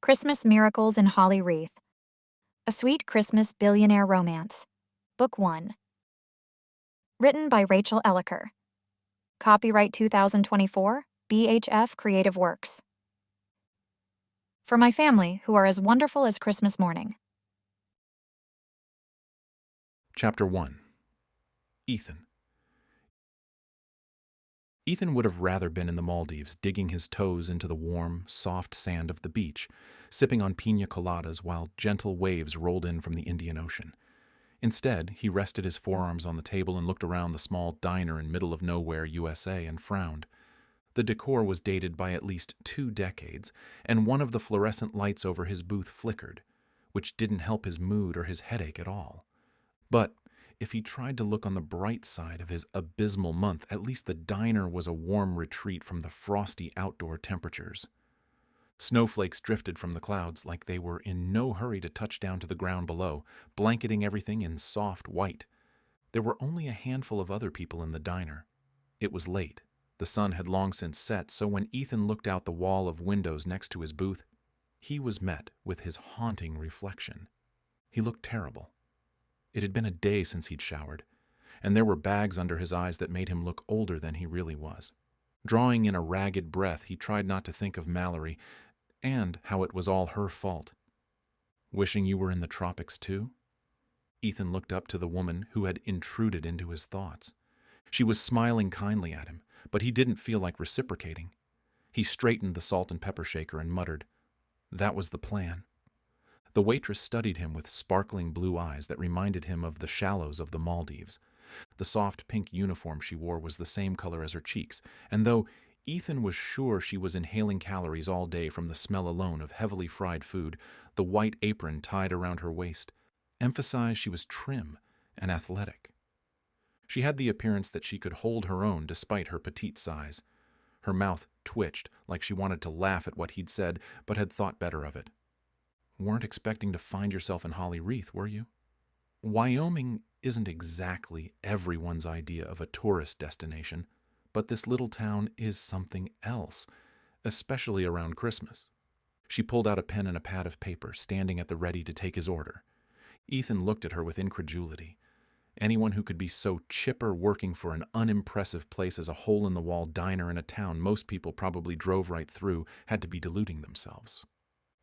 Christmas Miracles in Holly Wreath, A Sweet Christmas Billionaire Romance, Book 1. Written by Rachael Eliker. Copyright 2024, BHF Creative Works. For my family, who are as wonderful as Christmas morning. Chapter 1. Ethan. Ethan would have rather been in the Maldives, digging his toes into the warm, soft sand of the beach, sipping on piña coladas while gentle waves rolled in from the Indian Ocean. Instead, he rested his forearms on the table and looked around the small diner in middle-of-nowhere USA and frowned. The decor was dated by at least 2 decades, and one of the fluorescent lights over his booth flickered, which didn't help his mood or his headache at all. But if he tried to look on the bright side of his abysmal month, at least the diner was a warm retreat from the frosty outdoor temperatures. Snowflakes drifted from the clouds like they were in no hurry to touch down to the ground below, blanketing everything in soft white. There were only a handful of other people in the diner. It was late. The sun had long since set, so when Ethan looked out the wall of windows next to his booth, he was met with his haunting reflection. He looked terrible. It had been a day since he'd showered, and there were bags under his eyes that made him look older than he really was. Drawing in a ragged breath, he tried not to think of Mallory, and how it was all her fault. Wishing you were in the tropics too? Ethan looked up to the woman who had intruded into his thoughts. She was smiling kindly at him, but he didn't feel like reciprocating. He straightened the salt and pepper shaker and muttered, "That was the plan." The waitress studied him with sparkling blue eyes that reminded him of the shallows of the Maldives. The soft pink uniform she wore was the same color as her cheeks, and though Ethan was sure she was inhaling calories all day from the smell alone of heavily fried food, the white apron tied around her waist emphasized she was trim and athletic. She had the appearance that she could hold her own despite her petite size. Her mouth twitched like she wanted to laugh at what he'd said, but had thought better of it. Weren't expecting to find yourself in Holly Wreath, were you? Wyoming isn't exactly everyone's idea of a tourist destination, but this little town is something else, especially around Christmas. She pulled out a pen and a pad of paper, standing at the ready to take his order. Ethan looked at her with incredulity. Anyone who could be so chipper working for an unimpressive place as a hole-in-the-wall diner in a town most people probably drove right through had to be deluding themselves.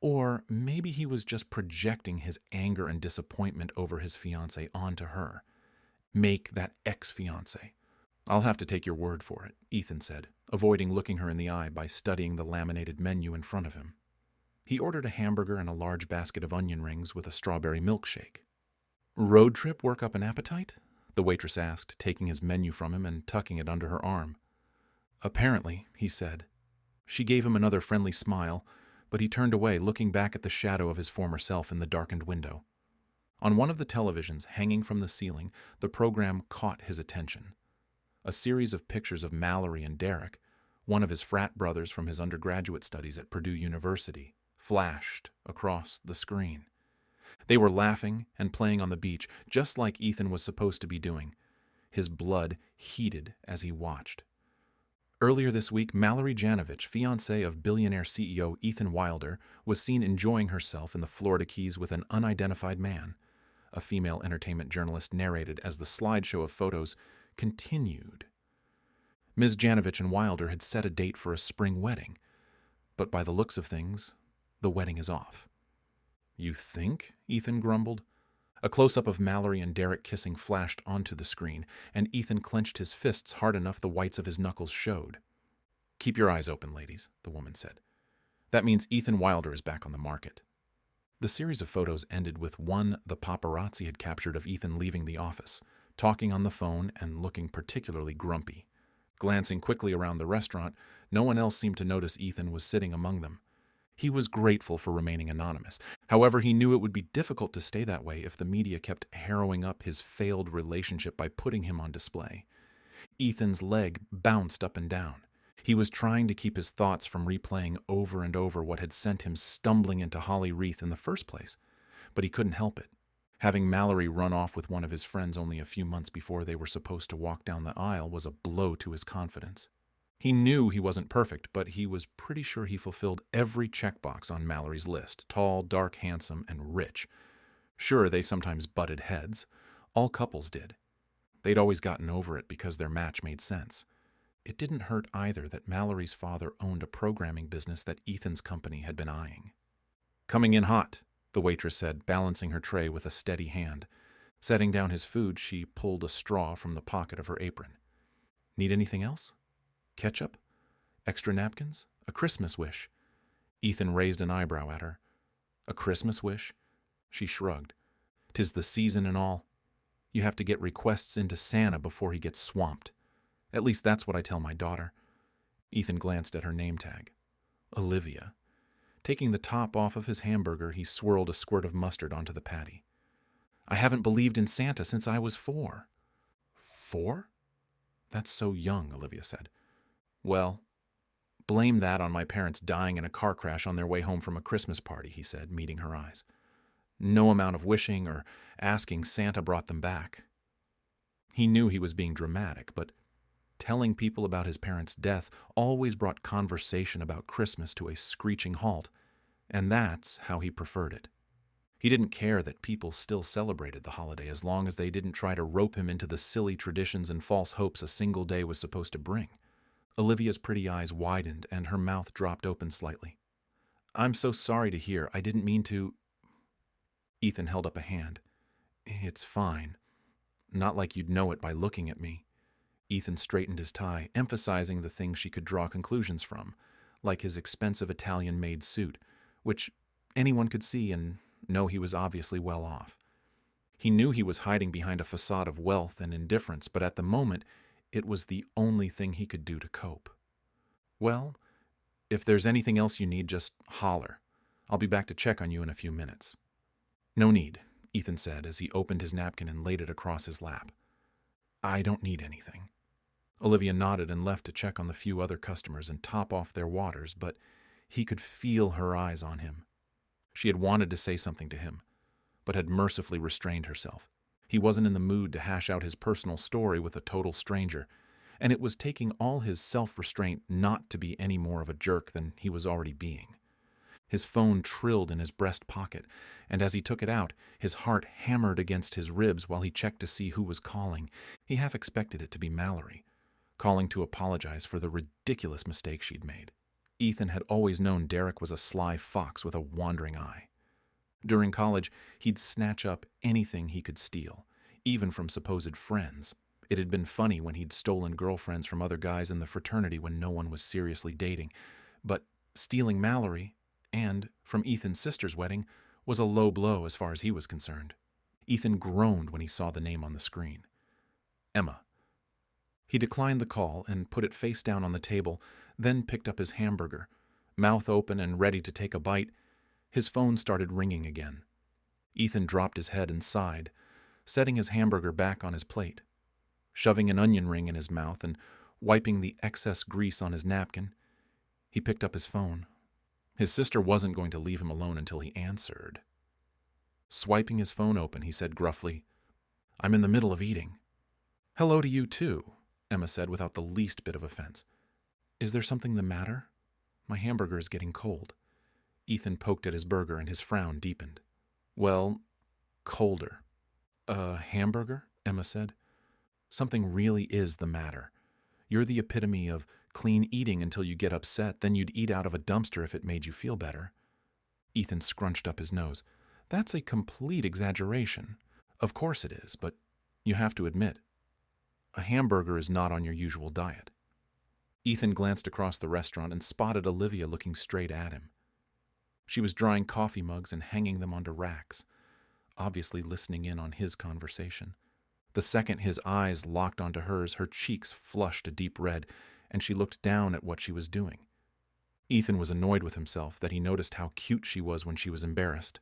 Or maybe he was just projecting his anger and disappointment over his fiancée onto her. Make that ex-fiancée. I'll have to take your word for it, Ethan said, avoiding looking her in the eye by studying the laminated menu in front of him. He ordered a hamburger and a large basket of onion rings with a strawberry milkshake. Road trip work up an appetite? The waitress asked, taking his menu from him and tucking it under her arm. Apparently, he said. She gave him another friendly smile, but he turned away, looking back at the shadow of his former self in the darkened window. On one of the televisions hanging from the ceiling, the program caught his attention. A series of pictures of Mallory and Derek, one of his frat brothers from his undergraduate studies at Purdue University, flashed across the screen. They were laughing and playing on the beach, just like Ethan was supposed to be doing. His blood heated as he watched. Earlier this week, Mallory Janovich, fiancée of billionaire CEO Ethan Wilder, was seen enjoying herself in the Florida Keys with an unidentified man, a female entertainment journalist narrated as the slideshow of photos continued. Ms. Janovich and Wilder had set a date for a spring wedding, but by the looks of things, the wedding is off. You think? Ethan grumbled. A close-up of Mallory and Derek kissing flashed onto the screen, and Ethan clenched his fists hard enough the whites of his knuckles showed. Keep your eyes open, ladies, the woman said. That means Ethan Wilder is back on the market. The series of photos ended with one the paparazzi had captured of Ethan leaving the office, talking on the phone and looking particularly grumpy. Glancing quickly around the restaurant, no one else seemed to notice Ethan was sitting among them. He was grateful for remaining anonymous. However, he knew it would be difficult to stay that way if the media kept harrowing up his failed relationship by putting him on display. Ethan's leg bounced up and down. He was trying to keep his thoughts from replaying over and over what had sent him stumbling into Holly Wreath in the first place, but he couldn't help it. Having Mallory run off with one of his friends only a few months before they were supposed to walk down the aisle was a blow to his confidence. He knew he wasn't perfect, but he was pretty sure he fulfilled every checkbox on Mallory's list: tall, dark, handsome, and rich. Sure, they sometimes butted heads. All couples did. They'd always gotten over it because their match made sense. It didn't hurt either that Mallory's father owned a programming business that Ethan's company had been eyeing. "Coming in hot," the waitress said, balancing her tray with a steady hand. Setting down his food, she pulled a straw from the pocket of her apron. "Need anything else? Ketchup? Extra napkins? A Christmas wish?" Ethan raised an eyebrow at her. "A Christmas wish?" She shrugged. "'Tis the season and all. You have to get requests into Santa before he gets swamped. At least that's what I tell my daughter." Ethan glanced at her name tag. Olivia. Taking the top off of his hamburger, he swirled a squirt of mustard onto the patty. "I haven't believed in Santa since I was 4. 4? That's so young," Olivia said. "Well, blame that on my parents dying in a car crash on their way home from a Christmas party," he said, meeting her eyes. "No amount of wishing or asking Santa brought them back." He knew he was being dramatic, but telling people about his parents' death always brought conversation about Christmas to a screeching halt, and that's how he preferred it. He didn't care that people still celebrated the holiday as long as they didn't try to rope him into the silly traditions and false hopes a single day was supposed to bring. Olivia's pretty eyes widened and her mouth dropped open slightly. "I'm so sorry to hear. I didn't mean to—" Ethan held up a hand. "It's fine. Not like you'd know it by looking at me." Ethan straightened his tie, emphasizing the things she could draw conclusions from, like his expensive Italian-made suit, which anyone could see and know he was obviously well off. He knew he was hiding behind a facade of wealth and indifference, but at the moment, it was the only thing he could do to cope. "Well, if there's anything else you need, just holler. I'll be back to check on you in a few minutes." "No need," Ethan said as he opened his napkin and laid it across his lap. "I don't need anything." Olivia nodded and left to check on the few other customers and top off their waters, but he could feel her eyes on him. She had wanted to say something to him, but had mercifully restrained herself. He wasn't in the mood to hash out his personal story with a total stranger, and it was taking all his self-restraint not to be any more of a jerk than he was already being. His phone trilled in his breast pocket, and as he took it out, his heart hammered against his ribs while he checked to see who was calling. He half expected it to be Mallory, calling to apologize for the ridiculous mistake she'd made. Ethan had always known Derek was a sly fox with a wandering eye. During college, he'd snatch up anything he could steal, even from supposed friends. It had been funny when he'd stolen girlfriends from other guys in the fraternity when no one was seriously dating, but stealing Mallory, and from Ethan's sister's wedding, was a low blow as far as he was concerned. Ethan groaned when he saw the name on the screen. Emma. He declined the call and put it face down on the table, then picked up his hamburger. Mouth open and ready to take a bite, his phone started ringing again. Ethan dropped his head and sighed, setting his hamburger back on his plate. Shoving an onion ring in his mouth and wiping the excess grease on his napkin, he picked up his phone. His sister wasn't going to leave him alone until he answered. Swiping his phone open, he said gruffly, "I'm in the middle of eating." "Hello to you, too," Emma said without the least bit of offense. "Is there something the matter? My hamburger is getting cold." Ethan poked at his burger and his frown deepened. "Well, colder." "A hamburger?" Emma said. "Something really is the matter. You're the epitome of clean eating until you get upset, then you'd eat out of a dumpster if it made you feel better." Ethan scrunched up his nose. "That's a complete exaggeration. Of course it is, but you have to admit, a hamburger is not on your usual diet." Ethan glanced across the restaurant and spotted Olivia looking straight at him. She was drying coffee mugs and hanging them onto racks, obviously listening in on his conversation. The second his eyes locked onto hers, her cheeks flushed a deep red, and she looked down at what she was doing. Ethan was annoyed with himself that he noticed how cute she was when she was embarrassed.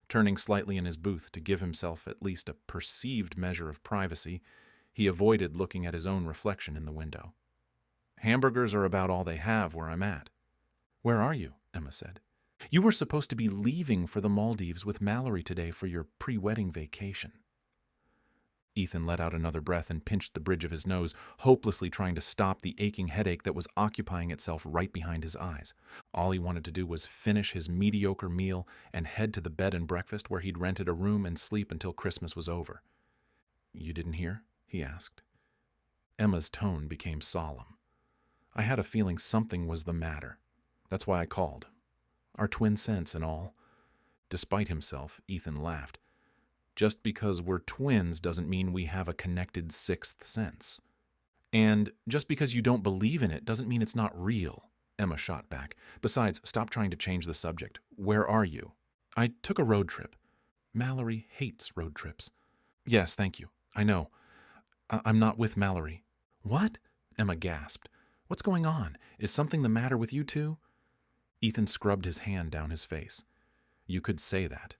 Turning slightly in his booth to give himself at least a perceived measure of privacy, he avoided looking at his own reflection in the window. "Hamburgers are about all they have where I'm at." "Where are you?" Emma said. "You were supposed to be leaving for the Maldives with Mallory today for your pre-wedding vacation." Ethan let out another breath and pinched the bridge of his nose, hopelessly trying to stop the aching headache that was occupying itself right behind his eyes. All he wanted to do was finish his mediocre meal and head to the bed and breakfast where he'd rented a room and sleep until Christmas was over. "You didn't hear?" he asked. Emma's tone became solemn. "I had a feeling something was the matter. That's why I called. Our twin sense and all." Despite himself, Ethan laughed. "Just because we're twins doesn't mean we have a connected sixth sense. And just because you don't believe in it doesn't mean it's not real," Emma shot back. "Besides, stop trying to change the subject. Where are you?" "I took a road trip." "Mallory hates road trips." "Yes, thank you. I know. I'm not with Mallory." "What?" Emma gasped. "What's going on? Is something the matter with you two?" Ethan scrubbed his hand down his face. "You could say that.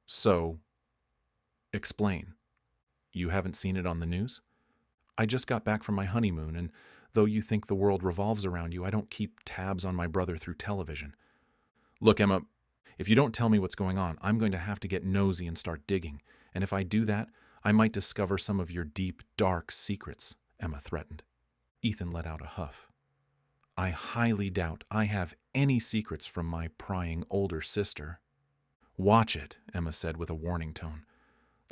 So, explain. You haven't seen it on the news? I just got back from my honeymoon, and though you think the world revolves around you, I don't keep tabs on my brother through television. Look, Emma, if you don't tell me what's going on, I'm going to have to get nosy and start digging, and if I do that, I might discover some of your deep, dark secrets," Emma threatened. Ethan let out a huff. "I highly doubt I have any secrets from my prying older sister." "Watch it," Emma said with a warning tone.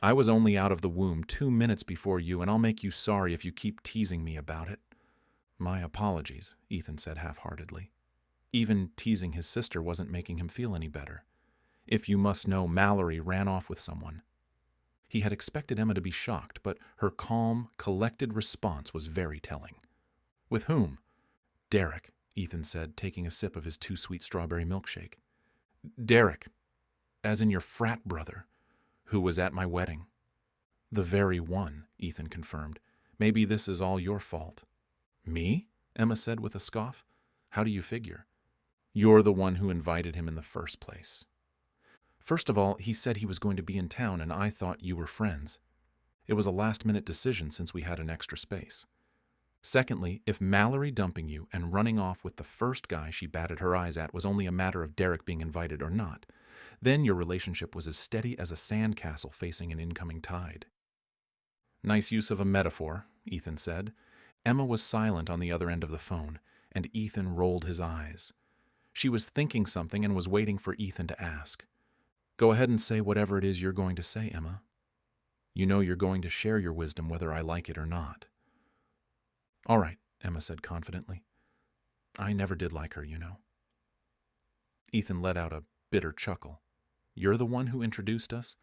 "I was only out of the womb 2 minutes before you, and I'll make you sorry if you keep teasing me about it." "My apologies," Ethan said half-heartedly. Even teasing his sister wasn't making him feel any better. "If you must know, Mallory ran off with someone." He had expected Emma to be shocked, but her calm, collected response was very telling. "With whom?" "Derek," Ethan said, taking a sip of his too-sweet strawberry milkshake. "Derek, as in your frat brother, who was at my wedding." "The very one," Ethan confirmed. "Maybe this is all your fault." "Me?" Emma said with a scoff. "How do you figure?" "You're the one who invited him in the first place. First of all, he said he was going to be in town, and I thought you were friends. It was a last-minute decision since we had an extra space. Secondly, if Mallory dumping you and running off with the first guy she batted her eyes at was only a matter of Derek being invited or not, then your relationship was as steady as a sandcastle facing an incoming tide." "Nice use of a metaphor," Ethan said. Emma was silent on the other end of the phone, and Ethan rolled his eyes. She was thinking something and was waiting for Ethan to ask. "Go ahead and say whatever it is you're going to say, Emma. You know you're going to share your wisdom whether I like it or not." "All right," Emma said confidently. "I never did like her, you know." Ethan let out a bitter chuckle. "You're the one who introduced us?"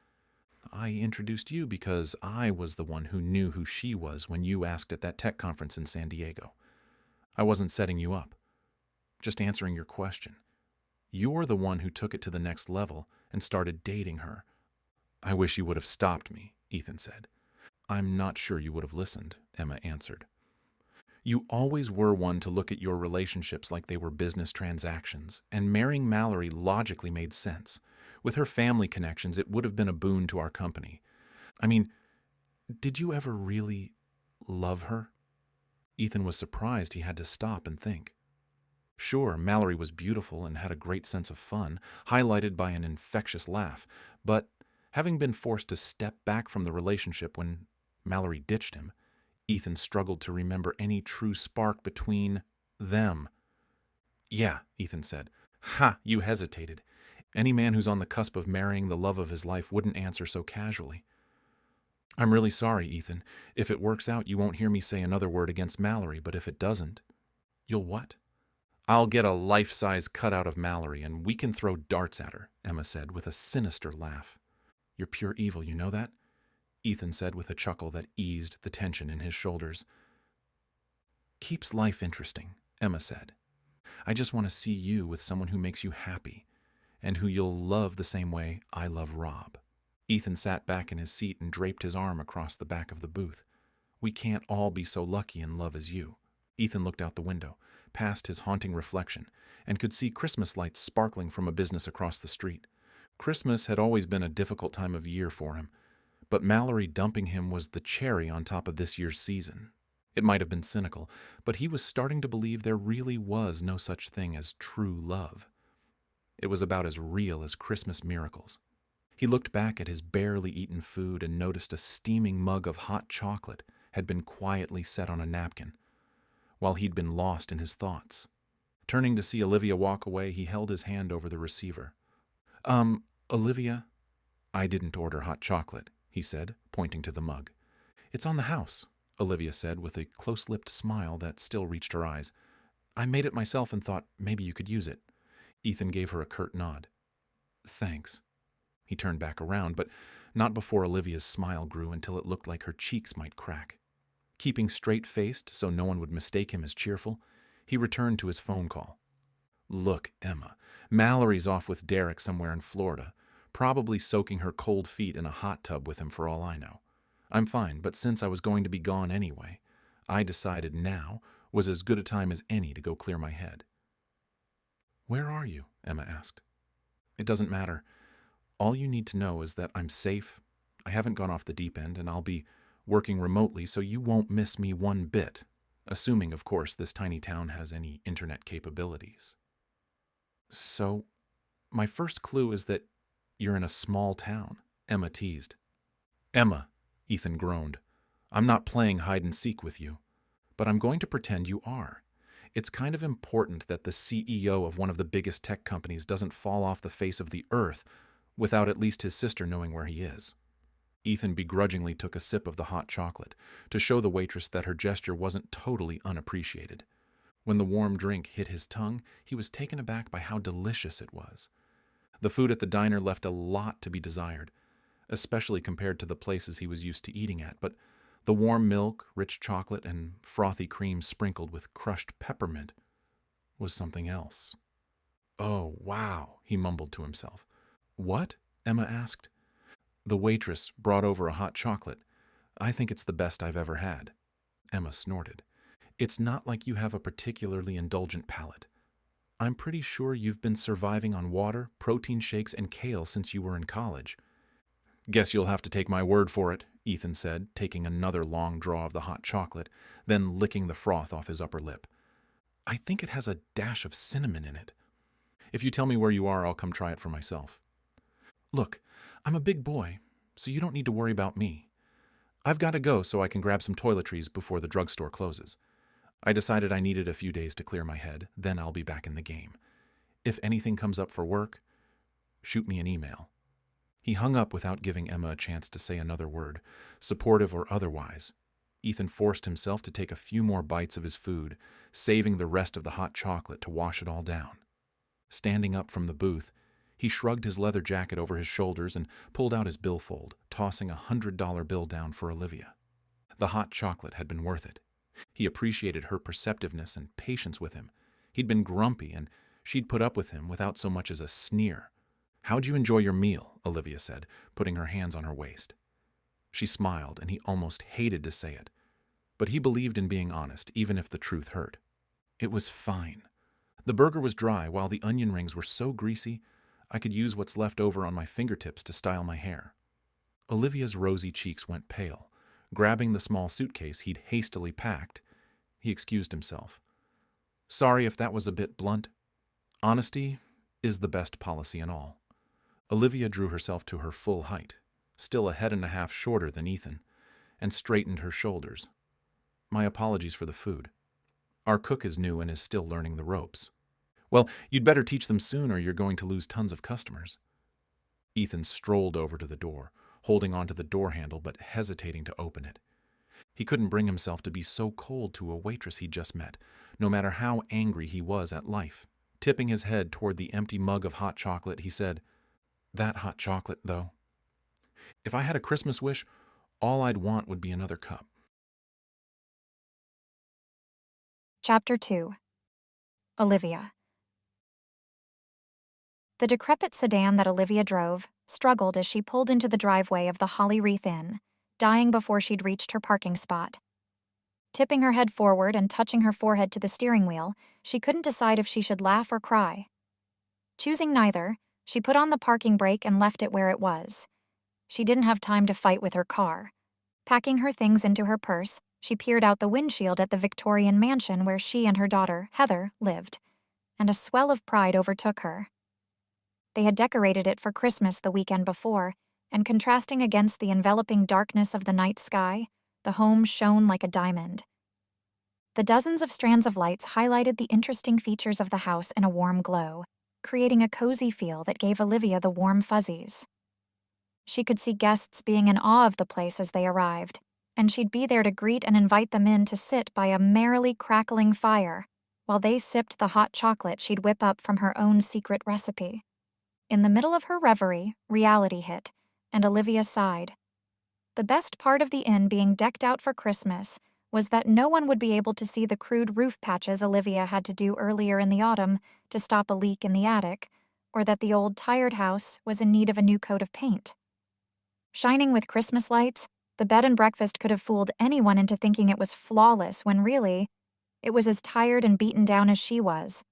"I introduced you because I was the one who knew who she was when you asked at that tech conference in San Diego. I wasn't setting you up, just answering your question. You're the one who took it to the next level and started dating her." "I wish you would have stopped me," Ethan said. "I'm not sure you would have listened," Emma answered. "You always were one to look at your relationships like they were business transactions, and marrying Mallory logically made sense. With her family connections, it would have been a boon to our company. I mean, did you ever really love her?" Ethan was surprised he had to stop and think. Sure, Mallory was beautiful and had a great sense of fun, highlighted by an infectious laugh, but having been forced to step back from the relationship when Mallory ditched him, Ethan struggled to remember any true spark between them. "Yeah," Ethan said. "Ha, you hesitated. Any man who's on the cusp of marrying the love of his life wouldn't answer so casually." "I'm really sorry, Ethan. If it works out, you won't hear me say another word against Mallory, but if it doesn't..." "You'll what?" "I'll get a life-size cutout of Mallory, and we can throw darts at her," Emma said with a sinister laugh. "You're pure evil, you know that?" Ethan said with a chuckle that eased the tension in his shoulders. "Keeps life interesting," Emma said. "I just want to see you with someone who makes you happy, and who you'll love the same way I love Rob." Ethan sat back in his seat and draped his arm across the back of the booth. "We can't all be so lucky in love as you." Ethan looked out the window, past his haunting reflection, and could see Christmas lights sparkling from a business across the street. Christmas had always been a difficult time of year for him, but Mallory dumping him was the cherry on top of this year's season. It might have been cynical, but he was starting to believe there really was no such thing as true love. It was about as real as Christmas miracles. He looked back at his barely eaten food and noticed a steaming mug of hot chocolate had been quietly set on a napkin, while he'd been lost in his thoughts. Turning to see Olivia walk away, he held his hand over the receiver. Olivia, I didn't order hot chocolate, he said, pointing to the mug. It's on the house, Olivia said with a close-lipped smile that still reached her eyes. I made it myself and thought maybe you could use it. Ethan gave her a curt nod. Thanks. He turned back around, but not before Olivia's smile grew until it looked like her cheeks might crack. Keeping straight-faced so no one would mistake him as cheerful, he returned to his phone call. Look, Emma, Mallory's off with Derek somewhere in Florida, probably soaking her cold feet in a hot tub with him for all I know. I'm fine, but since I was going to be gone anyway, I decided now was as good a time as any to go clear my head. Where are you? Emma asked. It doesn't matter. All you need to know is that I'm safe, I haven't gone off the deep end, and I'll be working remotely so you won't miss me one bit, assuming, of course, this tiny town has any internet capabilities. So, my first clue is that you're in a small town, Emma teased. Emma, Ethan groaned, I'm not playing hide-and-seek with you, but I'm going to pretend you are. It's kind of important that the CEO of one of the biggest tech companies doesn't fall off the face of the earth without at least his sister knowing where he is. Ethan begrudgingly took a sip of the hot chocolate to show the waitress that her gesture wasn't totally unappreciated. When the warm drink hit his tongue, he was taken aback by how delicious it was. The food at the diner left a lot to be desired, especially compared to the places he was used to eating at, but the warm milk, rich chocolate, and frothy cream sprinkled with crushed peppermint was something else. Oh, wow, he mumbled to himself. What? Emma asked. The waitress brought over a hot chocolate. I think it's the best I've ever had. Emma snorted. It's not like you have a particularly indulgent palate. I'm pretty sure you've been surviving on water, protein shakes, and kale since you were in college. Guess you'll have to take my word for it, Ethan said, taking another long draw of the hot chocolate, then licking the froth off his upper lip. I think it has a dash of cinnamon in it. If you tell me where you are, I'll come try it for myself. Look, I'm a big boy, so you don't need to worry about me. I've got to go so I can grab some toiletries before the drugstore closes. I decided I needed a few days to clear my head, then I'll be back in the game. If anything comes up for work, shoot me an email. He hung up without giving Emma a chance to say another word, supportive or otherwise. Ethan forced himself to take a few more bites of his food, saving the rest of the hot chocolate to wash it all down. Standing up from the booth, he shrugged his leather jacket over his shoulders and pulled out his billfold, tossing a $100 bill down for Olivia. The hot chocolate had been worth it. He appreciated her perceptiveness and patience with him. He'd been grumpy, and she'd put up with him without so much as a sneer. How'd you enjoy your meal? Olivia said, putting her hands on her waist. She smiled, and he almost hated to say it. But he believed in being honest, even if the truth hurt. It was fine. The burger was dry, while the onion rings were so greasy, I could use what's left over on my fingertips to style my hair. Olivia's rosy cheeks went pale. Grabbing the small suitcase he'd hastily packed, he excused himself. Sorry if that was a bit blunt. Honesty is the best policy in all. Olivia drew herself to her full height, still a head and a half shorter than Ethan, and straightened her shoulders. My apologies for the food. Our cook is new and is still learning the ropes. Well, you'd better teach them soon or you're going to lose tons of customers. Ethan strolled over to the door, holding onto the door handle but hesitating to open it. He couldn't bring himself to be so cold to a waitress he'd just met, no matter how angry he was at life. Tipping his head toward the empty mug of hot chocolate, he said, That hot chocolate, though. If I had a Christmas wish, all I'd want would be another cup. Chapter 2. Olivia. The decrepit sedan that Olivia drove struggled as she pulled into the driveway of the Holly Wreath Inn, dying before she'd reached her parking spot. Tipping her head forward and touching her forehead to the steering wheel, she couldn't decide if she should laugh or cry. Choosing neither, she put on the parking brake and left it where it was. She didn't have time to fight with her car. Packing her things into her purse, she peered out the windshield at the Victorian mansion where she and her daughter, Heather, lived, and a swell of pride overtook her. They had decorated it for Christmas the weekend before, and contrasting against the enveloping darkness of the night sky, the home shone like a diamond. The dozens of strands of lights highlighted the interesting features of the house in a warm glow, creating a cozy feel that gave Olivia the warm fuzzies. She could see guests being in awe of the place as they arrived, and she'd be there to greet and invite them in to sit by a merrily crackling fire while they sipped the hot chocolate she'd whip up from her own secret recipe. In the middle of her reverie, reality hit, and Olivia sighed. The best part of the inn being decked out for Christmas was that no one would be able to see the crude roof patches Olivia had to do earlier in the autumn to stop a leak in the attic, or that the old, tired house was in need of a new coat of paint. Shining with Christmas lights, the bed and breakfast could have fooled anyone into thinking it was flawless when really, it was as tired and beaten down as she was.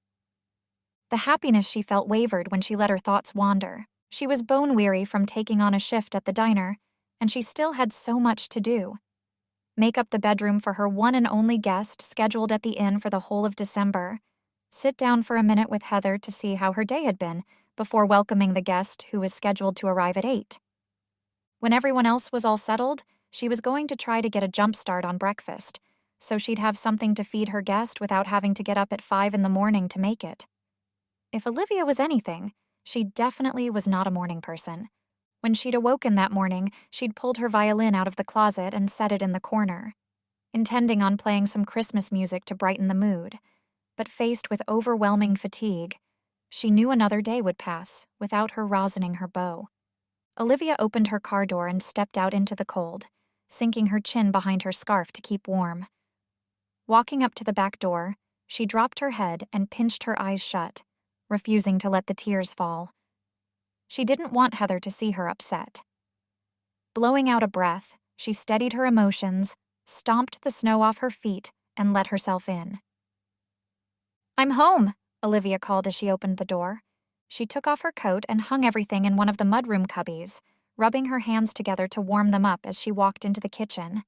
The happiness she felt wavered when she let her thoughts wander. She was bone-weary from taking on a shift at the diner, and she still had so much to do. Make up the bedroom for her one and only guest scheduled at the inn for the whole of December. Sit down for a minute with Heather to see how her day had been before welcoming the guest who was scheduled to arrive at 8. When everyone else was all settled, she was going to try to get a jump start on breakfast, so she'd have something to feed her guest without having to get up at 5 in the morning to make it. If Olivia was anything, she definitely was not a morning person. When she'd awoken that morning, she'd pulled her violin out of the closet and set it in the corner, intending on playing some Christmas music to brighten the mood. But faced with overwhelming fatigue, she knew another day would pass without her rosining her bow. Olivia opened her car door and stepped out into the cold, sinking her chin behind her scarf to keep warm. Walking up to the back door, she dropped her head and pinched her eyes shut, refusing to let the tears fall. She didn't want Heather to see her upset. Blowing out a breath, she steadied her emotions, stomped the snow off her feet, and let herself in. "I'm home," Olivia called as she opened the door. She took off her coat and hung everything in one of the mudroom cubbies, rubbing her hands together to warm them up as she walked into the kitchen.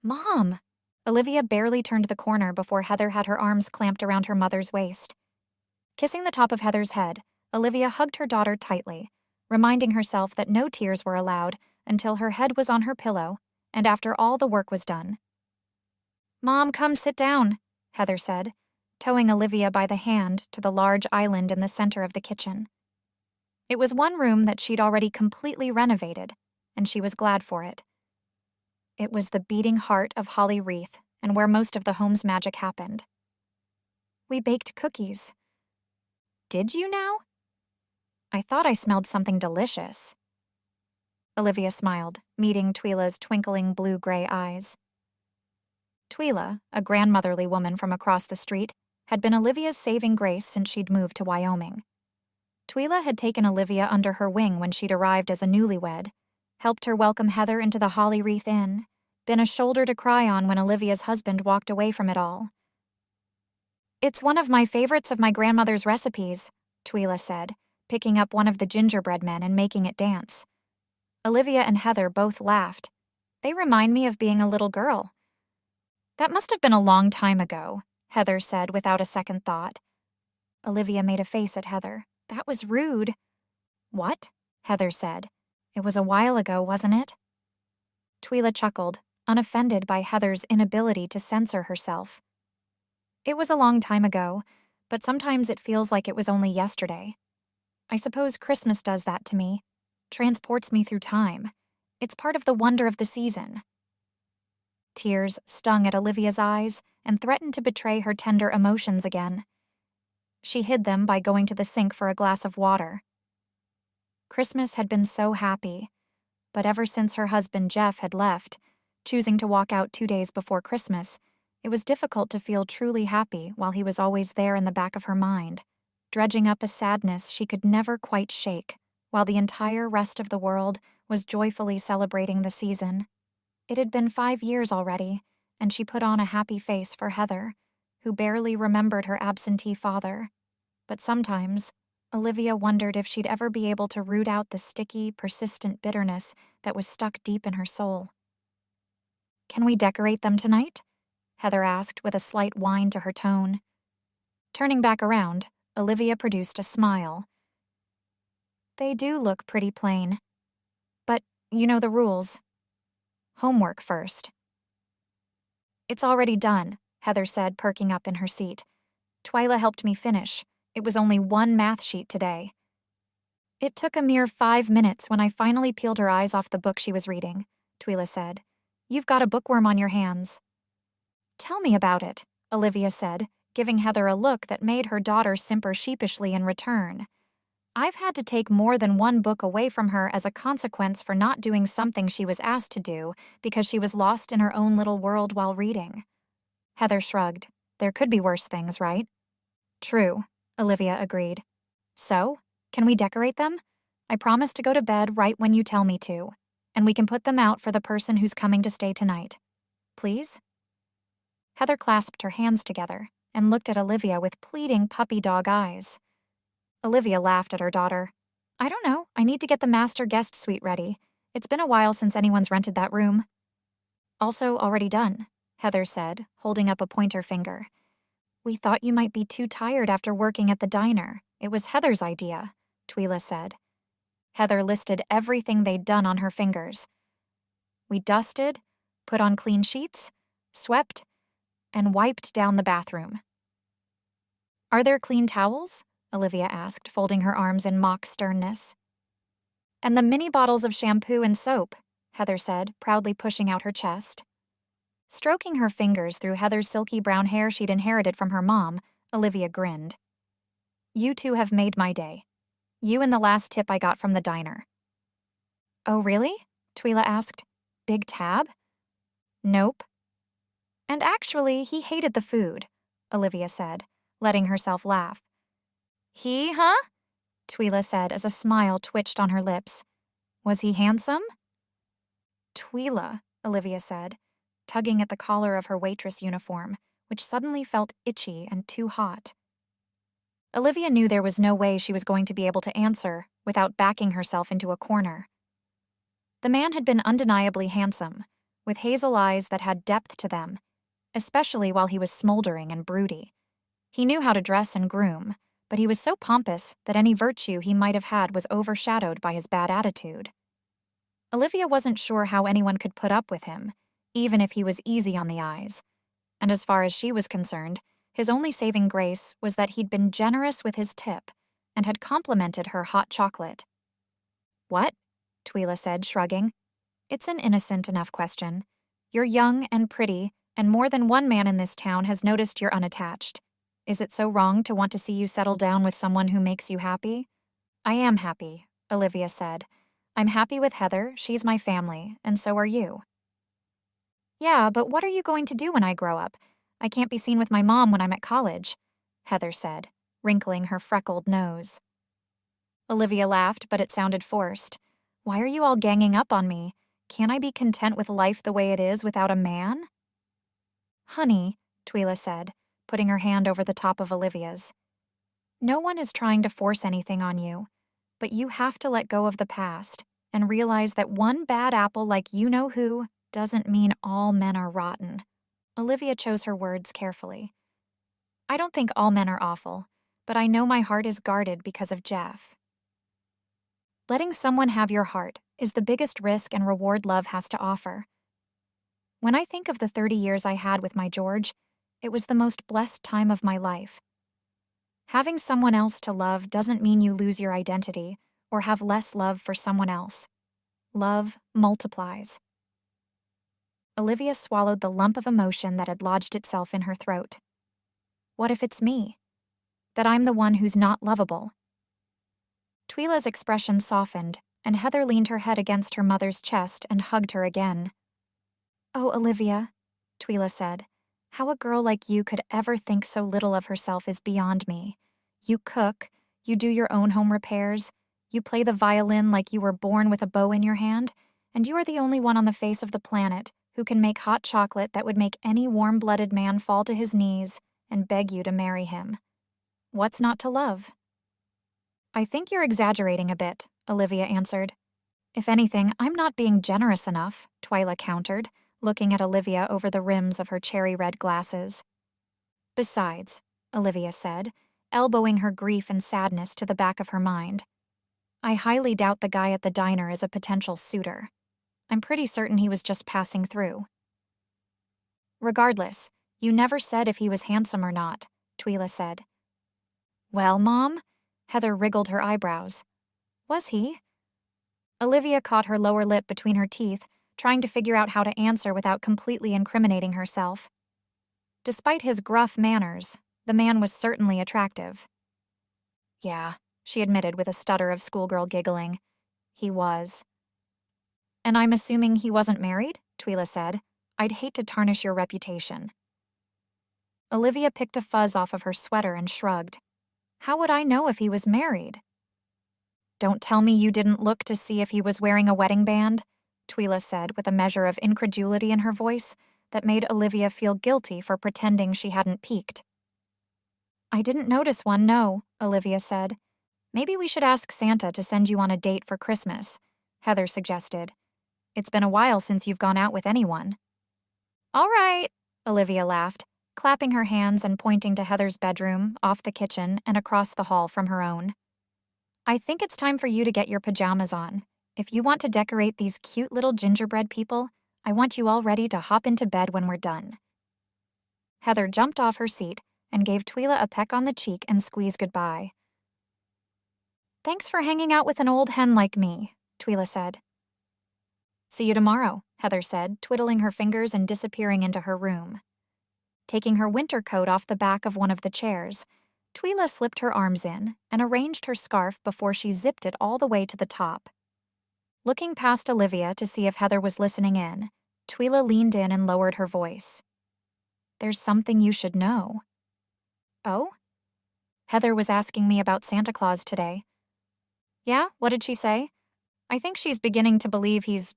"Mom!" Olivia barely turned the corner before Heather had her arms clamped around her mother's waist. Kissing the top of Heather's head, Olivia hugged her daughter tightly, reminding herself that no tears were allowed until her head was on her pillow and after all the work was done. "Mom, come sit down," Heather said, towing Olivia by the hand to the large island in the center of the kitchen. It was one room that she'd already completely renovated, and she was glad for it. It was the beating heart of Holly Wreath and where most of the home's magic happened. "We baked cookies." "Did you now?" "I thought I smelled something delicious." Olivia smiled, meeting Twila's twinkling blue-gray eyes. Twila, a grandmotherly woman from across the street, had been Olivia's saving grace since she'd moved to Wyoming. Twila had taken Olivia under her wing when she'd arrived as a newlywed, helped her welcome Heather into the Holly Wreath Inn, been a shoulder to cry on when Olivia's husband walked away from it all. "It's one of my favorites of my grandmother's recipes," Twila said, picking up one of the gingerbread men and making it dance. Olivia and Heather both laughed. "They remind me of being a little girl." "That must have been a long time ago," Heather said without a second thought. Olivia made a face at Heather. "That was rude." "What?" Heather said. "It was a while ago, wasn't it?" Twila chuckled, unoffended by Heather's inability to censor herself. "It was a long time ago, but sometimes it feels like it was only yesterday. I suppose Christmas does that to me, transports me through time. It's part of the wonder of the season." Tears stung at Olivia's eyes and threatened to betray her tender emotions again. She hid them by going to the sink for a glass of water. Christmas had been so happy, but ever since her husband Jeff had left, choosing to walk out 2 days before Christmas, it was difficult to feel truly happy while he was always there in the back of her mind, dredging up a sadness she could never quite shake, while the entire rest of the world was joyfully celebrating the season. It had been 5 years already, and she put on a happy face for Heather, who barely remembered her absentee father. But sometimes, Olivia wondered if she'd ever be able to root out the sticky, persistent bitterness that was stuck deep in her soul. "Can we decorate them tonight?" Heather asked with a slight whine to her tone. Turning back around, Olivia produced a smile. They do look pretty plain. But you know the rules. Homework first. It's already done, Heather said, perking up in her seat. Twyla helped me finish. It was only one math sheet today. It took a mere 5 minutes when I finally peeled her eyes off the book she was reading, Twyla said. You've got a bookworm on your hands. Tell me about it, Olivia said, giving Heather a look that made her daughter simper sheepishly in return. I've had to take more than one book away from her as a consequence for not doing something she was asked to do because she was lost in her own little world while reading. Heather shrugged. There could be worse things, right? True, Olivia agreed. So, can we decorate them? I promise to go to bed right when you tell me to, and we can put them out for the person who's coming to stay tonight. Please? Heather clasped her hands together and looked at Olivia with pleading puppy dog eyes. Olivia laughed at her daughter. I don't know, I need to get the master guest suite ready. It's been a while since anyone's rented that room. Also already done, Heather said, holding up a pointer finger. We thought you might be too tired after working at the diner. It was Heather's idea, Twyla said. Heather listed everything they'd done on her fingers. We dusted, put on clean sheets, swept, and wiped down the bathroom. Are there clean towels? Olivia asked, folding her arms in mock sternness. And the mini bottles of shampoo and soap, Heather said, proudly pushing out her chest. Stroking her fingers through Heather's silky brown hair she'd inherited from her mom, Olivia grinned. You two have made my day. You and the last tip I got from the diner. Oh, really? Twyla asked. Big tab? Nope. And actually, he hated the food, Olivia said, letting herself laugh. He, huh? Twyla said as a smile twitched on her lips. Was he handsome? Twyla, Olivia said, tugging at the collar of her waitress uniform, which suddenly felt itchy and too hot. Olivia knew there was no way she was going to be able to answer without backing herself into a corner. The man had been undeniably handsome, with hazel eyes that had depth to them, especially while he was smoldering and broody. He knew how to dress and groom, but he was so pompous that any virtue he might have had was overshadowed by his bad attitude. Olivia wasn't sure how anyone could put up with him, even if he was easy on the eyes. And as far as she was concerned, his only saving grace was that he'd been generous with his tip and had complimented her hot chocolate. What? Twyla said, shrugging. It's an innocent enough question. You're young and pretty, and more than one man in this town has noticed you're unattached. Is it so wrong to want to see you settle down with someone who makes you happy? I am happy, Olivia said. I'm happy with Heather, she's my family, and so are you. Yeah, but what are you going to do when I grow up? I can't be seen with my mom when I'm at college, Heather said, wrinkling her freckled nose. Olivia laughed, but it sounded forced. Why are you all ganging up on me? Can't I be content with life the way it is without a man? Honey, Twyla said, putting her hand over the top of Olivia's. No one is trying to force anything on you, but you have to let go of the past and realize that one bad apple like you-know-who doesn't mean all men are rotten. Olivia chose her words carefully. I don't think all men are awful, but I know my heart is guarded because of Jeff. Letting someone have your heart is the biggest risk and reward love has to offer. When I think of the 30 years I had with my George, it was the most blessed time of my life. Having someone else to love doesn't mean you lose your identity or have less love for someone else. Love multiplies. Olivia swallowed the lump of emotion that had lodged itself in her throat. What if it's me? That I'm the one who's not lovable? Twyla's expression softened, and Heather leaned her head against her mother's chest and hugged her again. Oh, Olivia, Twyla said, how a girl like you could ever think so little of herself is beyond me. You cook, you do your own home repairs, you play the violin like you were born with a bow in your hand, and you are the only one on the face of the planet who can make hot chocolate that would make any warm-blooded man fall to his knees and beg you to marry him. What's not to love? I think you're exaggerating a bit, Olivia answered. If anything, I'm not being generous enough, Twyla countered, looking at Olivia over the rims of her cherry-red glasses. Besides, Olivia said, elbowing her grief and sadness to the back of her mind, I highly doubt the guy at the diner is a potential suitor. I'm pretty certain he was just passing through. Regardless, you never said if he was handsome or not, Twyla said. Well, Mom? Heather wriggled her eyebrows. Was he? Olivia caught her lower lip between her teeth, trying to figure out how to answer without completely incriminating herself. Despite his gruff manners, the man was certainly attractive. Yeah, she admitted with a stutter of schoolgirl giggling. He was. And I'm assuming he wasn't married? Twyla said. I'd hate to tarnish your reputation. Olivia picked a fuzz off of her sweater and shrugged. How would I know if he was married? Don't tell me you didn't look to see if he was wearing a wedding band, Twyla said with a measure of incredulity in her voice that made Olivia feel guilty for pretending she hadn't peeked. I didn't notice one, no, Olivia said. Maybe we should ask Santa to send you on a date for Christmas, Heather suggested. It's been a while since you've gone out with anyone. All right, Olivia laughed, clapping her hands and pointing to Heather's bedroom, off the kitchen, and across the hall from her own. I think it's time for you to get your pajamas on. If you want to decorate these cute little gingerbread people, I want you all ready to hop into bed when we're done. Heather jumped off her seat and gave Twyla a peck on the cheek and squeeze goodbye. Thanks for hanging out with an old hen like me, Twyla said. See you tomorrow, Heather said, twiddling her fingers and disappearing into her room. Taking her winter coat off the back of one of the chairs, Twyla slipped her arms in and arranged her scarf before she zipped it all the way to the top. Looking past Olivia to see if Heather was listening in, Twyla leaned in and lowered her voice. There's something you should know. Oh? Heather was asking me about Santa Claus today. Yeah, what did she say? I think she's beginning to believe he's,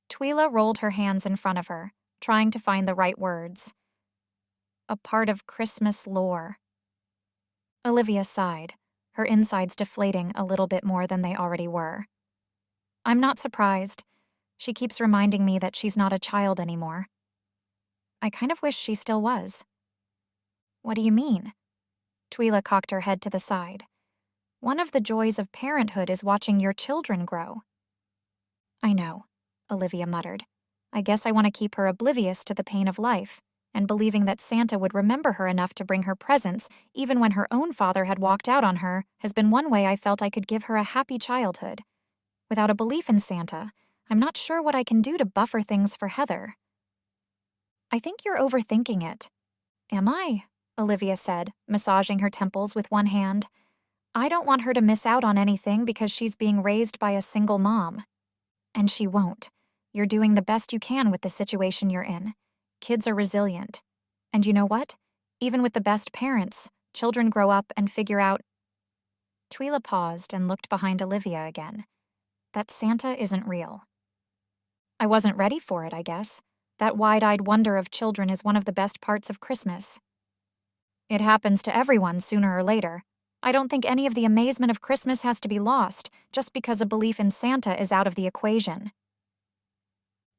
Twyla rolled her hands in front of her, trying to find the right words. A part of Christmas lore. Olivia sighed, her insides deflating a little bit more than they already were. I'm not surprised. She keeps reminding me that she's not a child anymore. I kind of wish she still was. What do you mean? Twyla cocked her head to the side. One of the joys of parenthood is watching your children grow. I know, Olivia muttered. I guess I want to keep her oblivious to the pain of life, and believing that Santa would remember her enough to bring her presents, even when her own father had walked out on her, has been one way I felt I could give her a happy childhood. Without a belief in Santa, I'm not sure what I can do to buffer things for Heather. I think you're overthinking it. Am I? Olivia said, massaging her temples with one hand. I don't want her to miss out on anything because she's being raised by a single mom. And she won't. You're doing the best you can with the situation you're in. Kids are resilient. And you know what? Even with the best parents, children grow up and figure out. Twyla paused and looked behind Olivia again. That Santa isn't real. I wasn't ready for it, I guess. That wide-eyed wonder of children is one of the best parts of Christmas. It happens to everyone sooner or later. I don't think any of the amazement of Christmas has to be lost just because a belief in Santa is out of the equation.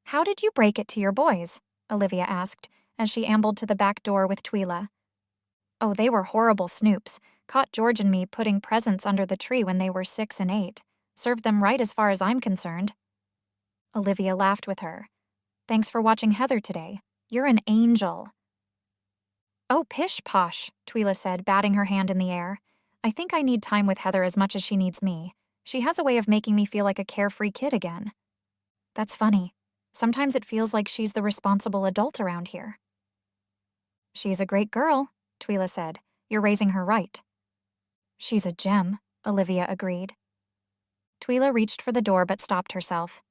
How did you break it to your boys? Olivia asked, as she ambled to the back door with Twyla. Oh, they were horrible snoops. Caught George and me putting presents under the tree when they were 6 and 8. Served them right as far as I'm concerned. Olivia laughed with her. Thanks for watching Heather today. You're an angel. Oh, pish-posh, Twyla said, batting her hand in the air. I think I need time with Heather as much as she needs me. She has a way of making me feel like a carefree kid again. That's funny. Sometimes it feels like she's the responsible adult around here. She's a great girl, Twyla said. You're raising her right. She's a gem, Olivia agreed. Twyla reached for the door but stopped herself.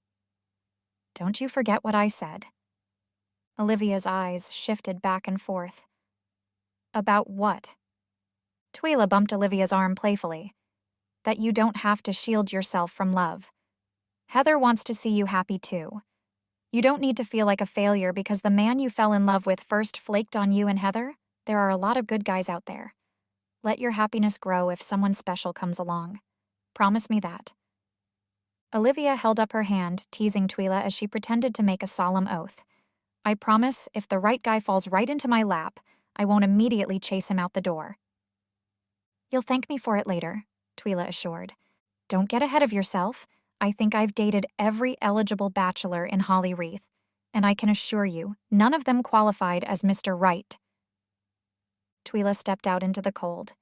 Don't you forget what I said. Olivia's eyes shifted back and forth. About what? Twyla bumped Olivia's arm playfully. That you don't have to shield yourself from love. Heather wants to see you happy too. You don't need to feel like a failure because the man you fell in love with first flaked on you and Heather. There are a lot of good guys out there. Let your happiness grow if someone special comes along. Promise me that. Olivia held up her hand, teasing Twyla as she pretended to make a solemn oath. I promise if the right guy falls right into my lap, I won't immediately chase him out the door. You'll thank me for it later, Twyla assured. Don't get ahead of yourself. I think I've dated every eligible bachelor in Holly Wreath, and I can assure you, none of them qualified as Mr. Right. Twyla stepped out into the cold.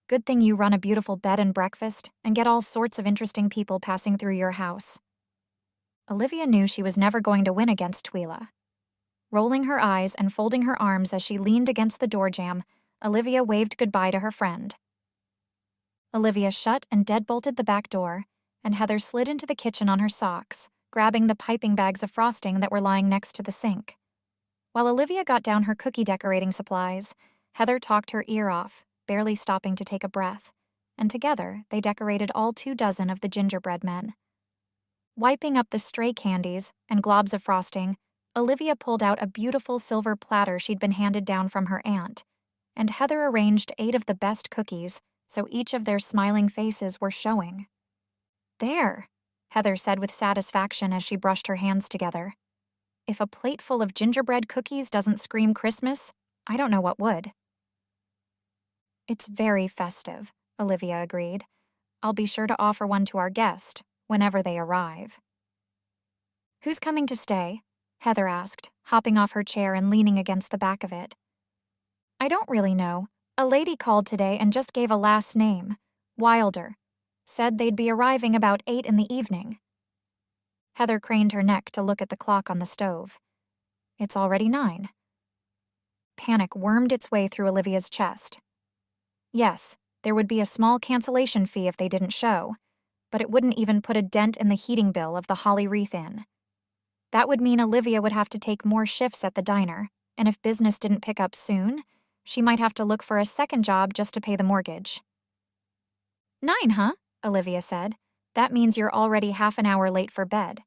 Good thing you run a beautiful bed and breakfast and get all sorts of interesting people passing through your house. Olivia knew she was never going to win against Twyla. Rolling her eyes and folding her arms as she leaned against the door jamb, Olivia waved goodbye to her friend. Olivia shut and deadbolted the back door, and Heather slid into the kitchen on her socks, grabbing the piping bags of frosting that were lying next to the sink. While Olivia got down her cookie decorating supplies, Heather talked her ear off, barely stopping to take a breath, and together they decorated all 24 of the gingerbread men. Wiping up the stray candies and globs of frosting, Olivia pulled out a beautiful silver platter she'd been handed down from her aunt, and Heather arranged 8 of the best cookies so each of their smiling faces were showing. "There," Heather said with satisfaction as she brushed her hands together. "If a plate full of gingerbread cookies doesn't scream Christmas, I don't know what would." "It's very festive," Olivia agreed. "I'll be sure to offer one to our guest whenever they arrive." "Who's coming to stay?" Heather asked, hopping off her chair and leaning against the back of it. "I don't really know. A lady called today and just gave a last name, Wilder. Said they'd be arriving about 8 in the evening." Heather craned her neck to look at the clock on the stove. "It's already 9. Panic wormed its way through Olivia's chest. Yes, there would be a small cancellation fee if they didn't show, but it wouldn't even put a dent in the heating bill of the Holly Wreath Inn. That would mean Olivia would have to take more shifts at the diner, and if business didn't pick up soon, she might have to look for a second job just to pay the mortgage. 9, huh? Olivia said. "That means you're already half an hour late for bed.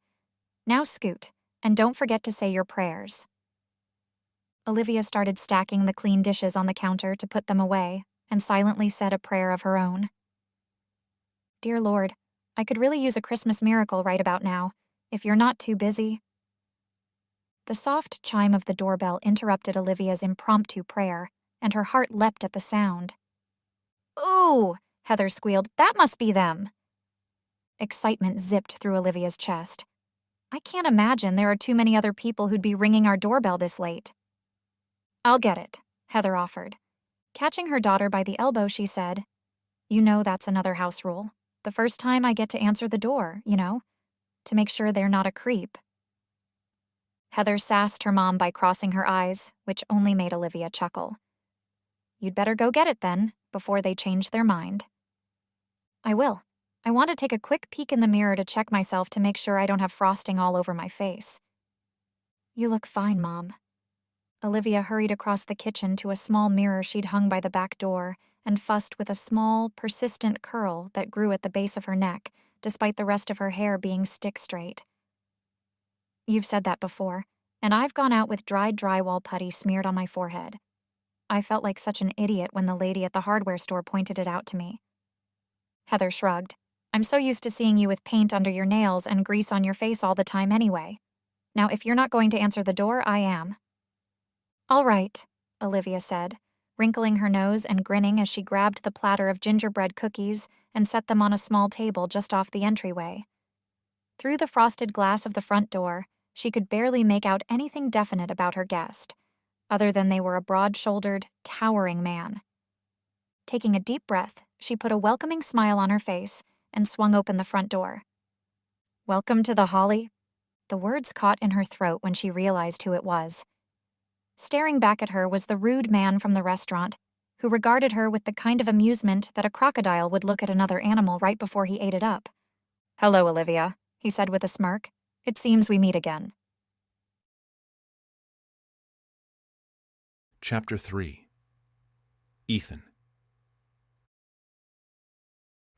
Now scoot, and don't forget to say your prayers." Olivia started stacking the clean dishes on the counter to put them away, and silently said a prayer of her own. "Dear Lord, I could really use a Christmas miracle right about now, if you're not too busy." The soft chime of the doorbell interrupted Olivia's impromptu prayer, and her heart leapt at the sound. "Ooh!" Heather squealed. "That must be them!" Excitement zipped through Olivia's chest. "I can't imagine there are too many other people who'd be ringing our doorbell this late." "I'll get it," Heather offered. Catching her daughter by the elbow, she said, "You know that's another house rule. The first time I get to answer the door, to make sure they're not a creep." Heather sassed her mom by crossing her eyes, which only made Olivia chuckle. "You'd better go get it then, before they change their mind." "I will. I want to take a quick peek in the mirror to check myself to make sure I don't have frosting all over my face." "You look fine, Mom." Olivia hurried across the kitchen to a small mirror she'd hung by the back door and fussed with a small, persistent curl that grew at the base of her neck, despite the rest of her hair being stick straight. "You've said that before, and I've gone out with dried drywall putty smeared on my forehead. I felt like such an idiot when the lady at the hardware store pointed it out to me." Heather shrugged. "I'm so used to seeing you with paint under your nails and grease on your face all the time anyway. Now, if you're not going to answer the door, I am." "All right," Olivia said, wrinkling her nose and grinning as she grabbed the platter of gingerbread cookies and set them on a small table just off the entryway. Through the frosted glass of the front door, she could barely make out anything definite about her guest, other than they were a broad-shouldered, towering man. Taking a deep breath, she put a welcoming smile on her face and swung open the front door. "Welcome to the Holly." The words caught in her throat when she realized who it was. Staring back at her was the rude man from the restaurant, who regarded her with the kind of amusement that a crocodile would look at another animal right before he ate it up. "Hello, Olivia," he said with a smirk. "It seems we meet again." Chapter 3. Ethan.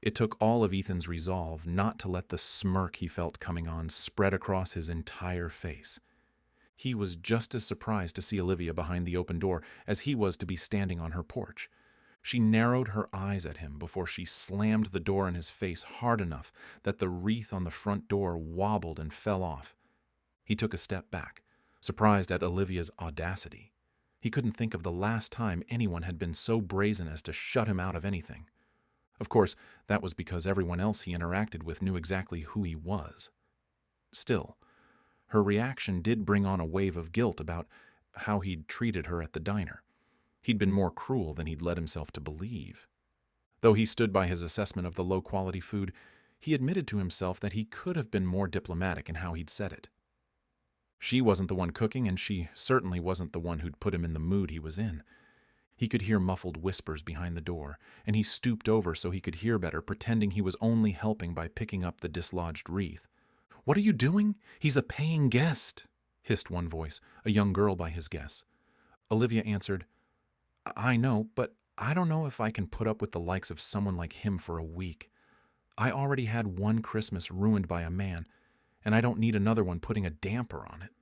It took all of Ethan's resolve not to let the smirk he felt coming on spread across his entire face. He was just as surprised to see Olivia behind the open door as he was to be standing on her porch. She narrowed her eyes at him before she slammed the door in his face hard enough that the wreath on the front door wobbled and fell off. He took a step back, surprised at Olivia's audacity. He couldn't think of the last time anyone had been so brazen as to shut him out of anything. Of course, that was because everyone else he interacted with knew exactly who he was. Still, her reaction did bring on a wave of guilt about how he'd treated her at the diner. He'd been more cruel than he'd led himself to believe. Though he stood by his assessment of the low-quality food, he admitted to himself that he could have been more diplomatic in how he'd said it. She wasn't the one cooking, and she certainly wasn't the one who'd put him in the mood he was in. He could hear muffled whispers behind the door, and he stooped over so he could hear better, pretending he was only helping by picking up the dislodged wreath. "What are you doing? He's a paying guest," hissed one voice, a young girl by his guess. Olivia answered, "I know, but I don't know if I can put up with the likes of someone like him for a week. I already had one Christmas ruined by a man, and I don't need another one putting a damper on it."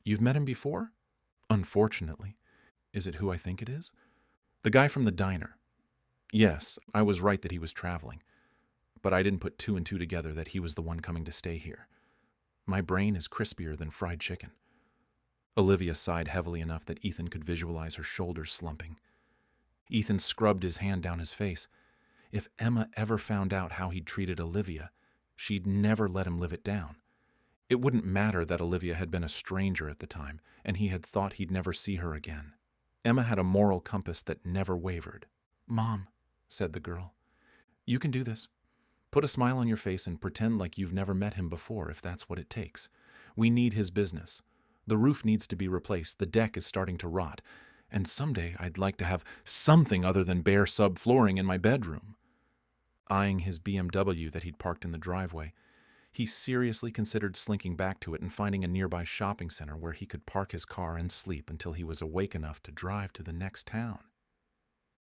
"You've met him before?" "Unfortunately. Is it who I think it is?" "The guy from the diner." "Yes, I was right that he was traveling, but I didn't put two and two together that he was the one coming to stay here. My brain is crispier than fried chicken." Olivia sighed heavily enough that Ethan could visualize her shoulders slumping. Ethan scrubbed his hand down his face. If Emma ever found out how he'd treated Olivia, she'd never let him live it down. It wouldn't matter that Olivia had been a stranger at the time, and he had thought he'd never see her again. Emma had a moral compass that never wavered. "Mom," said the girl, "you can do this. Put a smile on your face and pretend like you've never met him before, if that's what it takes. We need his business. The roof needs to be replaced, the deck is starting to rot, and someday I'd like to have something other than bare subflooring in my bedroom." Eyeing his BMW that he'd parked in the driveway, he seriously considered slinking back to it and finding a nearby shopping center where he could park his car and sleep until he was awake enough to drive to the next town.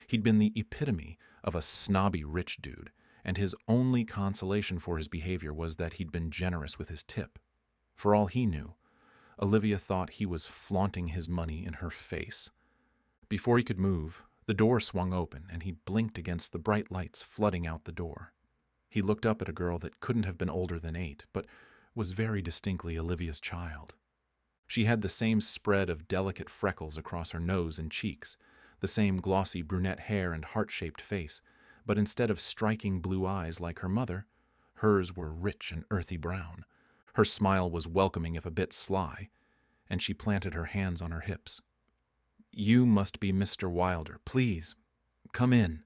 He'd been the epitome of a snobby rich dude, and his only consolation for his behavior was that he'd been generous with his tip. For all he knew, Olivia thought he was flaunting his money in her face. Before he could move, the door swung open, and he blinked against the bright lights flooding out the door. He looked up at a girl that couldn't have been older than 8, but was very distinctly Olivia's child. She had the same spread of delicate freckles across her nose and cheeks, the same glossy brunette hair and heart-shaped face, but instead of striking blue eyes like her mother, hers were rich and earthy brown. Her smile was welcoming if a bit sly, and she planted her hands on her hips. "You must be Mr. Wilder. Please, come in."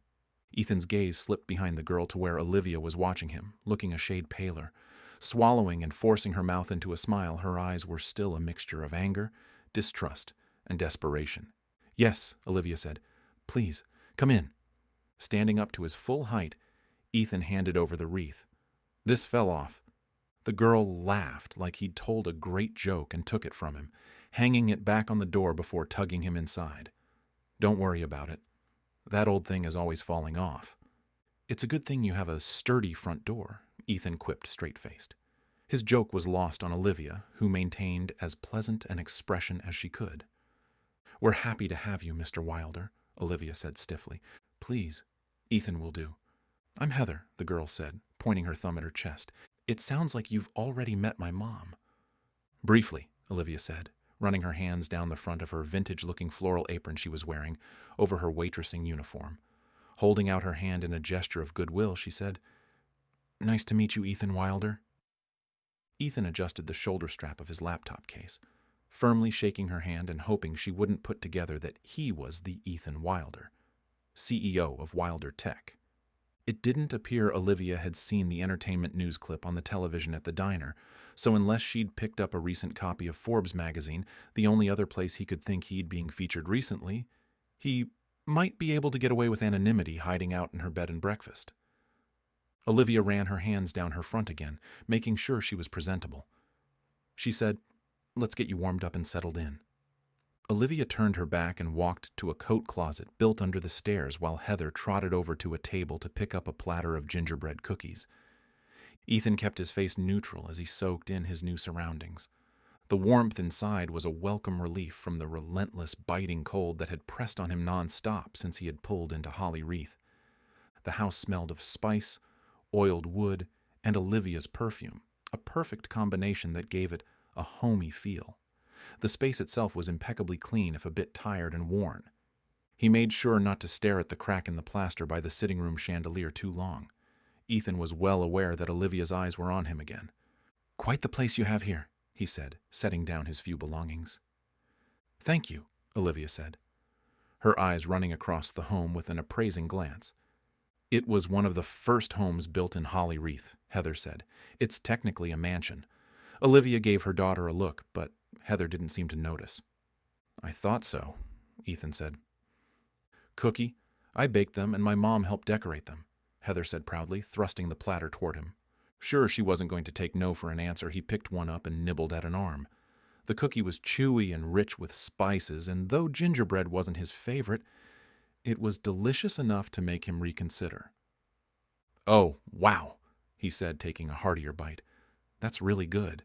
Ethan's gaze slipped behind the girl to where Olivia was watching him, looking a shade paler. Swallowing and forcing her mouth into a smile, her eyes were still a mixture of anger, distrust, and desperation. "Yes," Olivia said. "Please, come in." Standing up to his full height, Ethan handed over the wreath. "This fell off." The girl laughed like he'd told a great joke and took it from him, hanging it back on the door before tugging him inside. "Don't worry about it. That old thing is always falling off." "It's a good thing you have a sturdy front door," Ethan quipped straight-faced. His joke was lost on Olivia, who maintained as pleasant an expression as she could. "We're happy to have you, Mr. Wilder," Olivia said stiffly. "Please, Ethan will do." "I'm Heather," the girl said, pointing her thumb at her chest. "It sounds like you've already met my mom." "Briefly," Olivia said, running her hands down the front of her vintage-looking floral apron she was wearing over her waitressing uniform. Holding out her hand in a gesture of goodwill, she said, "Nice to meet you, Ethan Wilder." Ethan adjusted the shoulder strap of his laptop case, firmly shaking her hand and hoping she wouldn't put together that he was the Ethan Wilder, CEO of Wilder Tech. It didn't appear Olivia had seen the entertainment news clip on the television at the diner, so unless she'd picked up a recent copy of Forbes magazine, the only other place he could think he'd being featured recently, he might be able to get away with anonymity hiding out in her bed and breakfast. Olivia ran her hands down her front again, making sure she was presentable. She said, "Let's get you warmed up and settled in." Olivia turned her back and walked to a coat closet built under the stairs while Heather trotted over to a table to pick up a platter of gingerbread cookies. Ethan kept his face neutral as he soaked in his new surroundings. The warmth inside was a welcome relief from the relentless, biting cold that had pressed on him non-stop since he had pulled into Holly Wreath. The house smelled of spice, oiled wood, and Olivia's perfume, a perfect combination that gave it a homey feel. The space itself was impeccably clean if a bit tired and worn. He made sure not to stare at the crack in the plaster by the sitting room chandelier too long. Ethan was well aware that Olivia's eyes were on him again. "Quite the place you have here," he said, setting down his few belongings. "Thank you," Olivia said, her eyes running across the home with an appraising glance. "It was one of the first homes built in Holly Wreath," Heather said. "It's technically a mansion." Olivia gave her daughter a look, but Heather didn't seem to notice. "I thought so," Ethan said. "Cookie, I baked them and my mom helped decorate them," Heather said proudly, thrusting the platter toward him. Sure she wasn't going to take no for an answer, he picked one up and nibbled at an arm. The cookie was chewy and rich with spices, and though gingerbread wasn't his favorite, it was delicious enough to make him reconsider. "Oh, wow," he said, taking a heartier bite. "That's really good."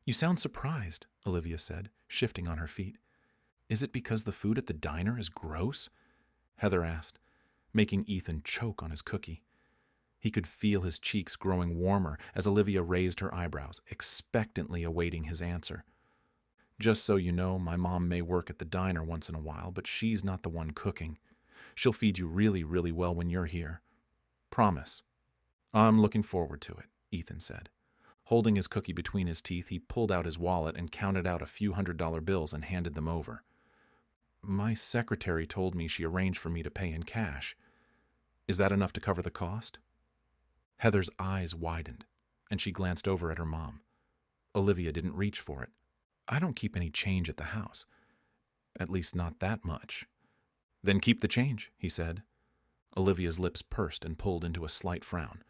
"You sound surprised," Olivia said, shifting on her feet. "Is it because the food at the diner is gross?" Heather asked, making Ethan choke on his cookie. He could feel his cheeks growing warmer as Olivia raised her eyebrows, expectantly awaiting his answer. "Just so you know, my mom may work at the diner once in a while, but she's not the one cooking. She'll feed you really, really well when you're here. Promise." "I'm looking forward to it," Ethan said. Holding his cookie between his teeth, he pulled out his wallet and counted out a few $100 bills and handed them over. "My secretary told me she arranged for me to pay in cash. Is that enough to cover the cost?" Heather's eyes widened, and she glanced over at her mom. Olivia didn't reach for it. "I don't keep any change at the house. At least not that much." "Then keep the change," he said. Olivia's lips pursed and pulled into a slight frown.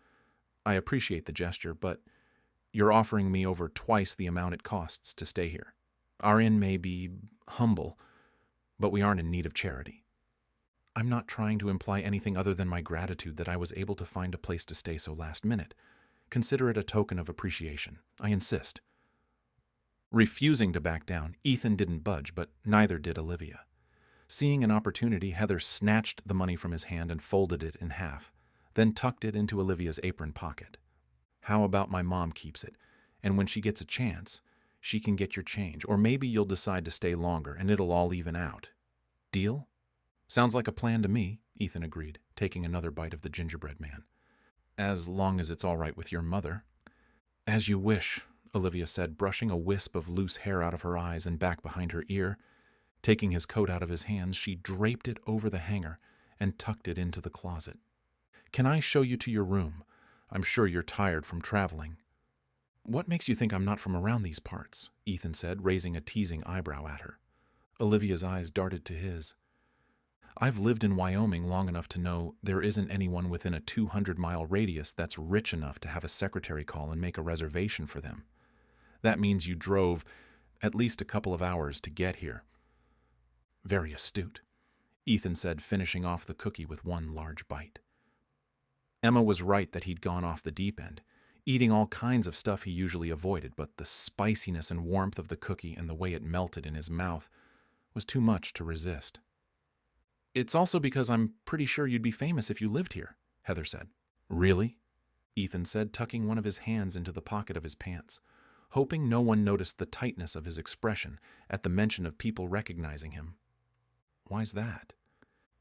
"I appreciate the gesture, but you're offering me over twice the amount it costs to stay here. Our inn may be humble, but we aren't in need of charity." "I'm not trying to imply anything other than my gratitude that I was able to find a place to stay so last minute. Consider it a token of appreciation. I insist." Refusing to back down, Ethan didn't budge, but neither did Olivia. Seeing an opportunity, Heather snatched the money from his hand and folded it in half, then tucked it into Olivia's apron pocket. "How about my mom keeps it, and when she gets a chance, she can get your change, or maybe you'll decide to stay longer and it'll all even out. Deal?" "Sounds like a plan to me," Ethan agreed, taking another bite of the gingerbread man. "As long as it's all right with your mother." "As you wish," Olivia said, brushing a wisp of loose hair out of her eyes and back behind her ear. Taking his coat out of his hands, she draped it over the hanger and tucked it into the closet. "Can I show you to your room? I'm sure you're tired from traveling." "What makes you think I'm not from around these parts?" Ethan said, raising a teasing eyebrow at her. Olivia's eyes darted to his. "I've lived in Wyoming long enough to know there isn't anyone within a 200-mile radius that's rich enough to have a secretary call and make a reservation for them. That means you drove at least a couple of hours to get here." "Very astute," Ethan said, finishing off the cookie with one large bite. Emma was right that he'd gone off the deep end, eating all kinds of stuff he usually avoided, but the spiciness and warmth of the cookie and the way it melted in his mouth was too much to resist. "It's also because I'm pretty sure you'd be famous if you lived here," Heather said. "Really?" Ethan said, tucking one of his hands into the pocket of his pants, hoping no one noticed the tightness of his expression at the mention of people recognizing him. "Why's that?"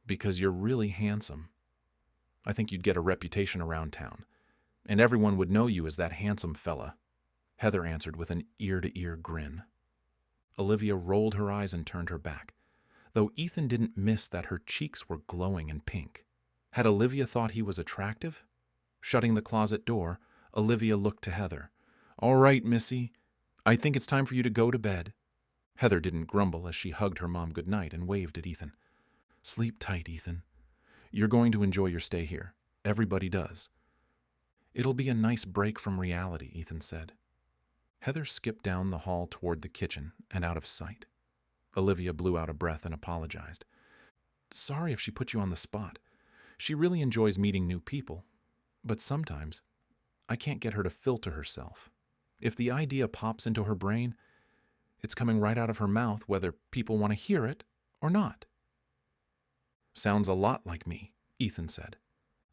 "Because you're really handsome. I think you'd get a reputation around town, and everyone would know you as that handsome fella," Heather answered with an ear-to-ear grin. Olivia rolled her eyes and turned her back, though Ethan didn't miss that her cheeks were glowing and pink. Had Olivia thought he was attractive? Shutting the closet door, Olivia looked to Heather. "All right, Missy. I think it's time for you to go to bed." Heather didn't grumble as she hugged her mom goodnight and waved at Ethan. "Sleep tight, Ethan. You're going to enjoy your stay here. Everybody does." "It'll be a nice break from reality," Ethan said. Heather skipped down the hall toward the kitchen and out of sight. Olivia blew out a breath and apologized. "Sorry if she put you on the spot. She really enjoys meeting new people, but sometimes I can't get her to filter herself. If the idea pops into her brain, it's coming right out of her mouth whether people want to hear it or not." "Sounds a lot like me," Ethan said.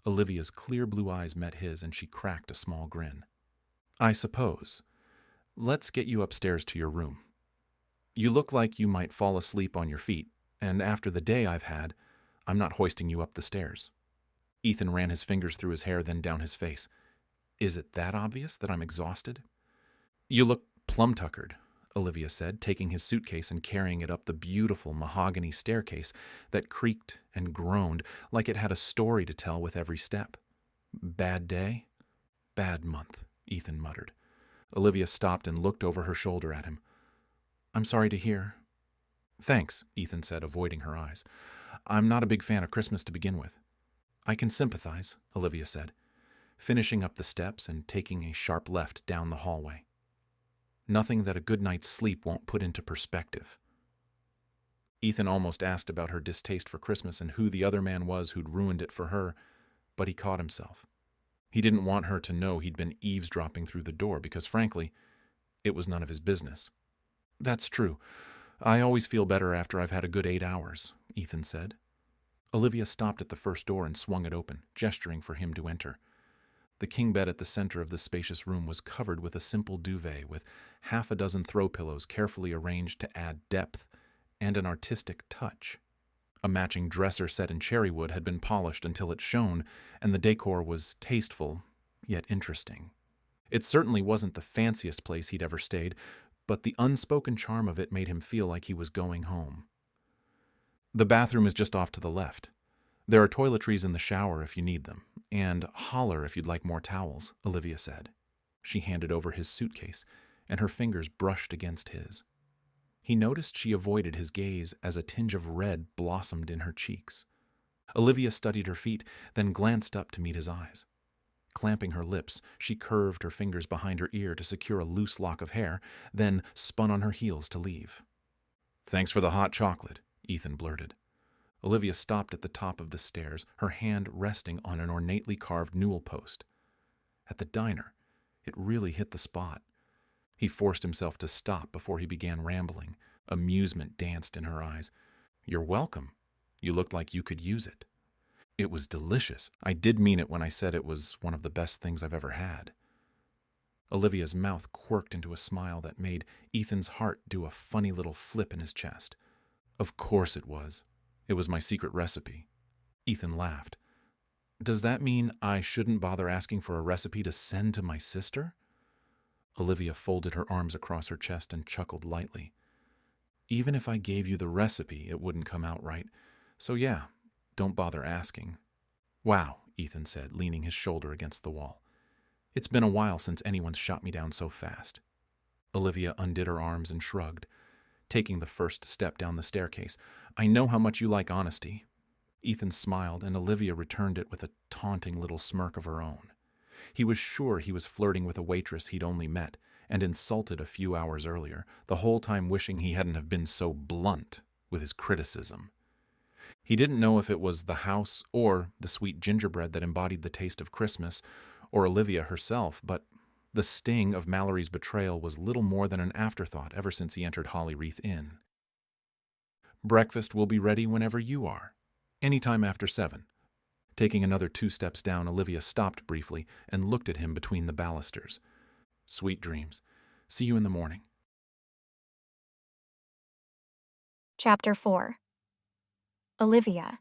Olivia's clear blue eyes met his and she cracked a small grin. "I suppose. Let's get you upstairs to your room. You look like you might fall asleep on your feet, and after the day I've had, I'm not hoisting you up the stairs. Ethan ran his fingers through his hair, then down his face. Is it that obvious that I'm exhausted? You look plum-tuckered, Olivia said, taking his suitcase and carrying it up the beautiful mahogany staircase that creaked and groaned like it had a story to tell with every step. Bad day? Bad month, Ethan muttered. Olivia stopped and looked over her shoulder at him. I'm sorry to hear. Thanks, Ethan said, avoiding her eyes. I'm not a big fan of Christmas to begin with. I can sympathize, Olivia said, finishing up the steps and taking a sharp left down the hallway. Nothing that a good night's sleep won't put into perspective. Ethan almost asked about her distaste for Christmas and who the other man was who'd ruined it for her, but he caught himself. He didn't want her to know he'd been eavesdropping through the door because, frankly, it was none of his business. That's true. I always feel better after I've had a good 8 hours, Ethan said. Olivia stopped at the first door and swung it open, gesturing for him to enter. The king bed at the center of the spacious room was covered with a simple duvet with half a dozen throw pillows carefully arranged to add depth and an artistic touch. A matching dresser set in cherry wood had been polished until it shone, and the decor was tasteful, yet interesting. It certainly wasn't the fanciest place he'd ever stayed, but the unspoken charm of it made him feel like he was going home. The bathroom is just off to the left. There are toiletries in the shower if you need them, and holler if you'd like more towels, Olivia said. She handed over his suitcase, and her fingers brushed against his. He noticed she avoided his gaze as a tinge of red blossomed in her cheeks. Olivia studied her feet, then glanced up to meet his eyes. Clamping her lips, she curved her fingers behind her ear to secure a loose lock of hair, then spun on her heels to leave. Thanks for the hot chocolate, Ethan blurted. Olivia stopped at the top of the stairs, her hand resting on an ornately carved newel post. At the diner, it really hit the spot. He forced himself to stop before he began rambling. Amusement danced in her eyes. You're welcome. You looked like you could use it. It was delicious. I did mean it when I said it was one of the best things I've ever had. Olivia's mouth quirked into a smile that made Ethan's heart do a funny little flip in his chest. Of course it was. It was my secret recipe. Ethan laughed. Does that mean I shouldn't bother asking for a recipe to send to my sister? Olivia folded her arms across her chest and chuckled lightly. Even if I gave you the recipe, it wouldn't come out right. So yeah, don't bother asking. Wow, Ethan said, leaning his shoulder against the wall. It's been a while since anyone's shot me down so fast. Olivia undid her arms and shrugged, taking the first step down the staircase. I know how much you like honesty. Ethan smiled, and Olivia returned it with a taunting little smirk of her own. He was sure he was flirting with a waitress he'd only met and insulted a few hours earlier, the whole time wishing he hadn't have been so blunt with his criticism. He didn't know if it was the house or the sweet gingerbread that embodied the taste of Christmas, or Olivia herself, but the sting of Mallory's betrayal was little more than an afterthought ever since he entered Holly Wreath Inn. Breakfast will be ready whenever you are, any time after 7. Taking another 2 steps down, Olivia stopped briefly and looked at him between the balusters. Sweet dreams. See you in the morning. Chapter 4. Olivia.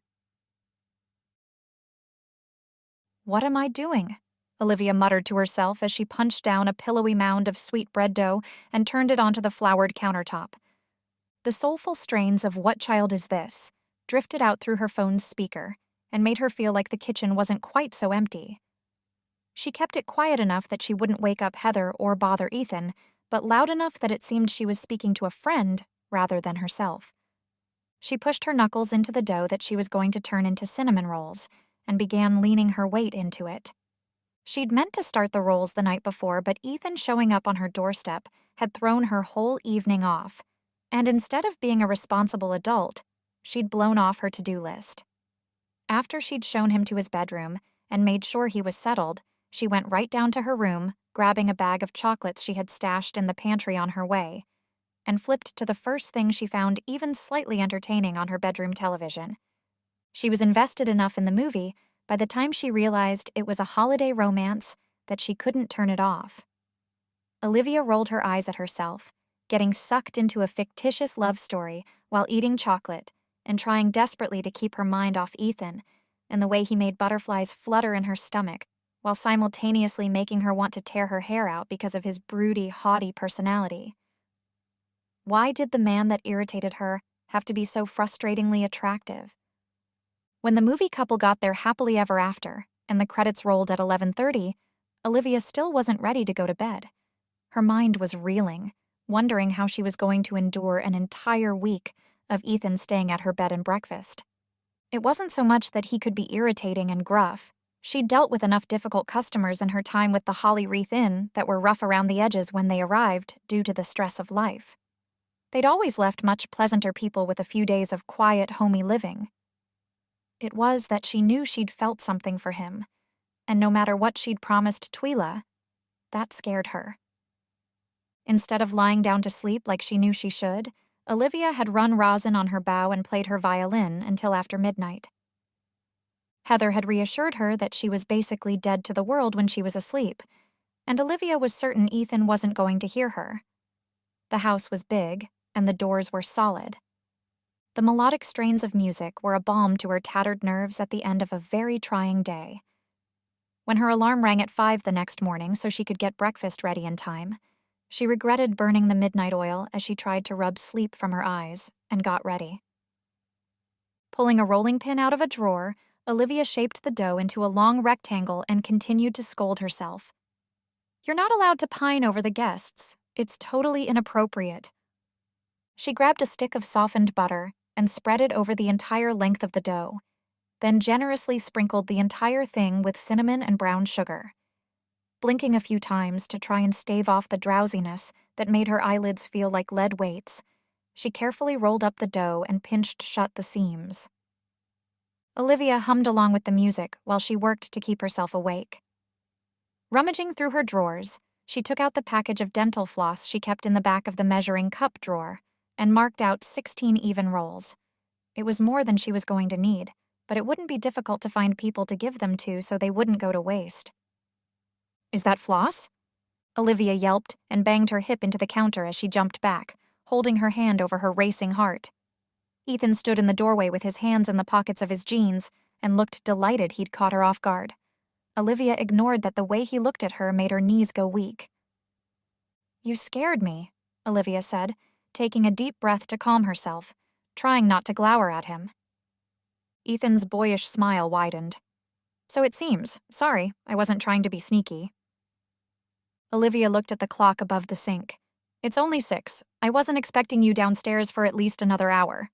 What am I doing? Olivia muttered to herself as she punched down a pillowy mound of sweet bread dough and turned it onto the floured countertop. The soulful strains of What Child Is This drifted out through her phone's speaker and made her feel like the kitchen wasn't quite so empty. She kept it quiet enough that she wouldn't wake up Heather or bother Ethan, but loud enough that it seemed she was speaking to a friend rather than herself. She pushed her knuckles into the dough that she was going to turn into cinnamon rolls and began leaning her weight into it. She'd meant to start the rolls the night before, but Ethan showing up on her doorstep had thrown her whole evening off, and instead of being a responsible adult, she'd blown off her to-do list. After she'd shown him to his bedroom and made sure he was settled, she went right down to her room, grabbing a bag of chocolates she had stashed in the pantry on her way, and flipped to the first thing she found even slightly entertaining on her bedroom television. She was invested enough in the movie by the time she realized it was a holiday romance that she couldn't turn it off. Olivia rolled her eyes at herself, getting sucked into a fictitious love story while eating chocolate, and trying desperately to keep her mind off Ethan and the way he made butterflies flutter in her stomach, while simultaneously making her want to tear her hair out because of his broody, haughty personality. Why did the man that irritated her have to be so frustratingly attractive? When the movie couple got their happily ever after, and the credits rolled at 11:30, Olivia still wasn't ready to go to bed. Her mind was reeling, wondering how she was going to endure an entire week of Ethan staying at her bed and breakfast. It wasn't so much that he could be irritating and gruff. She'd dealt with enough difficult customers in her time with the Holly Wreath Inn that were rough around the edges when they arrived due to the stress of life. They'd always left much pleasanter people with a few days of quiet, homey living. It was that she knew she'd felt something for him, and no matter what she'd promised Twyla, that scared her. Instead of lying down to sleep like she knew she should, Olivia had run rosin on her bow and played her violin until after midnight. Heather had reassured her that she was basically dead to the world when she was asleep, and Olivia was certain Ethan wasn't going to hear her. The house was big, and the doors were solid. The melodic strains of music were a balm to her tattered nerves at the end of a very trying day. When her alarm rang at 5 the next morning so she could get breakfast ready in time, she regretted burning the midnight oil as she tried to rub sleep from her eyes and got ready. Pulling a rolling pin out of a drawer, Olivia shaped the dough into a long rectangle and continued to scold herself. "You're not allowed to pine over the guests. It's totally inappropriate." She grabbed a stick of softened butter and spread it over the entire length of the dough, then generously sprinkled the entire thing with cinnamon and brown sugar. Blinking a few times to try and stave off the drowsiness that made her eyelids feel like lead weights, she carefully rolled up the dough and pinched shut the seams. Olivia hummed along with the music while she worked to keep herself awake. Rummaging through her drawers, she took out the package of dental floss she kept in the back of the measuring cup drawer and marked out 16 even rolls. It was more than she was going to need, but it wouldn't be difficult to find people to give them to so they wouldn't go to waste. "Is that floss?" Olivia yelped and banged her hip into the counter as she jumped back, holding her hand over her racing heart. Ethan stood in the doorway with his hands in the pockets of his jeans and looked delighted he'd caught her off guard. Olivia ignored that the way he looked at her made her knees go weak. "You scared me," Olivia said, taking a deep breath to calm herself, trying not to glower at him. Ethan's boyish smile widened. "So it seems. Sorry, I wasn't trying to be sneaky." Olivia looked at the clock above the sink. "It's only 6. I wasn't expecting you downstairs for at least another hour."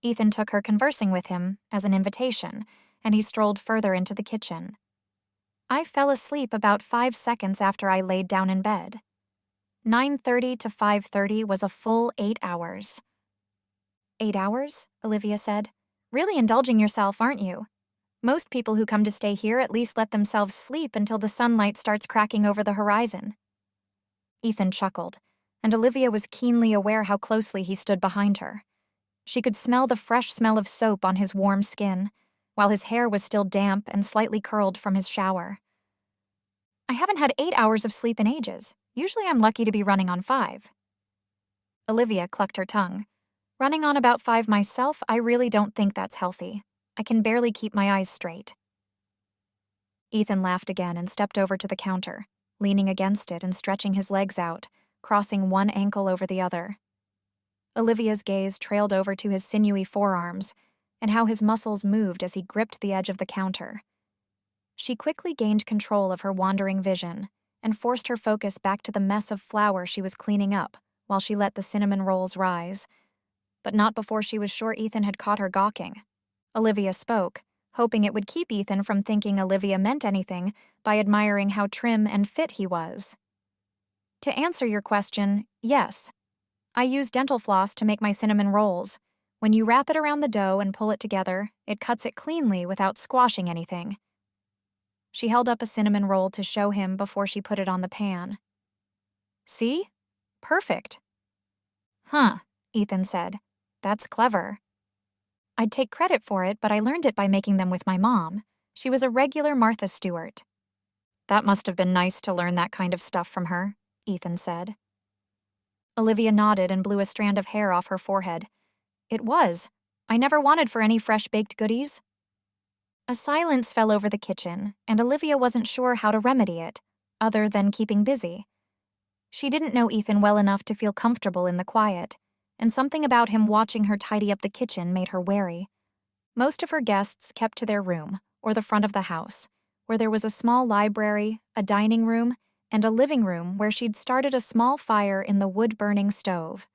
Ethan took her conversing with him as an invitation, and he strolled further into the kitchen. "I fell asleep about 5 seconds after I laid down in bed. 9:30 to 5:30 was a full 8 hours. 8 hours? Olivia said. "Really indulging yourself, aren't you? Most people who come to stay here at least let themselves sleep until the sunlight starts cracking over the horizon." Ethan chuckled, and Olivia was keenly aware how closely he stood behind her. She could smell the fresh smell of soap on his warm skin, while his hair was still damp and slightly curled from his shower. "I haven't had 8 hours of sleep in ages. Usually I'm lucky to be running on 5. Olivia clucked her tongue. "Running on about 5 myself, I really don't think that's healthy. I can barely keep my eyes straight." Ethan laughed again and stepped over to the counter, leaning against it and stretching his legs out, crossing one ankle over the other. Olivia's gaze trailed over to his sinewy forearms and how his muscles moved as he gripped the edge of the counter. She quickly gained control of her wandering vision and forced her focus back to the mess of flour she was cleaning up while she let the cinnamon rolls rise, but not before she was sure Ethan had caught her gawking. Olivia spoke, hoping it would keep Ethan from thinking Olivia meant anything by admiring how trim and fit he was. "To answer your question, yes. I use dental floss to make my cinnamon rolls. When you wrap it around the dough and pull it together, it cuts it cleanly without squashing anything." She held up a cinnamon roll to show him before she put it on the pan. "See? Perfect." "Huh," Ethan said. "That's clever." "I'd take credit for it, but I learned it by making them with my mom. She was a regular Martha Stewart." "That must have been nice to learn that kind of stuff from her," Ethan said. Olivia nodded and blew a strand of hair off her forehead. "It was. I never wanted for any fresh-baked goodies." A silence fell over the kitchen, and Olivia wasn't sure how to remedy it, other than keeping busy. She didn't know Ethan well enough to feel comfortable in the quiet, and something about him watching her tidy up the kitchen made her wary. Most of her guests kept to their room, or the front of the house, where there was a small library, a dining room, and a living room where she'd started a small fire in the wood-burning stove.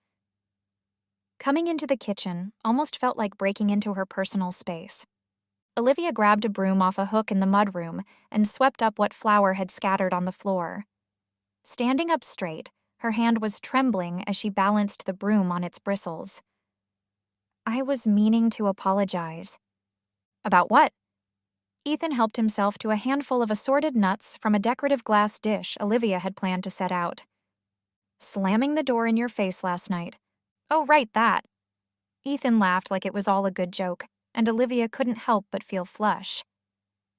Coming into the kitchen almost felt like breaking into her personal space. Olivia grabbed a broom off a hook in the mudroom and swept up what flour had scattered on the floor. Standing up straight, her hand was trembling as she balanced the broom on its bristles. "I was meaning to apologize." "About what?" Ethan helped himself to a handful of assorted nuts from a decorative glass dish Olivia had planned to set out. "Slamming the door in your face last night." "Oh, right, that." Ethan laughed like it was all a good joke, and Olivia couldn't help but feel flush.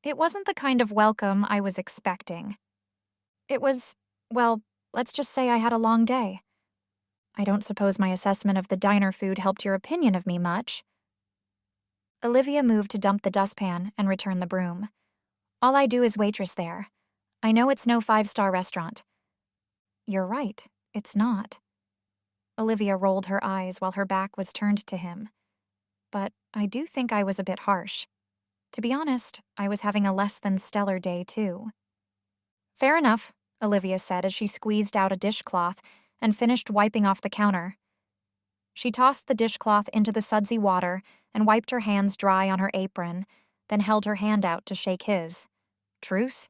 "It wasn't the kind of welcome I was expecting. It was, well, let's just say I had a long day. I don't suppose my assessment of the diner food helped your opinion of me much." Olivia moved to dump the dustpan and return the broom. "All I do is waitress there. I know it's no 5-star restaurant." "You're right, it's not." Olivia rolled her eyes while her back was turned to him. "But I do think I was a bit harsh. To be honest, I was having a less than stellar day, too." "Fair enough," Olivia said as she squeezed out a dishcloth and finished wiping off the counter. She tossed the dishcloth into the sudsy water and wiped her hands dry on her apron, then held her hand out to shake his. "Truce?"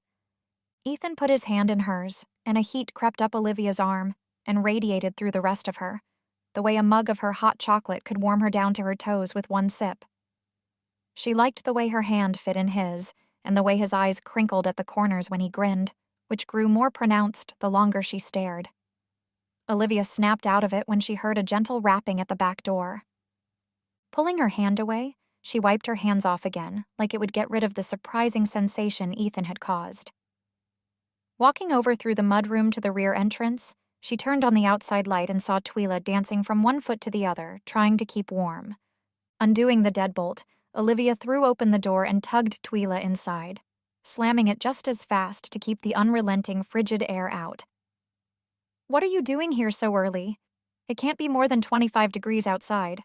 Ethan put his hand in hers, and a heat crept up Olivia's arm and radiated through the rest of her, the way a mug of her hot chocolate could warm her down to her toes with one sip. She liked the way her hand fit in his, and the way his eyes crinkled at the corners when he grinned, which grew more pronounced the longer she stared. Olivia snapped out of it when she heard a gentle rapping at the back door. Pulling her hand away, she wiped her hands off again, like it would get rid of the surprising sensation Ethan had caused. Walking over through the mudroom to the rear entrance, she turned on the outside light and saw Twyla dancing from one foot to the other, trying to keep warm. Undoing the deadbolt, Olivia threw open the door and tugged Twyla inside, slamming it just as fast to keep the unrelenting, frigid air out. "What are you doing here so early? It can't be more than 25 degrees outside."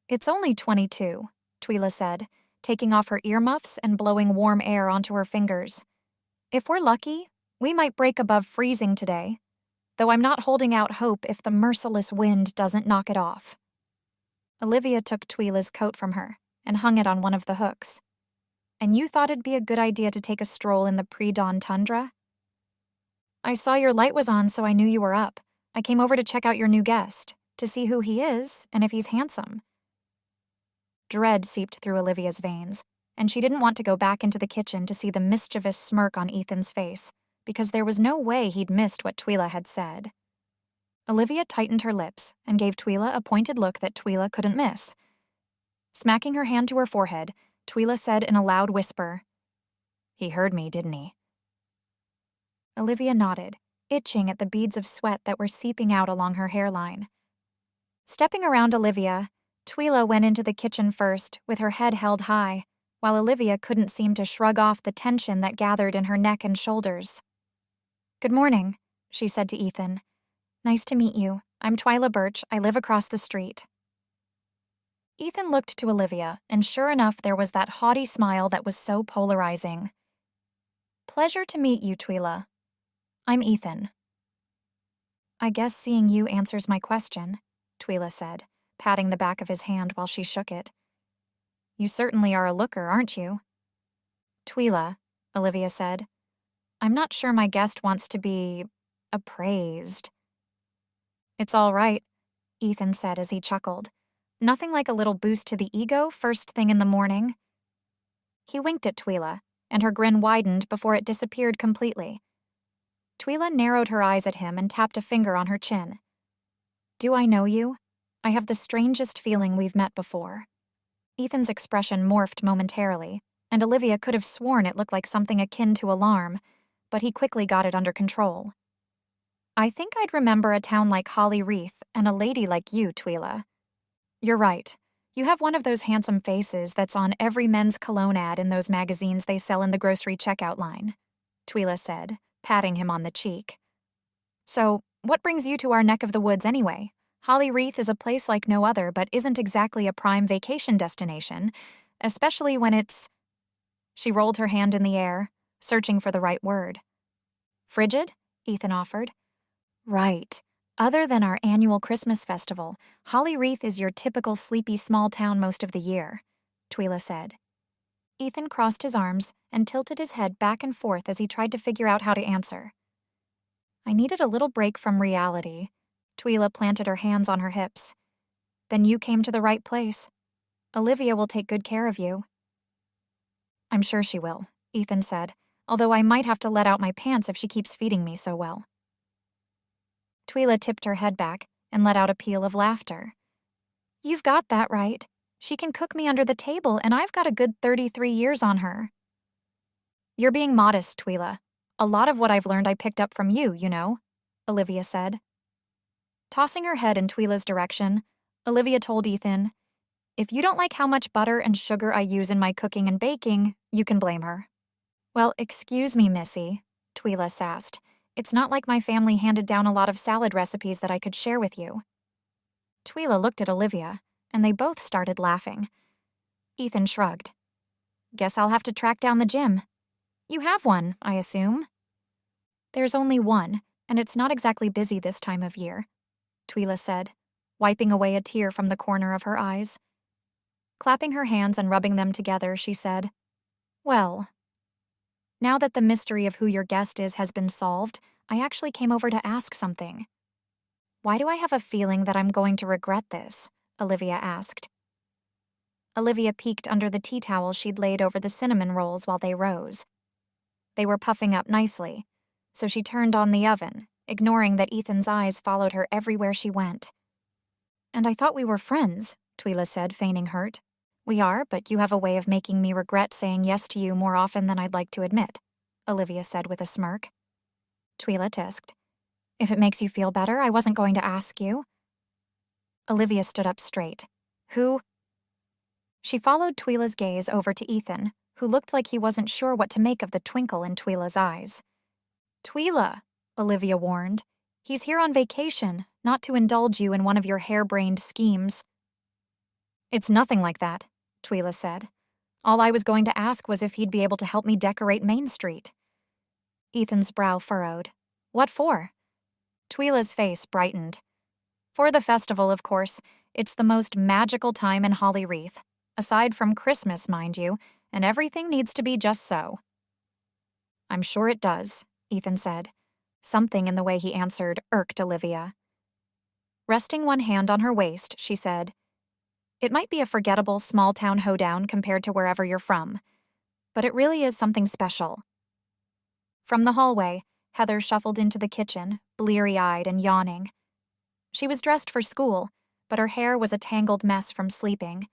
"It's only 22, Twyla said, taking off her earmuffs and blowing warm air onto her fingers. "If we're lucky, we might break above freezing today, though I'm not holding out hope if the merciless wind doesn't knock it off." Olivia took Twyla's coat from her and hung it on one of the hooks. "And you thought it'd be a good idea to take a stroll in the pre-dawn tundra?" "I saw your light was on, so I knew you were up. I came over to check out your new guest, to see who he is and if he's handsome." Dread seeped through Olivia's veins, and she didn't want to go back into the kitchen to see the mischievous smirk on Ethan's face, because there was no way he'd missed what Twyla had said. Olivia tightened her lips and gave Twyla a pointed look that Twyla couldn't miss. Smacking her hand to her forehead, Twyla said in a loud whisper, "He heard me, didn't he?" Olivia nodded, itching at the beads of sweat that were seeping out along her hairline. Stepping around Olivia, Twyla went into the kitchen first, with her head held high, while Olivia couldn't seem to shrug off the tension that gathered in her neck and shoulders. "Good morning," she said to Ethan. "Nice to meet you. I'm Twyla Birch. I live across the street." Ethan looked to Olivia, and sure enough there was that haughty smile that was so polarizing. "Pleasure to meet you, Twyla. I'm Ethan." "I guess seeing you answers my question," Twyla said, patting the back of his hand while she shook it. "You certainly are a looker, aren't you?" "Twyla," Olivia said, "I'm not sure my guest wants to be appraised." "It's all right," Ethan said as he chuckled. "Nothing like a little boost to the ego first thing in the morning." He winked at Twyla, and her grin widened before it disappeared completely. Twyla narrowed her eyes at him and tapped a finger on her chin. "Do I know you? I have the strangest feeling we've met before." Ethan's expression morphed momentarily, and Olivia could have sworn it looked like something akin to alarm, but he quickly got it under control. "I think I'd remember a town like Holly Wreath and a lady like you, Twyla." "You're right. You have one of those handsome faces that's on every men's cologne ad in those magazines they sell in the grocery checkout line, Twyla said, patting him on the cheek. So, what brings you to our neck of the woods anyway? Holly Wreath is a place like no other, but isn't exactly a prime vacation destination, especially when it's... She rolled her hand in the air, searching for the right word. Frigid? Ethan offered. Right. Other than our annual Christmas festival, Holly Wreath is your typical sleepy small town most of the year, Twyla said. Ethan crossed his arms and tilted his head back and forth as he tried to figure out how to answer. I needed a little break from reality. Twyla planted her hands on her hips. Then you came to the right place. Olivia will take good care of you. I'm sure she will, Ethan said, although I might have to let out my pants if she keeps feeding me so well. Twyla tipped her head back and let out a peal of laughter. You've got that right. She can cook me under the table, and I've got a good 33 years on her. You're being modest, Twyla. A lot of what I've learned I picked up from you, you know, Olivia said. Tossing her head in Twyla's direction, Olivia told Ethan, if you don't like how much butter and sugar I use in my cooking and baking, you can blame her. Well, excuse me, Missy, Twyla sassed. It's not like my family handed down a lot of salad recipes that I could share with you. Twyla looked at Olivia, and they both started laughing. Ethan shrugged. Guess I'll have to track down the gym. You have one, I assume? There's only one, and it's not exactly busy this time of year, Twyla said, wiping away a tear from the corner of her eyes. Clapping her hands and rubbing them together, she said, Well, now that the mystery of who your guest is has been solved, I actually came over to ask something. Why do I have a feeling that I'm going to regret this? Olivia asked. Olivia peeked under the tea towel she'd laid over the cinnamon rolls while they rose. They were puffing up nicely, so she turned on the oven, ignoring that Ethan's eyes followed her everywhere she went. And I thought we were friends, Twyla said, feigning hurt. We are, but you have a way of making me regret saying yes to you more often than I'd like to admit, Olivia said with a smirk. Twyla tisked. If it makes you feel better, I wasn't going to ask you. Olivia stood up straight. Who? She followed Twyla's gaze over to Ethan, who looked like he wasn't sure what to make of the twinkle in Twyla's eyes. Twyla, Olivia warned. He's here on vacation, not to indulge you in one of your harebrained schemes. It's nothing like that, Twyla said. All I was going to ask was if he'd be able to help me decorate Main Street. Ethan's brow furrowed. What for? Twyla's face brightened. For the festival, of course. It's the most magical time in Holly Wreath. Aside from Christmas, mind you, and everything needs to be just so. I'm sure it does, Ethan said. Something in the way he answered irked Olivia. Resting one hand on her waist, she said, It might be a forgettable small-town hoedown compared to wherever you're from, but it really is something special. From the hallway, Heather shuffled into the kitchen, bleary-eyed and yawning. She was dressed for school, but her hair was a tangled mess from sleeping.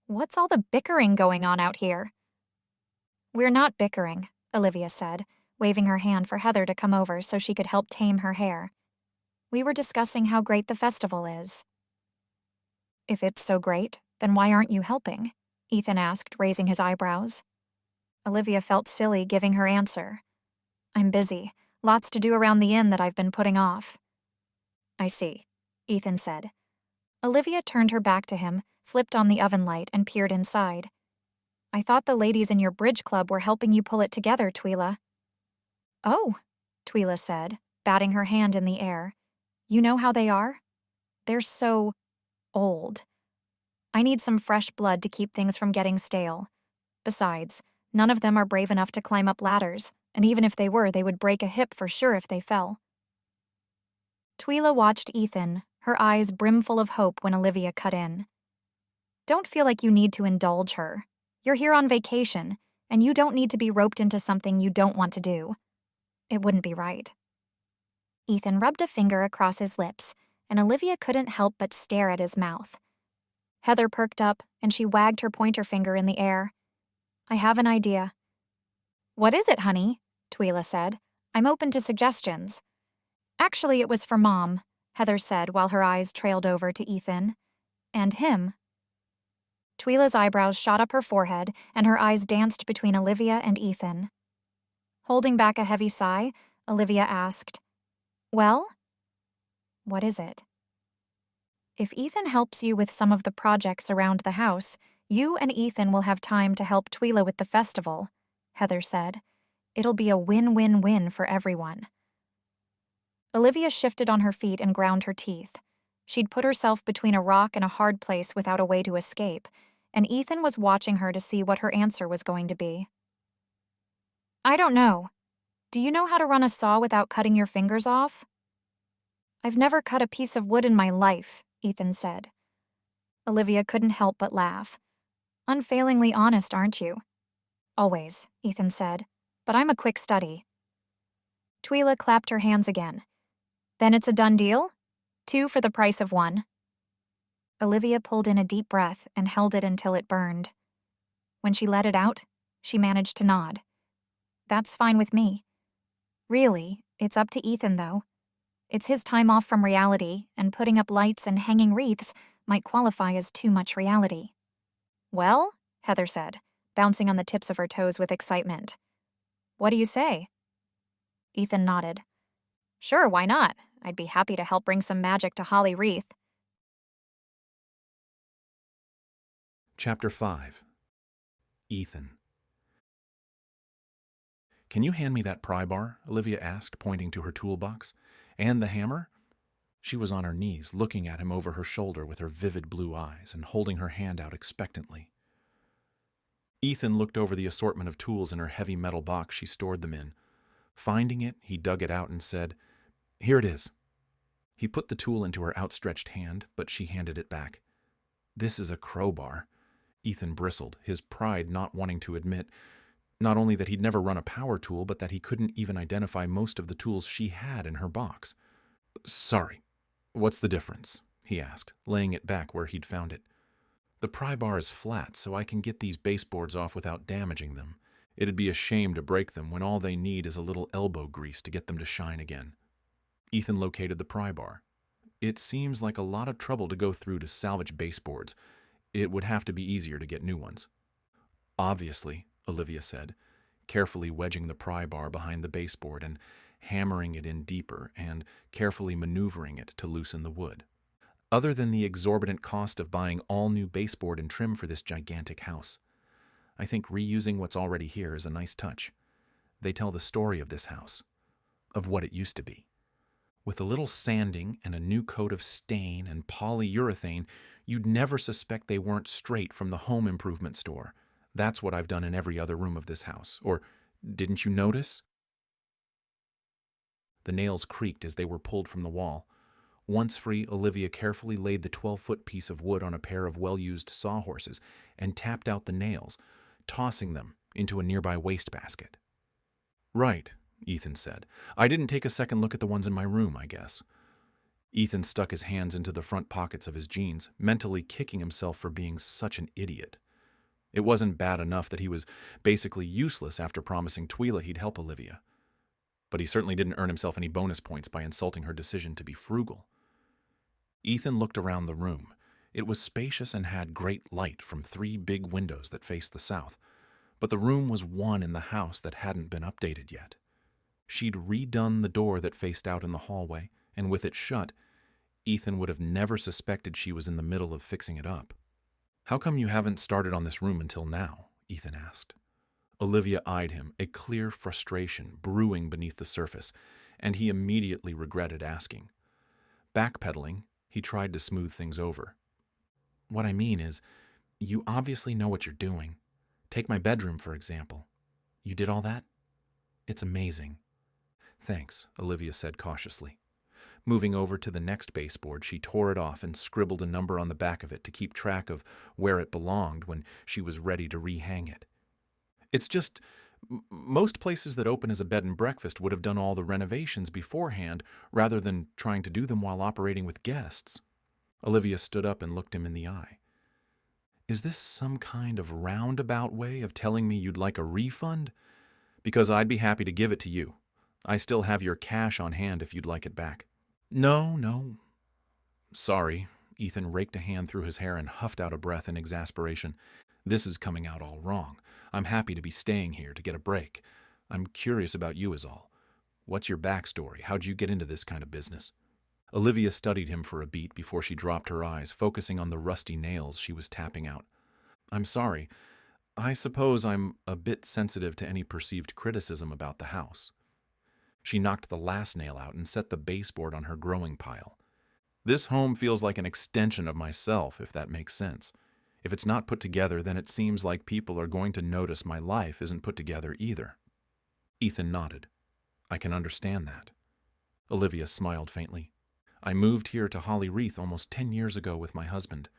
What's all the bickering going on out here? We're not bickering, Olivia said, waving her hand for Heather to come over so she could help tame her hair. We were discussing how great the festival is. If it's so great, then why aren't you helping? Ethan asked, raising his eyebrows. Olivia felt silly giving her answer. I'm busy. Lots to do around the inn that I've been putting off. I see, Ethan said. Olivia turned her back to him, flipped on the oven light, and peered inside. I thought the ladies in your bridge club were helping you pull it together, Twyla. Oh, Twyla said, batting her hand in the air. You know how they are? They're so old. I need some fresh blood to keep things from getting stale. Besides, none of them are brave enough to climb up ladders, and even if they were, they would break a hip for sure if they fell. Twyla watched Ethan, her eyes brimful of hope when Olivia cut in. Don't feel like you need to indulge her. You're here on vacation, and you don't need to be roped into something you don't want to do. It wouldn't be right. Ethan rubbed a finger across his lips, and Olivia couldn't help but stare at his mouth. Heather perked up, and she wagged her pointer finger in the air. I have an idea. What is it, honey? Twyla said. I'm open to suggestions. Actually, it was for Mom, Heather said while her eyes trailed over to Ethan. And him. Twila's eyebrows shot up her forehead, and her eyes danced between Olivia and Ethan. Holding back a heavy sigh, Olivia asked, "Well? What is it?" "If Ethan helps you with some of the projects around the house, you and Ethan will have time to help Twila with the festival," Heather said. "It'll be a win-win-win for everyone." Olivia shifted on her feet and ground her teeth. She'd put herself between a rock and a hard place without a way to escape, and Ethan was watching her to see what her answer was going to be. "I don't know. Do you know how to run a saw without cutting your fingers off?" "I've never cut a piece of wood in my life," Ethan said. Olivia couldn't help but laugh. "Unfailingly honest, aren't you?" "Always," Ethan said, "but I'm a quick study." Twila clapped her hands again. "Then it's a done deal? 2 for the price of 1. Olivia pulled in a deep breath and held it until it burned. When she let it out, she managed to nod. "That's fine with me." "Really, it's up to Ethan, though. It's his time off from reality, and putting up lights and hanging wreaths might qualify as too much reality." "Well," Heather said, bouncing on the tips of her toes with excitement. "What do you say?" Ethan nodded. "Sure, why not? I'd be happy to help bring some magic to Holly Wreath." Chapter 5. Ethan. "Can you hand me that pry bar?" Olivia asked, pointing to her toolbox. "And the hammer?" She was on her knees, looking at him over her shoulder with her vivid blue eyes and holding her hand out expectantly. Ethan looked over the assortment of tools in her heavy metal box she stored them in. Finding it, he dug it out and said, "Here it is." He put the tool into her outstretched hand, but she handed it back. "This is a crowbar." Ethan bristled, his pride not wanting to admit not only that he'd never run a power tool, but that he couldn't even identify most of the tools she had in her box. "Sorry, what's the difference?" he asked, laying it back where he'd found it. "The pry bar is flat, so I can get these baseboards off without damaging them. It'd be a shame to break them when all they need is a little elbow grease to get them to shine again." Ethan located the pry bar. "It seems like a lot of trouble to go through to salvage baseboards. It would have to be easier to get new ones." "Obviously," Olivia said, carefully wedging the pry bar behind the baseboard and hammering it in deeper and carefully maneuvering it to loosen the wood. "Other than the exorbitant cost of buying all new baseboard and trim for this gigantic house, I think reusing what's already here is a nice touch. They tell the story of this house, of what it used to be. With a little sanding and a new coat of stain and polyurethane, you'd never suspect they weren't straight from the home improvement store. That's what I've done in every other room of this house. Or didn't you notice?" The nails creaked as they were pulled from the wall. Once free, Olivia carefully laid the 12-foot piece of wood on a pair of well-used sawhorses and tapped out the nails, tossing them into a nearby wastebasket. "Right," Ethan said. "I didn't take a second look at the ones in my room, I guess." Ethan stuck his hands into the front pockets of his jeans, mentally kicking himself for being such an idiot. It wasn't bad enough that he was basically useless after promising Twila he'd help Olivia. But he certainly didn't earn himself any bonus points by insulting her decision to be frugal. Ethan looked around the room. It was spacious and had great light from 3 big windows that faced the south. But the room was one in the house that hadn't been updated yet. She'd redone the door that faced out in the hallway, and with it shut, Ethan would have never suspected she was in the middle of fixing it up. "How come you haven't started on this room until now?" Ethan asked. Olivia eyed him, a clear frustration brewing beneath the surface, and he immediately regretted asking. Backpedaling, he tried to smooth things over. "What I mean is, you obviously know what you're doing. Take my bedroom, for example. You did all that? It's amazing." "Thanks," Olivia said cautiously. Moving over to the next baseboard, she tore it off and scribbled a number on the back of it to keep track of where it belonged when she was ready to rehang it. "It's just, most places that open as a bed and breakfast would have done all the renovations beforehand rather than trying to do them while operating with guests." Olivia stood up and looked him in the eye. "Is this some kind of roundabout way of telling me you'd like a refund? Because I'd be happy to give it to you. I still have your cash on hand if you'd like it back." No. Sorry," Ethan raked a hand through his hair and huffed out a breath in exasperation. This is coming out all wrong. I'm happy to be staying here to get a break. I'm curious about you is all. What's your backstory? How'd you get into this kind of business? Olivia studied him for a beat before she dropped her eyes, focusing on the rusty nails she was tapping out. I'm sorry. I suppose I'm a bit sensitive to any perceived criticism about the house. She knocked the last nail out and set the baseboard on her growing pile. This home feels like an extension of myself, if that makes sense. If it's not put together, then it seems like people are going to notice my life isn't put together either. Ethan nodded. I can understand that. Olivia smiled faintly. I moved here to Holly Wreath almost 10 years ago with my husband.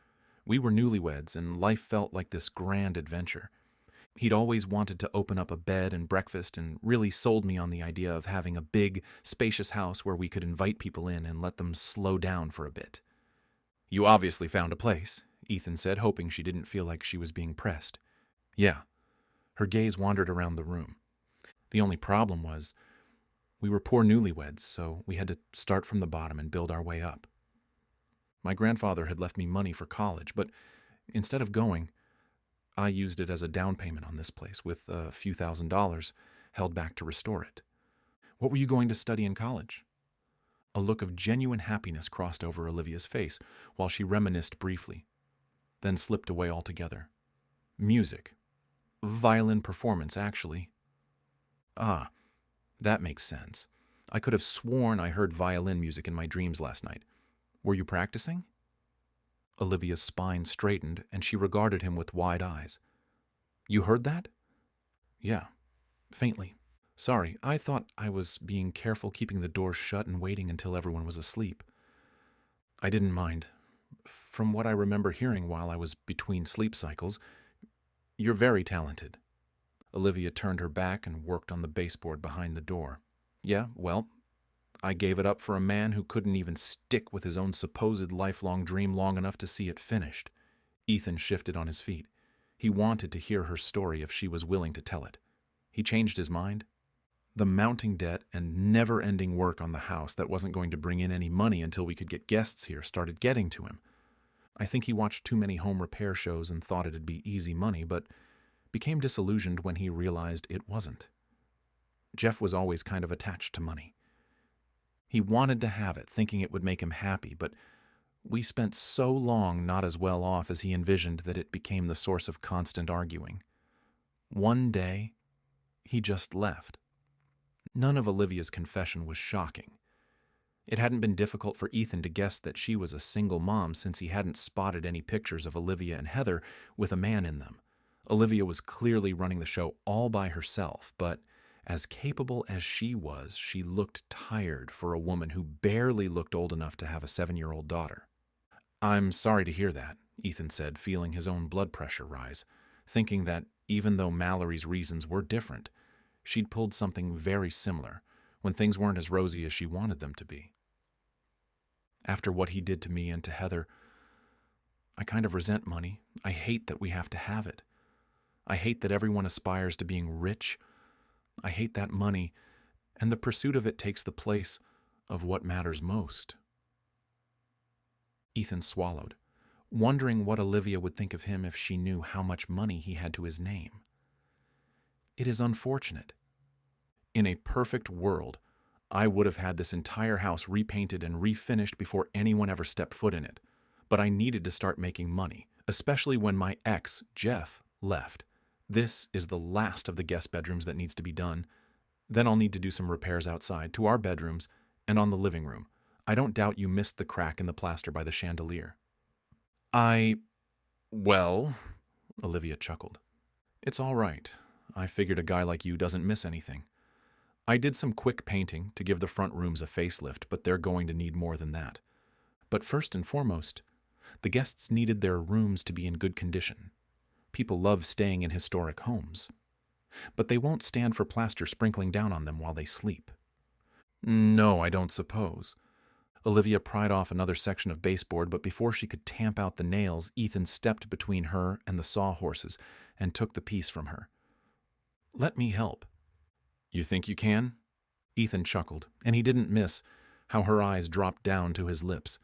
We were newlyweds, and life felt like this grand adventure. He'd always wanted to open up a bed and breakfast and really sold me on the idea of having a big, spacious house where we could invite people in and let them slow down for a bit. You obviously found a place, Ethan said, hoping she didn't feel like she was being pressed. Yeah. Her gaze wandered around the room. The only problem was, we were poor newlyweds, so we had to start from the bottom and build our way up. My grandfather had left me money for college, but instead of going, I used it as a down payment on this place with a few $1,000s held back to restore it. What were you going to study in college? A look of genuine happiness crossed over Olivia's face while she reminisced briefly, then slipped away altogether. Music. Violin performance, actually. Ah, that makes sense. I could have sworn I heard violin music in my dreams last night. Were you practicing? Olivia's spine straightened, and she regarded him with wide eyes. You heard that? Yeah, faintly. Sorry, I thought I was being careful keeping the doors shut and waiting until everyone was asleep. I didn't mind. From what I remember hearing while I was between sleep cycles, you're very talented. Olivia turned her back and worked on the baseboard behind the door. Yeah, well, I gave it up for a man who couldn't even stick with his own supposed lifelong dream long enough to see it finished. Ethan shifted on his feet. He wanted to hear her story if she was willing to tell it. He changed his mind. The mounting debt and never-ending work on the house that wasn't going to bring in any money until we could get guests here started getting to him. I think he watched too many home repair shows and thought it'd be easy money, but became disillusioned when he realized it wasn't. Jeff was always kind of attached to money. He wanted to have it, thinking it would make him happy, but we spent so long not as well off as he envisioned that it became the source of constant arguing. One day, he just left. None of Olivia's confession was shocking. It hadn't been difficult for Ethan to guess that she was a single mom since he hadn't spotted any pictures of Olivia and Heather with a man in them. Olivia was clearly running the show all by herself, but as capable as she was, she looked tired for a woman who barely looked old enough to have a 7-year-old daughter. I'm sorry to hear that, Ethan said, feeling his own blood pressure rise, thinking that even though Mallory's reasons were different, she'd pulled something very similar when things weren't as rosy as she wanted them to be. After what he did to me and to Heather, I kind of resent money. I hate that we have to have it. I hate that everyone aspires to being rich. I hate that money, and the pursuit of it takes the place of what matters most. Ethan swallowed, wondering what Olivia would think of him if she knew how much money he had to his name. It is unfortunate. In a perfect world, I would have had this entire house repainted and refinished before anyone ever stepped foot in it. But I needed to start making money, especially when my ex, Jeff, left. This is the last of the guest bedrooms that needs to be done. Then I'll need to do some repairs outside, to our bedrooms, and on the living room. I don't doubt you missed the crack in the plaster by the chandelier. Well, Olivia chuckled. It's all right. I figured a guy like you doesn't miss anything. I did some quick painting to give the front rooms a facelift, but they're going to need more than that. But first and foremost, the guests needed their rooms to be in good condition. People love staying in historic homes, but they won't stand for plaster sprinkling down on them while they sleep. No, I don't suppose. Olivia pried off another section of baseboard, but before she could tamp out the nails, Ethan stepped between her and the sawhorses and took the piece from her. Let me help. You think you can? Ethan chuckled, and he didn't miss how her eyes dropped down to his lips.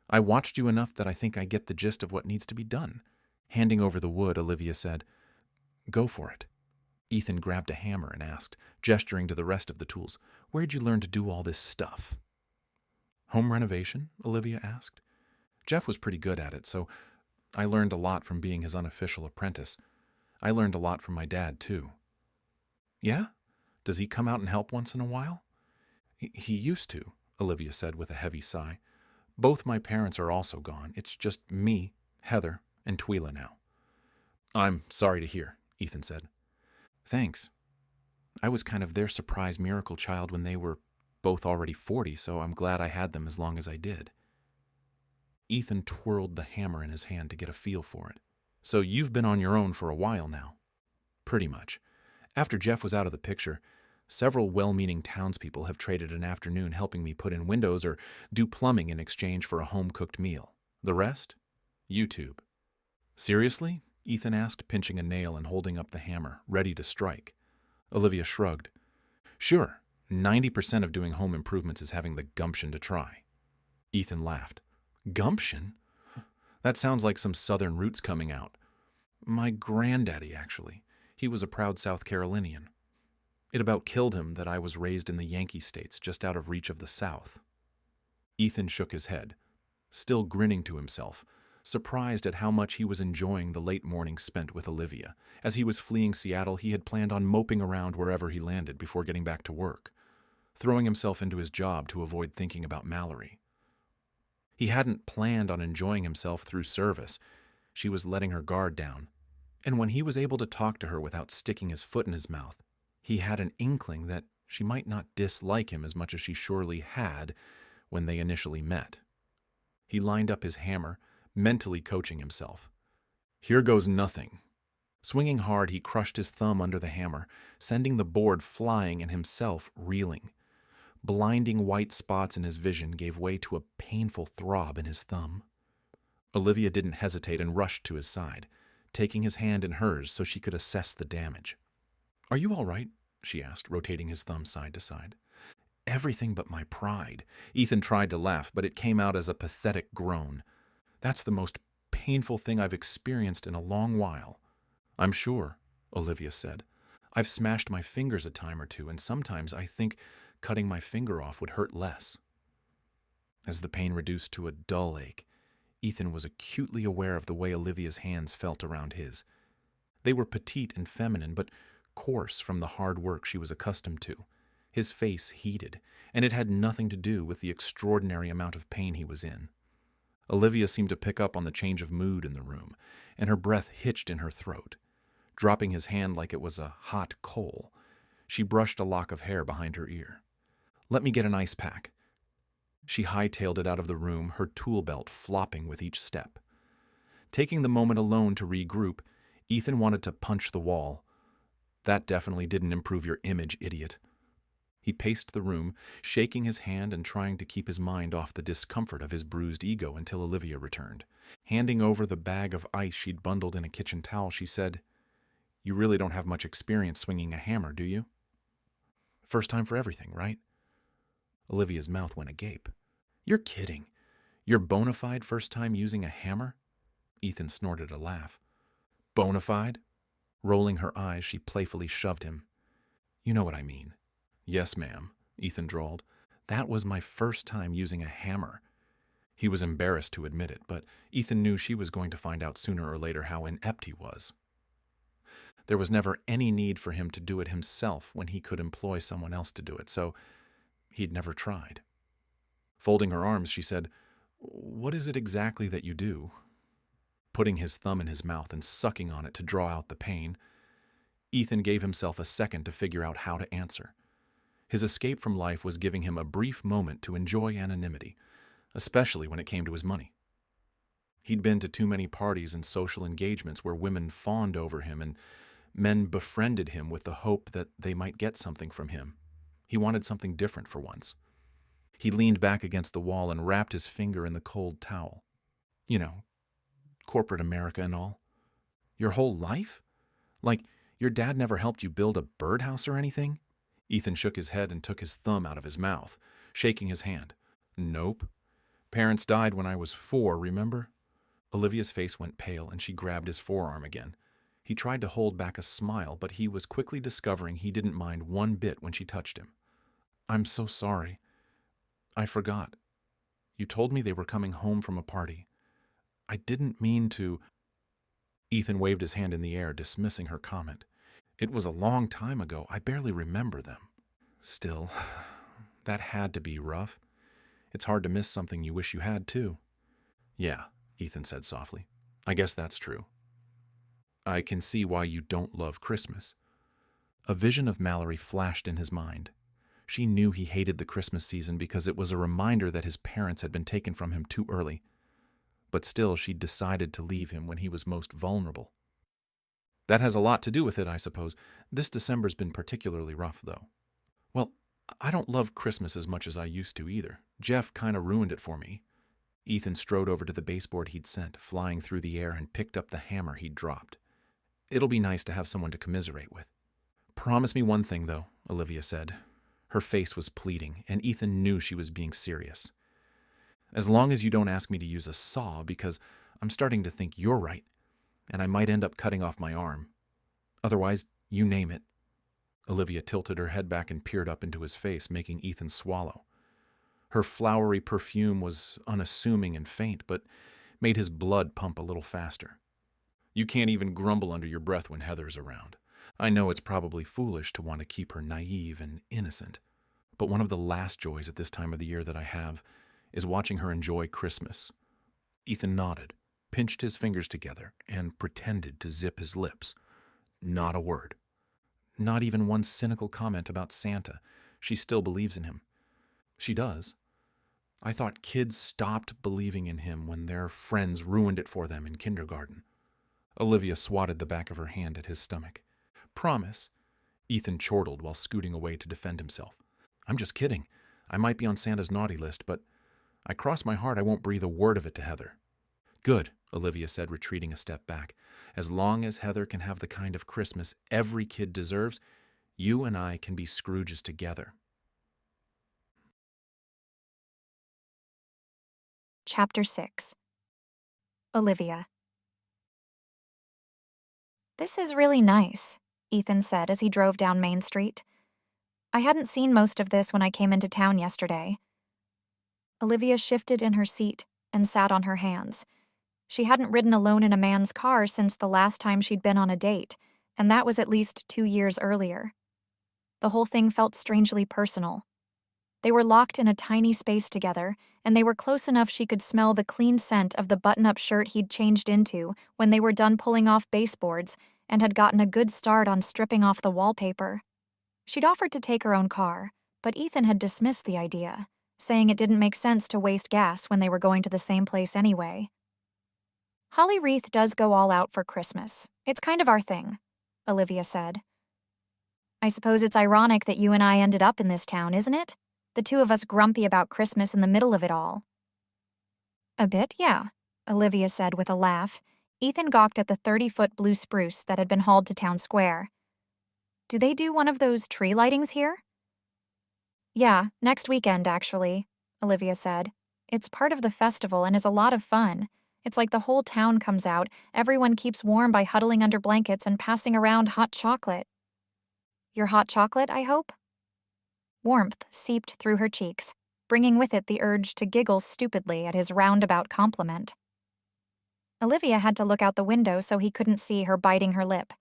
I watched you enough that I think I get the gist of what needs to be done. Handing over the wood, Olivia said, "Go for it." Ethan grabbed a hammer and asked, gesturing to the rest of the tools, "Where'd you learn to do all this stuff?" "Home renovation?" Olivia asked. "Jeff was pretty good at it, so I learned a lot from being his unofficial apprentice. I learned a lot from my dad, too." "Yeah? Does he come out and help once in a while?" He used to," Olivia said with a heavy sigh. "Both my parents are also gone. It's just me, Heather, and Twyla now." "I'm sorry to hear," Ethan said. "Thanks. I was kind of their surprise miracle child when they were both already 40, so I'm glad I had them as long as I did." Ethan twirled the hammer in his hand to get a feel for it. "So you've been on your own for a while now." "Pretty much. After Jeff was out of the picture, several well-meaning townspeople have traded an afternoon helping me put in windows or do plumbing in exchange for a home-cooked meal. The rest? YouTube." "Seriously?" Ethan asked, pinching a nail and holding up the hammer, ready to strike. Olivia shrugged. "Sure, 90% of doing home improvements is having the gumption to try." Ethan laughed. "Gumption? That sounds like some southern roots coming out. My granddaddy, actually. He was a proud South Carolinian. It about killed him that I was raised in the Yankee states, just out of reach of the South." Ethan shook his head, still grinning to himself, surprised at how much he was enjoying the late morning spent with Olivia. As he was fleeing Seattle, he had planned on moping around wherever he landed before getting back to work, throwing himself into his job to avoid thinking about Mallory. He hadn't planned on enjoying himself through service. She was letting her guard down. And when he was able to talk to her without sticking his foot in his mouth, he had an inkling that she might not dislike him as much as she surely had when they initially met. He lined up his hammer, mentally coaching himself. "Here goes nothing." Swinging hard, he crushed his thumb under the hammer, sending the board flying and himself reeling. Blinding white spots in his vision gave way to a painful throb in his thumb. Olivia didn't hesitate and rushed to his side, taking his hand in hers so she could assess the damage. "Are you all right?" she asked, rotating his thumb side to side. "Everything but my pride." Ethan tried to laugh, but it came out as a pathetic groan. "That's the most painful thing I've experienced in a long while." "I'm sure," Olivia said. "I've smashed my fingers a time or two, and sometimes I think cutting my finger off would hurt less." As the pain reduced to a dull ache, Ethan was acutely aware of the way Olivia's hands felt around his. They were petite and feminine, but coarse from the hard work she was accustomed to. His face heated, and it had nothing to do with the extraordinary amount of pain he was in. Olivia seemed to pick up on the change of mood in the room, and her breath hitched in her throat. Dropping his hand like it was a hot coal, she brushed a lock of hair behind her ear. "Let me get an ice pack." She hightailed it out of the room, her tool belt flopping with each step. Taking the moment alone to regroup, Ethan wanted to punch the wall. "That definitely didn't improve your image, idiot." He paced the room, shaking his hand and trying to keep his mind off the discomfort of his bruised ego until Olivia returned. Handing over the bag of ice she'd bundled in a kitchen towel, she said, "You really don't have much experience swinging a hammer, do you?" "First time for everything, right?" Olivia's mouth went agape. "You're kidding. Your bona fide first time using a hammer?" Ethan snorted a laugh. "Bona fide?" Rolling her eyes, she playfully shoved him. "You know what I mean." "Yes, ma'am," Ethan drawled. "That was my first time using a hammer." He was embarrassed to admit it, but Ethan knew she was going to find out sooner or later how inept he was. There was never any need for him to do it himself when he could employ someone else to do it, so he'd never tried. Folding her arms, she said, "What is it exactly that you do?" Putting his thumb in his mouth and sucking on it to draw out the pain, Ethan gave himself a second to figure out how to answer. His escape from life was giving him a brief moment to enjoy anonymity, especially when it came to his money. He'd been to too many parties and social engagements where women fawned over him and men befriended him with the hope that they might get something from him. He wanted something different for once. He leaned back against the wall and wrapped his finger in the cold towel. "You know, corporate America and all. Your whole life? Like, your dad never helped you build a birdhouse or anything?" Ethan shook his head and took his thumb out of his mouth, shaking his hand. "Nope. Parents died when I was 4, remember? Olivia's face went pale and she grabbed his forearm again. He tried to hold back a smile, but he was quickly discovering he didn't mind one bit when she touched him. I'm so sorry. I forgot. You told me they were coming home from a party. I didn't mean to. Ethan waved his hand in the air, dismissing her comment. It was a long time ago. I barely remember them. Still, that had to be rough. It's hard to miss something you wish you had, too. Yeah, Ethan said softly. I guess that's true. I can see why you don't love Christmas. A vision of Mallory flashed in his mind. She knew he hated the Christmas season because it was a reminder that his parents had been taken from him too early. But still, she decided to leave him when he was most vulnerable. That has a lot to do with it, I suppose. This December's been particularly rough, though. Well, I don't love Christmas as much as I used to either. Jeff kind of ruined it for me. Ethan strode over to the baseboard he'd sent, flying through the air, and picked up the hammer he'd dropped. It'll be nice to have someone to commiserate with. Promise me one thing, though, Olivia said. Her face was pleading, and Ethan knew she was being serious. As long as you don't ask me to use a saw, because I'm starting to think you're right, and I might end up cutting off my arm. Otherwise, you name it. Olivia tilted her head back and peered up into his face, making Ethan swallow. Her flowery perfume was unassuming and faint, but made his blood pump a little faster. You can't even grumble under your breath when Heather's around. I know it's probably foolish to want to keep her naive and innocent, but one of the last joys at this time of the year that I have is watching her enjoy Christmas. Ethan nodded, pinched his fingers together, and pretended to zip his lips. Not a word. Not even one cynical comment about Santa. She still believes in him. She does. I thought kids stopped believing in him when their friends ruined it for them in kindergarten. Olivia swatted the back of her hand at his stomach. Promise. Ethan chortled while scooting away to defend himself. I'm just kidding. I might be on Santa's naughty list, but I cross my heart I won't breathe a word of it to Heather. Good, Olivia said, retreating a step back. As long as Heather can have the kind of Christmas every kid deserves, you and I can be Scrooges together. Chapter 6. Olivia. This is really nice, Ethan said as he drove down Main Street. I hadn't seen most of this when I came into town yesterday. Olivia shifted in her seat and sat on her hands. She hadn't ridden alone in a man's car since the last time she'd been on a date, and that was at least 2 years earlier. The whole thing felt strangely personal. They were locked in a tiny space together, and they were close enough she could smell the clean scent of the button-up shirt he'd changed into when they were done pulling off baseboards and had gotten a good start on stripping off the wallpaper. She'd offered to take her own car, but Ethan had dismissed the idea, saying it didn't make sense to waste gas when they were going to the same place anyway. Holly Wreath does go all out for Christmas. It's kind of our thing, Olivia said. I suppose it's ironic that you and I ended up in this town, isn't it? The two of us grumpy about Christmas in the middle of it all. A bit, yeah, Olivia said with a laugh. Ethan gawked at the 30-foot blue spruce that had been hauled to town square. Do they do one of those tree lightings here? Yeah, next weekend, actually, Olivia said. It's part of the festival and is a lot of fun. It's like the whole town comes out, everyone keeps warm by huddling under blankets and passing around hot chocolate. Your hot chocolate, I hope? Warmth seeped through her cheeks, bringing with it the urge to giggle stupidly at his roundabout compliment. Olivia had to look out the window so he couldn't see her biting her lip.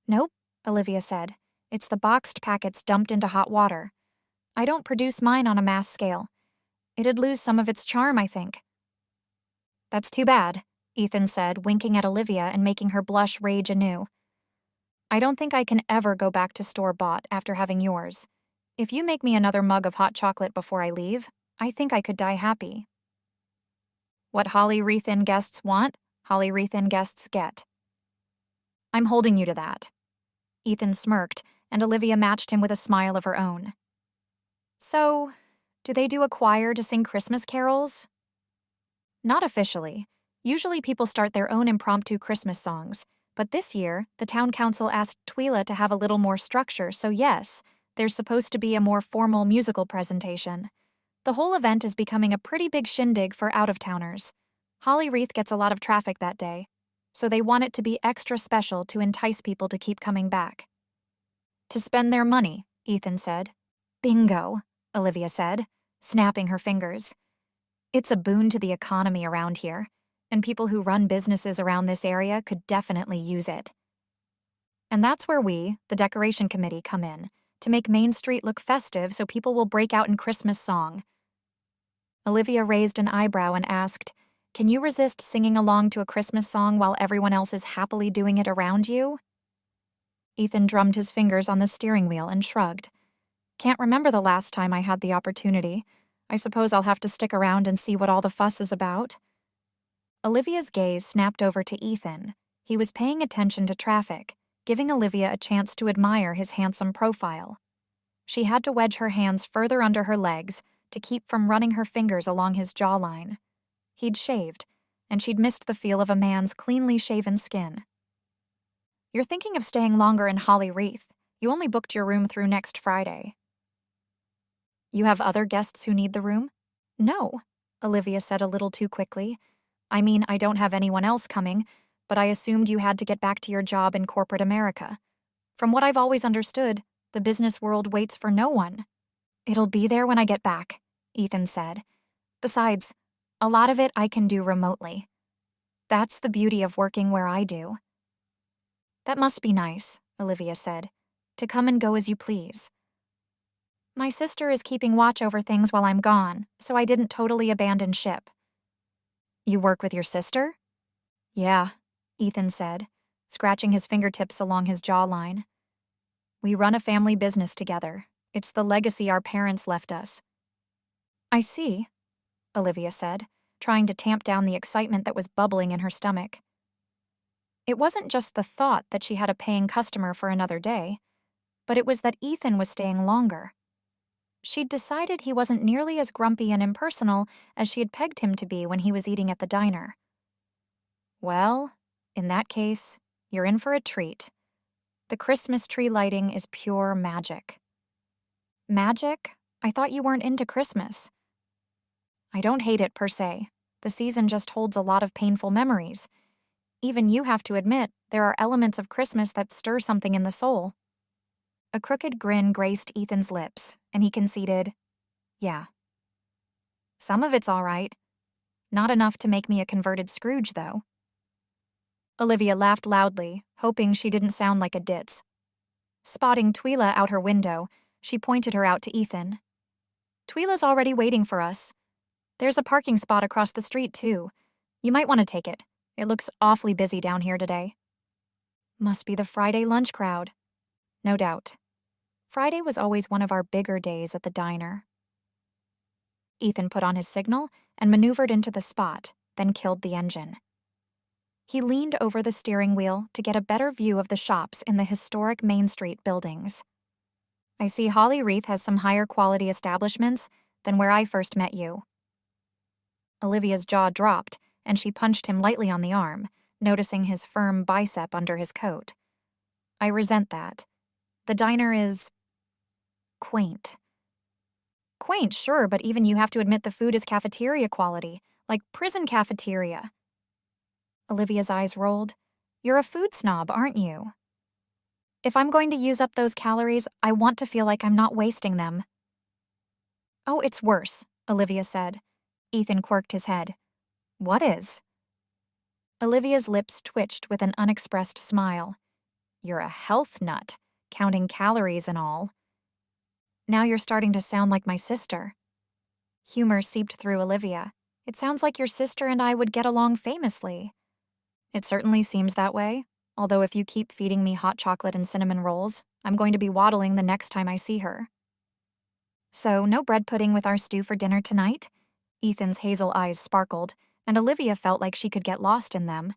Nope, Olivia said. It's the boxed packets dumped into hot water. I don't produce mine on a mass scale. It'd lose some of its charm, I think. That's too bad, Ethan said, winking at Olivia and making her blush rage anew. I don't think I can ever go back to store-bought after having yours. If you make me another mug of hot chocolate before I leave, I think I could die happy. What Holly Wreath Inn guests want, Holly Wreath Inn guests get. I'm holding you to that. Ethan smirked, and Olivia matched him with a smile of her own. So, do they do a choir to sing Christmas carols? Not officially. Usually people start their own impromptu Christmas songs, but this year, the town council asked Twyla to have a little more structure, so yes, there's supposed to be a more formal musical presentation. The whole event is becoming a pretty big shindig for out-of-towners. Holly Wreath gets a lot of traffic that day, so they want it to be extra special to entice people to keep coming back. To spend their money, Ethan said. Bingo, Olivia said, snapping her fingers. It's a boon to the economy around here, and people who run businesses around this area could definitely use it. And that's where we, the decoration committee, come in, to make Main Street look festive so people will break out in Christmas song. Olivia raised an eyebrow and asked, "Can you resist singing along to a Christmas song while everyone else is happily doing it around you?" Ethan drummed his fingers on the steering wheel and shrugged. "Can't remember the last time I had the opportunity. I suppose I'll have to stick around and see what all the fuss is about." Olivia's gaze snapped over to Ethan. He was paying attention to traffic, giving Olivia a chance to admire his handsome profile. She had to wedge her hands further under her legs to keep from running her fingers along his jawline. He'd shaved, and she'd missed the feel of a man's cleanly shaven skin. "You're thinking of staying longer in Holly Wreath. You only booked your room through next Friday." "You have other guests who need the room?" "No," Olivia said a little too quickly. "I mean, I don't have anyone else coming, but I assumed you had to get back to your job in corporate America. From what I've always understood, the business world waits for no one." "It'll be there when I get back," Ethan said. "Besides, a lot of it I can do remotely. That's the beauty of working where I do." "That must be nice," Olivia said, "to come and go as you please." "My sister is keeping watch over things while I'm gone, so I didn't totally abandon ship." "You work with your sister?" "Yeah," Ethan said, scratching his fingertips along his jawline. "We run a family business together. It's the legacy our parents left us." "I see," Olivia said, trying to tamp down the excitement that was bubbling in her stomach. It wasn't just the thought that she had a paying customer for another day, but it was that Ethan was staying longer. She'd decided he wasn't nearly as grumpy and impersonal as she had pegged him to be when he was eating at the diner. "Well, in that case, you're in for a treat. The Christmas tree lighting is pure magic." "Magic? I thought you weren't into Christmas." "I don't hate it per se. The season just holds a lot of painful memories. Even you have to admit there are elements of Christmas that stir something in the soul." A crooked grin graced Ethan's lips, and he conceded, "Yeah. Some of it's all right. Not enough to make me a converted Scrooge, though." Olivia laughed loudly, hoping she didn't sound like a ditz. Spotting Twyla out her window, she pointed her out to Ethan. "Twyla's already waiting for us. There's a parking spot across the street, too. You might want to take it. It looks awfully busy down here today." "Must be the Friday lunch crowd." "No doubt. Friday was always one of our bigger days at the diner." Ethan put on his signal and maneuvered into the spot, then killed the engine. He leaned over the steering wheel to get a better view of the shops in the historic Main Street buildings. "I see Holly Wreath has some higher quality establishments than where I first met you." Olivia's jaw dropped, and she punched him lightly on the arm, noticing his firm bicep under his coat. "I resent that. The diner is quaint." "Quaint, sure, but even you have to admit the food is cafeteria quality, like prison cafeteria." Olivia's eyes rolled. "You're a food snob, aren't you?" "If I'm going to use up those calories, I want to feel like I'm not wasting them." "Oh, it's worse," Olivia said. Ethan quirked his head. "What is?" Olivia's lips twitched with an unexpressed smile. "You're a health nut, counting calories and all." "Now you're starting to sound like my sister." Humor seeped through Olivia. "It sounds like your sister and I would get along famously." "It certainly seems that way, although if you keep feeding me hot chocolate and cinnamon rolls, I'm going to be waddling the next time I see her." "So, no bread pudding with our stew for dinner tonight?" Ethan's hazel eyes sparkled, and Olivia felt like she could get lost in them.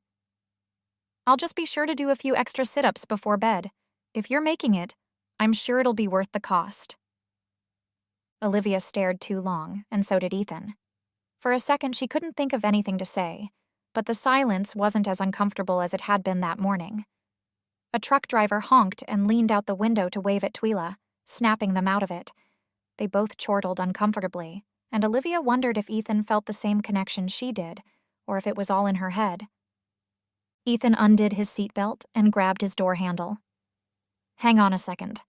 "I'll just be sure to do a few extra sit-ups before bed. If you're making it, I'm sure it'll be worth the cost." Olivia stared too long, and so did Ethan. For a second, she couldn't think of anything to say, but the silence wasn't as uncomfortable as it had been that morning. A truck driver honked and leaned out the window to wave at Twyla, snapping them out of it. They both chortled uncomfortably, and Olivia wondered if Ethan felt the same connection she did, or if it was all in her head. Ethan undid his seatbelt and grabbed his door handle. "Hang on a second."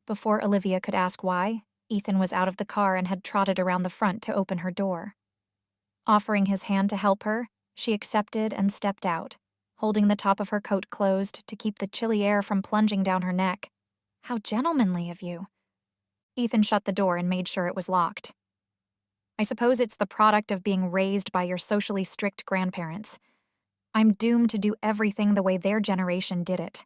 Before Olivia could ask why, Ethan was out of the car and had trotted around the front to open her door. Offering his hand to help her, she accepted and stepped out, holding the top of her coat closed to keep the chilly air from plunging down her neck. "How gentlemanly of you." Ethan shut the door and made sure it was locked. "I suppose it's the product of being raised by your socially strict grandparents. I'm doomed to do everything the way their generation did it."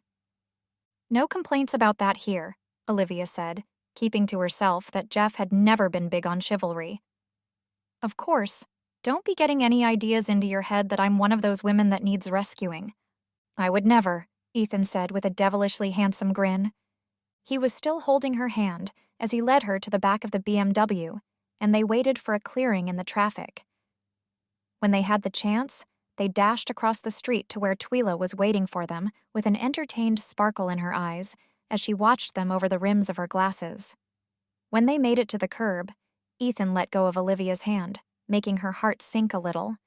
"No complaints about that here," Olivia said, keeping to herself that Jeff had never been big on chivalry. "Of course, don't be getting any ideas into your head that I'm one of those women that needs rescuing." "I would never," Ethan said with a devilishly handsome grin. He was still holding her hand as he led her to the back of the BMW, and they waited for a clearing in the traffic. When they had the chance, they dashed across the street to where Twyla was waiting for them with an entertained sparkle in her eyes as she watched them over the rims of her glasses. When they made it to the curb, Ethan let go of Olivia's hand, making her heart sink a little.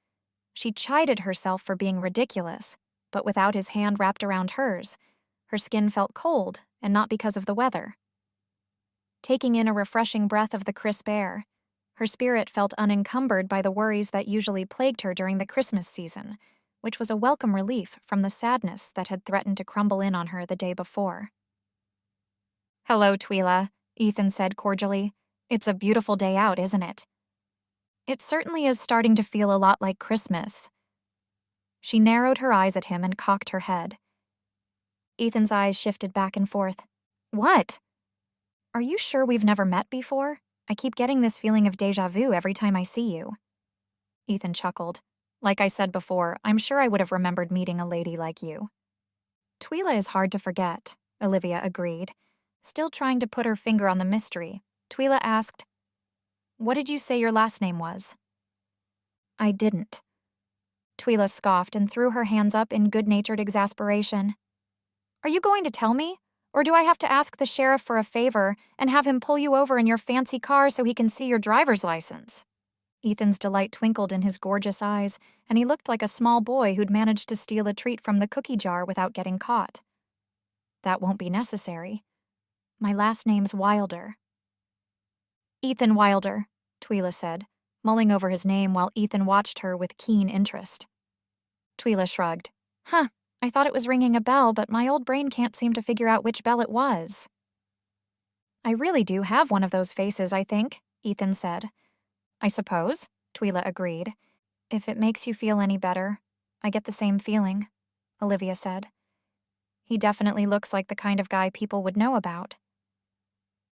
She chided herself for being ridiculous, but without his hand wrapped around hers, her skin felt cold, and not because of the weather. Taking in a refreshing breath of the crisp air, her spirit felt unencumbered by the worries that usually plagued her during the Christmas season, which was a welcome relief from the sadness that had threatened to crumble in on her the day before. "Hello, Twyla," Ethan said cordially. "It's a beautiful day out, isn't it?" "It certainly is starting to feel a lot like Christmas." She narrowed her eyes at him and cocked her head. Ethan's eyes shifted back and forth. "What?" "Are you sure we've never met before? I keep getting this feeling of déjà vu every time I see you." Ethan chuckled. "Like I said before, I'm sure I would have remembered meeting a lady like you." "Twyla is hard to forget," Olivia agreed. Still trying to put her finger on the mystery, Twyla asked, "What did you say your last name was?" "I didn't." Twyla scoffed and threw her hands up in good-natured exasperation. "Are you going to tell me? Or do I have to ask the sheriff for a favor and have him pull you over in your fancy car so he can see your driver's license?" Ethan's delight twinkled in his gorgeous eyes, and he looked like a small boy who'd managed to steal a treat from the cookie jar without getting caught. "That won't be necessary. My last name's Wilder." "Ethan Wilder," Twyla said, mulling over his name while Ethan watched her with keen interest. Twyla shrugged. "Huh, I thought it was ringing a bell, but my old brain can't seem to figure out which bell it was." "I really do have one of those faces, I think," Ethan said. "I suppose," Twyla agreed. "If it makes you feel any better, I get the same feeling," Olivia said. "He definitely looks like the kind of guy people would know about."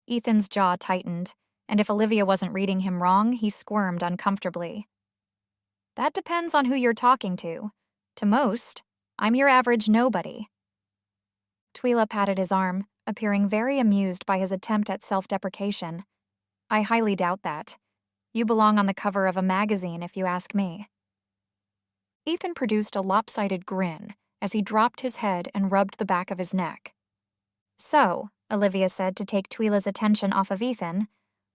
Ethan's jaw tightened, and if Olivia wasn't reading him wrong, he squirmed uncomfortably. "That depends on who you're talking to. To most, I'm your average nobody." Twyla patted his arm, appearing very amused by his attempt at self-deprecation. "I highly doubt that. You belong on the cover of a magazine, if you ask me." Ethan produced a lopsided grin as he dropped his head and rubbed the back of his neck. "So," Olivia said to take Twyla's attention off of Ethan,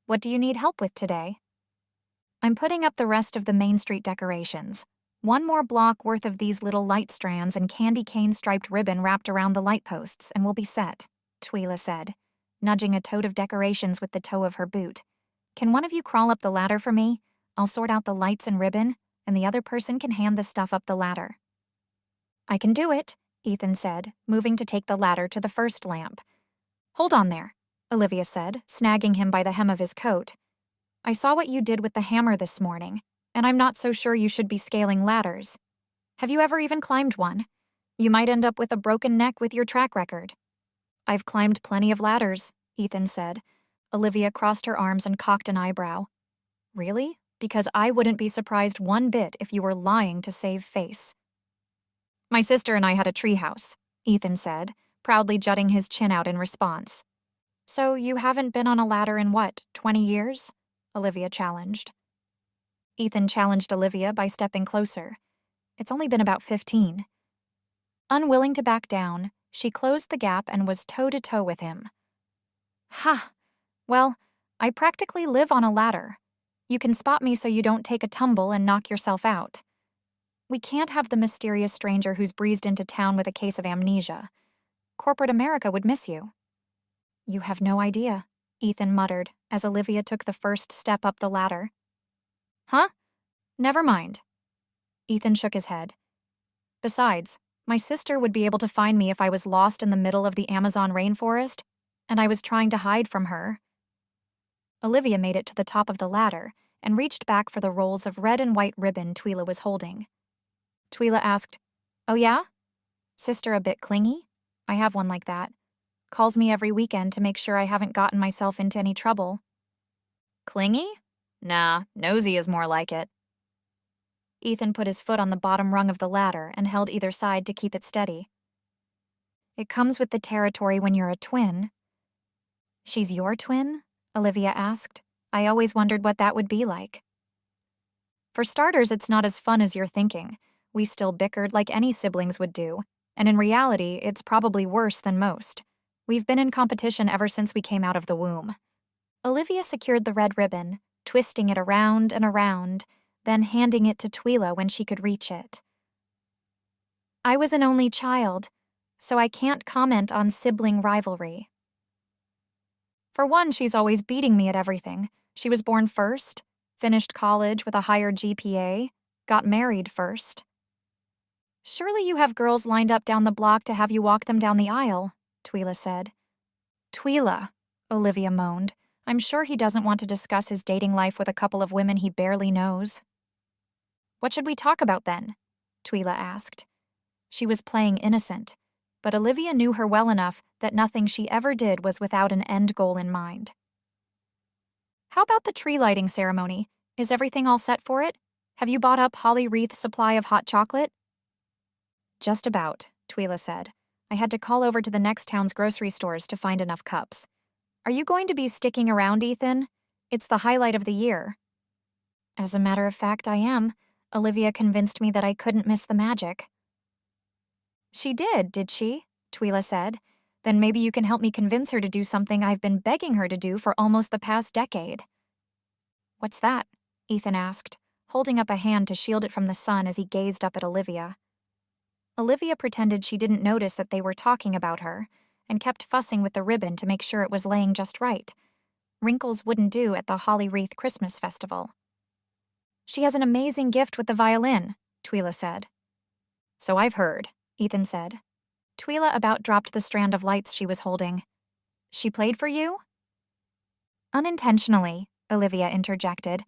"what do you need help with today?" "I'm putting up the rest of the Main Street decorations. One more block worth of these little light strands and candy cane striped ribbon wrapped around the light posts, and we'll be set," Twyla said, nudging a tote of decorations with the toe of her boot. "Can one of you crawl up the ladder for me? I'll sort out the lights and ribbon, and the other person can hand the stuff up the ladder." "I can do it," Ethan said, moving to take the ladder to the first lamp. "Hold on there," Olivia said, snagging him by the hem of his coat. "I saw what you did with the hammer this morning, and I'm not so sure you should be scaling ladders. Have you ever even climbed one? You might end up with a broken neck with your track record." "I've climbed plenty of ladders," Ethan said. Olivia crossed her arms and cocked an eyebrow. "Really? Because I wouldn't be surprised one bit if you were lying to save face." "My sister and I had a treehouse," Ethan said, proudly jutting his chin out in response. "So you haven't been on a ladder in what, 20 years? Olivia challenged. Ethan challenged Olivia by stepping closer. "It's only been about 15. Unwilling to back down, she closed the gap and was toe-to-toe with him. "Ha! Well, I practically live on a ladder. You can spot me so you don't take a tumble and knock yourself out. We can't have the mysterious stranger who's breezed into town with a case of amnesia. Corporate America would miss you." "You have no idea," Ethan muttered as Olivia took the first step up the ladder. "Huh? Never mind." Ethan shook his head. "Besides, my sister would be able to find me if I was lost in the middle of the Amazon rainforest, and I was trying to hide from her." Olivia made it to the top of the ladder and reached back for the rolls of red and white ribbon Twyla was holding. Twyla asked, "Oh yeah? Sister a bit clingy? I have one like that. Calls me every weekend to make sure I haven't gotten myself into any trouble." "Clingy? Nah, nosy is more like it." Ethan put his foot on the bottom rung of the ladder and held either side to keep it steady. "It comes with the territory when you're a twin." "She's your twin?" Olivia asked. "I always wondered what that would be like." "For starters, it's not as fun as you're thinking. We still bickered like any siblings would do, and in reality, it's probably worse than most. We've been in competition ever since we came out of the womb." Olivia secured the red ribbon, twisting it around and around, then handing it to Twyla when she could reach it. "I was an only child, so I can't comment on sibling rivalry. For one, she's always beating me at everything. She was born first, finished college with a higher GPA, got married first." "Surely you have girls lined up down the block to have you walk them down the aisle," Twyla said. "Twyla," Olivia moaned. "I'm sure he doesn't want to discuss his dating life with a couple of women he barely knows." "What should we talk about then?" Twyla asked. She was playing innocent, but Olivia knew her well enough that nothing she ever did was without an end goal in mind. "How about the tree lighting ceremony? Is everything all set for it? Have you bought up Holly Wreath's supply of hot chocolate?" "Just about," Twyla said. "I had to call over to the next town's grocery stores to find enough cups. Are you going to be sticking around, Ethan? It's the highlight of the year." "As a matter of fact, I am. Olivia convinced me that I couldn't miss the magic." "She did she?" Twyla said. "Then maybe you can help me convince her to do something I've been begging her to do for almost the past decade." "What's that?" Ethan asked, holding up a hand to shield it from the sun as he gazed up at Olivia. Olivia pretended she didn't notice that they were talking about her, and kept fussing with the ribbon to make sure it was laying just right. Wrinkles wouldn't do at the Holly Wreath Christmas festival. "She has an amazing gift with the violin," Twyla said. "So I've heard," Ethan said. Twyla about dropped the strand of lights she was holding. "She played for you?" "Unintentionally," Olivia interjected.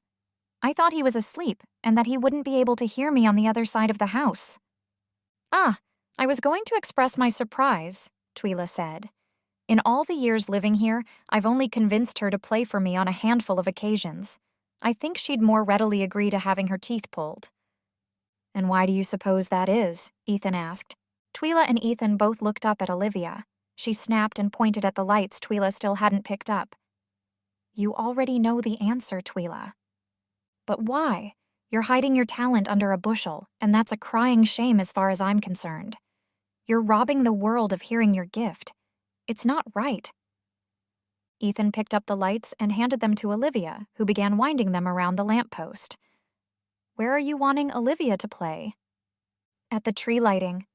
"I thought he was asleep and that he wouldn't be able to hear me on the other side of the house." "Ah, I was going to express my surprise," Twyla said. "In all the years living here, I've only convinced her to play for me on a handful of occasions. I think she'd more readily agree to having her teeth pulled." "And why do you suppose that is?" Ethan asked. Twyla and Ethan both looked up at Olivia. She snapped and pointed at the lights Twyla still hadn't picked up. "You already know the answer, Twyla." "But why? You're hiding your talent under a bushel, and that's a crying shame as far as I'm concerned. You're robbing the world of hearing your gift. It's not right." Ethan picked up the lights and handed them to Olivia, who began winding them around the lamppost. "Where are you wanting Olivia to play?" "At the tree lighting.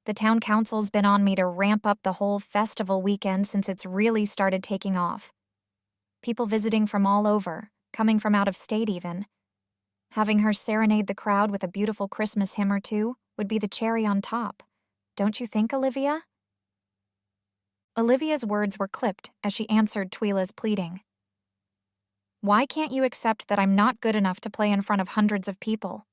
The town council's been on me to ramp up the whole festival weekend since it's really started taking off. People visiting from all over, coming from out of state even. Having her serenade the crowd with a beautiful Christmas hymn or two would be the cherry on top. Don't you think, Olivia?" Olivia's words were clipped as she answered Twyla's pleading. "Why can't you accept that I'm not good enough to play in front of hundreds of people?"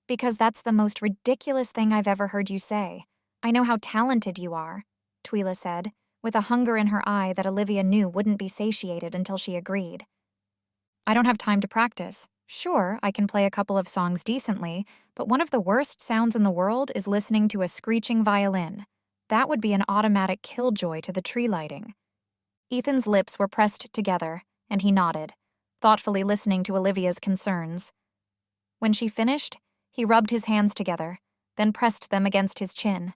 "Because that's the most ridiculous thing I've ever heard you say. I know how talented you are," Twyla said, with a hunger in her eye that Olivia knew wouldn't be satiated until she agreed. "I don't have time to practice. Sure, I can play a couple of songs decently, but one of the worst sounds in the world is listening to a screeching violin. That would be an automatic killjoy to the tree lighting." Ethan's lips were pressed together, and he nodded, thoughtfully listening to Olivia's concerns. When she finished, he rubbed his hands together, then pressed them against his chin.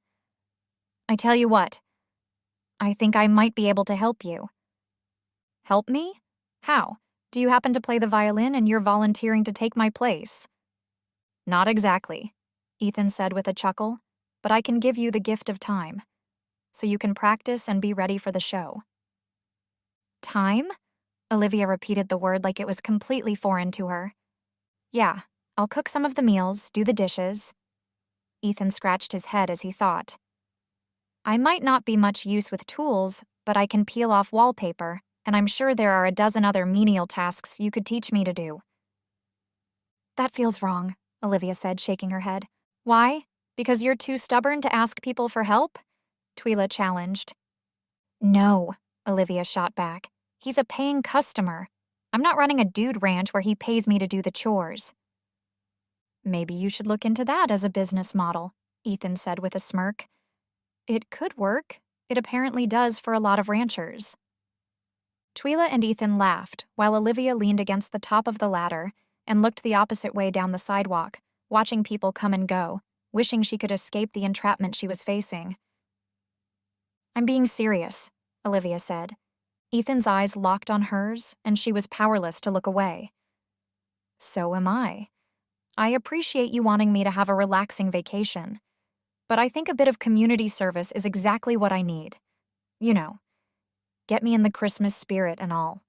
"I tell you what, I think I might be able to help you." "Help me? How? Do you happen to play the violin and you're volunteering to take my place? Not exactly, Ethan said with a chuckle, but I can give you the gift of time, so you can practice and be ready for the show. Time? Olivia repeated the word like it was completely foreign to her. Yeah, I'll cook some of the meals, do the dishes. Ethan scratched his head as he thought. I might not be much use with tools, but I can peel off wallpaper, and I'm sure there are a dozen other menial tasks you could teach me to do. That feels wrong, Olivia said, shaking her head. Why? Because you're too stubborn to ask people for help? Twyla challenged. No, Olivia shot back. He's a paying customer. I'm not running a dude ranch where he pays me to do the chores. Maybe you should look into that as a business model, Ethan said with a smirk. It could work. It apparently does for a lot of ranchers. Twyla and Ethan laughed while Olivia leaned against the top of the ladder and looked the opposite way down the sidewalk, watching people come and go, wishing she could escape the entrapment she was facing. I'm being serious, Olivia said. Ethan's eyes locked on hers, and she was powerless to look away. So am I. I appreciate you wanting me to have a relaxing vacation, but I think a bit of community service is exactly what I need. You know, get me in the Christmas spirit and all.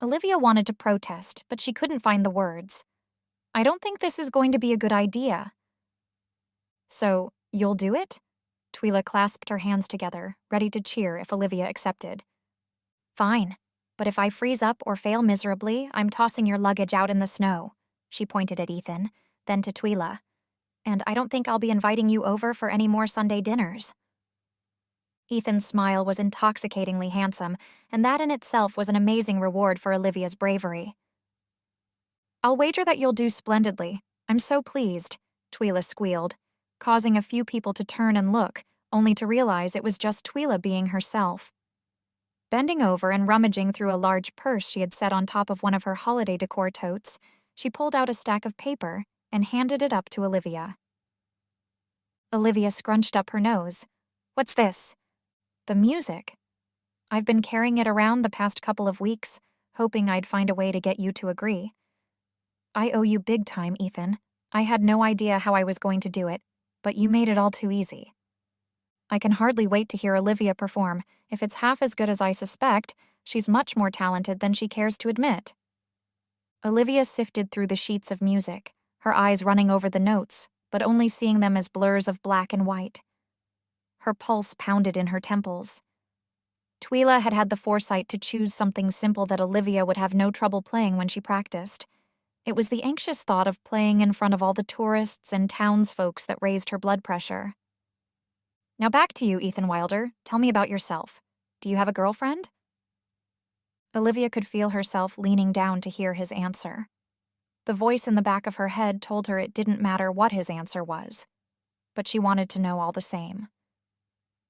Olivia wanted to protest, but she couldn't find the words. I don't think this is going to be a good idea. So, you'll do it? Twyla clasped her hands together, ready to cheer if Olivia accepted. Fine, but if I freeze up or fail miserably, I'm tossing your luggage out in the snow, she pointed at Ethan, then to Twyla. And I don't think I'll be inviting you over for any more Sunday dinners. Ethan's smile was intoxicatingly handsome, and that in itself was an amazing reward for Olivia's bravery. I'll wager that you'll do splendidly. I'm so pleased, Twyla squealed, causing a few people to turn and look, only to realize it was just Twyla being herself. Bending over and rummaging through a large purse she had set on top of one of her holiday decor totes, she pulled out a stack of paper and handed it up to Olivia. Olivia scrunched up her nose. What's this? The music. I've been carrying it around the past couple of weeks, hoping I'd find a way to get you to agree. I owe you big time, Ethan. I had no idea how I was going to do it, but you made it all too easy. I can hardly wait to hear Olivia perform. If it's half as good as I suspect, she's much more talented than she cares to admit. Olivia sifted through the sheets of music, her eyes running over the notes, but only seeing them as blurs of black and white. Her pulse pounded in her temples. Twyla had had the foresight to choose something simple that Olivia would have no trouble playing when she practiced. It was the anxious thought of playing in front of all the tourists and townsfolks that raised her blood pressure. Now back to you, Ethan Wilder. Tell me about yourself. Do you have a girlfriend? Olivia could feel herself leaning down to hear his answer. The voice in the back of her head told her it didn't matter what his answer was, but she wanted to know all the same.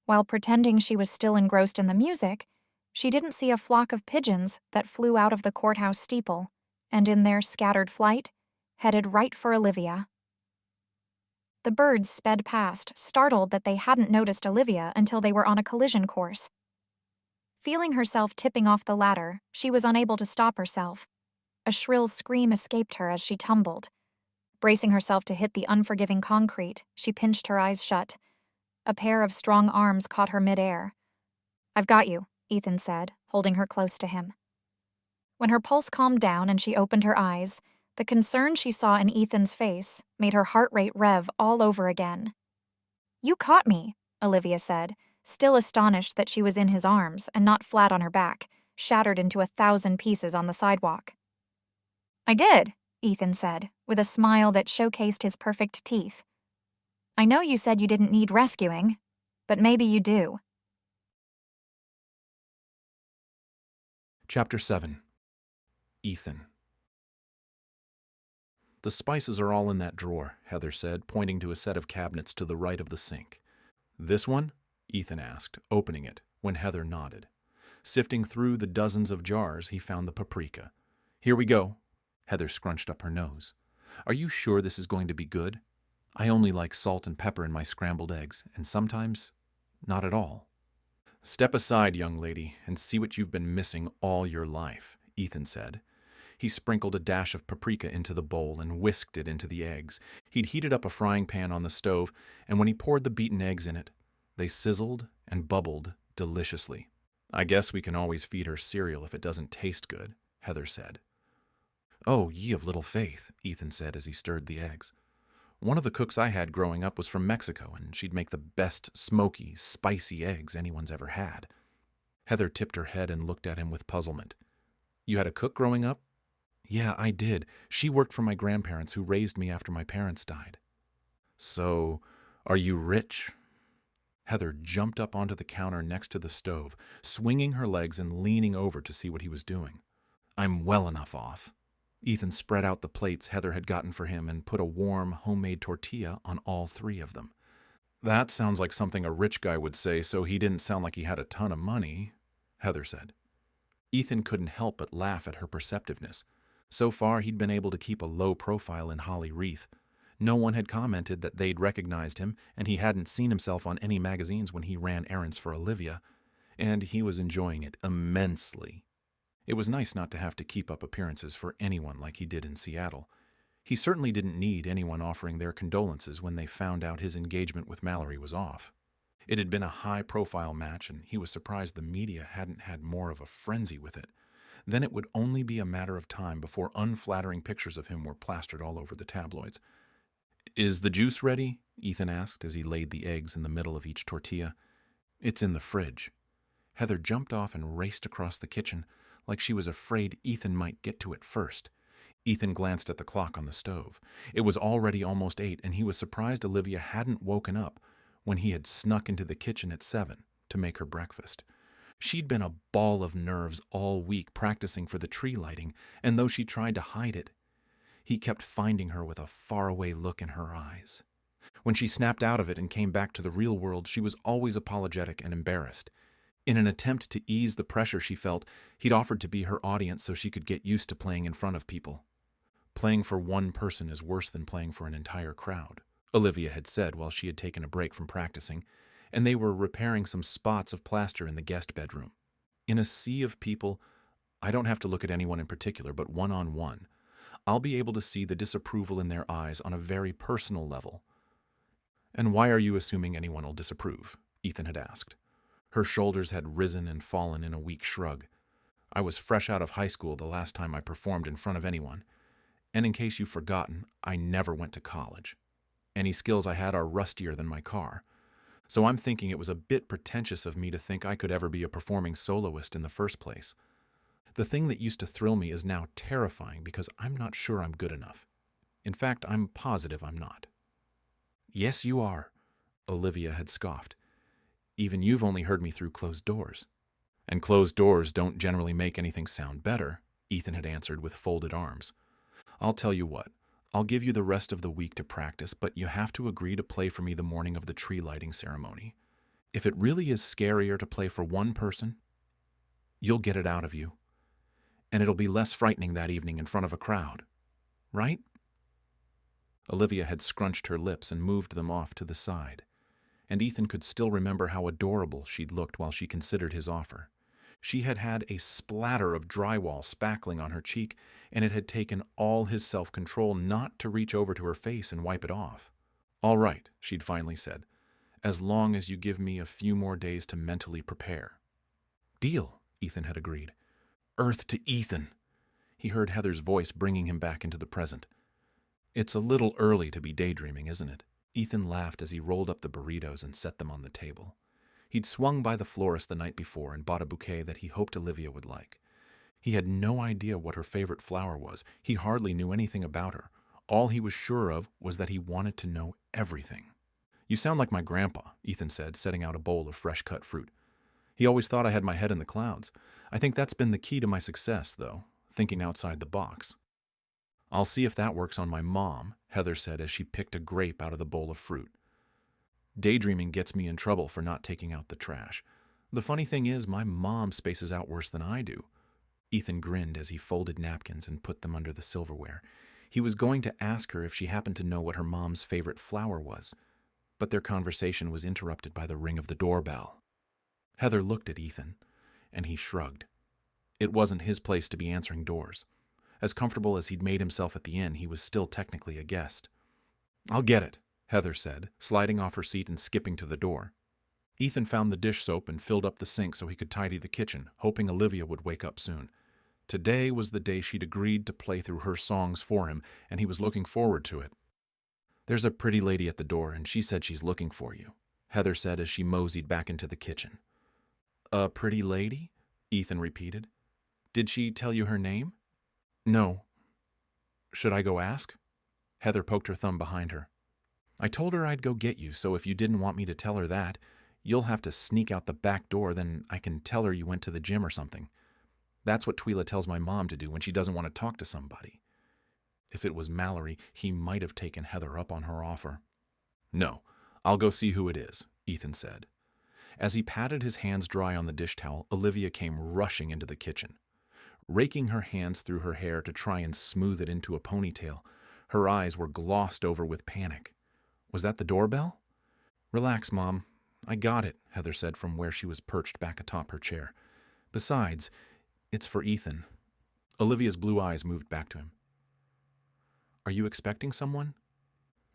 While pretending she was still engrossed in the music, she didn't see a flock of pigeons that flew out of the courthouse steeple, and in their scattered flight, headed right for Olivia. The birds sped past, startled that they hadn't noticed Olivia until they were on a collision course. Feeling herself tipping off the ladder, she was unable to stop herself. A shrill scream escaped her as she tumbled. Bracing herself to hit the unforgiving concrete, she pinched her eyes shut. A pair of strong arms caught her midair. I've got you, Ethan said, holding her close to him. When her pulse calmed down and she opened her eyes, the concern she saw in Ethan's face made her heart rate rev all over again. You caught me, Olivia said, still astonished that she was in his arms and not flat on her back, shattered into 1,000 pieces on the sidewalk. I did, Ethan said, with a smile that showcased his perfect teeth. I know you said you didn't need rescuing, but maybe you do. Chapter 7. Ethan. The spices are all in that drawer, Heather said, pointing to a set of cabinets to the right of the sink. This one? Ethan asked, opening it, when Heather nodded. Sifting through the dozens of jars, he found the paprika. Here we go. Heather scrunched up her nose. Are you sure this is going to be good? I only like salt and pepper in my scrambled eggs, and sometimes not at all. Step aside, young lady, and see what you've been missing all your life, Ethan said. He sprinkled a dash of paprika into the bowl and whisked it into the eggs. He'd heated up a frying pan on the stove, and when he poured the beaten eggs in it, they sizzled and bubbled deliciously. I guess we can always feed her cereal if it doesn't taste good, Heather said. Oh, ye of little faith, Ethan said as he stirred the eggs. One of the cooks I had growing up was from Mexico, and she'd make the best smoky, spicy eggs anyone's ever had. Heather tipped her head and looked at him with puzzlement. You had a cook growing up? Yeah, I did. She worked for my grandparents who raised me after my parents died. So, are you rich? Heather jumped up onto the counter next to the stove, swinging her legs and leaning over to see what he was doing. I'm well enough off. Ethan spread out the plates Heather had gotten for him and put a warm, homemade tortilla on all three of them. That sounds like something a rich guy would say, so he didn't sound like he had a ton of money, Heather said. Ethan couldn't help but laugh at her perceptiveness. So far, he'd been able to keep a low profile in Holly Wreath. No one had commented that they'd recognized him, and he hadn't seen himself on any magazines when he ran errands for Olivia, and he was enjoying it immensely. It was nice not to have to keep up appearances for anyone like he did in Seattle. He certainly didn't need anyone offering their condolences when they found out his engagement with Mallory was off. It had been a high-profile match, and he was surprised the media hadn't had more of a frenzy with it. Then it would only be a matter of time before unflattering pictures of him were plastered all over the tabloids. Is the juice ready? Ethan asked as he laid the eggs in the middle of each tortilla. It's in the fridge. Heather jumped off and raced across the kitchen, like she was afraid Ethan might get to it first. Ethan glanced at the clock on the stove. It was already almost 8, and he was surprised Olivia hadn't woken up when he had snuck into the kitchen at 7 to make her breakfast. She'd been a ball of nerves all week practicing for the tree lighting, and though she tried to hide it, he kept finding her with a faraway look in her eyes. When she snapped out of it and came back to the real world, she was always apologetic and embarrassed. In an attempt to ease the pressure she felt, he'd offered to be her audience so she could get used to playing in front of people. Playing for one person is worse than playing for an entire crowd, Olivia had said while she had taken a break from practicing, and they were repairing some spots of plaster in the guest bedroom. In a sea of people, I don't have to look at anyone in particular, but one-on-one. I'll be able to see the disapproval in their eyes on a very personal level. And why are you assuming anyone will disapprove? Ethan had asked. Her shoulders had risen and fallen in a weak shrug. I was fresh out of high school the last time I performed in front of anyone. And in case you've forgotten, I never went to college. Any skills I had are rustier than my car. So I'm thinking it was a bit pretentious of me to think I could ever be a performing soloist in the first place. The thing that used to thrill me is now terrifying because I'm not sure I'm good enough. In fact, I'm positive I'm not. Yes, you are, Olivia had scoffed. Even you've only heard me through closed doors. And closed doors don't generally make anything sound better, Ethan had answered with folded arms. I'll tell you what, I'll give you the rest of the week to practice, but you have to agree to play for me the morning of the tree lighting ceremony. If it really is scarier to play for one person, you'll get it out of you. And it'll be less frightening that evening in front of a crowd. Right? Olivia had scrunched her lips and moved them off to the side, and Ethan could still remember how adorable she'd looked while she considered his offer. She had had a splatter of drywall spackling on her cheek, and it had taken all his self-control not to reach over to her face and wipe it off. All right, she'd finally said, as long as you give me a few more days to mentally prepare. Deal, Ethan had agreed. Earth to Ethan. He heard Heather's voice bringing him back into the present. It's a little early to be daydreaming, isn't it? Ethan laughed as he rolled up the burritos and set them on the table. He'd swung by the florist the night before and bought a bouquet that he hoped Olivia would like. He had no idea what her favorite flower was. He hardly knew anything about her. All he was sure of was that he wanted to know everything. You sound like my grandpa, Ethan said, setting out a bowl of fresh-cut fruit. He always thought I had my head in the clouds. I think that's been the key to my success, though, thinking outside the box. I'll see if that works on my mom, Heather said as she picked a grape out of the bowl of fruit. Daydreaming gets me in trouble for not taking out the trash. The funny thing is, my mom spaces out worse than I do. Ethan grinned as he folded napkins and put them under the silverware. He was going to ask her if she happened to know what her mom's favorite flower was, but their conversation was interrupted by the ring of the doorbell. Heather looked at Ethan, and he shrugged. It wasn't his place to be answering doors. As comfortable as he'd made himself at the inn, he was still technically a guest. "I'll get it," Heather said, sliding off her seat and skipping to the door. Ethan found the dish soap and filled up the sink so he could tidy the kitchen, hoping Olivia would wake up soon. Today was the day she'd agreed to play through her songs for him, and he was looking forward to it. "There's a pretty lady at the door, and she said she's looking for you," Heather said as she moseyed back into the kitchen. "A pretty lady?" Ethan repeated. "Did she tell you her name?" "No." "Should I go ask?" Heather poked her thumb behind her. "I told her I'd go get you, so if you didn't want me to tell her that, you'll have to sneak out the back door, then I can tell her you went to the gym or something. That's what Twyla tells my mom to do when she doesn't want to talk to somebody." If it was Mallory, he might have taken Heather up on her offer. "No, I'll go see who it is," Ethan said. As he patted his hands dry on the dish towel, Olivia came rushing into the kitchen. Raking her hands through her hair to try and smooth it into a ponytail, her eyes were glossed over with panic. Was that the doorbell? "Relax, Mom. I got it," Heather said from where she was perched back atop her chair. "Besides, it's for Ethan." Olivia's blue eyes moved back to him. "Are you expecting someone?"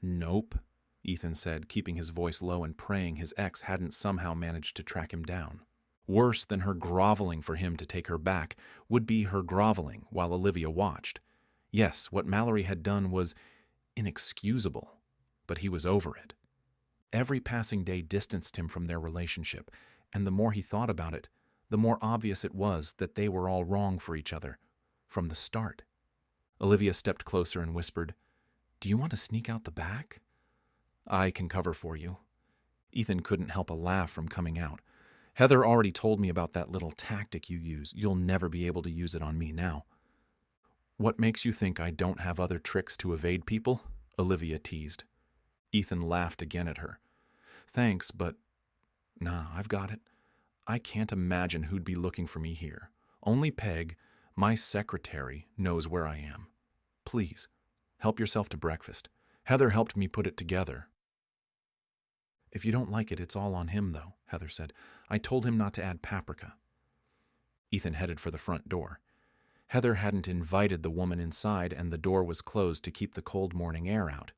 "Nope," Ethan said, keeping his voice low and praying his ex hadn't somehow managed to track him down. Worse than her groveling for him to take her back would be her groveling while Olivia watched. Yes, what Mallory had done was inexcusable, but he was over it. Every passing day distanced him from their relationship, and the more he thought about it, the more obvious it was that they were all wrong for each other, from the start. Olivia stepped closer and whispered, "Do you want to sneak out the back?" "I can cover for you." Ethan couldn't help a laugh from coming out. "Heather already told me about that little tactic you use. You'll never be able to use it on me now." "What makes you think I don't have other tricks to evade people?" Olivia teased. Ethan laughed again at her. "Thanks, but nah, I've got it. I can't imagine who'd be looking for me here. Only Peg, my secretary, knows where I am. Please, help yourself to breakfast. Heather helped me put it together." "If you don't like it, it's all on him, though," Heather said. "I told him not to add paprika." Ethan headed for the front door. Heather hadn't invited the woman inside, and the door was closed to keep the cold morning air out.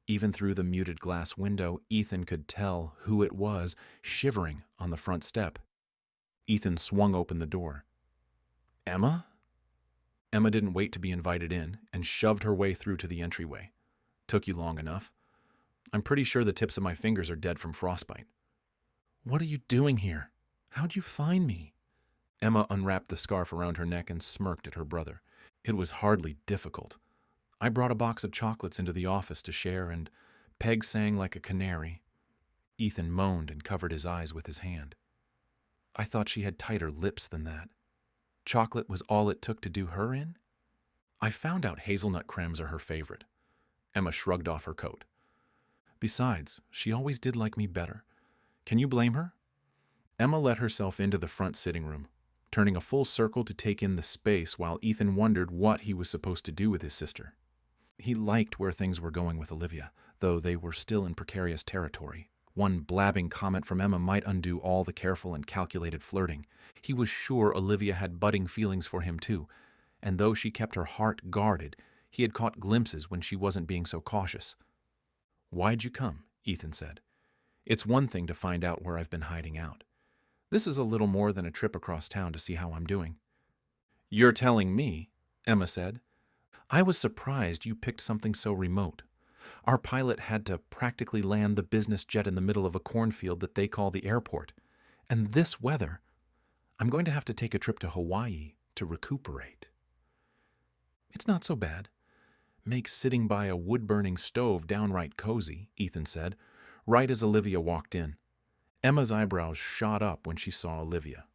Even through the muted glass window, Ethan could tell who it was shivering on the front step. Ethan swung open the door. "Emma?" Emma didn't wait to be invited in and shoved her way through to the entryway. "Took you long enough. I'm pretty sure the tips of my fingers are dead from frostbite." "What are you doing here? How'd you find me?" Emma unwrapped the scarf around her neck and smirked at her brother. "It was hardly difficult. I brought a box of chocolates into the office to share, and Peg sang like a canary." Ethan moaned and covered his eyes with his hand. "I thought she had tighter lips than that. Chocolate was all it took to do her in?" "I found out hazelnut cremes are her favorite." Emma shrugged off her coat. "Besides, she always did like me better. Can you blame her?" Emma let herself into the front sitting room, turning a full circle to take in the space while Ethan wondered what he was supposed to do with his sister. He liked where things were going with Olivia, though they were still in precarious territory. One blabbing comment from Emma might undo all the careful and calculated flirting. He was sure Olivia had budding feelings for him too, and though she kept her heart guarded, he had caught glimpses when she wasn't being so cautious. "Why'd you come?" Ethan said. "It's one thing to find out where I've been hiding out. This is a little more than a trip across town to see how I'm doing." "You're telling me," Emma said. "I was surprised you picked something so remote. Our pilot had to practically land the business jet in the middle of a cornfield that they call the airport. And this weather, I'm going to have to take a trip to Hawaii to recuperate." "It's not so bad. Makes sitting by a wood-burning stove downright cozy," Ethan said, right as Olivia walked in. Emma's eyebrows shot up when she saw Olivia.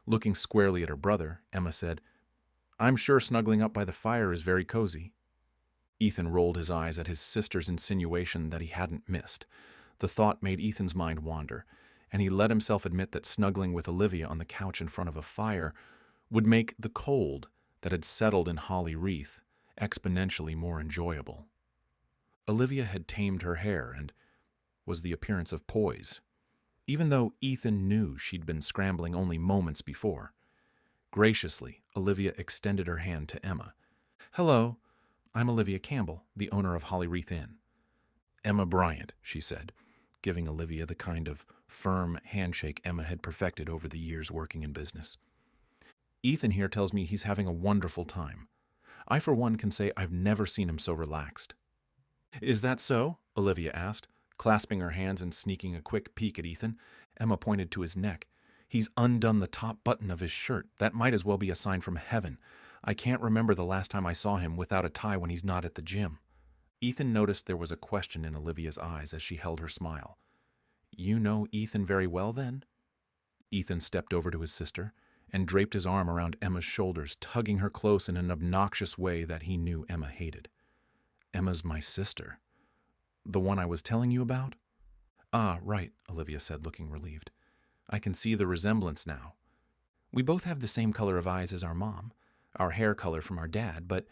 Looking squarely at her brother, Emma said, "I'm sure snuggling up by the fire is very cozy." Ethan rolled his eyes at his sister's insinuation that he hadn't missed. The thought made Ethan's mind wander, and he let himself admit that snuggling with Olivia on the couch in front of a fire would make the cold that had settled in Holly Wreath exponentially more enjoyable. Olivia had tamed her hair and was the appearance of poise, even though Ethan knew she'd been scrambling only moments before. Graciously, Olivia extended her hand to Emma. "Hello, I'm Olivia Campbell, the owner of Holly Wreath Inn." "Emma Bryant," she said, giving Olivia the kind of firm handshake Emma had perfected over the years working in business. "Ethan here tells me he's having a wonderful time. I, for one, can say I've never seen him so relaxed." "Is that so?" Olivia asked, clasping her hands and sneaking a quick peek at Ethan. Emma pointed to his neck. "He's undone the top button of his shirt. That might as well be a sign from heaven. I can't remember the last time I saw him without a tie when he's not at the gym." Ethan noticed there was a question in Olivia's eyes as she held her smile. "You know Ethan very well, then?" Ethan stepped over to his sister and draped his arm around Emma's shoulders, tugging her close in an obnoxious way that he knew Emma hated. "Emma's my sister. The one I was telling you about?" "Ah, right," Olivia said, looking relieved. "I can see the resemblance now. We both have the same color of eyes as our mom, our hair color from our dad, but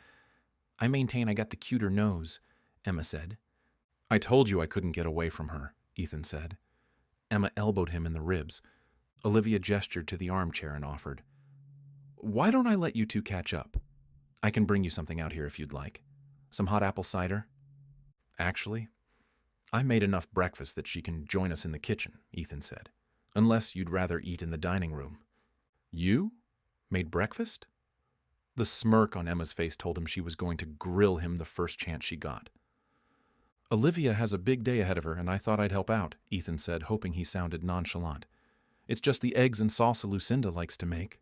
I maintain I got the cuter nose," Emma said. "I told you I couldn't get away from her," Ethan said. Emma elbowed him in the ribs. Olivia gestured to the armchair and offered, "Why don't I let you two catch up? I can bring you something out here if you'd like. Some hot apple cider?" "Actually, I made enough breakfast that she can join us in the kitchen," Ethan said, "unless you'd rather eat in the dining room." "You? Made breakfast?" The smirk on Emma's face told him she was going to grill him the first chance she got. "Olivia has a big day ahead of her, and I thought I'd help out," Ethan said, hoping he sounded nonchalant. "It's just the eggs and salsa Lucinda likes to make."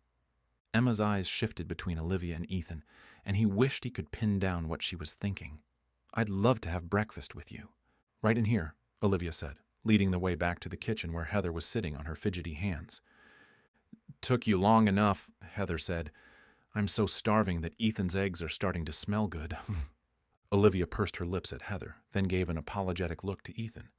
Emma's eyes shifted between Olivia and Ethan, and he wished he could pin down what she was thinking. "I'd love to have breakfast with you." "Right in here," Olivia said, leading the way back to the kitchen where Heather was sitting on her fidgety hands. "Took you long enough," Heather said. "I'm so starving that Ethan's eggs are starting to smell good." Olivia pursed her lips at Heather, then gave an apologetic look to Ethan.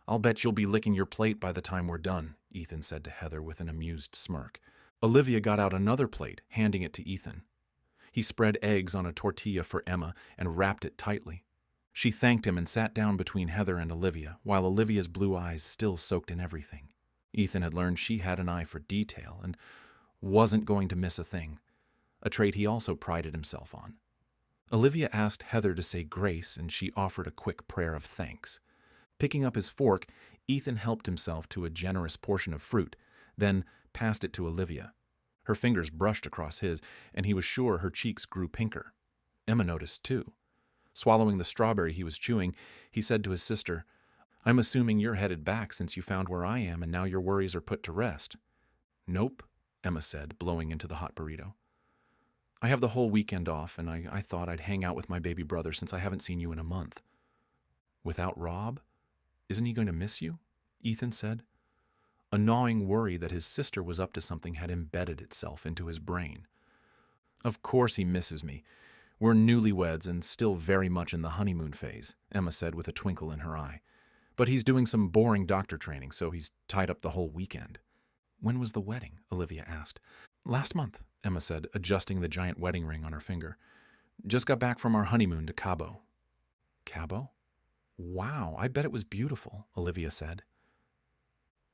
"I'll bet you'll be licking your plate by the time we're done," Ethan said to Heather with an amused smirk. Olivia got out another plate, handing it to Ethan. He spread eggs on a tortilla for Emma and wrapped it tightly. She thanked him and sat down between Heather and Olivia, while Olivia's blue eyes still soaked in everything. Ethan had learned she had an eye for detail and wasn't going to miss a thing, a trait he also prided himself on. Olivia asked Heather to say grace, and she offered a quick prayer of thanks. Picking up his fork, Ethan helped himself to a generous portion of fruit, then passed it to Olivia. Her fingers brushed across his, and he was sure her cheeks grew pinker. Emma noticed, too. Swallowing the strawberry he was chewing, he said to his sister, "I'm assuming you're headed back since you found where I am and now your worries are put to rest." "Nope," Emma said, blowing into the hot burrito. "I have the whole weekend off, and I thought I'd hang out with my baby brother since I haven't seen you in a month." "Without Rob? Isn't he going to miss you?" Ethan said. A gnawing worry that his sister was up to something had embedded itself into his brain. "Of course he misses me. We're newlyweds and still very much in the honeymoon phase," Emma said with a twinkle in her eye. "But he's doing some boring doctor training, so he's tied up the whole weekend." "When was the wedding?" Olivia asked. "Last month," Emma said, adjusting the giant wedding ring on her finger. "Just got back from our honeymoon to Cabo." "Cabo? Wow, I bet it was beautiful," Olivia said.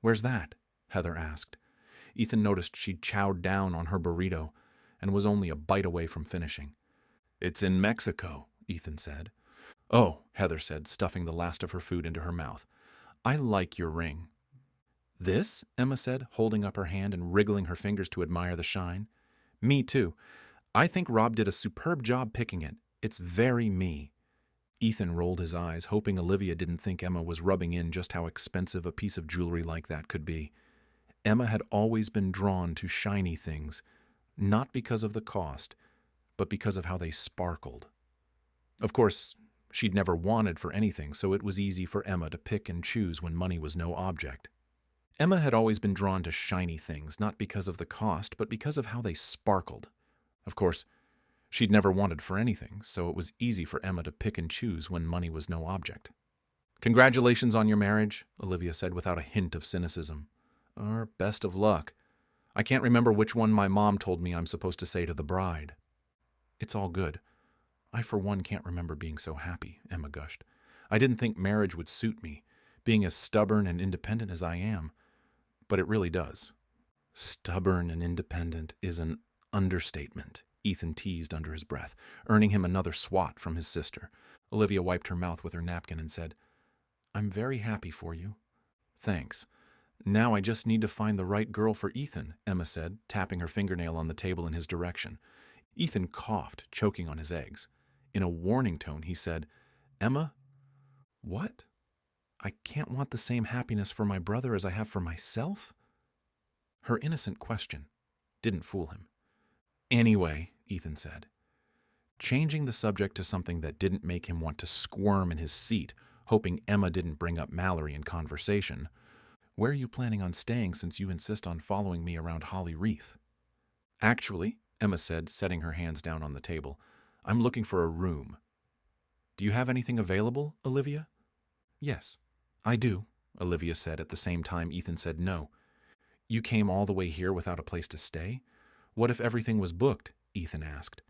"Where's that?" Heather asked. Ethan noticed she'd chowed down on her burrito and was only a bite away from finishing. "It's in Mexico," Ethan said. "Oh," Heather said, stuffing the last of her food into her mouth. "I like your ring." "This?" Emma said, holding up her hand and wriggling her fingers to admire the shine. "Me too. I think Rob did a superb job picking it. It's very me." Ethan rolled his eyes, hoping Olivia didn't think Emma was rubbing in just how expensive a piece of jewelry like that could be. Emma had always been drawn to shiny things, not because of the cost, but because of how they sparkled. Of course, she'd never wanted for anything, so it was easy for Emma to pick and choose when money was no object. Emma had always been drawn to shiny things, not because of the cost, but because of how they sparkled. Of course, she'd never wanted for anything, so it was easy for Emma to pick and choose when money was no object. "Congratulations on your marriage," Olivia said without a hint of cynicism. "Or best of luck. I can't remember which one my mom told me I'm supposed to say to the bride." "It's all good. I, for one, can't remember being so happy," Emma gushed. "I didn't think marriage would suit me, being as stubborn and independent as I am. But it really does." "Stubborn and independent is an Understatement, Ethan teased under his breath, earning him another swat from his sister. Olivia wiped her mouth with her napkin and said, "I'm very happy for you." "Thanks. Now I just need to find the right girl for Ethan," Emma said, tapping her fingernail on the table in his direction. Ethan coughed, choking on his eggs. In a warning tone, he said, "Emma?" "What? I can't want the same happiness for my brother as I have for myself?" Her innocent question didn't fool him. "Anyway," Ethan said, changing the subject to something that didn't make him want to squirm in his seat, hoping Emma didn't bring up Mallory in conversation. "Where are you planning on staying since you insist on following me around Holly Wreath?" "Actually," Emma said, setting her hands down on the table, "I'm looking for a room." "Do you have anything available, Olivia?" "Yes, I do," Olivia said at the same time Ethan said no. "You came all the way here without a place to stay? What if everything was booked?" Ethan asked.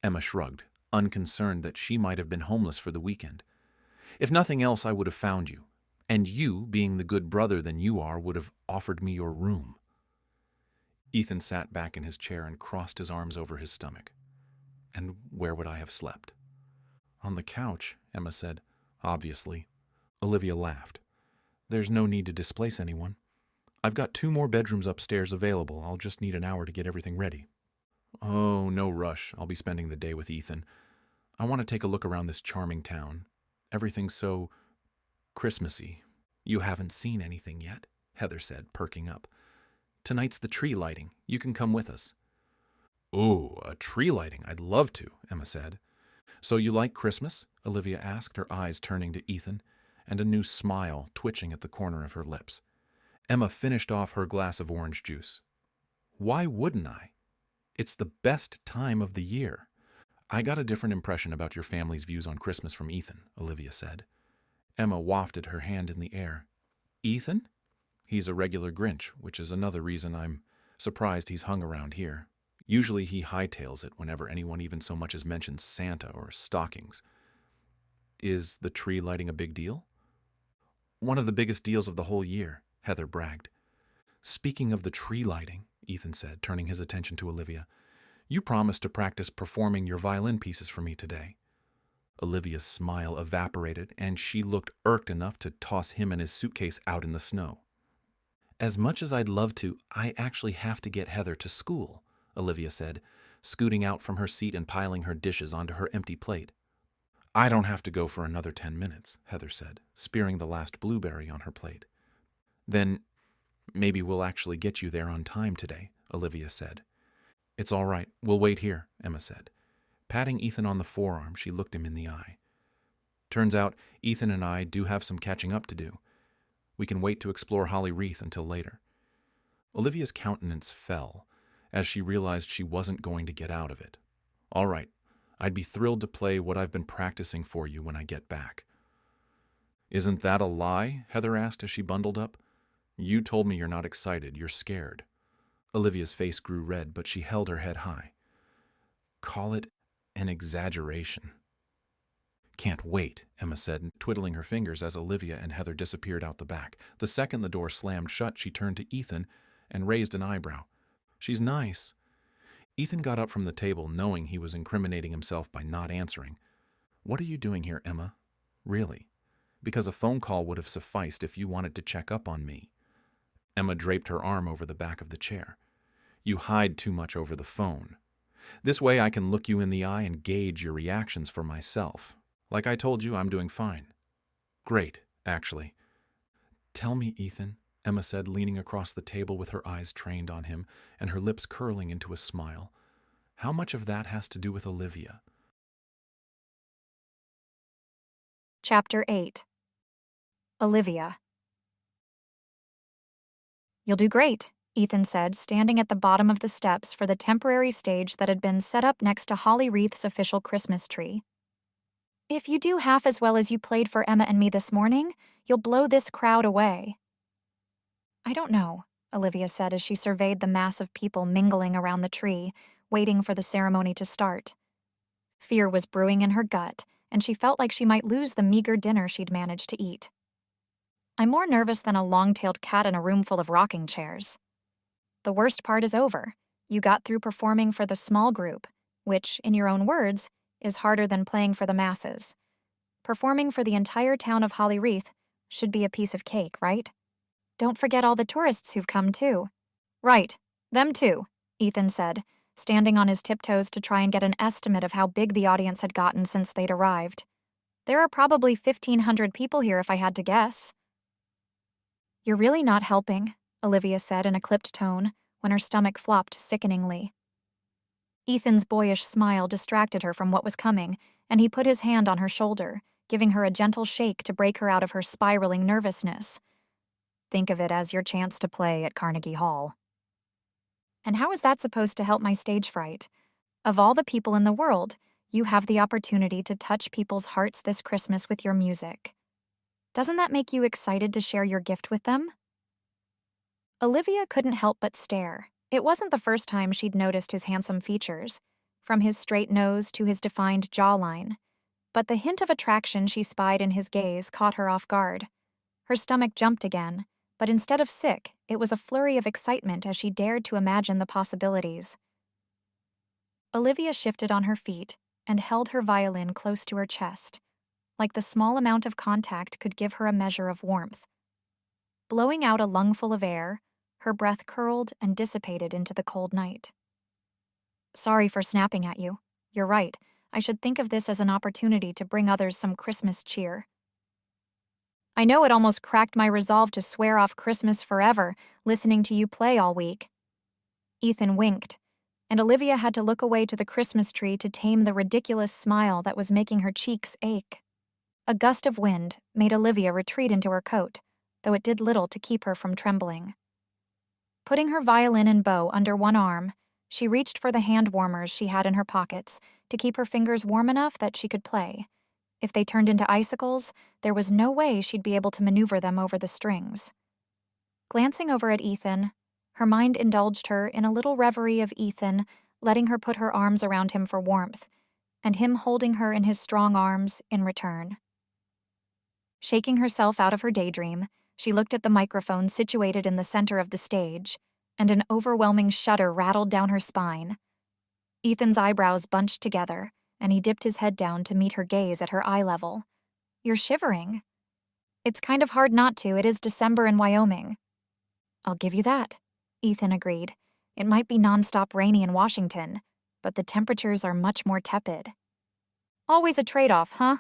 Emma shrugged, unconcerned that she might have been homeless for the weekend. "If nothing else, I would have found you. And you, being the good brother than you are, would have offered me your room." Ethan sat back in his chair and crossed his arms over his stomach. "And where would I have slept?" "On the couch," Emma said. "Obviously." Olivia laughed. "There's no need to displace anyone. I've got 2 more bedrooms upstairs available. I'll just need an hour to get everything ready." "Oh, no rush. I'll be spending the day with Ethan. I want to take a look around this charming town. Everything's so Christmassy." "You haven't seen anything yet," Heather said, perking up. "Tonight's the tree lighting. You can come with us." "Ooh, a tree lighting. I'd love to," Emma said. "So you like Christmas?" Olivia asked, her eyes turning to Ethan, and a new smile twitching at the corner of her lips. Emma finished off her glass of orange juice. "Why wouldn't I? It's the best time of the year." "I got a different impression about your family's views on Christmas from Ethan," Olivia said. Emma wafted her hand in the air. "Ethan? He's a regular Grinch, which is another reason I'm surprised he's hung around here. Usually he hightails it whenever anyone even so much as mentions Santa or stockings." "Is the tree lighting a big deal?" "One of the biggest deals of the whole year," Heather bragged. "Speaking of the tree lighting," Ethan said, turning his attention to Olivia, "you promised to practice performing your violin pieces for me today." Olivia's smile evaporated, and she looked irked enough to toss him and his suitcase out in the snow. "As much as I'd love to, I actually have to get Heather to school," Olivia said, scooting out from her seat and piling her dishes onto her empty plate. "I don't have to go for another 10 minutes, Heather said, spearing the last blueberry on her plate. "Then maybe we'll actually get you there on time today," Olivia said. "It's all right. We'll wait here," Emma said. Patting Ethan on the forearm, she looked him in the eye. "Turns out Ethan and I do have some catching up to do. We can wait to explore Holly Wreath until later." Olivia's countenance fell as she realized she wasn't going to get out of it. "All right. I'd be thrilled to play what I've been practicing for you when I get back." "Isn't that a lie?" Heather asked as she bundled up. "You told me you're not excited, you're scared." Olivia's face grew red, but she held her head high. "Call it an exaggeration." "Can't wait," Emma said, twiddling her fingers as Olivia and Heather disappeared out the back. The second the door slammed shut, she turned to Ethan and raised an eyebrow. "She's nice." Ethan got up from the table, knowing he was incriminating himself by not answering. "What are you doing here, Emma? Really? Because a phone call would have sufficed if you wanted to check up on me." Emma draped her arm over the back of the chair. "You hide too much over the phone. This way I can look you in the eye and gauge your reactions for myself. Like I told you, I'm doing fine. Great, actually." "Tell me, Ethan," Emma said, leaning across the table with her eyes trained on him and her lips curling into a smile. "How much of that has to do with Olivia?" Chapter 8. Olivia. "You'll do great," Ethan said, standing at the bottom of the steps for the temporary stage that had been set up next to Holly Wreath's official Christmas tree. "If you do half as well as you played for Emma and me this morning, you'll blow this crowd away." "I don't know," Olivia said as she surveyed the mass of people mingling around the tree, waiting for the ceremony to start. Fear was brewing in her gut, and she felt like she might lose the meager dinner she'd managed to eat. "I'm more nervous than a long-tailed cat in a room full of rocking chairs. The worst part is over. You got through performing for the small group, which, in your own words, is harder than playing for the masses. Performing for the entire town of Holly Wreath should be a piece of cake, right? Don't forget all the tourists who've come, too. Right, them too, Ethan said, standing on his tiptoes to try and get an estimate of how big the audience had gotten since they'd arrived. There are probably 1,500 people here if I had to guess. You're really not helping, Olivia said in a clipped tone when her stomach flopped sickeningly. Ethan's boyish smile distracted her from what was coming, and he put his hand on her shoulder, giving her a gentle shake to break her out of her spiraling nervousness. Think of it as your chance to play at Carnegie Hall. And how is that supposed to help my stage fright? Of all the people in the world, you have the opportunity to touch people's hearts this Christmas with your music. Doesn't that make you excited to share your gift with them? Olivia couldn't help but stare. It wasn't the first time she'd noticed his handsome features, from his straight nose to his defined jawline. But the hint of attraction she spied in his gaze caught her off guard. Her stomach jumped again, but instead of sick, it was a flurry of excitement as she dared to imagine the possibilities. Olivia shifted on her feet and held her violin close to her chest, like the small amount of contact could give her a measure of warmth. Blowing out a lungful of air, her breath curled and dissipated into the cold night. Sorry for snapping at you. You're right. I should think of this as an opportunity to bring others some Christmas cheer. I know it almost cracked my resolve to swear off Christmas forever, listening to you play all week. Ethan winked, and Olivia had to look away to the Christmas tree to tame the ridiculous smile that was making her cheeks ache. A gust of wind made Olivia retreat into her coat, though it did little to keep her from trembling. Putting her violin and bow under one arm, she reached for the hand warmers she had in her pockets to keep her fingers warm enough that she could play. If they turned into icicles, there was no way she'd be able to maneuver them over the strings. Glancing over at Ethan, her mind indulged her in a little reverie of Ethan letting her put her arms around him for warmth, and him holding her in his strong arms in return. Shaking herself out of her daydream, she looked at the microphone situated in the center of the stage, and an overwhelming shudder rattled down her spine. Ethan's eyebrows bunched together, and he dipped his head down to meet her gaze at her eye level. You're shivering. It's kind of hard not to. It is December in Wyoming. I'll give you that, Ethan agreed. It might be nonstop rainy in Washington, but the temperatures are much more tepid. Always a trade-off, huh?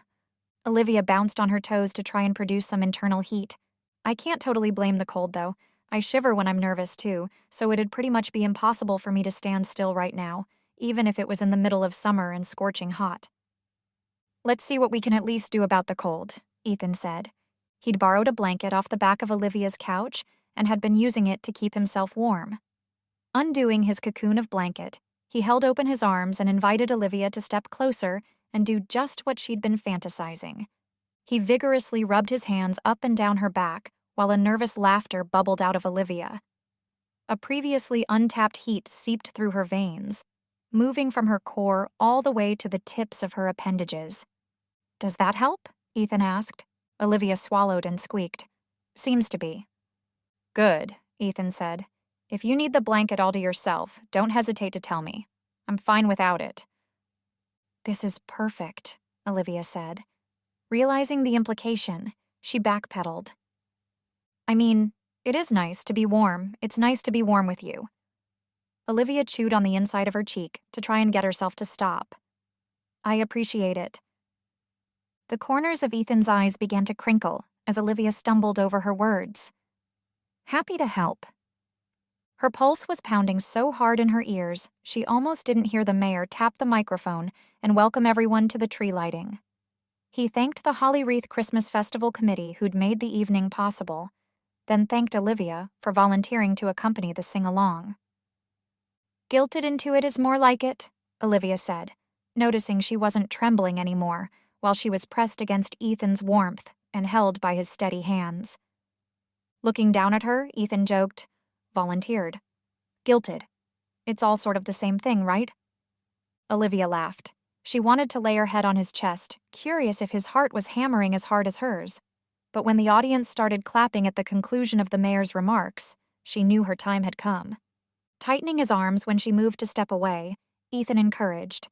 Olivia bounced on her toes to try and produce some internal heat. I can't totally blame the cold, though. I shiver when I'm nervous, too, so it'd pretty much be impossible for me to stand still right now, even if it was in the middle of summer and scorching hot. Let's see what we can at least do about the cold, Ethan said. He'd borrowed a blanket off the back of Olivia's couch and had been using it to keep himself warm. Undoing his cocoon of blanket, he held open his arms and invited Olivia to step closer and do just what she'd been fantasizing. He vigorously rubbed his hands up and down her back while a nervous laughter bubbled out of Olivia. A previously untapped heat seeped through her veins, moving from her core all the way to the tips of her appendages. Does that help? Ethan asked. Olivia swallowed and squeaked. Seems to be. Good, Ethan said. If you need the blanket all to yourself, don't hesitate to tell me. I'm fine without it. This is perfect, Olivia said. Realizing the implication, she backpedaled. I mean, it is nice to be warm. It's nice to be warm with you. Olivia chewed on the inside of her cheek to try and get herself to stop. I appreciate it. The corners of Ethan's eyes began to crinkle as Olivia stumbled over her words. Happy to help. Her pulse was pounding so hard in her ears, she almost didn't hear the mayor tap the microphone and welcome everyone to the tree lighting. He thanked the Holly Wreath Christmas Festival Committee who'd made the evening possible, then thanked Olivia for volunteering to accompany the sing-along. Guilted into it is more like it, Olivia said, noticing she wasn't trembling anymore while she was pressed against Ethan's warmth and held by his steady hands. Looking down at her, Ethan joked, volunteered. Guilted. It's all sort of the same thing, right? Olivia laughed. She wanted to lay her head on his chest, curious if his heart was hammering as hard as hers. But when the audience started clapping at the conclusion of the mayor's remarks, she knew her time had come. Tightening his arms when she moved to step away, Ethan encouraged.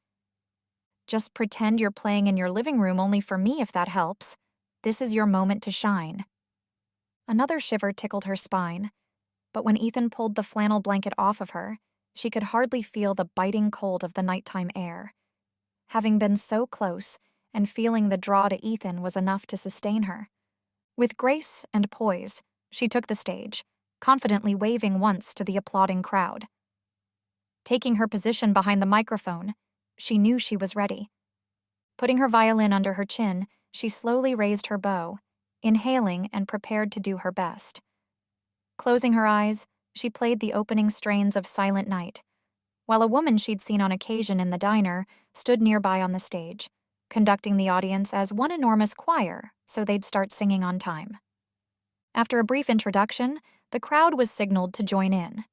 Just pretend you're playing in your living room only for me if that helps. This is your moment to shine. Another shiver tickled her spine, but when Ethan pulled the flannel blanket off of her, she could hardly feel the biting cold of the nighttime air. Having been so close, and feeling the draw to Ethan was enough to sustain her. With grace and poise, she took the stage, confidently waving once to the applauding crowd. Taking her position behind the microphone, she knew she was ready. Putting her violin under her chin, she slowly raised her bow, inhaling and prepared to do her best. Closing her eyes, she played the opening strains of Silent Night, while a woman she'd seen on occasion in the diner stood nearby on the stage, conducting the audience as one enormous choir so they'd start singing on time. After a brief introduction, the crowd was signaled to join in.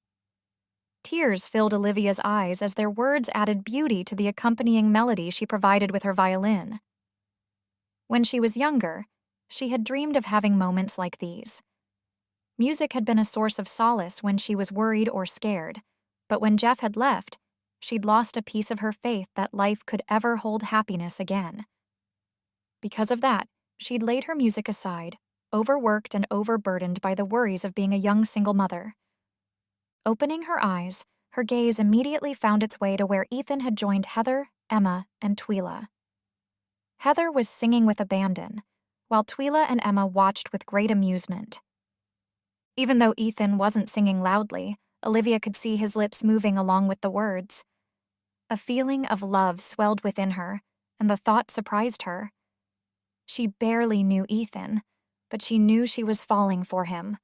Tears filled Olivia's eyes as their words added beauty to the accompanying melody she provided with her violin. When she was younger, she had dreamed of having moments like these. Music had been a source of solace when she was worried or scared, but when Jeff had left, she'd lost a piece of her faith that life could ever hold happiness again. Because of that, she'd laid her music aside, overworked and overburdened by the worries of being a young single mother. Opening her eyes, her gaze immediately found its way to where Ethan had joined Heather, Emma, and Twyla. Heather was singing with abandon, while Twyla and Emma watched with great amusement. Even though Ethan wasn't singing loudly, Olivia could see his lips moving along with the words. A feeling of love swelled within her, and the thought surprised her. She barely knew Ethan, but she knew she was falling for him.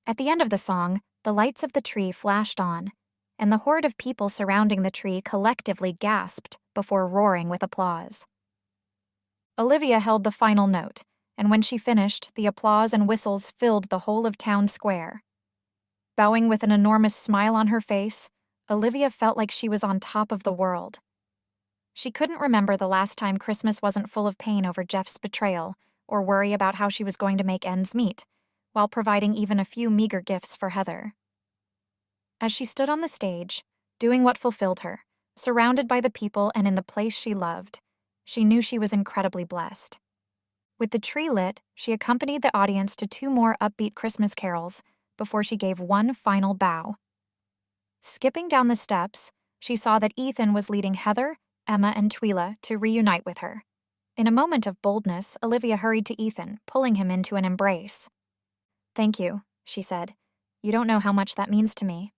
At the end of the song, the lights of the tree flashed on, and the horde of people surrounding the tree collectively gasped before roaring with applause. Olivia held the final note, and when she finished, the applause and whistles filled the whole of town square. Bowing with an enormous smile on her face, Olivia felt like she was on top of the world. She couldn't remember the last time Christmas wasn't full of pain over Jeff's betrayal or worry about how she was going to make ends meet, while providing even a few meager gifts for Heather. As she stood on the stage, doing what fulfilled her, surrounded by the people and in the place she loved, she knew she was incredibly blessed. With the tree lit, she accompanied the audience to 2 more upbeat Christmas carols before she gave one final bow. Skipping down the steps, she saw that Ethan was leading Heather, Emma, and Twyla to reunite with her. In a moment of boldness, Olivia hurried to Ethan, pulling him into an embrace. "Thank you," she said. "You don't know how much that means to me."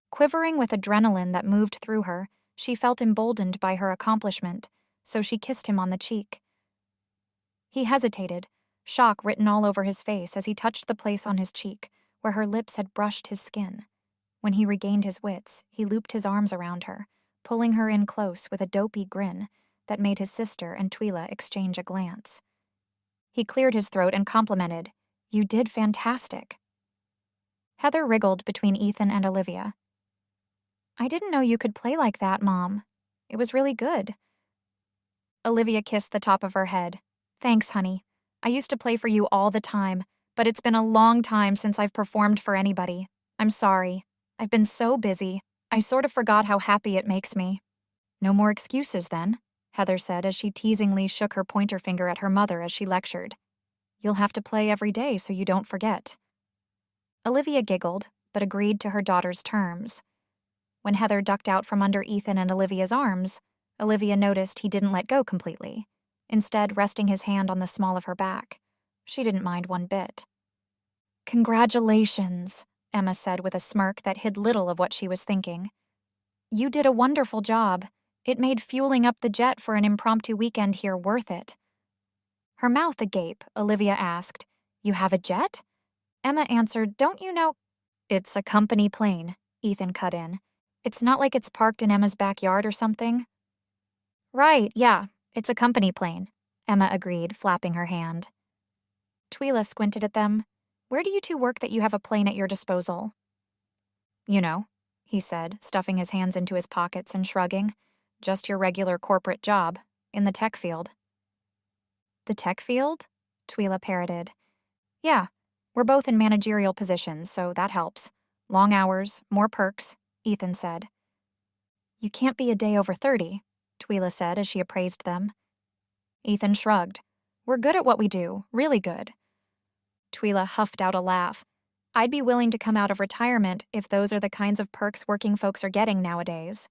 Quivering with adrenaline that moved through her, she felt emboldened by her accomplishment, so she kissed him on the cheek. He hesitated, shock written all over his face as he touched the place on his cheek where her lips had brushed his skin. When he regained his wits, he looped his arms around her, pulling her in close with a dopey grin that made his sister and Twyla exchange a glance. He cleared his throat and complimented, "You did fantastic." Heather wriggled between Ethan and Olivia. "I didn't know you could play like that, Mom. It was really good." Olivia kissed the top of her head. "Thanks, honey. I used to play for you all the time, but it's been a long time since I've performed for anybody. I'm sorry. I've been so busy. I sort of forgot how happy it makes me." "No more excuses, then," Heather said as she teasingly shook her pointer finger at her mother as she lectured. "You'll have to play every day so you don't forget." Olivia giggled, but agreed to her daughter's terms. When Heather ducked out from under Ethan and Olivia's arms, Olivia noticed he didn't let go completely, instead resting his hand on the small of her back. She didn't mind one bit. "Congratulations," Emma said with a smirk that hid little of what she was thinking. "You did a wonderful job. It made fueling up the jet for an impromptu weekend here worth it." Her mouth agape, Olivia asked, "You have a jet?" Emma answered, "Don't you know—" "It's a company plane," Ethan cut in. "It's not like it's parked in Emma's backyard or something." "Right, yeah, it's a company plane," Emma agreed, flapping her hand. Twyla squinted at them. "Where do you two work that you have a plane at your disposal?" "You know," he said, stuffing his hands into his pockets and shrugging. "Just your regular corporate job, in the tech field." "The tech field?" Twyla parroted. "Yeah, we're both in managerial positions, so that helps. Long hours, more perks, Ethan said. You can't be a day over 30, Twyla said as she appraised them. Ethan shrugged. We're good at what we do, really good. Twyla huffed out a laugh. I'd be willing to come out of retirement if those are the kinds of perks working folks are getting nowadays.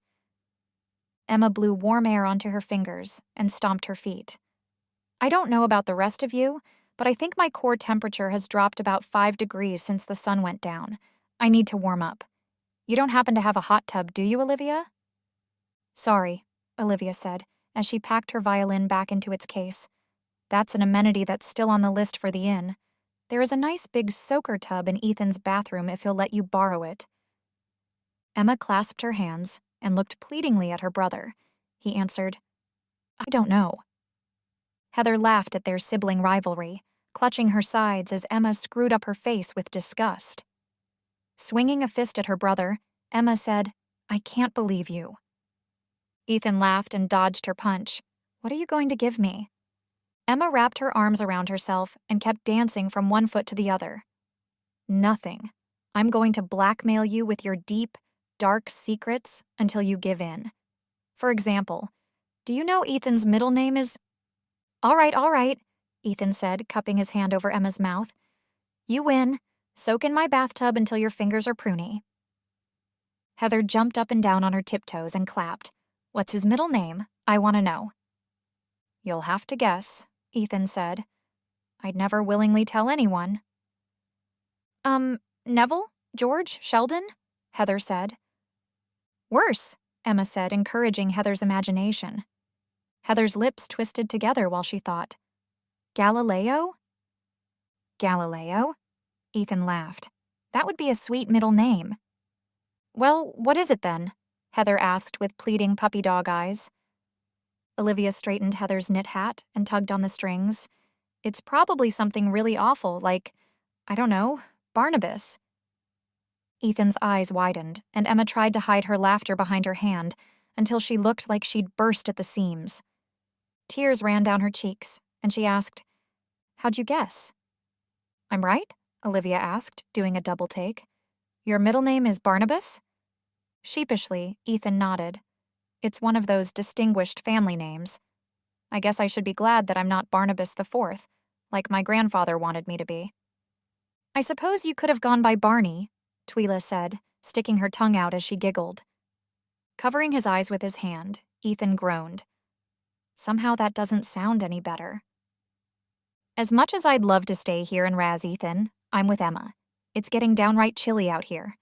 Emma blew warm air onto her fingers and stomped her feet. I don't know about the rest of you, but I think my core temperature has dropped about 5 degrees since the sun went down. I need to warm up. You don't happen to have a hot tub, do you, Olivia? Sorry, Olivia said, as she packed her violin back into its case. That's an amenity that's still on the list for the inn. There is a nice big soaker tub in Ethan's bathroom if he'll let you borrow it. Emma clasped her hands and looked pleadingly at her brother. He answered, I don't know. Heather laughed at their sibling rivalry, clutching her sides as Emma screwed up her face with disgust. Swinging a fist at her brother, Emma said, I can't believe you. Ethan laughed and dodged her punch. What are you going to give me? Emma wrapped her arms around herself and kept dancing from one foot to the other. Nothing. I'm going to blackmail you with your deep, dark secrets until you give in. For example, do you know Ethan's middle name is... All right, Ethan said, cupping his hand over Emma's mouth. You win. Soak in my bathtub until your fingers are pruny. Heather jumped up and down on her tiptoes and clapped. What's his middle name? I want to know. You'll have to guess, Ethan said. I'd never willingly tell anyone. Neville? George? Sheldon? Heather said. Worse, Emma said, encouraging Heather's imagination. Heather's lips twisted together while she thought. Galileo? Galileo? Ethan laughed. That would be a sweet middle name. Well, what is it then? Heather asked with pleading puppy dog eyes. Olivia straightened Heather's knit hat and tugged on the strings. It's probably something really awful, like, I don't know, Barnabas. Ethan's eyes widened, and Emma tried to hide her laughter behind her hand until she looked like she'd burst at the seams. Tears ran down her cheeks, and she asked, How'd you guess? I'm right? Olivia asked, doing a double take. Your middle name is Barnabas? Sheepishly, Ethan nodded. It's one of those distinguished family names. I guess I should be glad that I'm not Barnabas the Fourth, like my grandfather wanted me to be. I suppose you could have gone by Barney, Twyla said, sticking her tongue out as she giggled. Covering his eyes with his hand, Ethan groaned. Somehow that doesn't sound any better. As much as I'd love to stay here and razz Ethan, I'm with Emma. It's getting downright chilly out here.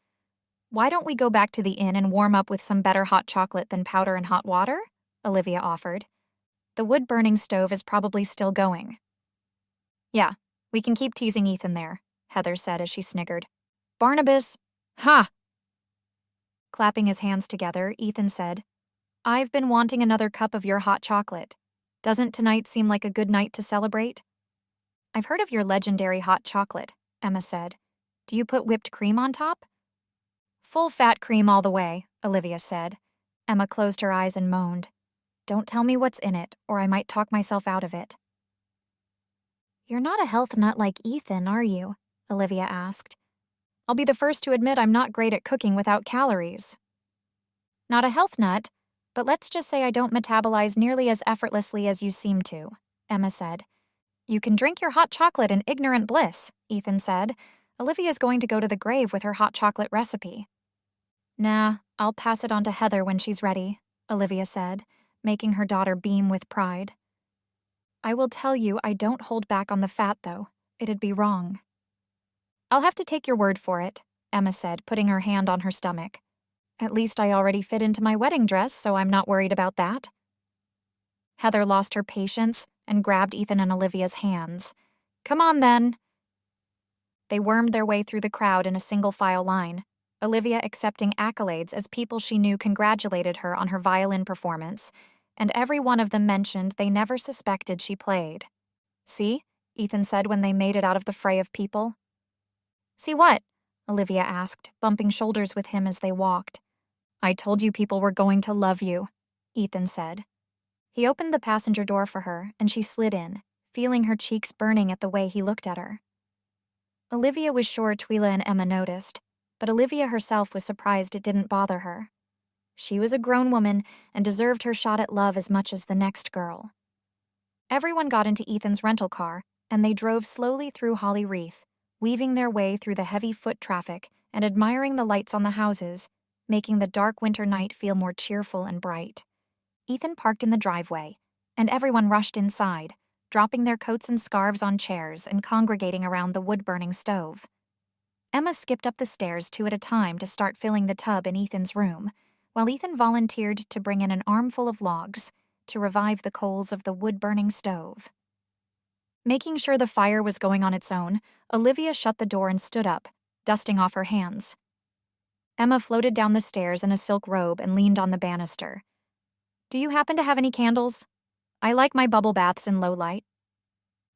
Why don't we go back to the inn and warm up with some better hot chocolate than powder and hot water? Olivia offered. The wood-burning stove is probably still going. Yeah, we can keep teasing Ethan there, Heather said as she sniggered. Barnabas, ha! Clapping his hands together, Ethan said, I've been wanting another cup of your hot chocolate. Doesn't tonight seem like a good night to celebrate? I've heard of your legendary hot chocolate, Emma said. Do you put whipped cream on top? Full fat cream all the way, Olivia said. Emma closed her eyes and moaned. Don't tell me what's in it, or I might talk myself out of it. You're not a health nut like Ethan, are you? Olivia asked. I'll be the first to admit I'm not great at cooking without calories. Not a health nut, but let's just say I don't metabolize nearly as effortlessly as you seem to, Emma said. You can drink your hot chocolate in ignorant bliss, Ethan said. Olivia's going to go to the grave with her hot chocolate recipe. Nah, I'll pass it on to Heather when she's ready, Olivia said, making her daughter beam with pride. I will tell you I don't hold back on the fat, though. It'd be wrong. I'll have to take your word for it, Emma said, putting her hand on her stomach. At least I already fit into my wedding dress, so I'm not worried about that. Heather lost her patience and grabbed Ethan and Olivia's hands. Come on, then. They wormed their way through the crowd in a single-file line, Olivia accepting accolades as people she knew congratulated her on her violin performance, and every one of them mentioned they never suspected she played. See? Ethan said when they made it out of the fray of people. See what? Olivia asked, bumping shoulders with him as they walked. I told you people were going to love you, Ethan said. He opened the passenger door for her, and she slid in, feeling her cheeks burning at the way he looked at her. Olivia was sure Twyla and Emma noticed. but Olivia herself was surprised it didn't bother her. She was a grown woman and deserved her shot at love as much as the next girl. Everyone got into Ethan's rental car, and they drove slowly through Holly Wreath, weaving their way through the heavy foot traffic and admiring the lights on the houses, making the dark winter night feel more cheerful and bright. Ethan parked in the driveway, and everyone rushed inside, dropping their coats and scarves on chairs and congregating around the wood-burning stove. Emma skipped up the stairs 2 at a time to start filling the tub in Ethan's room, while Ethan volunteered to bring in an armful of logs to revive the coals of the wood-burning stove. Making sure the fire was going on its own, Olivia shut the door and stood up, dusting off her hands. Emma floated down the stairs in a silk robe and leaned on the banister. "Do you happen to have any candles? I like my bubble baths in low light."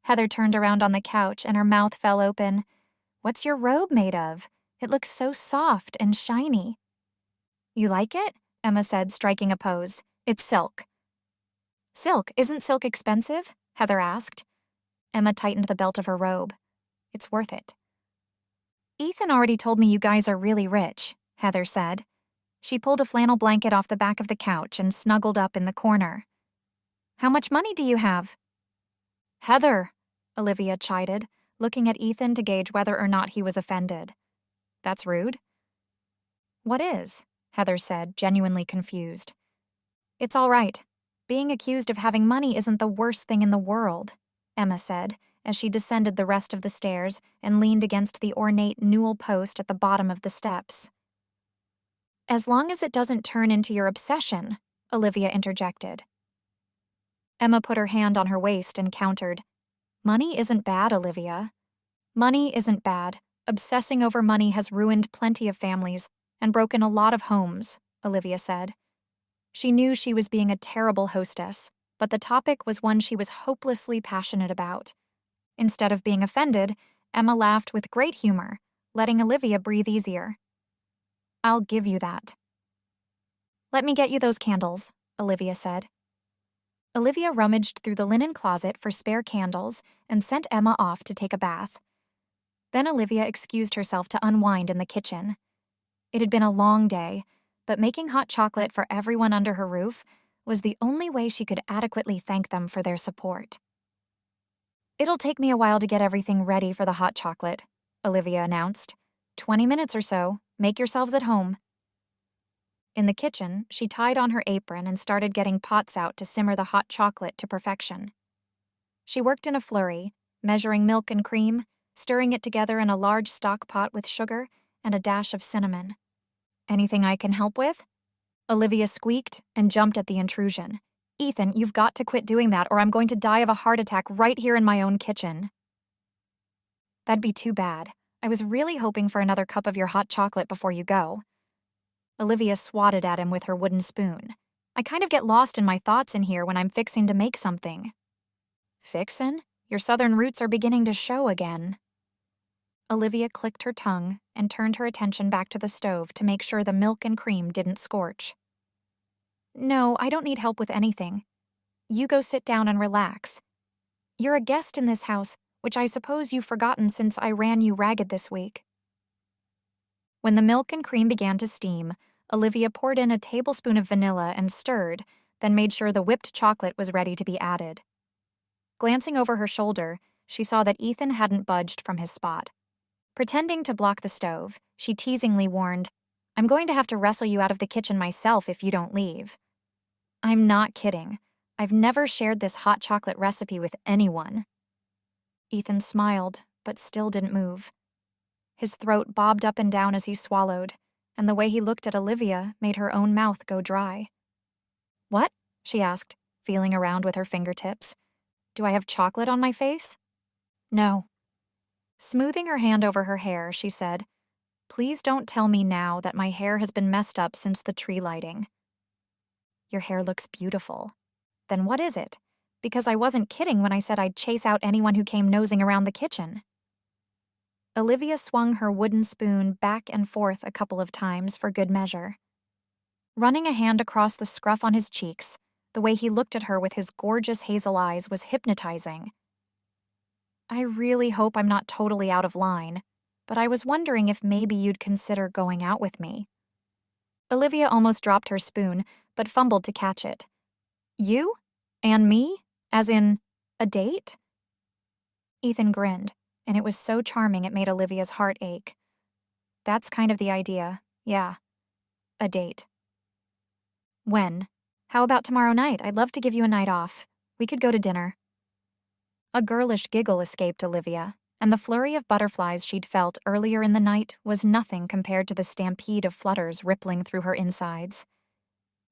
Heather turned around on the couch and her mouth fell open. "What's your robe made of? It looks so soft and shiny." "You like it?" Emma said, striking a pose. "It's silk." "Silk? Isn't silk expensive?" Heather asked. Emma tightened the belt of her robe. "It's worth it." "Ethan already told me you guys are really rich," Heather said. She pulled a flannel blanket off the back of the couch and snuggled up in the corner. "How much money do you have?" "Heather," Olivia chided, looking at Ethan to gauge whether or not he was offended. "That's rude." "What is?" Heather said, genuinely confused. "It's all right. Being accused of having money isn't the worst thing in the world," Emma said, as she descended the rest of the stairs and leaned against the ornate newel post at the bottom of the steps. "As long as it doesn't turn into your obsession," Olivia interjected. Emma put her hand on her waist and countered, "Money isn't bad, Olivia. Money isn't bad. Obsessing over money has ruined plenty of families and broken a lot of homes," Olivia said. She knew she was being a terrible hostess, but the topic was one she was hopelessly passionate about. Instead of being offended, Emma laughed with great humor, letting Olivia breathe easier. "I'll give you that." "Let me get you those candles," Olivia said. Olivia rummaged through the linen closet for spare candles and sent Emma off to take a bath. Then Olivia excused herself to unwind in the kitchen. It had been a long day, but making hot chocolate for everyone under her roof was the only way she could adequately thank them for their support. "It'll take me a while to get everything ready for the hot chocolate," Olivia announced. 20 minutes or so. Make yourselves at home." In the kitchen, she tied on her apron and started getting pots out to simmer the hot chocolate to perfection. She worked in a flurry, measuring milk and cream, stirring it together in a large stock pot with sugar and a dash of cinnamon. "Anything I can help with?" Olivia squeaked and jumped at the intrusion. "Ethan, you've got to quit doing that or I'm going to die of a heart attack right here in my own kitchen." "That'd be too bad. I was really hoping for another cup of your hot chocolate before you go." Olivia swatted at him with her wooden spoon. "I kind of get lost in my thoughts in here when I'm fixing to make something." "Fixin'? Your southern roots are beginning to show again." Olivia clicked her tongue and turned her attention back to the stove to make sure the milk and cream didn't scorch. "No, I don't need help with anything. You go sit down and relax. You're a guest in this house, which I suppose you've forgotten since I ran you ragged this week." When the milk and cream began to steam, Olivia poured in a tablespoon of vanilla and stirred, then made sure the whipped chocolate was ready to be added. Glancing over her shoulder, she saw that Ethan hadn't budged from his spot. Pretending to block the stove, she teasingly warned, "I'm going to have to wrestle you out of the kitchen myself if you don't leave." "I'm not kidding. I've never shared this hot chocolate recipe with anyone." Ethan smiled, but still didn't move. His throat bobbed up and down as he swallowed, and the way he looked at Olivia made her own mouth go dry. "What?" she asked, feeling around with her fingertips. "Do I have chocolate on my face?" "No." Smoothing her hand over her hair, she said, "Please don't tell me now that my hair has been messed up since the tree lighting." "Your hair looks beautiful." "Then what is it? Because I wasn't kidding when I said I'd chase out anyone who came nosing around the kitchen." Olivia swung her wooden spoon back and forth a couple of times for good measure. Running a hand across the scruff on his cheeks, the way he looked at her with his gorgeous hazel eyes was hypnotizing. "I really hope I'm not totally out of line, but I was wondering if maybe you'd consider going out with me." Olivia almost dropped her spoon, but fumbled to catch it. "You? And me? As in, a date?" Ethan grinned, and it was so charming it made Olivia's heart ache. "That's kind of the idea, yeah. A date." "When? How about tomorrow night? I'd love to give you a night off. We could go to dinner." A girlish giggle escaped Olivia, and the flurry of butterflies she'd felt earlier in the night was nothing compared to the stampede of flutters rippling through her insides.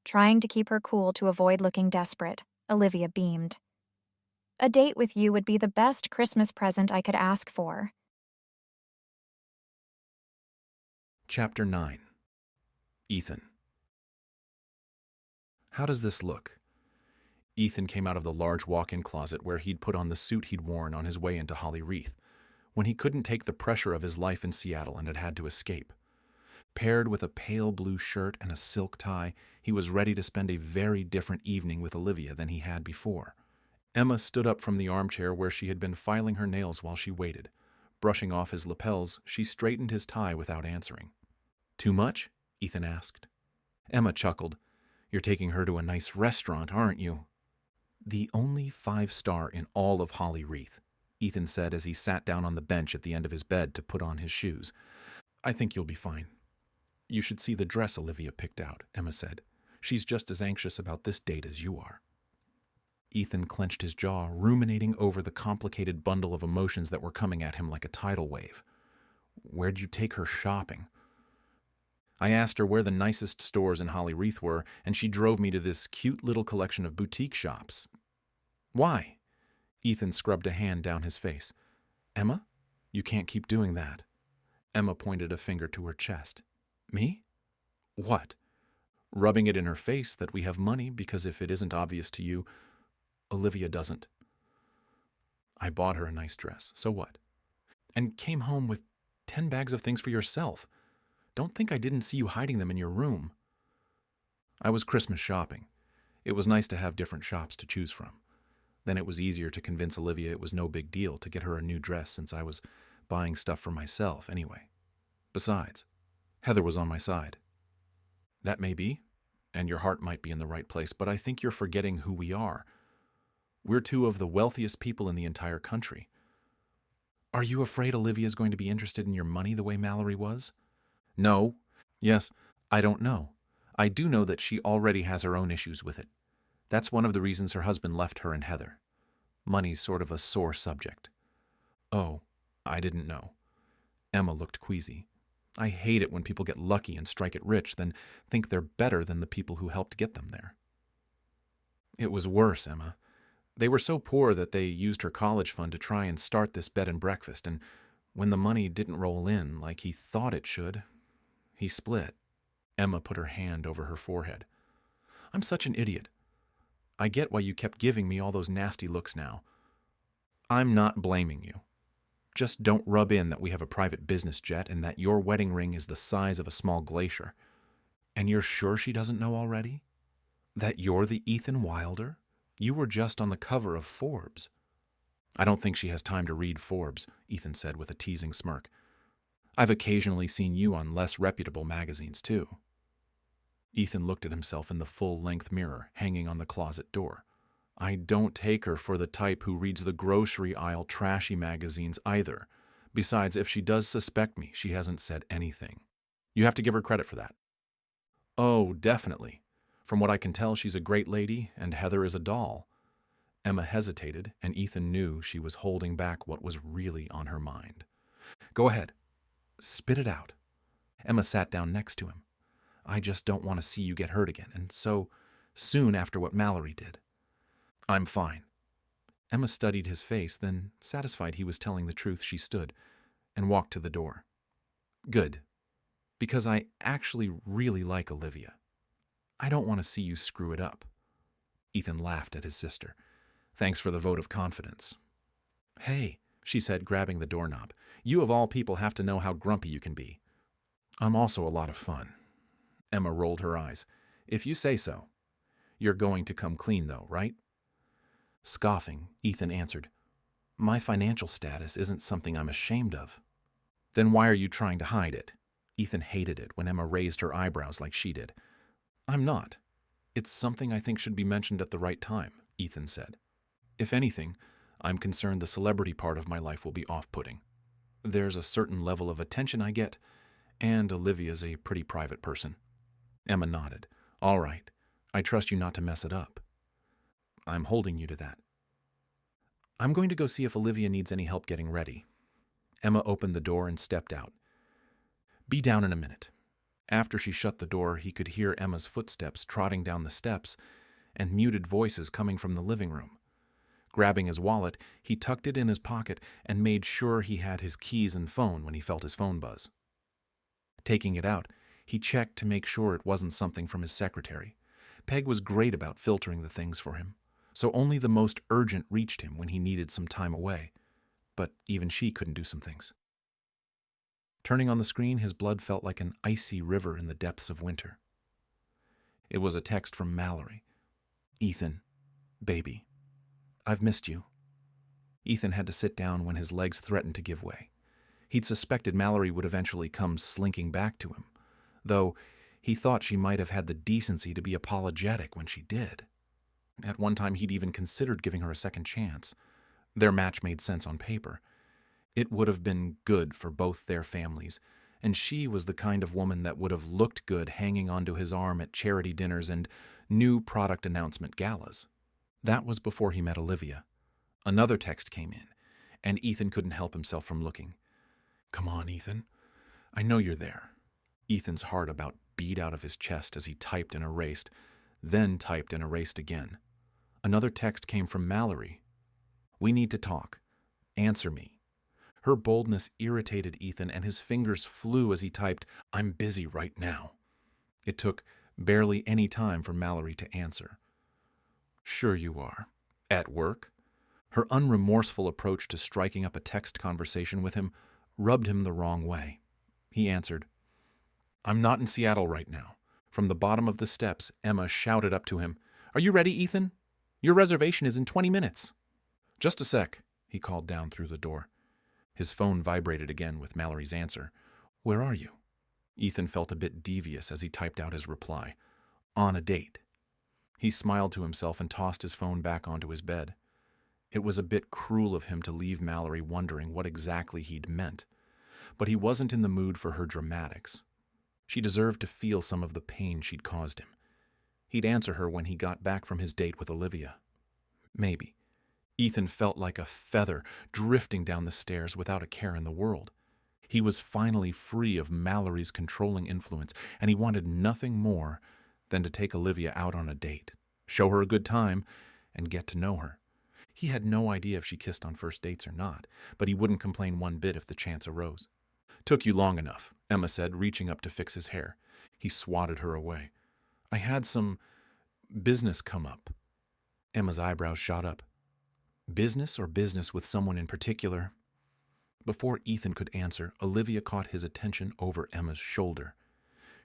Trying to keep her cool to avoid looking desperate, Olivia beamed. "A date with you would be the best Christmas present I could ask for." Chapter 9. Ethan. How does this look? Ethan came out of the large walk-in closet where he'd put on the suit he'd worn on his way into Holly Wreath, when he couldn't take the pressure of his life in Seattle and had to escape. Paired with a pale blue shirt and a silk tie, he was ready to spend a very different evening with Olivia than he had before. Emma stood up from the armchair where she had been filing her nails while she waited. Brushing off his lapels, she straightened his tie without answering. "Too much?" Ethan asked. Emma chuckled. "You're taking her to a nice restaurant, aren't you?" "The only 5-star in all of Holly Wreath," Ethan said as he sat down on the bench at the end of his bed to put on his shoes. "I think you'll be fine." "You should see the dress Olivia picked out," Emma said. "She's just as anxious about this date as you are." Ethan clenched his jaw, ruminating over the complicated bundle of emotions that were coming at him like a tidal wave. "Where'd you take her shopping?" "I asked her where the nicest stores in Holly Wreath were, and she drove me to this cute little collection of boutique shops." "Why?" Ethan scrubbed a hand down his face. "Emma, you can't keep doing that." Emma pointed a finger to her chest. "Me? What?" "Rubbing it in her face that we have money, because if it isn't obvious to you, Olivia doesn't." "I bought her a nice dress, so what?" "And came home with 10 bags of things for yourself. Don't think I didn't see you hiding them in your room." "I was Christmas shopping. It was nice to have different shops to choose from. Then it was easier to convince Olivia it was no big deal to get her a new dress since I was buying stuff for myself anyway. Besides, Heather was on my side." "That may be, and your heart might be in the right place, but I think you're forgetting who we are. We're two of the wealthiest people in the entire country." "Are you afraid Olivia's going to be interested in your money the way Mallory was?" "No. Yes, I don't know. I do know that she already has her own issues with it. That's one of the reasons her husband left her and Heather. Money's sort of a sore subject." "Oh, I didn't know." Emma looked queasy. "I hate it when people get lucky and strike it rich, then think they're better than the people who helped get them there." "It was worse, Emma. They were so poor that they used her college fund to try and start this bed and breakfast, and when the money didn't roll in like he thought it should, he split." Emma put her hand over her forehead. "I'm such an idiot. I get why you kept giving me all those nasty looks now. I'm not blaming you. Just don't rub in that we have a private business jet and that your wedding ring is the size of a small glacier. And you're sure she doesn't know already? That you're the Ethan Wilder? You were just on the cover of Forbes." "I don't think she has time to read Forbes," Ethan said with a teasing smirk. "I've occasionally seen you on less reputable magazines, too." Ethan looked at himself in the full-length mirror hanging on the closet door. "I don't take her for the type who reads the grocery aisle trashy magazines either. Besides, if she does suspect me, she hasn't said anything. You have to give her credit for that." "Oh, definitely. From what I can tell, she's a great lady, and Heather is a doll." Emma hesitated, and Ethan knew she was holding back what was really on her mind. "Go ahead. Spit it out." Emma sat down next to him. "I just don't want to see you get hurt again, and so soon after what Mallory did." "I'm fine." Emma studied his face, then, satisfied he was telling the truth, she stood and walked to the door. "Good. Because I actually really like Olivia. I don't want to see you screw it up." Ethan laughed at his sister. "Thanks for the vote of confidence." "Hey," she said, grabbing the doorknob. "You of all people have to know how grumpy you can be." "I'm also a lot of fun." Emma rolled her eyes. "If you say so. You're going to come clean, though, right?" Scoffing, Ethan answered, "My financial status isn't something I'm ashamed of." Then why are you trying to hide it? Ethan hated it when Emma raised her eyebrows like she did. I'm not. It's something I think should be mentioned at the right time, Ethan said. If anything, I'm concerned the celebrity part of my life will be off-putting. There's a certain level of attention I get, and Olivia's a pretty private person. Emma nodded. All right. I trust you not to mess it up. I'm holding you to that. I'm going to go see if Olivia needs any help getting ready. Emma opened the door and stepped out. Be down in a minute. After she shut the door, he could hear Emma's footsteps trotting down the steps and muted voices coming from the living room. Grabbing his wallet, he tucked it in his pocket and made sure he had his keys and phone when he felt his phone buzz. Taking it out, he checked to make sure it wasn't something from his secretary. Peg was great about filtering the things for him, so only the most urgent reached him when he needed some time away. But even she couldn't do some things. Turning on the screen, his blood felt like an icy river in the depths of winter. It was a text from Mallory. Ethan, baby, I've missed you. Ethan had to sit down when his legs threatened to give way. He'd suspected Mallory would eventually come slinking back to him, though he thought she might have had the decency to be apologetic when she did. At one time, he'd even considered giving her a second chance. Their match made sense on paper. It would have been good for both their families, and she was the kind of woman that would have looked good hanging onto his arm at charity dinners and new product announcement galas. That was before he met Olivia. Another text came in, and Ethan couldn't help himself from looking. Come on, Ethan. I know you're there. Ethan's heart about beat out of his chest as he typed and erased, then typed and erased again. Another text came from Mallory. We need to talk. Answer me. Her boldness irritated Ethan, and his fingers flew as he typed, I'm busy right now. It took barely any time for Mallory to answer. Sure you are. At work? Her unremorseful approach to striking up a text conversation with him rubbed him the wrong way. He answered, I'm not in Seattle right now. From the bottom of the steps, Emma shouted up to him, Are you ready, Ethan? Your reservation is in 20 minutes. Just a sec, he called down through the door. His phone vibrated again with Mallory's answer. Where are you? Ethan felt a bit devious as he typed out his reply. On a date. He smiled to himself and tossed his phone back onto his bed. It was a bit cruel of him to leave Mallory wondering what exactly he'd meant. But he wasn't in the mood for her dramatics. She deserved to feel some of the pain she'd caused him. He'd answer her when he got back from his date with Olivia. Maybe. Ethan felt like a feather drifting down the stairs without a care in the world. He was finally free of Mallory's controlling influence, and he wanted nothing more than to take Olivia out on a date, show her a good time, and get to know her. He had no idea if she kissed on first dates or not, but he wouldn't complain one bit if the chance arose. Took you long enough, Emma said, reaching up to fix his hair. He swatted her away. I had some business come up. Emma's eyebrows shot up. Business or business with someone in particular? Before Ethan could answer, Olivia caught his attention over Emma's shoulder.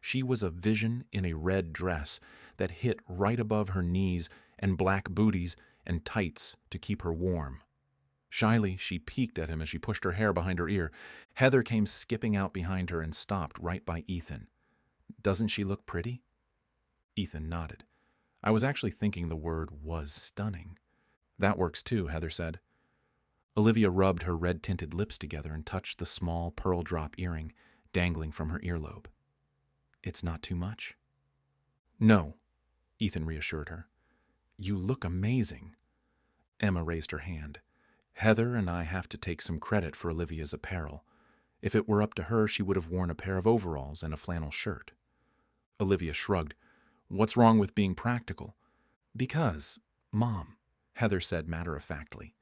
She was a vision in a red dress that hit right above her knees and black booties and tights to keep her warm. Shyly, she peeked at him as she pushed her hair behind her ear. Heather came skipping out behind her and stopped right by Ethan. Doesn't she look pretty? Ethan nodded. I was actually thinking the word was stunning. That works too, Heather said. Olivia rubbed her red-tinted lips together and touched the small pearl drop earring dangling from her earlobe. It's not too much? No, Ethan reassured her. You look amazing. Emma raised her hand. Heather and I have to take some credit for Olivia's apparel. If it were up to her, she would have worn a pair of overalls and a flannel shirt. Olivia shrugged. What's wrong with being practical? Because, Mom, Heather said matter-of-factly,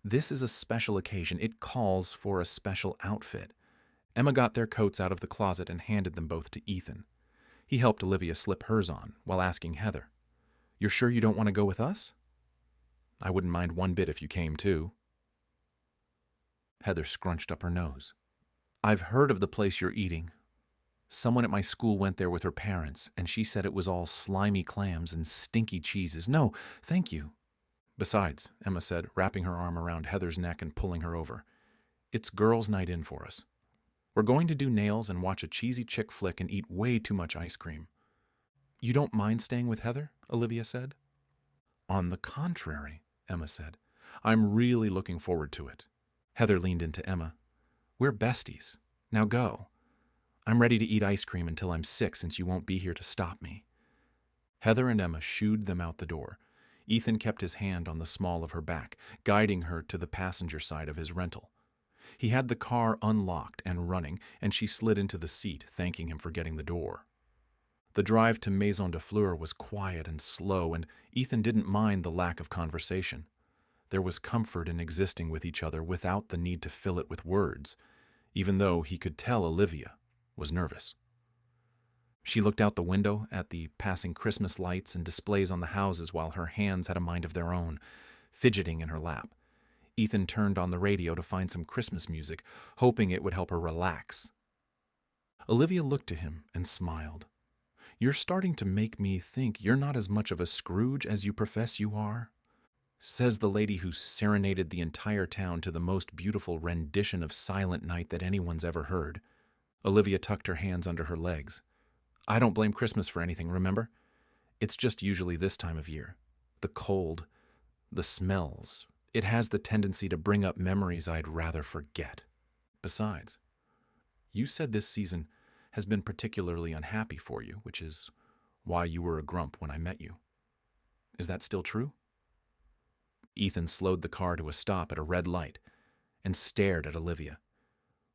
this is a special occasion. It calls for a special outfit. Emma got their coats out of the closet and handed them both to Ethan. He helped Olivia slip hers on while asking Heather, You're sure you don't want to go with us? I wouldn't mind one bit if you came too. Heather scrunched up her nose. I've heard of the place you're eating. Someone at my school went there with her parents, and she said it was all slimy clams and stinky cheeses. No, thank you. Besides, Emma said, wrapping her arm around Heather's neck and pulling her over, it's girls' night in for us. We're going to do nails and watch a cheesy chick flick and eat way too much ice cream. You don't mind staying with Heather? Olivia said. On the contrary, Emma said. I'm really looking forward to it. Heather leaned into Emma. We're besties. Now go. I'm ready to eat ice cream until I'm sick since you won't be here to stop me. Heather and Emma shooed them out the door. Ethan kept his hand on the small of her back, guiding her to the passenger side of his rental. He had the car unlocked and running, and she slid into the seat, thanking him for getting the door. The drive to Maison de Fleur was quiet and slow, and Ethan didn't mind the lack of conversation. There was comfort in existing with each other without the need to fill it with words, even though he could tell Olivia was nervous. She looked out the window at the passing Christmas lights and displays on the houses while her hands had a mind of their own, fidgeting in her lap. Ethan turned on the radio to find some Christmas music, hoping it would help her relax. Olivia looked to him and smiled. You're starting to make me think you're not as much of a Scrooge as you profess you are, says the lady who serenaded the entire town to the most beautiful rendition of Silent Night that anyone's ever heard. Olivia tucked her hands under her legs. I don't blame Christmas for anything, remember? It's just usually this time of year. The cold, the smells. It has the tendency to bring up memories I'd rather forget. Besides, you said this season has been particularly unhappy for you, which is why you were a grump when I met you. Is that still true? Ethan slowed the car to a stop at a red light and stared at Olivia.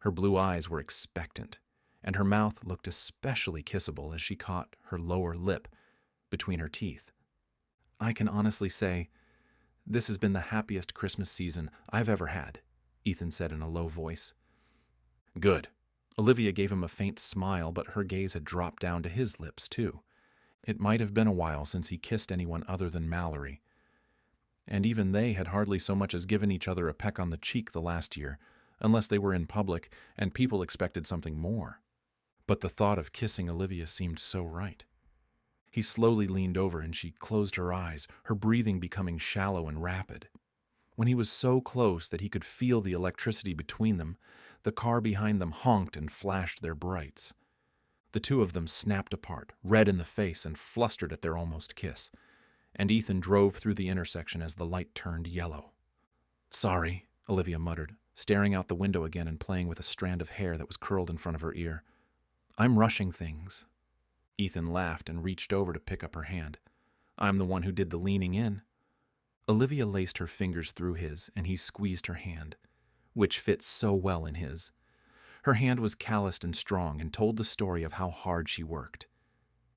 Her blue eyes were expectant, and her mouth looked especially kissable as she caught her lower lip between her teeth. I can honestly say, this has been the happiest Christmas season I've ever had, Ethan said in a low voice. Good. Olivia gave him a faint smile, but her gaze had dropped down to his lips, too. It might have been a while since he kissed anyone other than Mallory, and even they had hardly so much as given each other a peck on the cheek the last year, unless they were in public and people expected something more. But the thought of kissing Olivia seemed so right. He slowly leaned over and she closed her eyes, her breathing becoming shallow and rapid. When he was so close that he could feel the electricity between them, the car behind them honked and flashed their brights. The two of them snapped apart, red in the face and flustered at their almost kiss, and Ethan drove through the intersection as the light turned yellow. Sorry, Olivia muttered, staring out the window again and playing with a strand of hair that was curled in front of her ear. I'm rushing things. Ethan laughed and reached over to pick up her hand. I'm the one who did the leaning in. Olivia laced her fingers through his, and he squeezed her hand, which fit so well in his. Her hand was calloused and strong and told the story of how hard she worked.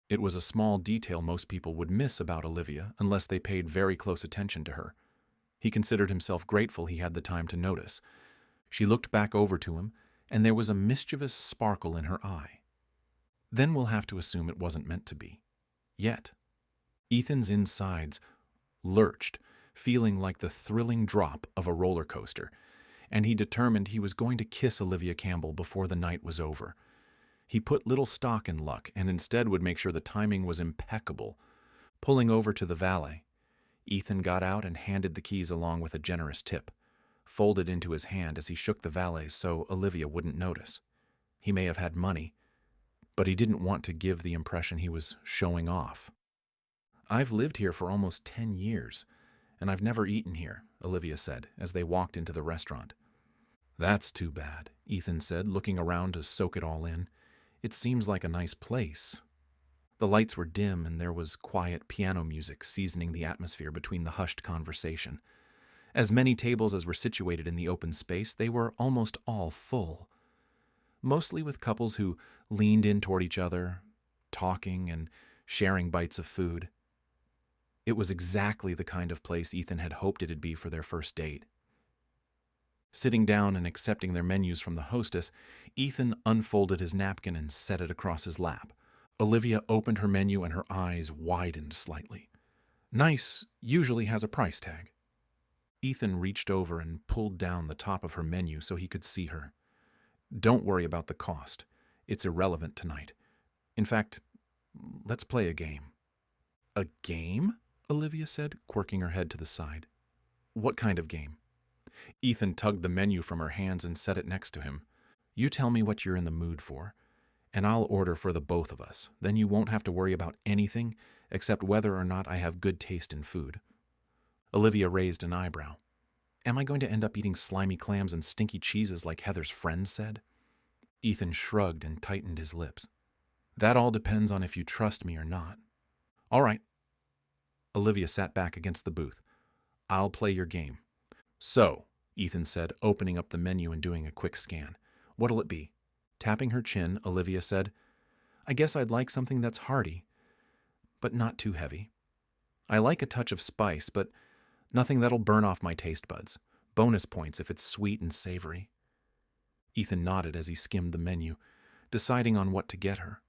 It was a small detail most people would miss about Olivia unless they paid very close attention to her. He considered himself grateful he had the time to notice. She looked back over to him, and there was a mischievous sparkle in her eye. Then we'll have to assume it wasn't meant to be. Yet. Ethan's insides lurched, feeling like the thrilling drop of a roller coaster, and he determined he was going to kiss Olivia Campbell before the night was over. He put little stock in luck and instead would make sure the timing was impeccable. Pulling over to the valet, Ethan got out and handed the keys along with a generous tip, folded into his hand as he shook the valet so Olivia wouldn't notice. He may have had money, but he didn't want to give the impression he was showing off. I've lived here for almost 10 years, and I've never eaten here, Olivia said as they walked into the restaurant. That's too bad, Ethan said, looking around to soak it all in. It seems like a nice place. The lights were dim and there was quiet piano music seasoning the atmosphere between the hushed conversation. As many tables as were situated in the open space, they were almost all full. Mostly with couples who leaned in toward each other, talking and sharing bites of food. It was exactly the kind of place Ethan had hoped it'd be for their first date. Sitting down and accepting their menus from the hostess, Ethan unfolded his napkin and set it across his lap. Olivia opened her menu and her eyes widened slightly. Nice usually has a price tag. Ethan reached over and pulled down the top of her menu so he could see her. Don't worry about the cost. It's irrelevant tonight. In fact, let's play a game. A game? Olivia said, quirking her head to the side. What kind of game? Ethan tugged the menu from her hands and set it next to him. You tell me what you're in the mood for, and I'll order for the both of us. Then you won't have to worry about anything except whether or not I have good taste in food." Olivia raised an eyebrow. "Am I going to end up eating slimy clams and stinky cheeses like Heather's friend said?" Ethan shrugged and tightened his lips. "That all depends on if you trust me or not." "All right." Olivia sat back against the booth. "I'll play your game." "So," Ethan said, opening up the menu and doing a quick scan. "What'll it be?" Tapping her chin, Olivia said, "I guess I'd like something that's hearty, but not too heavy. I like a touch of spice, but nothing that'll burn off my taste buds. Bonus points if it's sweet and savory." Ethan nodded as he skimmed the menu, deciding on what to get her.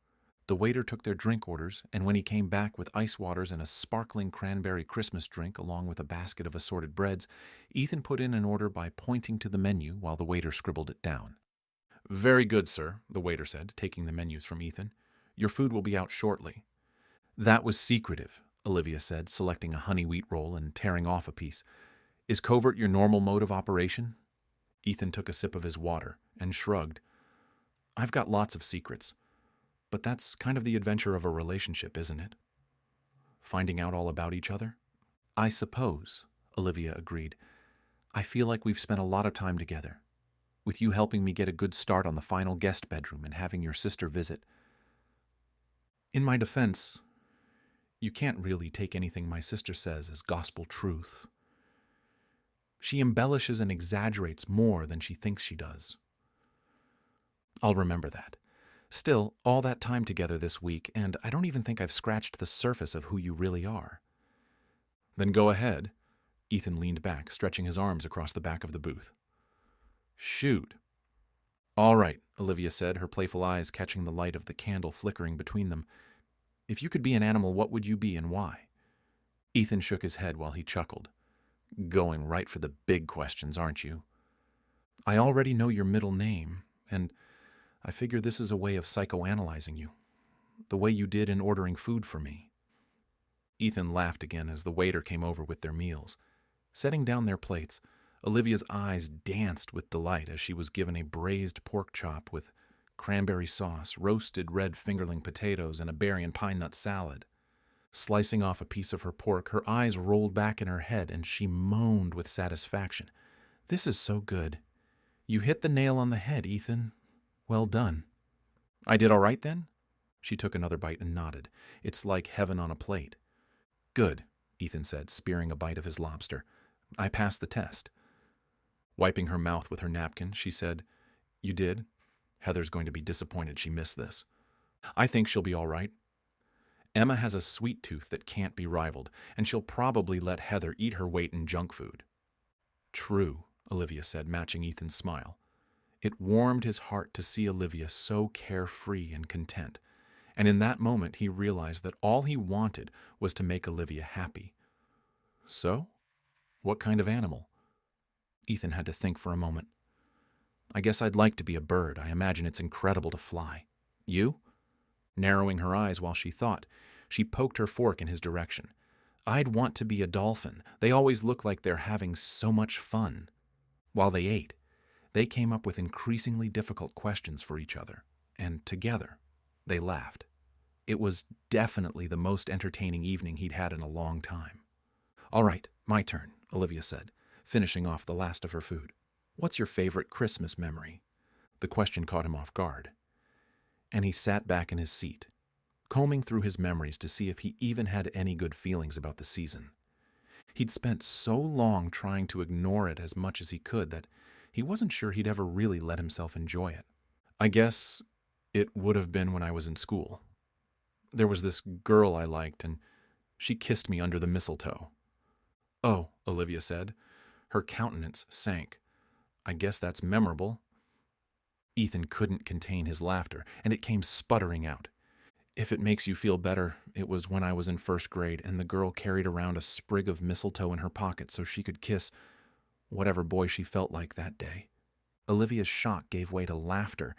The waiter took their drink orders, and when he came back with ice waters and a sparkling cranberry Christmas drink along with a basket of assorted breads, Ethan put in an order by pointing to the menu while the waiter scribbled it down. "Very good, sir," the waiter said, taking the menus from Ethan. "Your food will be out shortly." "That was secretive," Olivia said, selecting a honey wheat roll and tearing off a piece. "Is covert your normal mode of operation?" Ethan took a sip of his water and shrugged. "I've got lots of secrets, but that's kind of the adventure of a relationship, isn't it? Finding out all about each other?" "I suppose," Olivia agreed. "I feel like we've spent a lot of time together, with you helping me get a good start on the final guest bedroom and having your sister visit. In my defense, you can't really take anything my sister says as gospel truth. She embellishes and exaggerates more than she thinks she does. I'll remember that. Still, all that time together this week, and I don't even think I've scratched the surface of who you really are." "Then go ahead." Ethan leaned back, stretching his arms across the back of the booth. "Shoot." "All right," Olivia said, her playful eyes catching the light of the candle flickering between them. "If you could be an animal, what would you be and why?" Ethan shook his head while he chuckled. "Going right for the big questions, aren't you? I already know your middle name, and I figure this is a way of psychoanalyzing you, the way you did in ordering food for me." Ethan laughed again as the waiter came over with their meals. Setting down their plates, Olivia's eyes danced with delight as she was given a braised pork chop with cranberry sauce, roasted red fingerling potatoes, and a berry and pine nut salad. Slicing off a piece of her pork, her eyes rolled back in her head and she moaned with satisfaction. "This is so good. You hit the nail on the head, Ethan. Well done." "I did all right then?" She took another bite and nodded. "It's like heaven on a plate." "Good," Ethan said, spearing a bite of his lobster. "I passed the test." Wiping her mouth with her napkin, she said, "You did? Heather's going to be disappointed she missed this." "I think she'll be all right. Emma has a sweet tooth that can't be rivaled, and she'll probably let Heather eat her weight in junk food." "True," Olivia said, matching Ethan's smile. It warmed his heart to see Olivia so carefree and content, and in that moment he realized that all he wanted was to make Olivia happy. "So, what kind of animal?" Ethan had to think for a moment. "I guess I'd like to be a bird. I imagine it's incredible to fly. You?" Narrowing her eyes while she thought, she poked her fork in his direction. "I'd want to be a dolphin. They always look like they're having so much fun." While they ate, they came up with increasingly difficult questions for each other, and together, they laughed. It was definitely the most entertaining evening he'd had in a long time. "All right, my turn," Olivia said, finishing off the last of her food. "What's your favorite Christmas memory?" The question caught him off guard, and he sat back in his seat, combing through his memories to see if he even had any good feelings about the season. He'd spent so long trying to ignore it as much as he could that he wasn't sure he'd ever really let himself enjoy it. "I guess it would have been when I was in school. There was this girl I liked, and she kissed me under the mistletoe." "Oh," Olivia said. Her countenance sank. "I guess that's memorable." Ethan couldn't contain his laughter, and it came sputtering out. "If it makes you feel better, it was when I was in first grade, and the girl carried around a sprig of mistletoe in her pocket so she could kiss whatever boy she felt like that day." Olivia's shock gave way to laughter,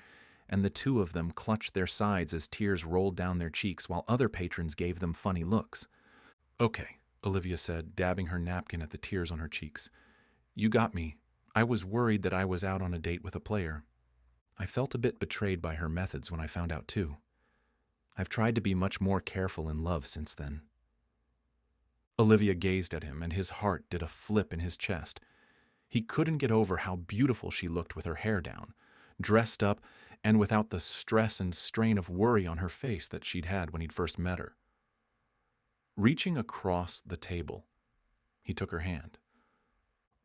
and the two of them clutched their sides as tears rolled down their cheeks while other patrons gave them funny looks. "Okay," Olivia said, dabbing her napkin at the tears on her cheeks. "You got me. I was worried that I was out on a date with a player." I felt a bit betrayed by her methods when I found out too. I've tried to be much more careful in love since then." Olivia gazed at him, and his heart did a flip in his chest. He couldn't get over how beautiful she looked with her hair down, dressed up, and without the stress and strain of worry on her face that she'd had when he'd first met her. Reaching across the table, he took her hand.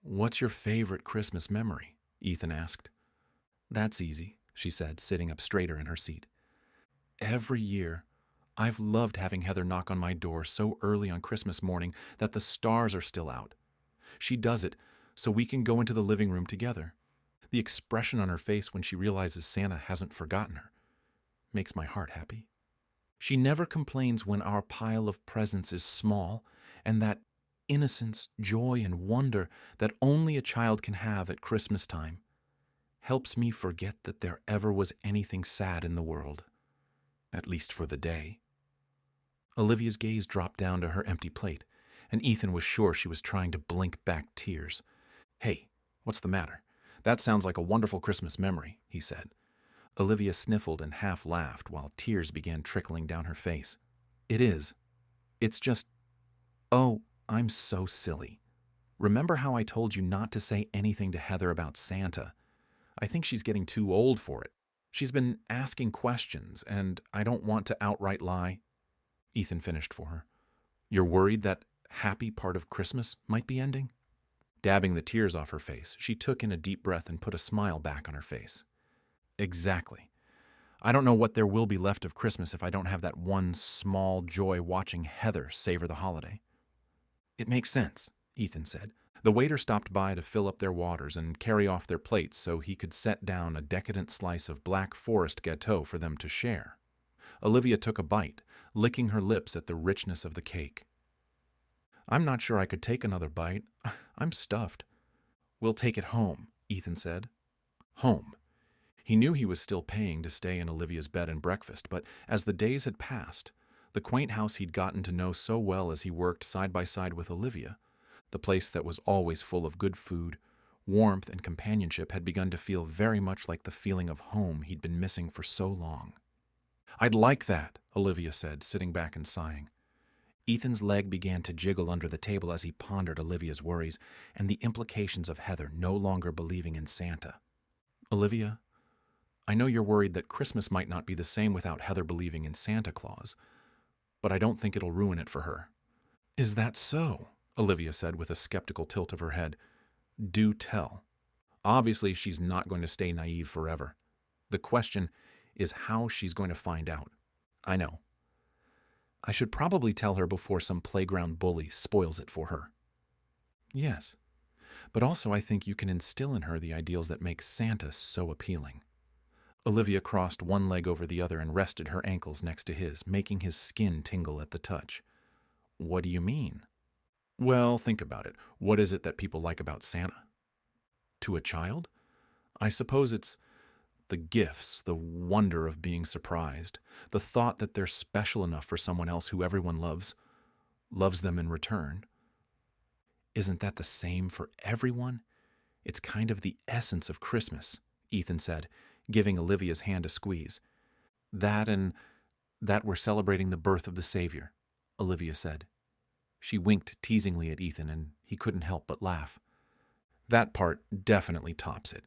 "What's your favorite Christmas memory?" Ethan asked. "That's easy," she said, sitting up straighter in her seat. "Every year, I've loved having Heather knock on my door so early on Christmas morning that the stars are still out. She does it so we can go into the living room together. The expression on her face when she realizes Santa hasn't forgotten her makes my heart happy. She never complains when our pile of presents is small, and that innocence, joy, and wonder that only a child can have at Christmas time helps me forget that there ever was anything sad in the world, at least for the day." Olivia's gaze dropped down to her empty plate, and Ethan was sure she was trying to blink back tears. "Hey, what's the matter? That sounds like a wonderful Christmas memory," he said. Olivia sniffled and half laughed while tears began trickling down her face. "It is. It's just... Oh, I'm so silly. Remember how I told you not to say anything to Heather about Santa? I think she's getting too old for it. She's been asking questions, and I don't want to outright lie." Ethan finished for her. "You're worried that happy part of Christmas might be ending?" Dabbing the tears off her face, she took in a deep breath and put a smile back on her face. "Exactly. I don't know what there will be left of Christmas if I don't have that one small joy watching Heather savor the holiday." "It makes sense," Ethan said. The waiter stopped by to fill up their waters and carry off their plates so he could set down a decadent slice of Black Forest gâteau for them to share. Olivia took a bite, licking her lips at the richness of the cake. "I'm not sure I could take another bite. I'm stuffed." "We'll take it home," Ethan said. Home. He knew he was still paying to stay in Olivia's bed and breakfast, but as the days had passed, the quaint house he'd gotten to know so well as he worked side by side with Olivia, the place that was always full of good food, warmth, and companionship, had begun to feel very much like the feeling of home he'd been missing for so long. "I'd like that," Olivia said, sitting back and sighing. Ethan's leg began to jiggle under the table as he pondered Olivia's worries and the implications of Heather no longer believing in Santa. "Olivia, I know you're worried that Christmas might not be the same without Heather believing in Santa Claus, but I don't think it'll ruin it for her." "Is that so?" Olivia said with a skeptical tilt of her head. "Do tell." Obviously, she's not going to stay naive forever. The question is how she's going to find out. I know. I should probably tell her before some playground bully spoils it for her. "Yes, but also I think you can instill in her the ideals that make Santa so appealing." Olivia crossed one leg over the other and rested her ankles next to his, making his skin tingle at the touch. "What do you mean?" "Well, think about it. What is it that people like about Santa? To a child? I suppose it's the gifts, the wonder of being surprised, the thought that they're special enough for someone else who everyone loves them in return. Isn't that the same for everyone? It's kind of the essence of Christmas," Ethan said, giving Olivia's hand a squeeze. "That and that we're celebrating the birth of the Savior," Olivia said. She winked teasingly at Ethan, and he couldn't help but laugh. "That part definitely tops it.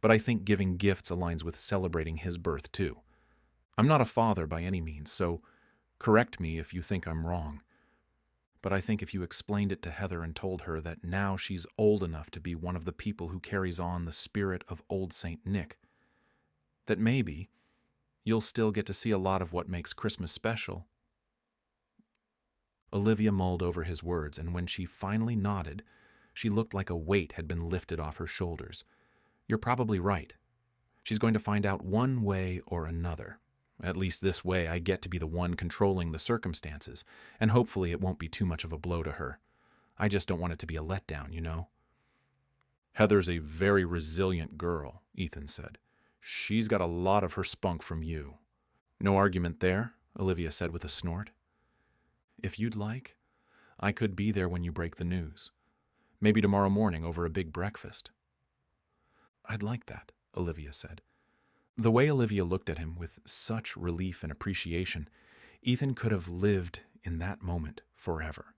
But I think giving gifts aligns with celebrating his birth, too. I'm not a father by any means, so correct me if you think I'm wrong. But I think if you explained it to Heather and told her that now she's old enough to be one of the people who carries on the spirit of old Saint Nick, that maybe you'll still get to see a lot of what makes Christmas special." Olivia mulled over his words, and when she finally nodded, she looked like a weight had been lifted off her shoulders. "You're probably right. She's going to find out one way or another. At least this way I get to be the one controlling the circumstances, and hopefully it won't be too much of a blow to her. I just don't want it to be a letdown, you know." "Heather's a very resilient girl," Ethan said. "She's got a lot of her spunk from you." "No argument there," Olivia said with a snort. "If you'd like, I could be there when you break the news. Maybe tomorrow morning over a big breakfast." "I'd like that," Olivia said. The way Olivia looked at him with such relief and appreciation, Ethan could have lived in that moment forever.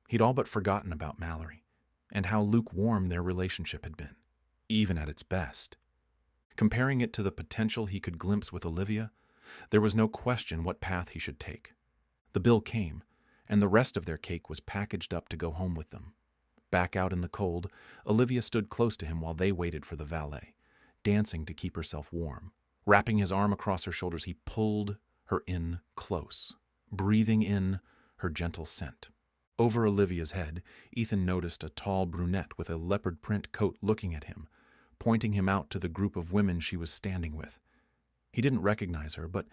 He'd all but forgotten about Mallory, and how lukewarm their relationship had been, even at its best. Comparing it to the potential he could glimpse with Olivia, there was no question what path he should take. The bill came, and the rest of their cake was packaged up to go home with them. Back out in the cold, Olivia stood close to him while they waited for the valet, dancing to keep herself warm. Wrapping his arm across her shoulders, he pulled her in close, breathing in her gentle scent. Over Olivia's head, Ethan noticed a tall brunette with a leopard print coat looking at him, pointing him out to the group of women she was standing with. He didn't recognize her, but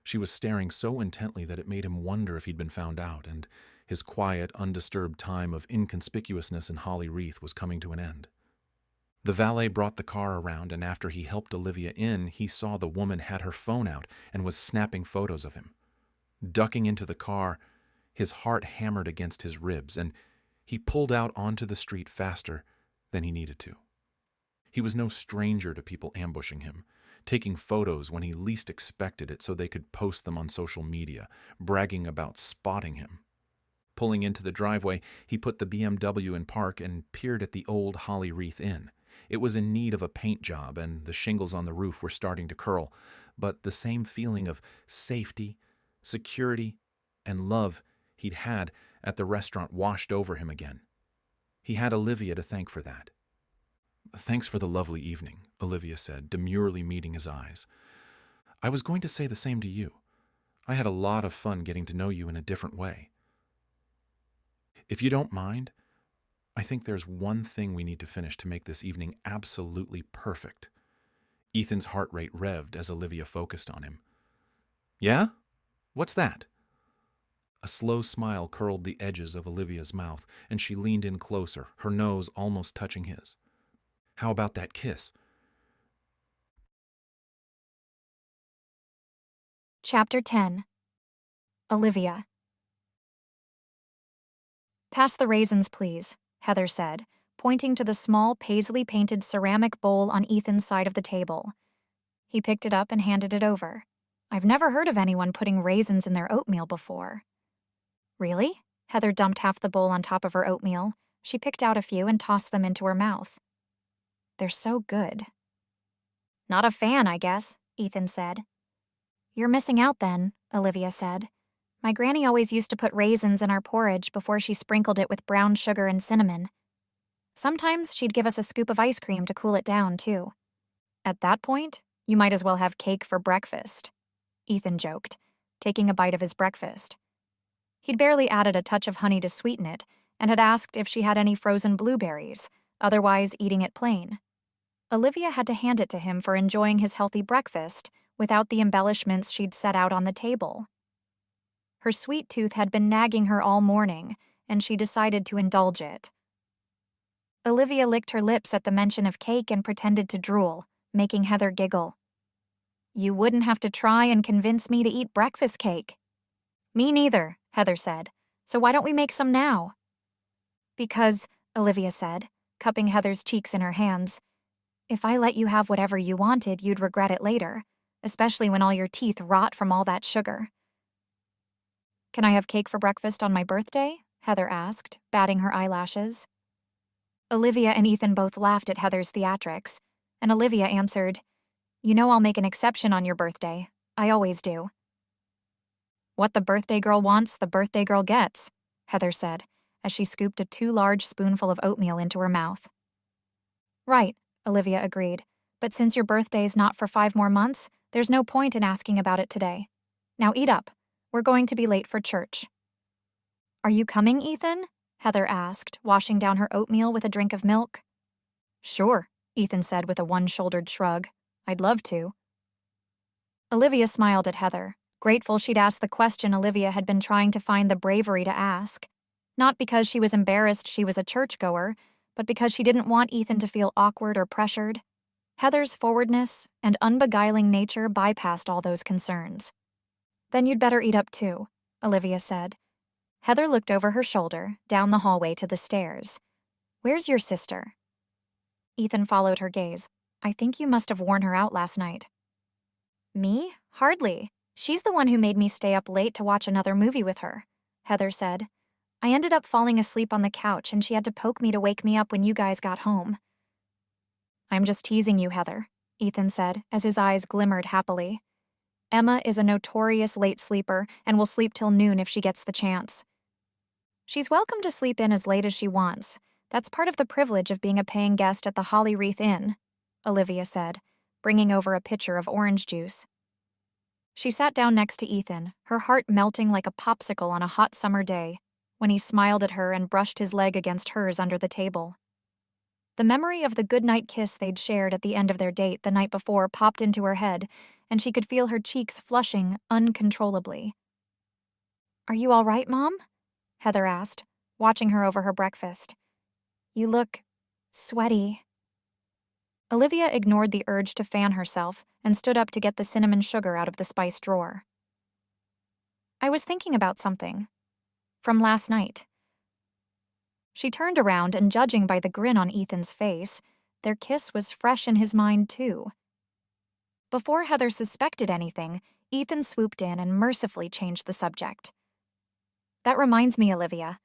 she was staring so intently that it made him wonder if he'd been found out, and his quiet, undisturbed time of inconspicuousness in Holly Wreath was coming to an end. The valet brought the car around, and after he helped Olivia in, he saw the woman had her phone out and was snapping photos of him. Ducking into the car, his heart hammered against his ribs, and he pulled out onto the street faster than he needed to. He was no stranger to people ambushing him, taking photos when he least expected it so they could post them on social media, bragging about spotting him. Pulling into the driveway, he put the BMW in park and peered at the old Holly Wreath Inn. It was in need of a paint job, and the shingles on the roof were starting to curl, but the same feeling of safety, security, and love he'd had at the restaurant washed over him again. He had Olivia to thank for that. "Thanks for the lovely evening," Olivia said, demurely meeting his eyes. "I was going to say the same to you. I had a lot of fun getting to know you in a different way. If you don't mind, I think there's one thing we need to finish to make this evening absolutely perfect." Ethan's heart rate revved as Olivia focused on him. "Yeah? What's that?" A slow smile curled the edges of Olivia's mouth, and she leaned in closer, her nose almost touching his. "How about that kiss?" Chapter 10. Olivia. "Pass the raisins, please," Heather said, pointing to the small, paisley-painted ceramic bowl on Ethan's side of the table. He picked it up and handed it over. "I've never heard of anyone putting raisins in their oatmeal before." "Really?" Heather dumped half the bowl on top of her oatmeal. She picked out a few and tossed them into her mouth. "They're so good." "Not a fan, I guess," Ethan said. "You're missing out then," Olivia said. "My granny always used to put raisins in our porridge before she sprinkled it with brown sugar and cinnamon. Sometimes she'd give us a scoop of ice cream to cool it down, too. At that point, you might as well have cake for breakfast," Ethan joked, taking a bite of his breakfast. He'd barely added a touch of honey to sweeten it and had asked if she had any frozen blueberries, otherwise eating it plain. Olivia had to hand it to him for enjoying his healthy breakfast without the embellishments she'd set out on the table. Her sweet tooth had been nagging her all morning, and she decided to indulge it. Olivia licked her lips at the mention of cake and pretended to drool, making Heather giggle. "You wouldn't have to try and convince me to eat breakfast cake." "Me neither," Heather said. "So why don't we make some now?" "Because," Olivia said, cupping Heather's cheeks in her hands, "if I let you have whatever you wanted, you'd regret it later, especially when all your teeth rot from all that sugar." "Can I have cake for breakfast on my birthday?" Heather asked, batting her eyelashes. Olivia and Ethan both laughed at Heather's theatrics, and Olivia answered, "You know I'll make an exception on your birthday. I always do." "What the birthday girl wants, the birthday girl gets," Heather said, as she scooped a too large spoonful of oatmeal into her mouth. "Right," Olivia agreed, "but since your birthday's not for 5 more months, there's no point in asking about it today. Now eat up. We're going to be late for church." "Are you coming, Ethan?" Heather asked, washing down her oatmeal with a drink of milk. "Sure," Ethan said with a one-shouldered shrug. "I'd love to." Olivia smiled at Heather, grateful she'd asked the question Olivia had been trying to find the bravery to ask. Not because she was embarrassed she was a churchgoer, but because she didn't want Ethan to feel awkward or pressured. Heather's forwardness and unbeguiling nature bypassed all those concerns. "Then you'd better eat up too," Olivia said. Heather looked over her shoulder, down the hallway to the stairs. "Where's your sister?" Ethan followed her gaze. "I think you must have worn her out last night." Me? Hardly. She's the one who made me stay up late to watch another movie with her, Heather said. I ended up falling asleep on the couch and she had to poke me to wake me up when you guys got home. I'm just teasing you, Heather, Ethan said as his eyes glimmered happily. Emma is a notorious late sleeper and will sleep till noon if she gets the chance. She's welcome to sleep in as late as she wants. That's part of the privilege of being a paying guest at the Holly Wreath Inn, Olivia said, bringing over a pitcher of orange juice. She sat down next to Ethan, her heart melting like a popsicle on a hot summer day, when he smiled at her and brushed his leg against hers under the table. The memory of the goodnight kiss they'd shared at the end of their date the night before popped into her head, and she could feel her cheeks flushing uncontrollably. Are you all right, Mom? Heather asked, watching her over her breakfast. You look sweaty. Olivia ignored the urge to fan herself and stood up to get the cinnamon sugar out of the spice drawer. I was thinking about something. From last night. She turned around and, judging by the grin on Ethan's face, their kiss was fresh in his mind too. Before Heather suspected anything, Ethan swooped in and mercifully changed the subject. That reminds me, Olivia.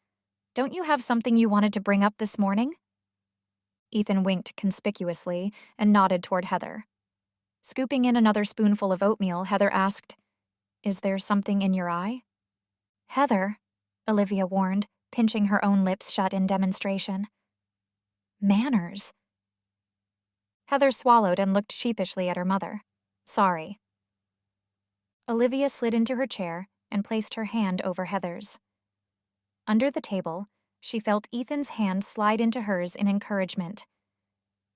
Don't you have something you wanted to bring up this morning? Ethan winked conspicuously and nodded toward Heather. Scooping in another spoonful of oatmeal, Heather asked, Is there something in your eye? Heather, Olivia warned, pinching her own lips shut in demonstration. Manners. Heather swallowed and looked sheepishly at her mother. Sorry. Olivia slid into her chair and placed her hand over Heather's. Under the table, she felt Ethan's hand slide into hers in encouragement.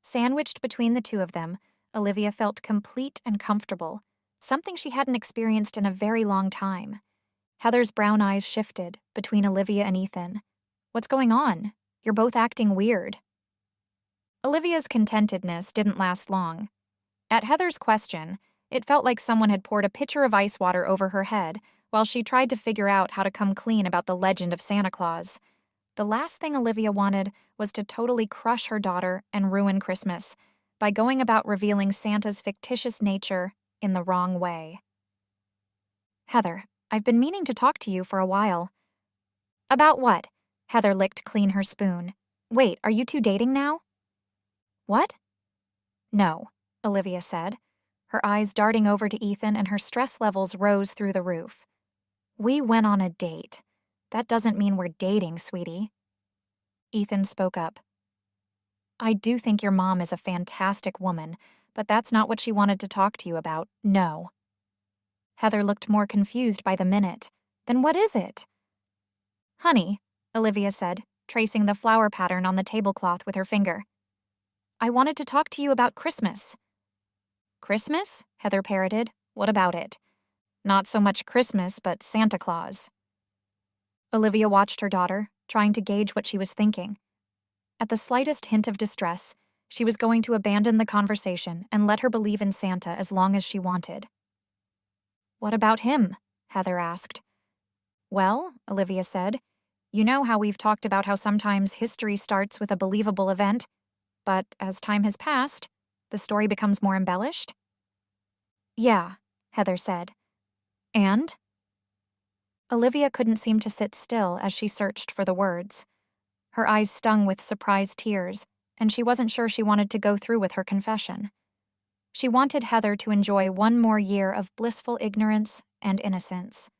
Sandwiched between the two of them, Olivia felt complete and comfortable, something she hadn't experienced in a very long time. Heather's brown eyes shifted between Olivia and Ethan. What's going on? You're both acting weird. Olivia's contentedness didn't last long. At Heather's question, it felt like someone had poured a pitcher of ice water over her head while she tried to figure out how to come clean about the legend of Santa Claus. The last thing Olivia wanted was to totally crush her daughter and ruin Christmas by going about revealing Santa's fictitious nature in the wrong way. Heather, I've been meaning to talk to you for a while. About what? Heather licked clean her spoon. Wait, are you two dating now? What? No, Olivia said, her eyes darting over to Ethan and her stress levels rose through the roof. We went on a date. That doesn't mean we're dating, sweetie. Ethan spoke up. I do think your mom is a fantastic woman, but that's not what she wanted to talk to you about, no. Heather looked more confused by the minute. Then what is it? Honey, Olivia said, tracing the flower pattern on the tablecloth with her finger. I wanted to talk to you about Christmas. Christmas? Heather parroted. What about it? Not so much Christmas, but Santa Claus. Olivia watched her daughter, trying to gauge what she was thinking. At the slightest hint of distress, she was going to abandon the conversation and let her believe in Santa as long as she wanted. What about him? Heather asked. Well, Olivia said, you know how we've talked about how sometimes history starts with a believable event, but as time has passed, the story becomes more embellished? Yeah, Heather said. And? Olivia couldn't seem to sit still as she searched for the words. Her eyes stung with surprised tears, and she wasn't sure she wanted to go through with her confession. She wanted Heather to enjoy one more year of blissful ignorance and innocence.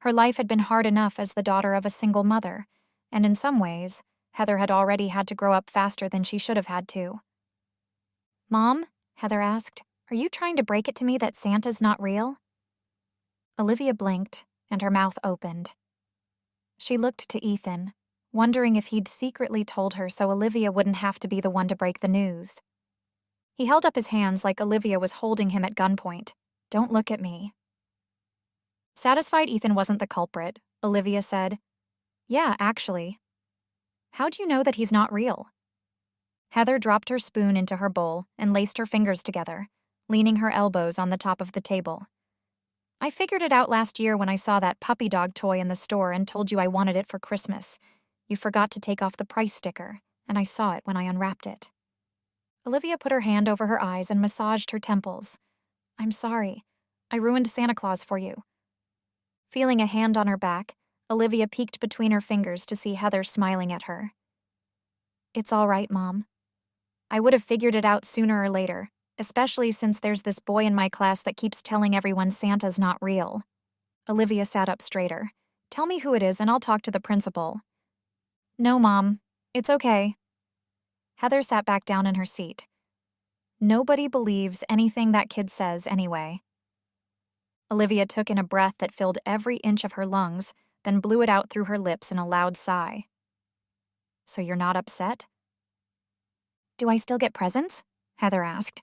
Her life had been hard enough as the daughter of a single mother, and in some ways, Heather had already had to grow up faster than she should have had to. Mom, Heather asked, are you trying to break it to me that Santa's not real? Olivia blinked, and her mouth opened. She looked to Ethan, wondering if he'd secretly told her so Olivia wouldn't have to be the one to break the news. He held up his hands like Olivia was holding him at gunpoint. Don't look at me. Satisfied Ethan wasn't the culprit, Olivia said, Yeah, actually. How'd you know that he's not real? Heather dropped her spoon into her bowl and laced her fingers together, leaning her elbows on the top of the table. I figured it out last year when I saw that puppy dog toy in the store and told you I wanted it for Christmas. You forgot to take off the price sticker, and I saw it when I unwrapped it. Olivia put her hand over her eyes and massaged her temples. I'm sorry. I ruined Santa Claus for you." Feeling a hand on her back, Olivia peeked between her fingers to see Heather smiling at her. "It's all right, Mom. I would have figured it out sooner or later, especially since there's this boy in my class that keeps telling everyone Santa's not real." Olivia sat up straighter. "Tell me who it is and I'll talk to the principal." "No, Mom. It's okay." Heather sat back down in her seat. Nobody believes anything that kid says anyway. Olivia took in a breath that filled every inch of her lungs, then blew it out through her lips in a loud sigh. "So you're not upset?" "Do I still get presents?" Heather asked.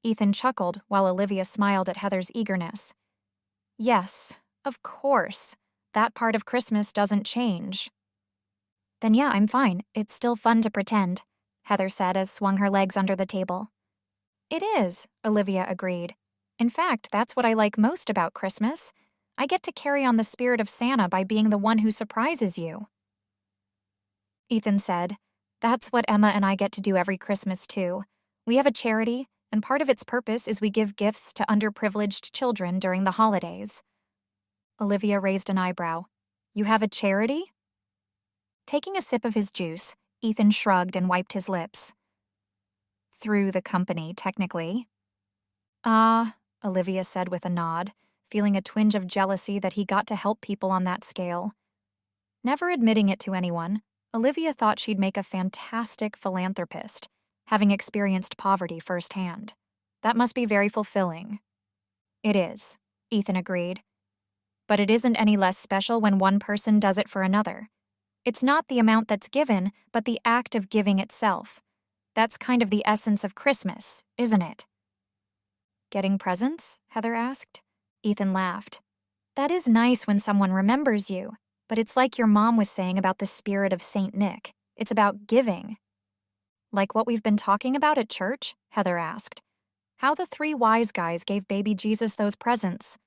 Ethan chuckled while Olivia smiled at Heather's eagerness. "Yes, of course. That part of Christmas doesn't change." "Then yeah, I'm fine. It's still fun to pretend," Heather said as swung her legs under the table. "It is," Olivia agreed. "In fact, that's what I like most about Christmas. I get to carry on the spirit of Santa by being the one who surprises you." Ethan said, "That's what Emma and I get to do every Christmas too. We have a charity, and part of its purpose is we give gifts to underprivileged children during the holidays." Olivia raised an eyebrow. "You have a charity?" Taking a sip of his juice, Ethan shrugged and wiped his lips. "Through the company, technically." Olivia said with a nod, feeling a twinge of jealousy that he got to help people on that scale. Never admitting it to anyone, Olivia thought she'd make a fantastic philanthropist, having experienced poverty firsthand. That must be very fulfilling. "It is," Ethan agreed. "But it isn't any less special when one person does it for another. It's not the amount that's given, but the act of giving itself. That's kind of the essence of Christmas, isn't it?" "Getting presents?" Heather asked. Ethan laughed. "That is nice when someone remembers you, but it's like your mom was saying about the spirit of Saint Nick. It's about giving." "Like what we've been talking about at church?" Heather asked. "How the 3 wise guys gave baby Jesus those presents."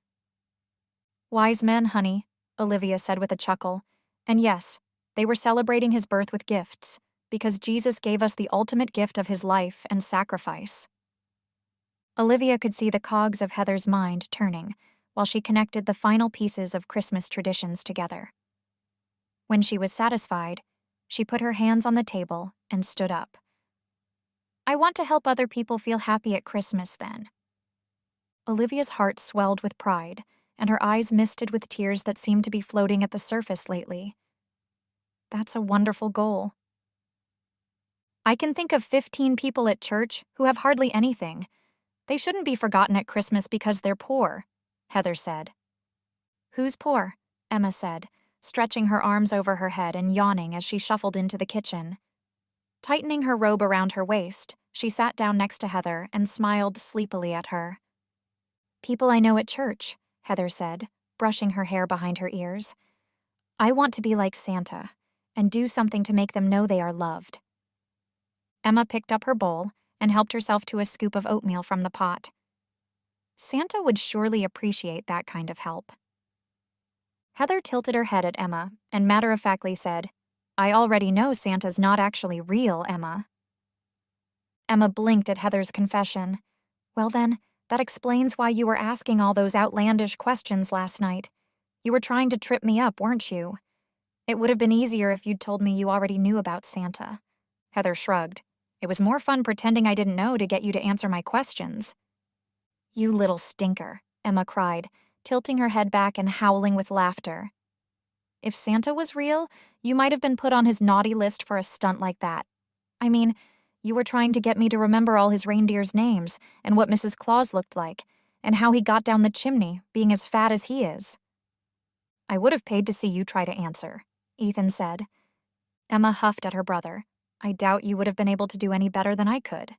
"Wise men, honey," Olivia said with a chuckle. "And yes, they were celebrating his birth with gifts, because Jesus gave us the ultimate gift of his life and sacrifice." Olivia could see the cogs of Heather's mind turning while she connected the final pieces of Christmas traditions together. When she was satisfied, she put her hands on the table and stood up. "I want to help other people feel happy at Christmas then." Olivia's heart swelled with pride, and her eyes misted with tears that seemed to be floating at the surface lately. That's a wonderful goal. "I can think of 15 people at church who have hardly anything. They shouldn't be forgotten at Christmas because they're poor," Heather said. "Who's poor?" Emma said, stretching her arms over her head and yawning as she shuffled into the kitchen. Tightening her robe around her waist, she sat down next to Heather and smiled sleepily at her. "People I know at church," Heather said, brushing her hair behind her ears. "I want to be like Santa and do something to make them know they are loved." Emma picked up her bowl and helped herself to a scoop of oatmeal from the pot. Santa would surely appreciate that kind of help. Heather tilted her head at Emma and matter-of-factly said, "I already know Santa's not actually real, Emma." Emma blinked at Heather's confession. "Well then, that explains why you were asking all those outlandish questions last night. You were trying to trip me up, weren't you? It would have been easier if you'd told me you already knew about Santa." Heather shrugged. "It was more fun pretending I didn't know to get you to answer my questions." "You little stinker," Emma cried, tilting her head back and howling with laughter. "If Santa was real, you might have been put on his naughty list for a stunt like that. I mean, you were trying to get me to remember all his reindeers' names and what Mrs. Claus looked like, and how he got down the chimney, being as fat as he is." "I would have paid to see you try to answer," Ethan said. Emma huffed at her brother. "I doubt you would have been able to do any better than I could."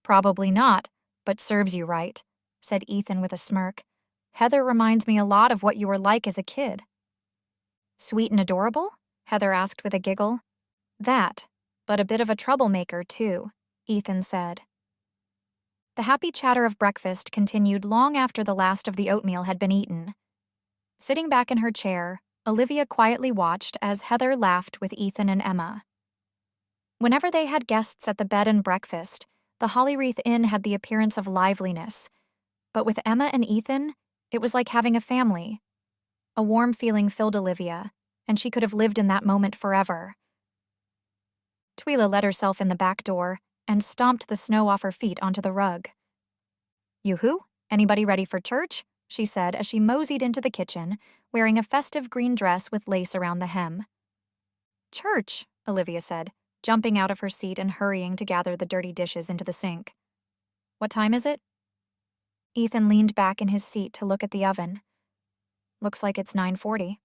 "Probably not, but serves you right," said Ethan with a smirk. "Heather reminds me a lot of what you were like as a kid." "Sweet and adorable?" Heather asked with a giggle. "That, but a bit of a troublemaker, too," Ethan said. The happy chatter of breakfast continued long after the last of the oatmeal had been eaten. Sitting back in her chair, Olivia quietly watched as Heather laughed with Ethan and Emma. Whenever they had guests at the bed and breakfast, the Holly Wreath Inn had the appearance of liveliness. But with Emma and Ethan, it was like having a family. A warm feeling filled Olivia, and she could have lived in that moment forever. Twyla let herself in the back door and stomped the snow off her feet onto the rug. "Yoo-hoo, anybody ready for church?" she said as she moseyed into the kitchen, wearing a festive green dress with lace around the hem. "Church," Olivia said, jumping out of her seat and hurrying to gather the dirty dishes into the sink. "What time is it?" Ethan leaned back in his seat to look at the oven. "Looks like it's 9:40.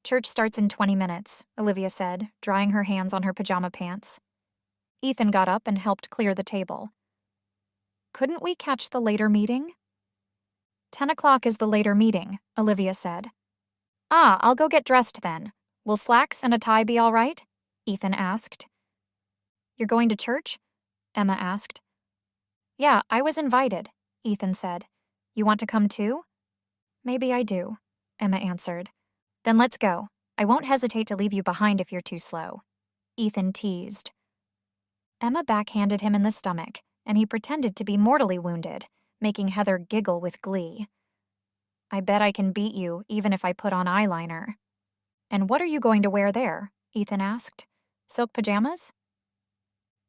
"Church starts in 20 minutes, Olivia said, drying her hands on her pajama pants. Ethan got up and helped clear the table. "Couldn't we catch the later meeting?" 10 o'clock is the later meeting, Olivia said. "Ah, I'll go get dressed then. Will slacks and a tie be all right?" Ethan asked. "You're going to church?" Emma asked. "Yeah, I was invited," Ethan said. "You want to come too?" "Maybe I do," Emma answered. "Then let's go. I won't hesitate to leave you behind if you're too slow," Ethan teased. Emma backhanded him in the stomach, and he pretended to be mortally wounded, making Heather giggle with glee. "I bet I can beat you, even if I put on eyeliner." "And what are you going to wear there?" Ethan asked. "Silk pajamas?"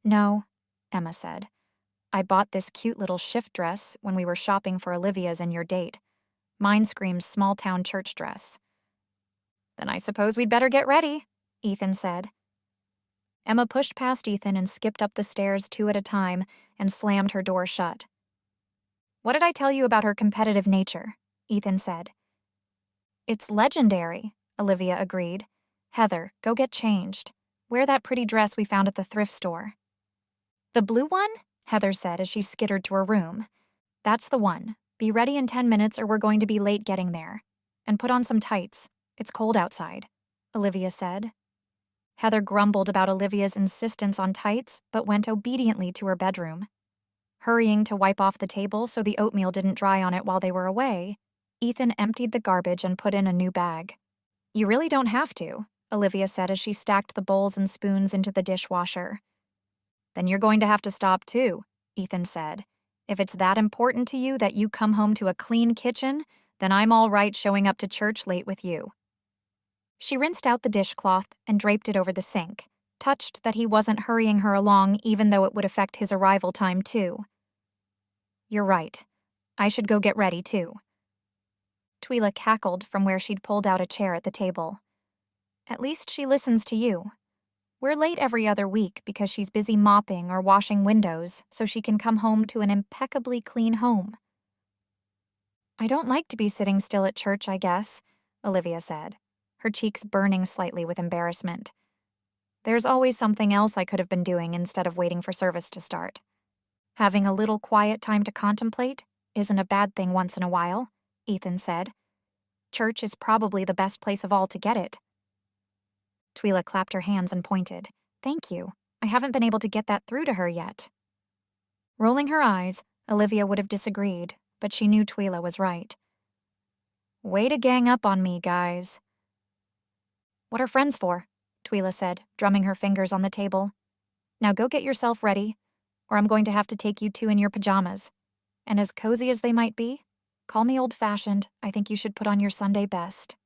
"No," Emma said. "I bought this cute little shift dress when we were shopping for Olivia's and your date. Mine screams small-town church dress." "Then I suppose we'd better get ready," Ethan said. Emma pushed past Ethan and skipped up the stairs 2 at a time and slammed her door shut. "What did I tell you about her competitive nature?" Ethan said. "It's legendary," Olivia agreed. "Heather, go get changed. Wear that pretty dress we found at the thrift store." "The blue one?" Heather said as she skittered to her room. "That's the one. Be ready in 10 minutes or we're going to be late getting there. And put on some tights. It's cold outside," Olivia said. Heather grumbled about Olivia's insistence on tights, but went obediently to her bedroom. Hurrying to wipe off the table so the oatmeal didn't dry on it while they were away, Ethan emptied the garbage and put in a new bag. "You really don't have to," Olivia said as she stacked the bowls and spoons into the dishwasher. "Then you're going to have to stop too," Ethan said. "If it's that important to you that you come home to a clean kitchen, then I'm all right showing up to church late with you." She rinsed out the dishcloth and draped it over the sink, touched that he wasn't hurrying her along even though it would affect his arrival time too. "You're right. I should go get ready too." Twyla cackled from where she'd pulled out a chair at the table. "At least she listens to you. We're late every other week because she's busy mopping or washing windows so she can come home to an impeccably clean home." "I don't like to be sitting still at church, I guess," Olivia said, her cheeks burning slightly with embarrassment. "There's always something else I could have been doing instead of waiting for service to start. Having a little quiet time to contemplate isn't a bad thing once in a while," Ethan said. "Church is probably the best place of all to get it." Twyla clapped her hands and pointed. "Thank you. I haven't been able to get that through to her yet." Rolling her eyes, Olivia would have disagreed, but she knew Twyla was right. "Way to gang up on me, guys." "What are friends for?" Twyla said, drumming her fingers on the table. "Now go get yourself ready, or I'm going to have to take you two in your pajamas. And as cozy as they might be, call me old-fashioned, I think you should put on your Sunday best."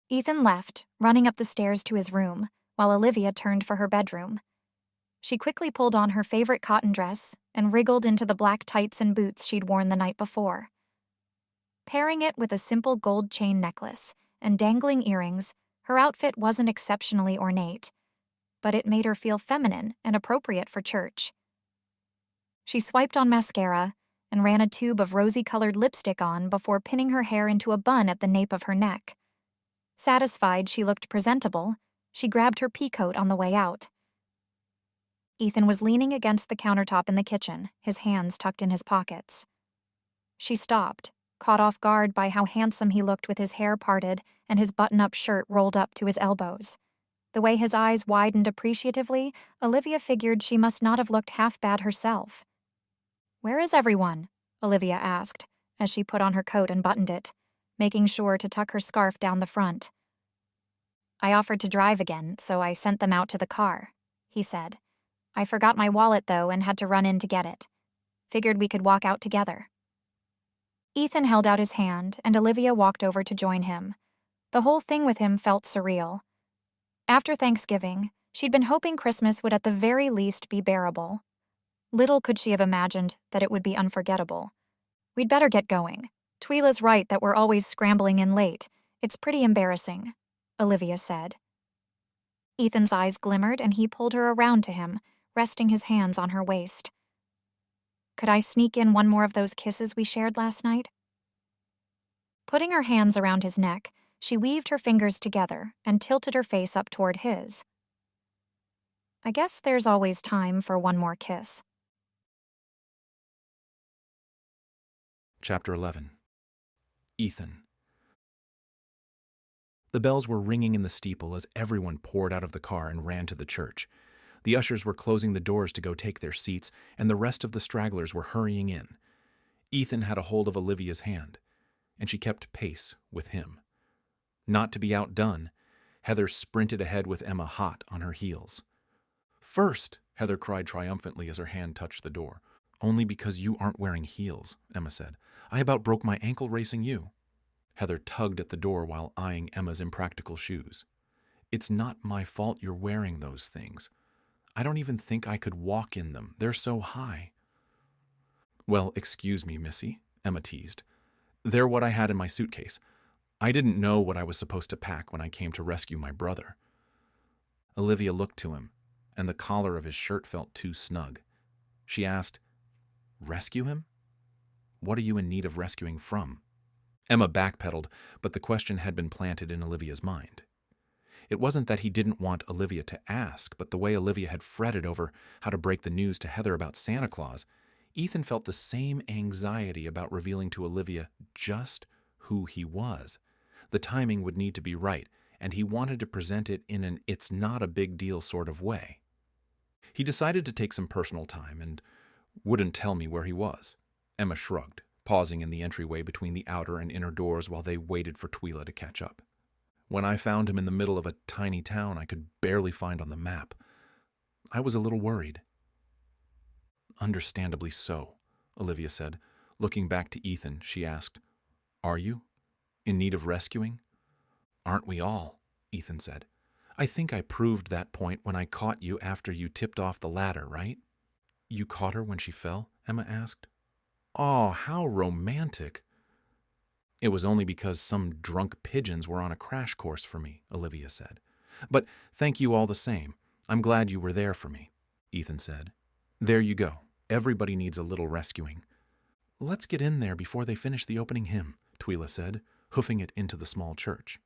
Ethan left, running up the stairs to his room, while Olivia turned for her bedroom. She quickly pulled on her favorite cotton dress and wriggled into the black tights and boots she'd worn the night before. Pairing it with a simple gold chain necklace and dangling earrings, her outfit wasn't exceptionally ornate, but it made her feel feminine and appropriate for church. She swiped on mascara and ran a tube of rosy-colored lipstick on before pinning her hair into a bun at the nape of her neck. Satisfied she looked presentable, she grabbed her peacoat on the way out. Ethan was leaning against the countertop in the kitchen, his hands tucked in his pockets. She stopped, caught off guard by how handsome he looked with his hair parted and his button-up shirt rolled up to his elbows. The way his eyes widened appreciatively, Olivia figured she must not have looked half bad herself. "Where is everyone?" Olivia asked, as she put on her coat and buttoned it, making sure to tuck her scarf down the front. "I offered to drive again, so I sent them out to the car," he said. "I forgot my wallet, though, and had to run in to get it. Figured we could walk out together." Ethan held out his hand, and Olivia walked over to join him. The whole thing with him felt surreal. After Thanksgiving, she'd been hoping Christmas would at the very least be bearable. Little could she have imagined that it would be unforgettable. "We'd better get going. Twila's right that we're always scrambling in late. It's pretty embarrassing," Olivia said. Ethan's eyes glimmered and he pulled her around to him, resting his hands on her waist. "Could I sneak in one more of those kisses we shared last night?" Putting her hands around his neck, she weaved her fingers together and tilted her face up toward his. "I guess there's always time for one more kiss." Chapter 11. Ethan. The bells were ringing in the steeple as everyone poured out of the car and ran to the church. The ushers were closing the doors to go take their seats, and the rest of the stragglers were hurrying in. Ethan had a hold of Olivia's hand, and she kept pace with him. Not to be outdone, Heather sprinted ahead with Emma hot on her heels. "First," Heather cried triumphantly as her hand touched the door. "Only because you aren't wearing heels," Emma said. "I about broke my ankle racing you." Heather tugged at the door while eyeing Emma's impractical shoes. "It's not my fault you're wearing those things. I don't even think I could walk in them. They're so high." "Well, excuse me, missy," Emma teased. "They're what I had in my suitcase. I didn't know what I was supposed to pack when I came to rescue my brother." Olivia looked to him, and the collar of his shirt felt too snug. She asked, "Rescue him? What are you in need of rescuing from?" Emma backpedaled, but the question had been planted in Olivia's mind. It wasn't that he didn't want Olivia to ask, but the way Olivia had fretted over how to break the news to Heather about Santa Claus, Ethan felt the same anxiety about revealing to Olivia just who he was. The timing would need to be right, and he wanted to present it in an "it's not a big deal" sort of way. He decided to take some personal time and wouldn't tell me where he was. Emma shrugged, pausing in the entryway between the outer and inner doors while they waited for Twila to catch up. "When I found him in the middle of a tiny town I could barely find on the map, I was a little worried." "Understandably so," Olivia said. Looking back to Ethan, she asked, "Are you? In need of rescuing?" "Aren't we all?" Ethan said. "I think I proved that point when I caught you after you tipped off the ladder, right?" "You caught her when she fell?" Emma asked. "Oh, how romantic." "It was only because some drunk pigeons were on a crash course for me," Olivia said. "But thank you all the same. I'm glad you were there for me," Ethan said. "There you go. Everybody needs a little rescuing." "Let's get in there before they finish the opening hymn," Twila said, hoofing it into the small church.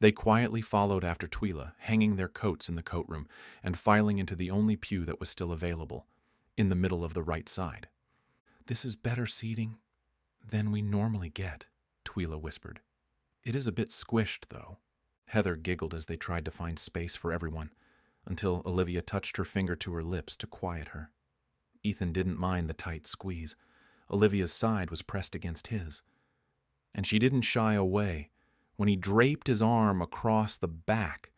They quietly followed after Twila, hanging their coats in the coat room and filing into the only pew that was still available, in the middle of the right side. "This is better seating than we normally get," Twila whispered. "It is a bit squished, though." Heather giggled as they tried to find space for everyone, until Olivia touched her finger to her lips to quiet her. Ethan didn't mind the tight squeeze. Olivia's side was pressed against his. And she didn't shy away when he draped his arm across the back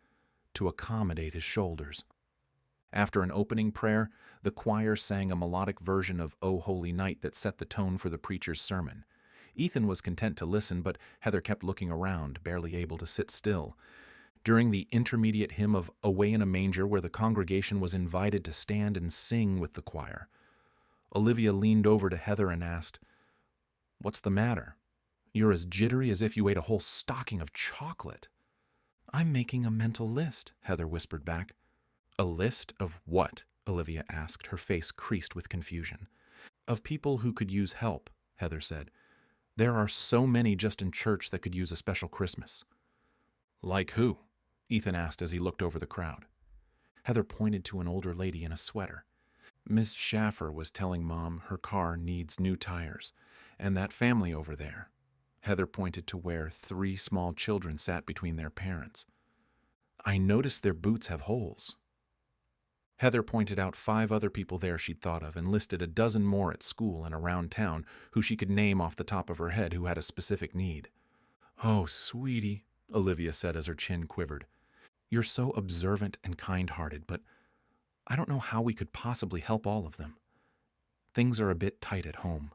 to accommodate his shoulders. After an opening prayer, the choir sang a melodic version of "O Holy Night" that set the tone for the preacher's sermon. Ethan was content to listen, but Heather kept looking around, barely able to sit still. During the intermediate hymn of "Away in a Manger," where the congregation was invited to stand and sing with the choir, Olivia leaned over to Heather and asked, "What's the matter? You're as jittery as if you ate a whole stocking of chocolate." "I'm making a mental list," Heather whispered back. "A list of what?" Olivia asked, her face creased with confusion. "Of people who could use help," Heather said. "There are so many just in church that could use a special Christmas." "Like who?" Ethan asked as he looked over the crowd. Heather pointed to an older lady in a sweater. "Miss Schaffer was telling Mom her car needs new tires, and that family over there." Heather pointed to where 3 small children sat between their parents. "I noticed their boots have holes." Heather pointed out 5 other people there she'd thought of and listed a dozen more at school and around town who she could name off the top of her head who had a specific need. "Oh, sweetie," Olivia said as her chin quivered. "You're so observant and kind-hearted, but I don't know how we could possibly help all of them. Things are a bit tight at home.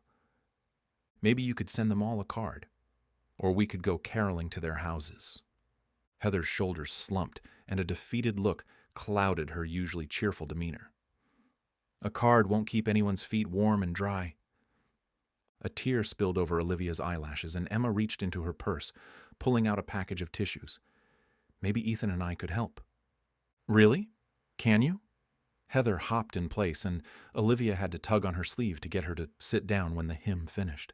Maybe you could send them all a card, or we could go caroling to their houses." Heather's shoulders slumped, and a defeated look clouded her usually cheerful demeanor. "A card won't keep anyone's feet warm and dry." A tear spilled over Olivia's eyelashes, and Emma reached into her purse, pulling out a package of tissues. "Maybe Ethan and I could help." "Really? Can you?" Heather hopped in place, and Olivia had to tug on her sleeve to get her to sit down when the hymn finished.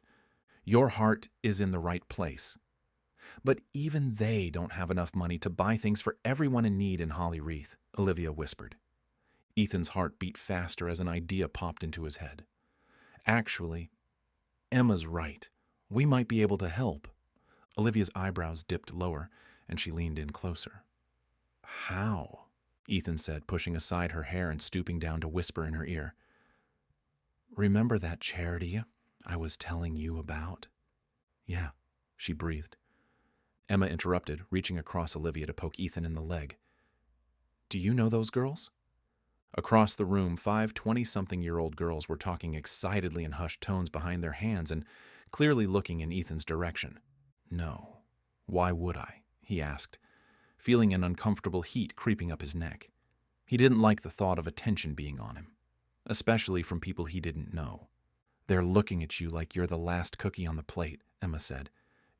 "Your heart is in the right place. But even they don't have enough money to buy things for everyone in need in Holly Wreath," Olivia whispered. Ethan's heart beat faster as an idea popped into his head. "Actually, Emma's right. We might be able to help." Olivia's eyebrows dipped lower, and she leaned in closer. "How?" Ethan said, pushing aside her hair and stooping down to whisper in her ear. "Remember that charity I was telling you about?" "Yeah," she breathed. Emma interrupted, reaching across Olivia to poke Ethan in the leg. "Do you know those girls?" Across the room, 5 20-something-year-old girls were talking excitedly in hushed tones behind their hands and clearly looking in Ethan's direction. "No. Why would I?" he asked, feeling an uncomfortable heat creeping up his neck. He didn't like the thought of attention being on him, especially from people he didn't know. "They're looking at you like you're the last cookie on the plate," Emma said.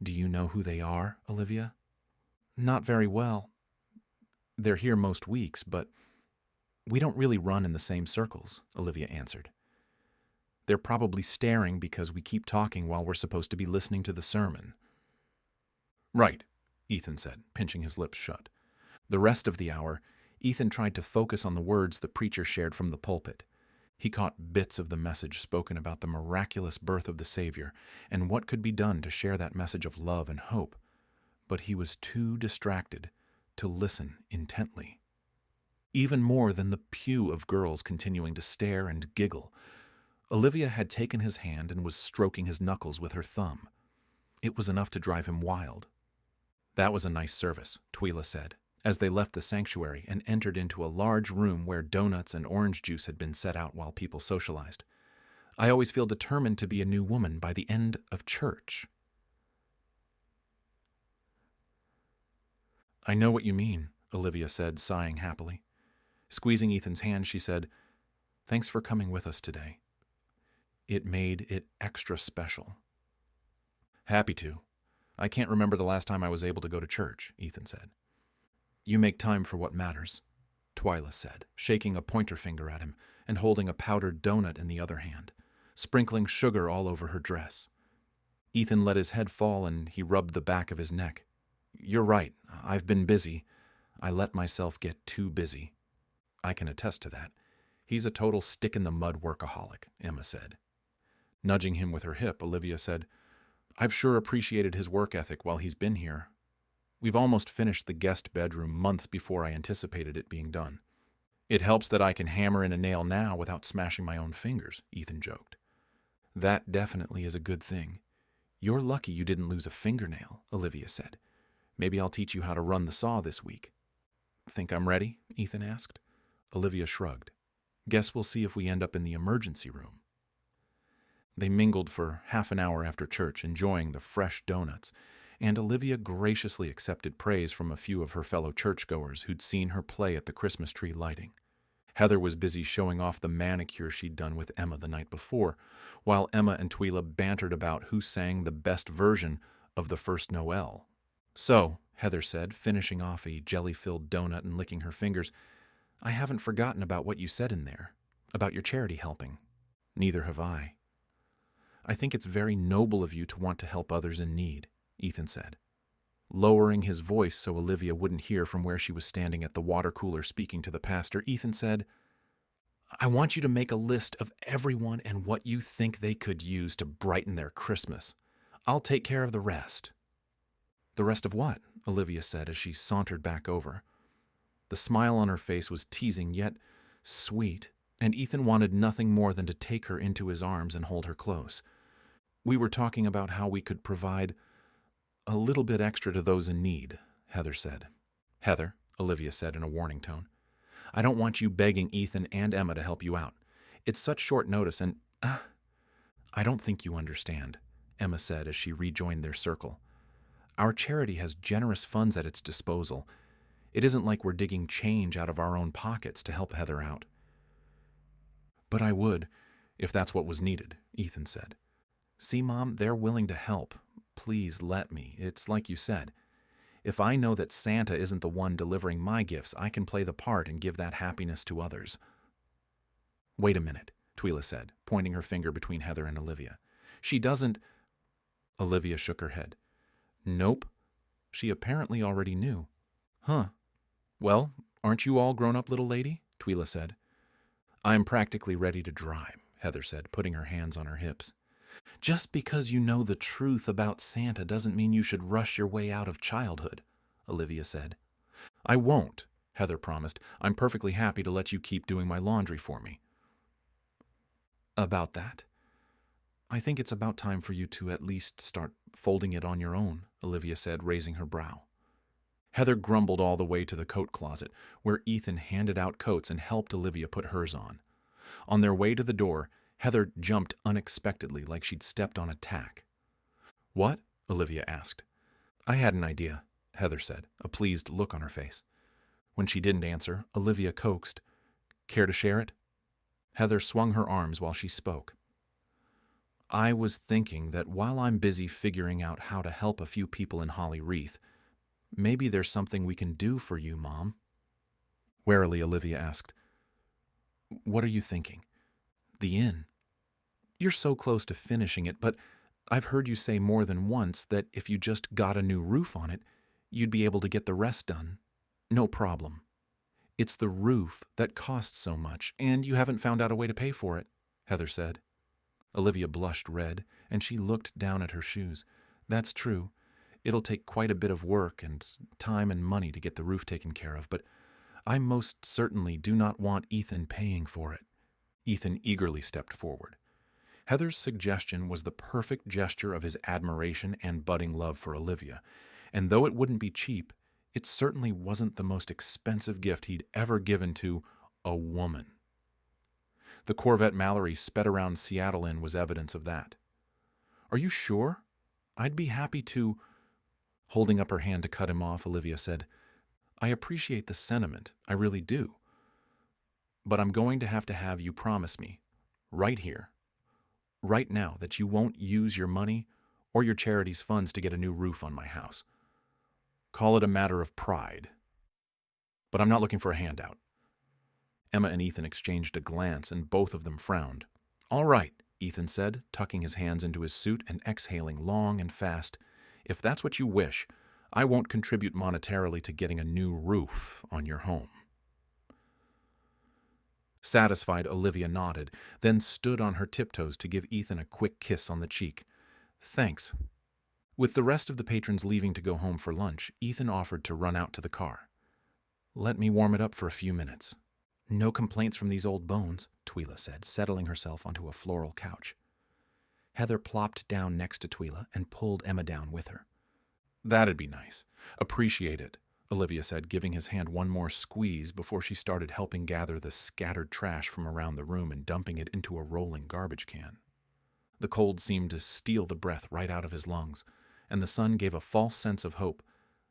"Do you know who they are, Olivia?" "Not very well. They're here most weeks, but we don't really run in the same circles," Olivia answered. "They're probably staring because we keep talking while we're supposed to be listening to the sermon." "Right," Ethan said, pinching his lips shut. The rest of the hour, Ethan tried to focus on the words the preacher shared from the pulpit. He caught bits of the message spoken about the miraculous birth of the Savior and what could be done to share that message of love and hope, but he was too distracted to listen intently. Even more than the pew of girls continuing to stare and giggle, Olivia had taken his hand and was stroking his knuckles with her thumb. It was enough to drive him wild. "That was a nice service," Twyla said, as they left the sanctuary and entered into a large room where donuts and orange juice had been set out while people socialized. "I always feel determined to be a new woman by the end of church." "I know what you mean," Olivia said, sighing happily. Squeezing Ethan's hand, she said, "Thanks for coming with us today. It made it extra special." "Happy to. I can't remember the last time I was able to go to church," Ethan said. "You make time for what matters," Twyla said, shaking a pointer finger at him and holding a powdered donut in the other hand, sprinkling sugar all over her dress. Ethan let his head fall and he rubbed the back of his neck. "You're right. I've been busy. I let myself get too busy." "I can attest to that. He's a total stick-in-the-mud workaholic," Emma said. Nudging him with her hip, Olivia said, "I've sure appreciated his work ethic while he's been here. We've almost finished the guest bedroom months before I anticipated it being done. It helps that I can hammer in a nail now without smashing my own fingers," Ethan joked. "That definitely is a good thing. You're lucky you didn't lose a fingernail," Olivia said. "Maybe I'll teach you how to run the saw this week." "Think I'm ready?" Ethan asked. Olivia shrugged. "Guess we'll see if we end up in the emergency room." They mingled for half an hour after church, enjoying the fresh donuts, and Olivia graciously accepted praise from a few of her fellow churchgoers who'd seen her play at the Christmas tree lighting. Heather was busy showing off the manicure she'd done with Emma the night before, while Emma and Twyla bantered about who sang the best version of the first Noel. "So," Heather said, finishing off a jelly-filled donut and licking her fingers, "I haven't forgotten about what you said in there, about your charity helping." "Neither have I." "I think it's very noble of you to want to help others in need," Ethan said. Lowering his voice so Olivia wouldn't hear from where she was standing at the water cooler speaking to the pastor, Ethan said, "I want you to make a list of everyone and what you think they could use to brighten their Christmas. I'll take care of the rest." "The rest of what?" Olivia said as she sauntered back over. The smile on her face was teasing yet sweet, and Ethan wanted nothing more than to take her into his arms and hold her close. "We were talking about how we could provide a little bit extra to those in need," Heather said. "Heather," Olivia said in a warning tone, "I don't want you begging Ethan and Emma to help you out. It's such short notice, and I don't think you understand, Emma said as she rejoined their circle. Our charity has generous funds at its disposal. It isn't like we're digging change out of our own pockets to help Heather out. But I would, if that's what was needed, Ethan said. See, Mom, they're willing to help. Please let me. It's like you said. If I know that Santa isn't the one delivering my gifts, I can play the part and give that happiness to others. Wait a minute, Twyla said, pointing her finger between Heather and Olivia. She doesn't... Olivia shook her head. Nope. She apparently already knew. Huh. Well, aren't you all grown up, little lady? Twyla said. I'm practically ready to drive, Heather said, putting her hands on her hips. Just because you know the truth about Santa doesn't mean you should rush your way out of childhood, Olivia said. I won't, Heather promised. I'm perfectly happy to let you keep doing my laundry for me. About that? I think it's about time for you to at least start folding it on your own, Olivia said, raising her brow. Heather grumbled all the way to the coat closet, where Ethan handed out coats and helped Olivia put hers on. On their way to the door, Heather jumped unexpectedly like she'd stepped on a tack. What? Olivia asked. I had an idea, Heather said, a pleased look on her face. When she didn't answer, Olivia coaxed, Care to share it? Heather swung her arms while she spoke. I was thinking that while I'm busy figuring out how to help a few people in Holly Wreath, maybe there's something we can do for you, Mom. Warily, Olivia asked, What are you thinking? The inn. You're so close to finishing it, but I've heard you say more than once that if you just got a new roof on it, you'd be able to get the rest done. No problem. It's the roof that costs so much, and you haven't found out a way to pay for it, Heather said. Olivia blushed red, and she looked down at her shoes. That's true. It'll take quite a bit of work and time and money to get the roof taken care of, but I most certainly do not want Ethan paying for it. Ethan eagerly stepped forward. Heather's suggestion was the perfect gesture of his admiration and budding love for Olivia, and though it wouldn't be cheap, it certainly wasn't the most expensive gift he'd ever given to a woman. The Corvette Mallory sped around Seattle Inn was evidence of that. Are you sure? I'd be happy to... Holding up her hand to cut him off, Olivia said, I appreciate the sentiment, I really do. But I'm going to have you promise me, right here, right now, that you won't use your money or your charity's funds to get a new roof on my house. Call it a matter of pride. But I'm not looking for a handout. Emma and Ethan exchanged a glance, and both of them frowned. All right, Ethan said, tucking his hands into his suit and exhaling long and fast. If that's what you wish, I won't contribute monetarily to getting a new roof on your home. Satisfied, Olivia nodded, then stood on her tiptoes to give Ethan a quick kiss on the cheek. Thanks. With the rest of the patrons leaving to go home for lunch, Ethan offered to run out to the car. Let me warm it up for a few minutes. No complaints from these old bones, Twyla said, settling herself onto a floral couch. Heather plopped down next to Twyla and pulled Emma down with her. That'd be nice. Appreciate it, Olivia said, giving his hand one more squeeze before she started helping gather the scattered trash from around the room and dumping it into a rolling garbage can. The cold seemed to steal the breath right out of his lungs, and the sun gave a false sense of hope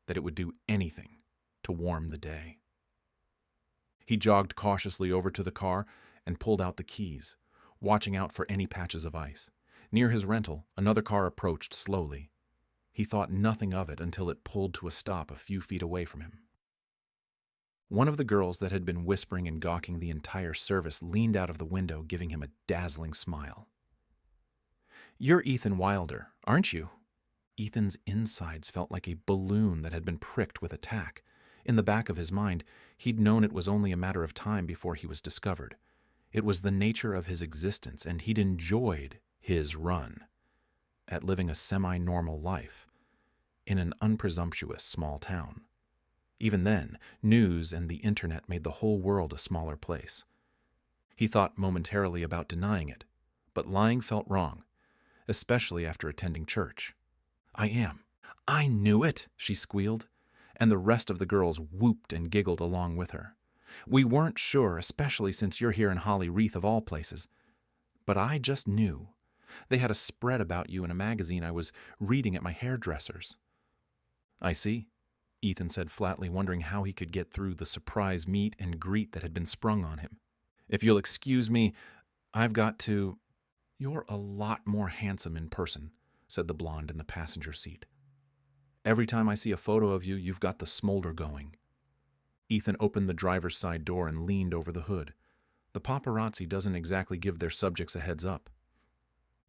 that it would do anything to warm the day. He jogged cautiously over to the car and pulled out the keys, watching out for any patches of ice. Near his rental, another car approached slowly. He thought nothing of it until it pulled to a stop a few feet away from him. One of the girls that had been whispering and gawking the entire service leaned out of the window, giving him a dazzling smile. You're Ethan Wilder, aren't you? Ethan's insides felt like a balloon that had been pricked with a tack. In the back of his mind, he'd known it was only a matter of time before he was discovered. It was the nature of his existence, and he'd enjoyed his run at living a semi-normal life in an unpresumptuous small town. Even then, news and the internet made the whole world a smaller place. He thought momentarily about denying it, but lying felt wrong, especially after attending church. I am. I knew it, she squealed, and the rest of the girls whooped and giggled along with her. We weren't sure, especially since you're here in Holly Wreath of all places. but I just knew. They had a spread about you in a magazine I was reading at my hairdresser's." "I see," Ethan said flatly, wondering how he could get through the surprise meet and greet that had been sprung on him. "If you'll excuse me, I've got to—" "You're a lot more handsome in person," said the blonde in the passenger seat. "Every time I see a photo of you, you've got the smolder going." Ethan opened the driver's side door and leaned over the hood. The paparazzi doesn't exactly give their subjects a heads up.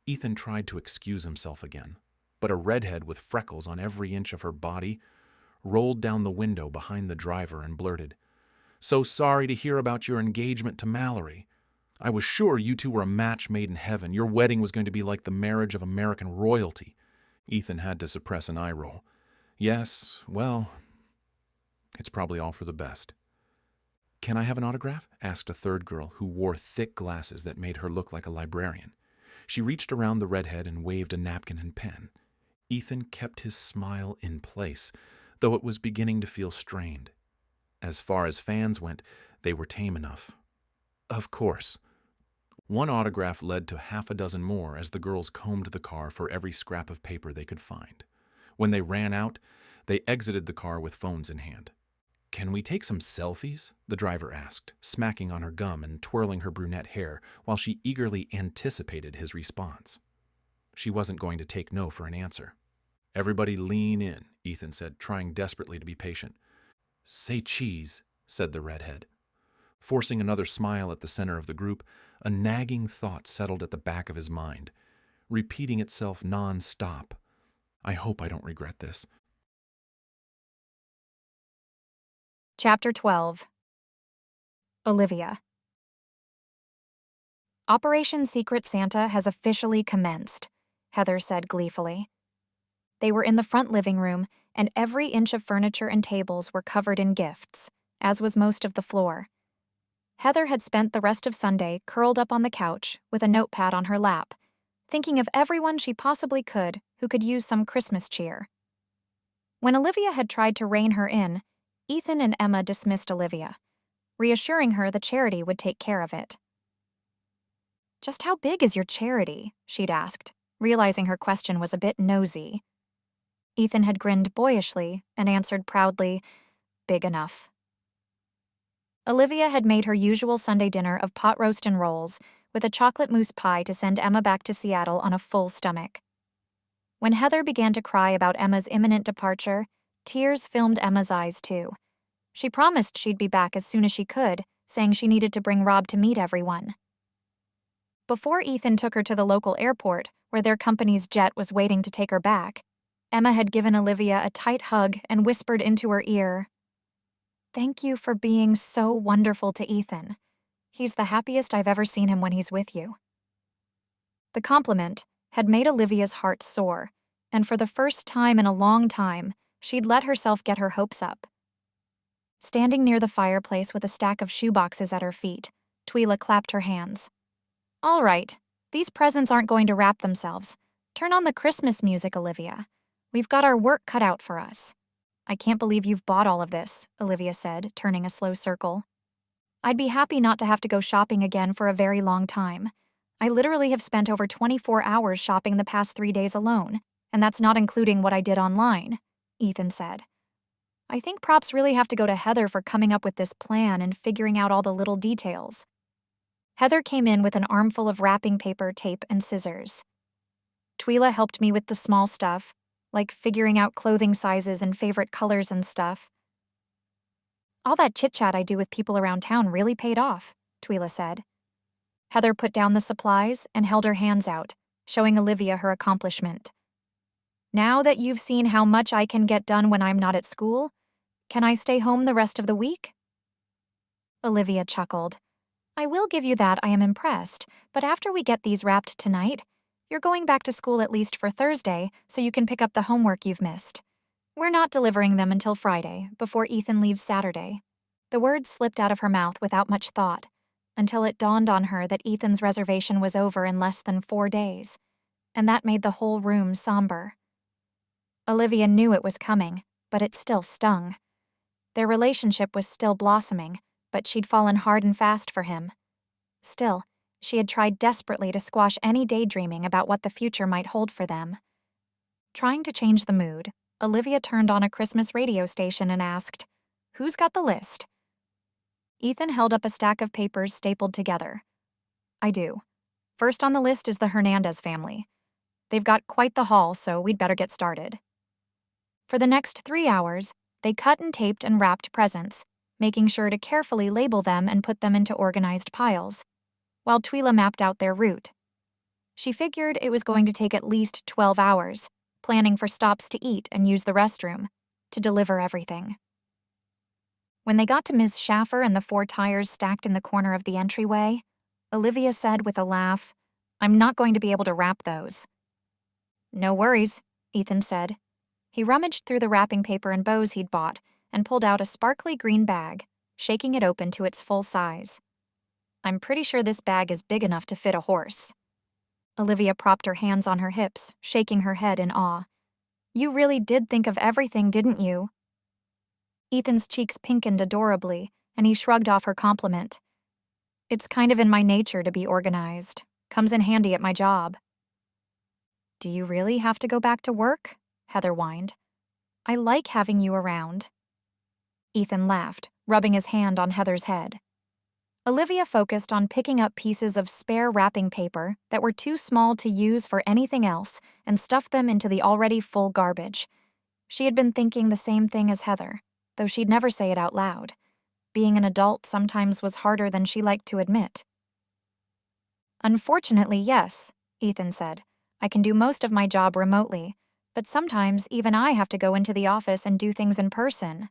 Ethan tried to excuse himself again, but a redhead with freckles on every inch of her body rolled down the window behind the driver and blurted, "So sorry to hear about your engagement to Mallory. I was sure you two were a match made in heaven. Your wedding was going to be like the marriage of American royalty." Ethan had to suppress an eye roll. "Yes, well, it's probably all for the best." "Can I have an autograph?" asked a third girl who wore thick glasses that made her look like a librarian. She reached around the redhead and waved a napkin and pen. Ethan kept his smile in place, though it was beginning to feel strained. As far as fans went, they were tame enough. Of course. One autograph led to half a dozen more as the girls combed the car for every scrap of paper they could find. When they ran out, they exited the car with phones in hand. "Can we take some selfies?" the driver asked, smacking on her gum and twirling her brunette hair while she eagerly anticipated his response. She wasn't going to take no for an answer. "Everybody lean in," Ethan said, trying desperately to be patient. "Say cheese," said the redhead. Forcing another smile at the center of the group, a nagging thought settled at the back of his mind, repeating itself non-stop. "I hope I don't regret this." Chapter 12. Olivia. Operation Secret Santa has officially commenced, Heather said gleefully. They were in the front living room, and every inch of furniture and tables were covered in gifts, as was most of the floor. Heather had spent the rest of Sunday curled up on the couch with a notepad on her lap, thinking of everyone she possibly could who could use some Christmas cheer. When Olivia had tried to rein her in, Ethan and Emma dismissed Olivia, reassuring her the charity would take care of it. "Just how big is your charity?" she'd asked, realizing her question was a bit nosy. Ethan had grinned boyishly and answered proudly, "Big enough." Olivia had made her usual Sunday dinner of pot roast and rolls, with a chocolate mousse pie to send Emma back to Seattle on a full stomach. When Heather began to cry about Emma's imminent departure, tears filmed Emma's eyes too. She promised she'd be back as soon as she could, saying she needed to bring Rob to meet everyone. Before Ethan took her to the local airport, where their company's jet was waiting to take her back, Emma had given Olivia a tight hug and whispered into her ear, "Thank you for being so wonderful to Ethan. He's the happiest I've ever seen him when he's with you." The compliment had made Olivia's heart soar, and for the first time in a long time, she'd let herself get her hopes up. Standing near the fireplace with a stack of shoeboxes at her feet, Twyla clapped her hands. "All right, these presents aren't going to wrap themselves. Turn on the Christmas music, Olivia. We've got our work cut out for us." "I can't believe you've bought all of this," Olivia said, turning a slow circle. "I'd be happy not to have to go shopping again for a very long time. I literally have spent over 24 hours shopping the past 3 days alone, and that's not including what I did online," Ethan said. "I think props really have to go to Heather for coming up with this plan and figuring out all the little details." Heather came in with an armful of wrapping paper, tape, and scissors. Twyla helped me with the small stuff, like figuring out clothing sizes and favorite colors and stuff. "All that chit-chat I do with people around town really paid off," Twyla said. Heather put down the supplies and held her hands out, showing Olivia her accomplishment. "Now that you've seen how much I can get done when I'm not at school, can I stay home the rest of the week?" Olivia chuckled. "I will give you that, I am impressed, but after we get these wrapped tonight, you're going back to school at least for Thursday so you can pick up the homework you've missed. We're not delivering them until Friday, before Ethan leaves Saturday." The words slipped out of her mouth without much thought, until it dawned on her that Ethan's reservation was over in less than 4 days, and that made the whole room somber. Olivia knew it was coming, but it still stung. Their relationship was still blossoming, but she'd fallen hard and fast for him. Still, She had tried desperately to squash any daydreaming about what the future might hold for them. Trying to change the mood, Olivia turned on a Christmas radio station and asked, "Who's got the list?" Ethan held up a stack of papers stapled together. "I do. First on the list is the Hernandez family. They've got quite the haul, so we'd better get started." For the next 3 hours, they cut and taped and wrapped presents, making sure to carefully label them and put them into organized piles, while Twyla mapped out their route. She figured it was going to take at least 12 hours, planning for stops to eat and use the restroom, to deliver everything. When they got to Ms. Schaffer and the 4 tires stacked in the corner of the entryway, Olivia said with a laugh, "I'm not going to be able to wrap those." "No worries," Ethan said. He rummaged through the wrapping paper and bows he'd bought and pulled out a sparkly green bag, shaking it open to its full size. "I'm pretty sure this bag is big enough to fit a horse." Olivia propped her hands on her hips, shaking her head in awe. "You really did think of everything, didn't you?" Ethan's cheeks pinkened adorably, and he shrugged off her compliment. "It's kind of in my nature to be organized. Comes in handy at my job." "Do you really have to go back to work?" Heather whined. "I like having you around." Ethan laughed, rubbing his hand on Heather's head. Olivia focused on picking up pieces of spare wrapping paper that were too small to use for anything else and stuffed them into the already full garbage. She had been thinking the same thing as Heather, though she'd never say it out loud. Being an adult sometimes was harder than she liked to admit. "Unfortunately, yes," Ethan said. "I can do most of my job remotely, but sometimes even I have to go into the office and do things in person."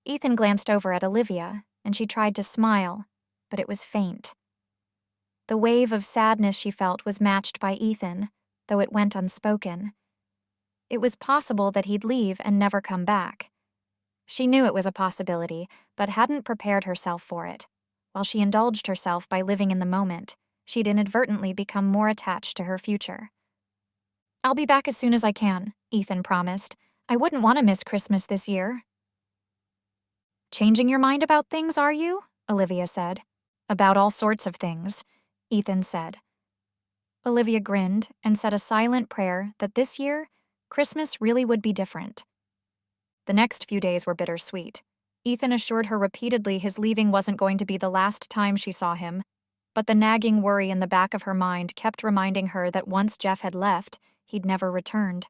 Ethan glanced over at Olivia, and she tried to smile, but it was faint. The wave of sadness she felt was matched by Ethan, though it went unspoken. It was possible that he'd leave and never come back. She knew it was a possibility, but hadn't prepared herself for it. While she indulged herself by living in the moment, she'd inadvertently become more attached to her future. "I'll be back as soon as I can," Ethan promised. "I wouldn't want to miss Christmas this year." "Changing your mind about things, are you?" Olivia said. "About all sorts of things," Ethan said. Olivia grinned and said a silent prayer that this year, Christmas really would be different. The next few days were bittersweet. Ethan assured her repeatedly his leaving wasn't going to be the last time she saw him, but the nagging worry in the back of her mind kept reminding her that once Jeff had left, he'd never returned.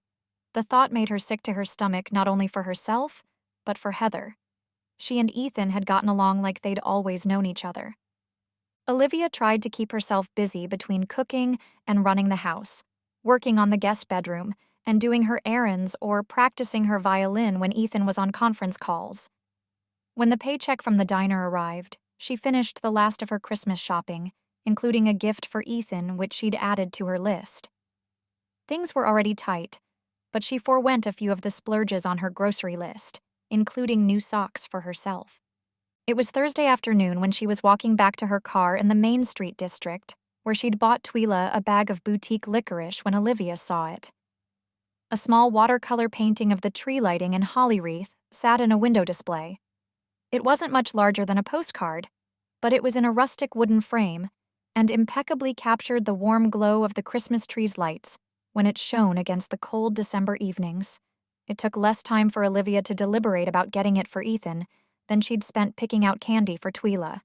The thought made her sick to her stomach not only for herself, but for Heather. She and Ethan had gotten along like they'd always known each other. Olivia tried to keep herself busy between cooking and running the house, working on the guest bedroom, and doing her errands or practicing her violin when Ethan was on conference calls. When the paycheck from the diner arrived, she finished the last of her Christmas shopping, including a gift for Ethan which she'd added to her list. Things were already tight, but she forewent a few of the splurges on her grocery list, including new socks for herself. It was Thursday afternoon when she was walking back to her car in the Main Street district, where she'd bought Twyla a bag of boutique licorice when Olivia saw it. A small watercolor painting of the tree lighting in Holly Wreath sat in a window display. It wasn't much larger than a postcard, but it was in a rustic wooden frame and impeccably captured the warm glow of the Christmas tree's lights when it shone against the cold December evenings. It took less time for Olivia to deliberate about getting it for Ethan than she'd spent picking out candy for Twyla.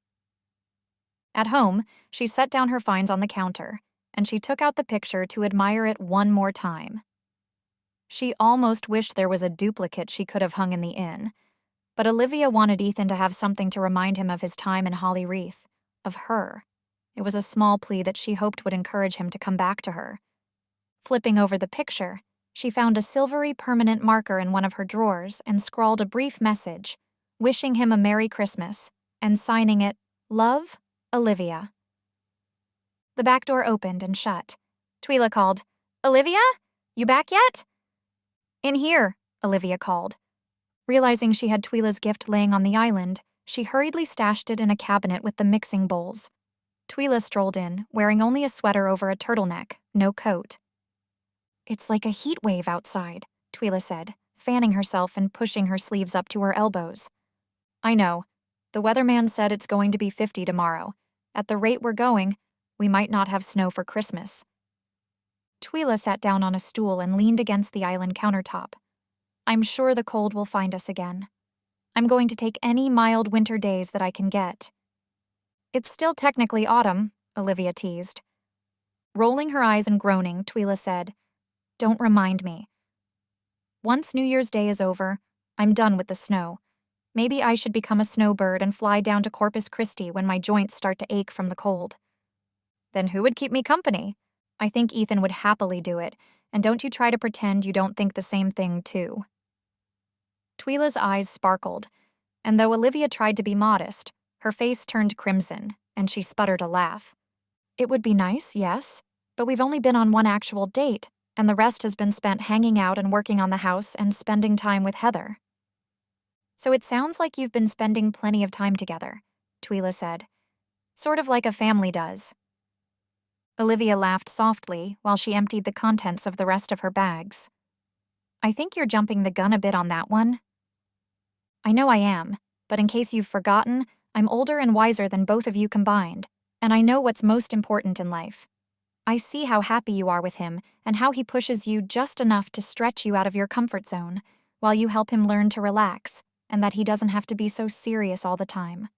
At home, she set down her finds on the counter, and she took out the picture to admire it one more time. She almost wished there was a duplicate she could have hung in the inn, but Olivia wanted Ethan to have something to remind him of his time in Holly Wreath, of her. It was a small plea that she hoped would encourage him to come back to her. Flipping over the picture, she found a silvery permanent marker in one of her drawers and scrawled a brief message, wishing him a Merry Christmas, and signing it, "Love, Olivia." The back door opened and shut. Twyla called, "Olivia? You back yet?" "In here," Olivia called. Realizing she had Twyla's gift laying on the island, she hurriedly stashed it in a cabinet with the mixing bowls. Twyla strolled in, wearing only a sweater over a turtleneck, no coat. "It's like a heat wave outside," Twyla said, fanning herself and pushing her sleeves up to her elbows. "I know. The weatherman said it's going to be 50 tomorrow. At the rate we're going, We might not have snow for Christmas. Twyla sat down on a stool and leaned against the island countertop. I'm sure the cold will find us again. I'm going to take any mild winter days that I can get. It's still technically autumn, Olivia teased. Rolling her eyes and groaning, Twyla said, Don't remind me. Once New Year's Day is over, I'm done with the snow. Maybe I should become a snowbird and fly down to Corpus Christi when my joints start to ache from the cold. Then who would keep me company? I think Ethan would happily do it, and don't you try to pretend you don't think the same thing, too. Twyla's eyes sparkled, and though Olivia tried to be modest, her face turned crimson, and she sputtered a laugh. It would be nice, yes, but we've only been on one actual date, and the rest has been spent hanging out and working on the house and spending time with Heather. So it sounds like you've been spending plenty of time together, Twyla said. Sort of like a family does. Olivia laughed softly while she emptied the contents of the rest of her bags. I think you're jumping the gun a bit on that one. I know I am, but in case you've forgotten, I'm older and wiser than both of you combined, and I know what's most important in life. I see how happy you are with him and how he pushes you just enough to stretch you out of your comfort zone, while you help him learn to relax, and that he doesn't have to be so serious all the time.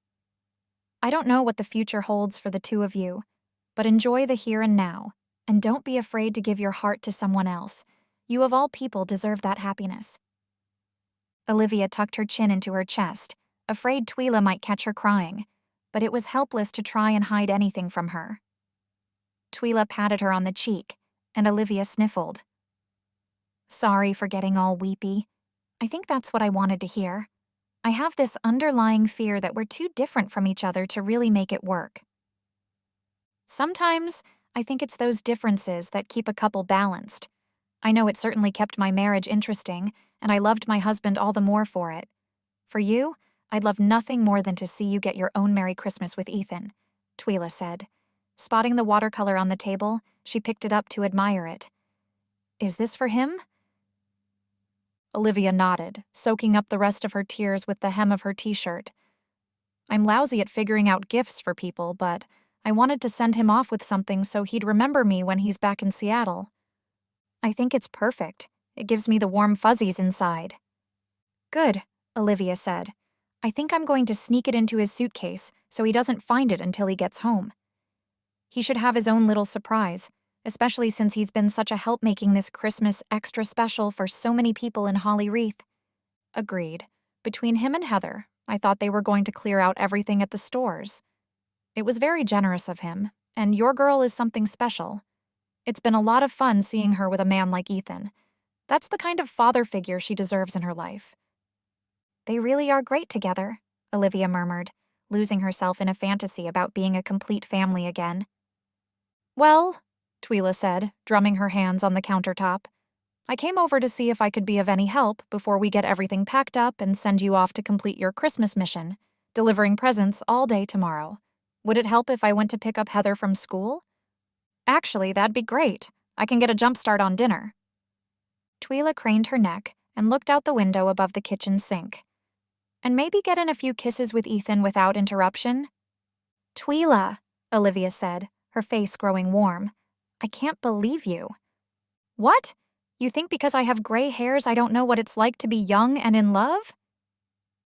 I don't know what the future holds for the two of you, but enjoy the here and now, and don't be afraid to give your heart to someone else. You of all people deserve that happiness. Olivia tucked her chin into her chest, afraid Twyla might catch her crying, but it was helpless to try and hide anything from her. Twyla patted her on the cheek, and Olivia sniffled. Sorry for getting all weepy. I think that's what I wanted to hear. I have this underlying fear that we're too different from each other to really make it work. Sometimes, I think it's those differences that keep a couple balanced. I know it certainly kept my marriage interesting, and I loved my husband all the more for it. For you, I'd love nothing more than to see you get your own Merry Christmas with Ethan, Twyla said. Spotting the watercolor on the table, she picked it up to admire it. Is this for him? Olivia nodded, soaking up the rest of her tears with the hem of her t-shirt. I'm lousy at figuring out gifts for people, but I wanted to send him off with something so he'd remember me when he's back in Seattle. I think it's perfect. It gives me the warm fuzzies inside. Good, Olivia said. I think I'm going to sneak it into his suitcase so he doesn't find it until he gets home. He should have his own little surprise, especially since he's been such a help making this Christmas extra special for so many people in Holly Wreath. Agreed. Between him and Heather, I thought they were going to clear out everything at the stores. It was very generous of him, and your girl is something special. It's been a lot of fun seeing her with a man like Ethan. That's the kind of father figure she deserves in her life. They really are great together, Olivia murmured, losing herself in a fantasy about being a complete family again. Well, Twyla said, drumming her hands on the countertop, I came over to see if I could be of any help before we get everything packed up and send you off to complete your Christmas mission, delivering presents all day tomorrow. Would it help if I went to pick up Heather from school? Actually, that'd be great. I can get a jump start on dinner. Twyla craned her neck and looked out the window above the kitchen sink. And maybe get in a few kisses with Ethan without interruption? Twyla, Olivia said, her face growing warm. I can't believe you. What? You think because I have gray hairs I don't know what it's like to be young and in love?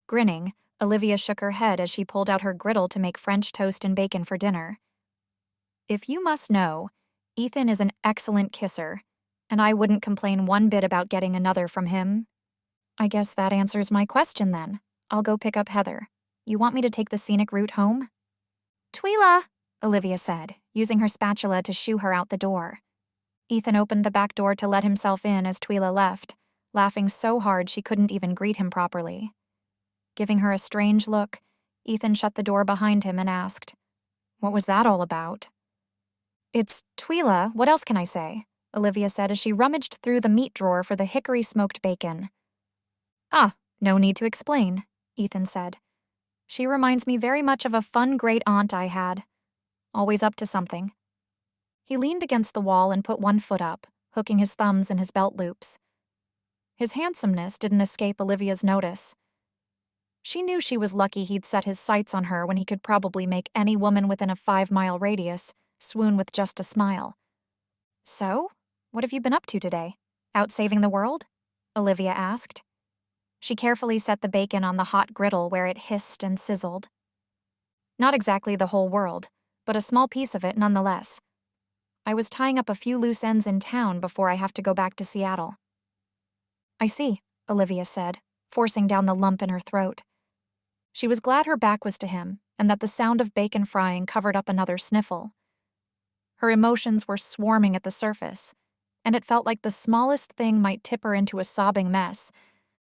Grinning, Olivia shook her head as she pulled out her griddle to make French toast and bacon for dinner. If you must know, Ethan is an excellent kisser, and I wouldn't complain one bit about getting another from him. I guess that answers my question then. I'll go pick up Heather. You want me to take the scenic route home? Twyla, Olivia said, using her spatula to shoo her out the door. Ethan opened the back door to let himself in as Twyla left, laughing so hard she couldn't even greet him properly. Giving her a strange look, Ethan shut the door behind him and asked, What was that all about? It's Twyla, what else can I say? Olivia said as she rummaged through the meat drawer for the hickory-smoked bacon. Ah, no need to explain, Ethan said. She reminds me very much of a fun great aunt I had. Always up to something. He leaned against the wall and put one foot up, hooking his thumbs in his belt loops. His handsomeness didn't escape Olivia's notice. She knew she was lucky he'd set his sights on her when he could probably make any woman within a 5-mile radius, swoon with just a smile. "So, what have you been up to today? Out saving the world?" Olivia asked. She carefully set the bacon on the hot griddle where it hissed and sizzled. "Not exactly the whole world, but a small piece of it nonetheless. I was tying up a few loose ends in town before I have to go back to Seattle." "I see," Olivia said, forcing down the lump in her throat. She was glad her back was to him and that the sound of bacon frying covered up another sniffle. Her emotions were swarming at the surface, and it felt like the smallest thing might tip her into a sobbing mess.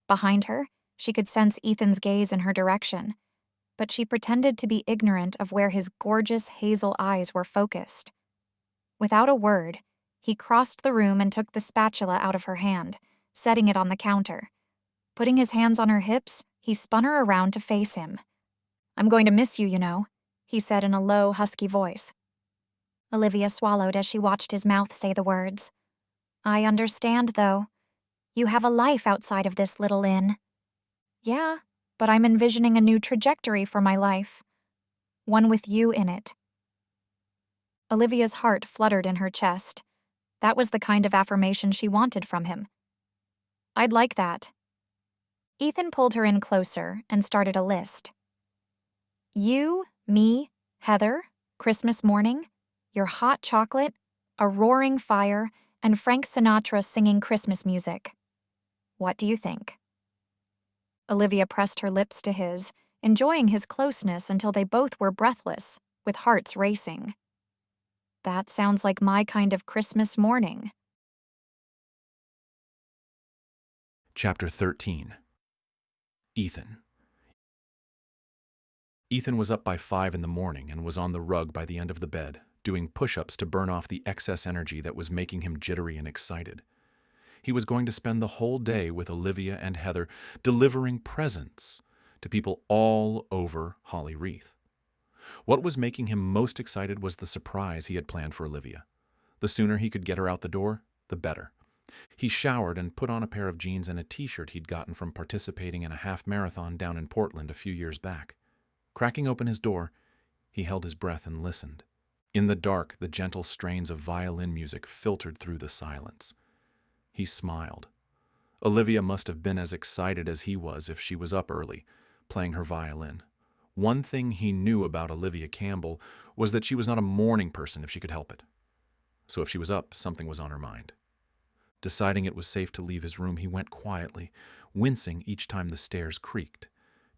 Behind her, she could sense Ethan's gaze in her direction, but she pretended to be ignorant of where his gorgeous hazel eyes were focused. Without a word, he crossed the room and took the spatula out of her hand, setting it on the counter. Putting his hands on her hips, he spun her around to face him. "I'm going to miss you, you know," he said in a low, husky voice. Olivia swallowed as she watched his mouth say the words. "I understand, though. You have a life outside of this little inn." "Yeah, but I'm envisioning a new trajectory for my life. One with you in it." Olivia's heart fluttered in her chest. That was the kind of affirmation she wanted from him. "I'd like that." Ethan pulled her in closer and started a list. "You, me, Heather, Christmas morning, your hot chocolate, a roaring fire, and Frank Sinatra singing Christmas music. What do you think?" Olivia pressed her lips to his, enjoying his closeness until they both were breathless, with hearts racing. "That sounds like my kind of Christmas morning." Chapter 13. Ethan. Ethan was up by 5 in the morning and was on the rug by the end of the bed, doing push-ups to burn off the excess energy that was making him jittery and excited. He was going to spend the whole day with Olivia and Heather, delivering presents to people all over Holly Wreath. What was making him most excited was the surprise he had planned for Olivia. The sooner he could get her out the door, the better. He showered and put on a pair of jeans and a t-shirt he'd gotten from participating in a half marathon down in Portland a few years back. Cracking open his door, he held his breath and listened. In the dark, the gentle strains of violin music filtered through the silence. He smiled. Olivia must have been as excited as he was if she was up early, playing her violin. One thing he knew about Olivia Campbell was that she was not a morning person if she could help it. So if she was up, something was on her mind. Deciding it was safe to leave his room, he went quietly, wincing each time the stairs creaked.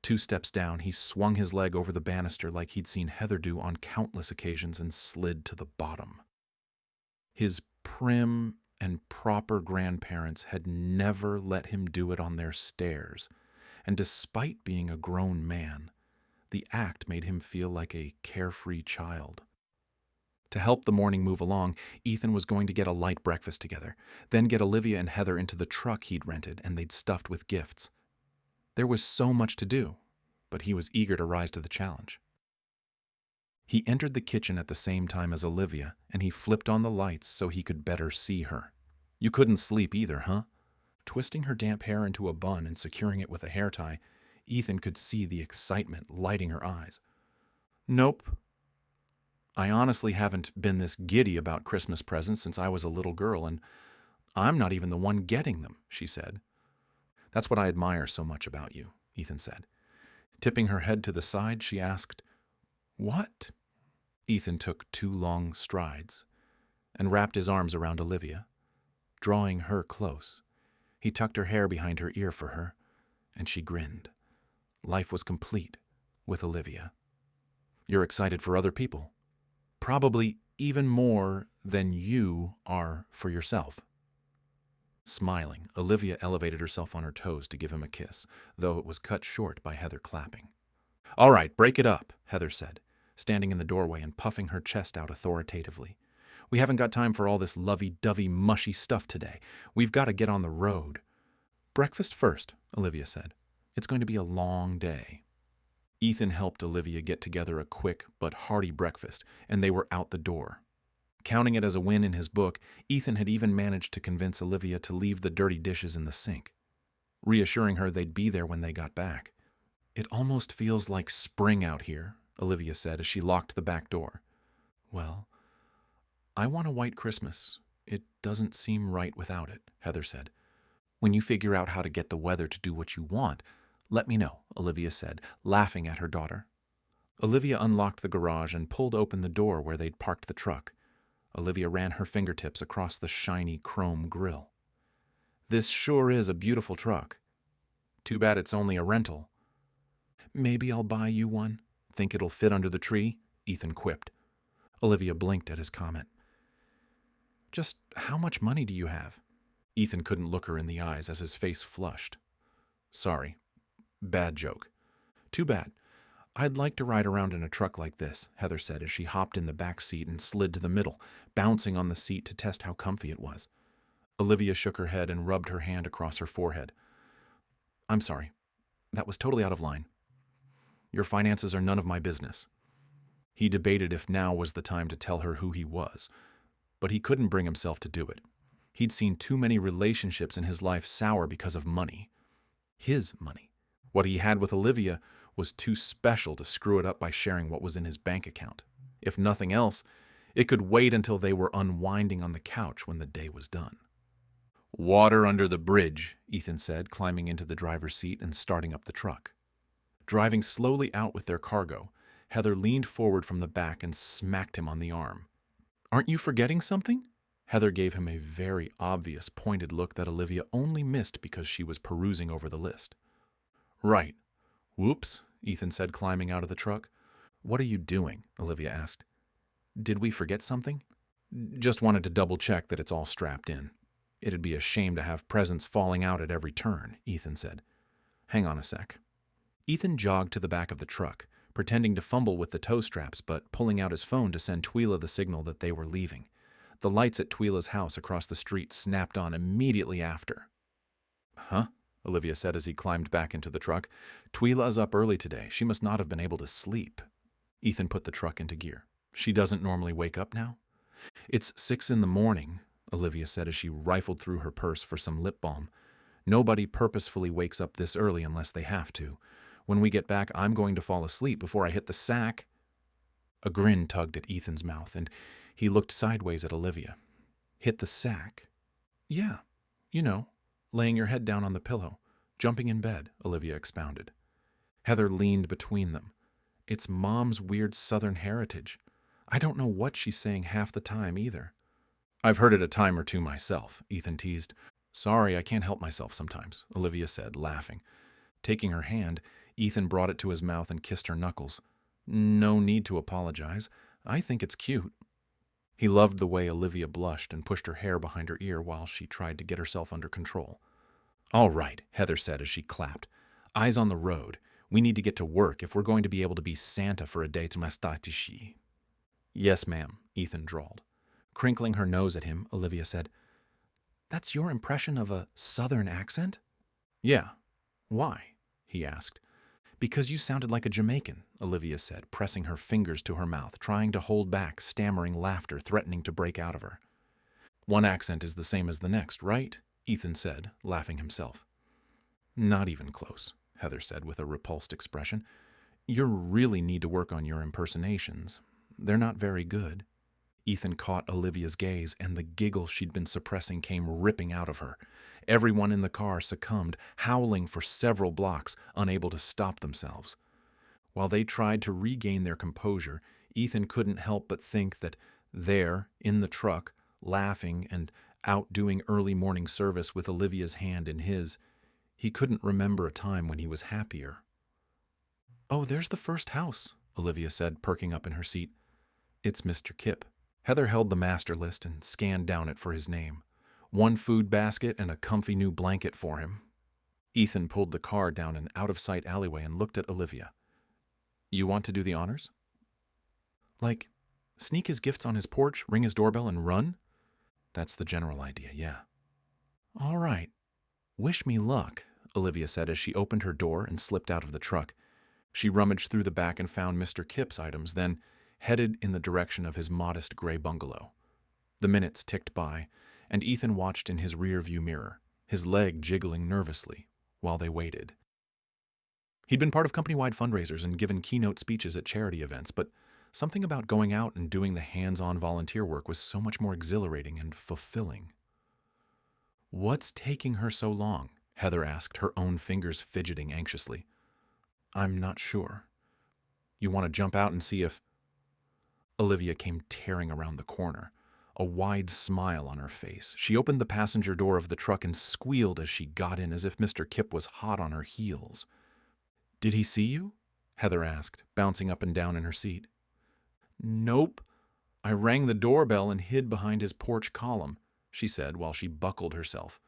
2 steps down, he swung his leg over the banister like he'd seen Heather do on countless occasions and slid to the bottom. His prim and proper grandparents had never let him do it on their stairs, and despite being a grown man, the act made him feel like a carefree child. To help the morning move along, Ethan was going to get a light breakfast together, then get Olivia and Heather into the truck he'd rented and they'd stuffed with gifts. There was so much to do, but he was eager to rise to the challenge. He entered the kitchen at the same time as Olivia, and he flipped on the lights so he could better see her. "You couldn't sleep either, huh?" Twisting her damp hair into a bun and securing it with a hair tie, Ethan could see the excitement lighting her eyes. "Nope. I honestly haven't been this giddy about Christmas presents since I was a little girl, and I'm not even the one getting them," she said. "That's what I admire so much about you," Ethan said. Tipping her head to the side, she asked, "What?" Ethan took 2 long strides and wrapped his arms around Olivia, drawing her close. He tucked her hair behind her ear for her, and she grinned. Life was complete with Olivia. "You're excited for other people. Probably even more than you are for yourself." Smiling, Olivia elevated herself on her toes to give him a kiss, though it was cut short by Heather clapping. "All right, break it up," Heather said, standing in the doorway and puffing her chest out authoritatively. "We haven't got time for all this lovey-dovey, mushy stuff today. We've got to get on the road." "Breakfast first," Olivia said. "It's going to be a long day." Ethan helped Olivia get together a quick but hearty breakfast, and they were out the door. Counting it as a win in his book, Ethan had even managed to convince Olivia to leave the dirty dishes in the sink, reassuring her they'd be there when they got back. "It almost feels like spring out here," Olivia said as she locked the back door. "Well, I want a white Christmas. It doesn't seem right without it, Heather said. When you figure out how to get the weather to do what you want, let me know, Olivia said, laughing at her daughter. Olivia unlocked the garage and pulled open the door where they'd parked the truck. Olivia ran her fingertips across the shiny chrome grille. This sure is a beautiful truck. Too bad it's only a rental. Maybe I'll buy you one. Think it'll fit under the tree? Ethan quipped. Olivia blinked at his comment. Just how much money do you have? Ethan couldn't look her in the eyes as his face flushed. Sorry. Bad joke. Too bad. I'd like to ride around in a truck like this, Heather said as she hopped in the back seat and slid to the middle, bouncing on the seat to test how comfy it was. Olivia shook her head and rubbed her hand across her forehead. I'm sorry. That was totally out of line. Your finances are none of my business. He debated if now was the time to tell her who he was, but he couldn't bring himself to do it. He'd seen too many relationships in his life sour because of money. His money. What he had with Olivia was too special to screw it up by sharing what was in his bank account. If nothing else, it could wait until they were unwinding on the couch when the day was done. Water under the bridge, Ethan said, climbing into the driver's seat and starting up the truck. Driving slowly out with their cargo, Heather leaned forward from the back and smacked him on the arm. Aren't you forgetting something? Heather gave him a very obvious, pointed look that Olivia only missed because she was perusing over the list. Right. Whoops, Ethan said, climbing out of the truck. What are you doing? Olivia asked. Did we forget something? Just wanted to double-check that it's all strapped in. It'd be a shame to have presents falling out at every turn, Ethan said. Hang on a sec. Ethan jogged to the back of the truck, pretending to fumble with the tow straps but pulling out his phone to send Twyla the signal that they were leaving. The lights at Twyla's house across the street snapped on immediately after. Huh? Olivia said as he climbed back into the truck. Twyla's up early today. She must not have been able to sleep. Ethan put the truck into gear. She doesn't normally wake up now? It's 6 a.m, Olivia said as she rifled through her purse for some lip balm. Nobody purposefully wakes up this early unless they have to. When we get back, I'm going to fall asleep before I hit the sack. A grin tugged at Ethan's mouth, and he looked sideways at Olivia. Hit the sack? Yeah, you know, laying your head down on the pillow, jumping in bed, Olivia expounded. Heather leaned between them. It's Mom's weird Southern heritage. I don't know what she's saying half the time either. I've heard it a time or two myself, Ethan teased. Sorry, I can't help myself sometimes, Olivia said, laughing. Taking her hand, Ethan brought it to his mouth and kissed her knuckles. No need to apologize. I think it's cute. He loved the way Olivia blushed and pushed her hair behind her ear while she tried to get herself under control. All right, Heather said as she clapped. Eyes on the road. We need to get to work if we're going to be able to be Santa for a day to Mastatishi. Yes, ma'am, Ethan drawled. Crinkling her nose at him, Olivia said, That's your impression of a Southern accent? Yeah. Why? He asked. Because you sounded like a Jamaican, Olivia said, pressing her fingers to her mouth, trying to hold back stammering laughter threatening to break out of her. One accent is the same as the next, right? Ethan said, laughing himself. Not even close, Heather said with a repulsed expression. You really need to work on your impersonations. They're not very good. Ethan caught Olivia's gaze, and the giggle she'd been suppressing came ripping out of her. Everyone in the car succumbed, howling for several blocks, unable to stop themselves. While they tried to regain their composure, Ethan couldn't help but think that there, in the truck, laughing and out doing early morning service with Olivia's hand in his, he couldn't remember a time when he was happier. Oh, there's the first house, Olivia said, perking up in her seat. It's Mr. Kipp. Heather held the master list and scanned down it for his name. 1 food basket and a comfy new blanket for him. Ethan pulled the car down an out-of-sight alleyway and looked at Olivia. You want to do the honors? Like, sneak his gifts on his porch, ring his doorbell, and run? That's the general idea, yeah. All right. Wish me luck, Olivia said as she opened her door and slipped out of the truck. She rummaged through the back and found Mr. Kipp's items, then headed in the direction of his modest gray bungalow. The minutes ticked by, and Ethan watched in his rear-view mirror, his leg jiggling nervously, while they waited. He'd been part of company-wide fundraisers and given keynote speeches at charity events, but Something about going out and doing the hands-on volunteer work was so much more exhilarating and fulfilling. "What's taking her so long?" Heather asked, her own fingers fidgeting anxiously. "I'm not sure. You want to jump out and see if—" Olivia came tearing around the corner, a wide smile on her face. She opened the passenger door of the truck and squealed as she got in, as if Mr. Kipp was hot on her heels. "Did he see you?" Heather asked, bouncing up and down in her seat. "Nope. I rang the doorbell and hid behind his porch column," she said while she buckled herself.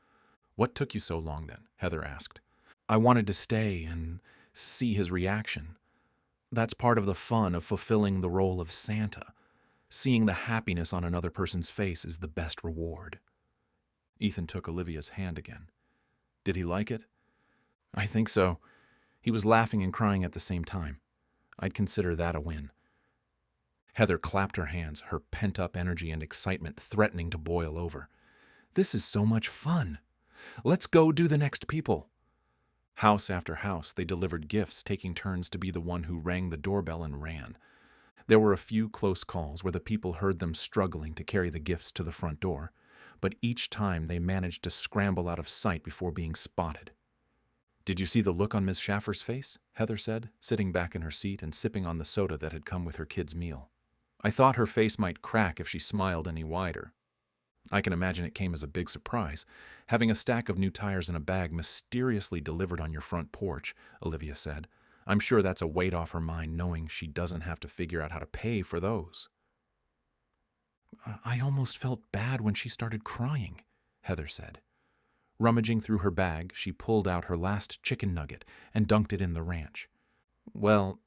"What took you so long then?" Heather asked. "I wanted to stay and see his reaction. That's part of the fun of fulfilling the role of Santa. Seeing the happiness on another person's face is the best reward." Ethan took Olivia's hand again. "Did he like it?" "I think so. He was laughing and crying at the same time. I'd consider that a win." Heather clapped her hands, her pent-up energy and excitement threatening to boil over. "This is so much fun. Let's go do the next people." House after house, they delivered gifts, taking turns to be the one who rang the doorbell and ran. There were a few close calls where the people heard them struggling to carry the gifts to the front door, but each time they managed to scramble out of sight before being spotted. "Did you see the look on Miss Schaffer's face?" Heather said, sitting back in her seat and sipping on the soda that had come with her kid's meal. "I thought her face might crack if she smiled any wider." "I can imagine it came as a big surprise, having a stack of new tires in a bag mysteriously delivered on your front porch," Olivia said. "I'm sure that's a weight off her mind, knowing she doesn't have to figure out how to pay for those." "I almost felt bad when she started crying," Heather said. Rummaging through her bag, she pulled out her last chicken nugget and dunked it in the ranch. "Well,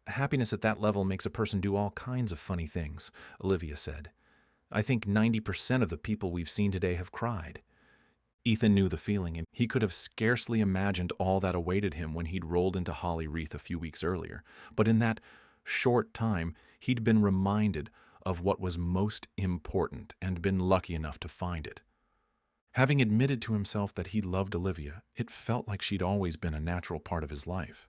happiness at that level makes a person do all kinds of funny things," Olivia said. "I think 90% of the people we've seen today have cried." Ethan knew the feeling, and he could have scarcely imagined all that awaited him when he'd rolled into Holly Wreath a few weeks earlier. But in that short time, he'd been reminded of what was most important and been lucky enough to find it. Having admitted to himself that he loved Olivia, it felt like she'd always been a natural part of his life.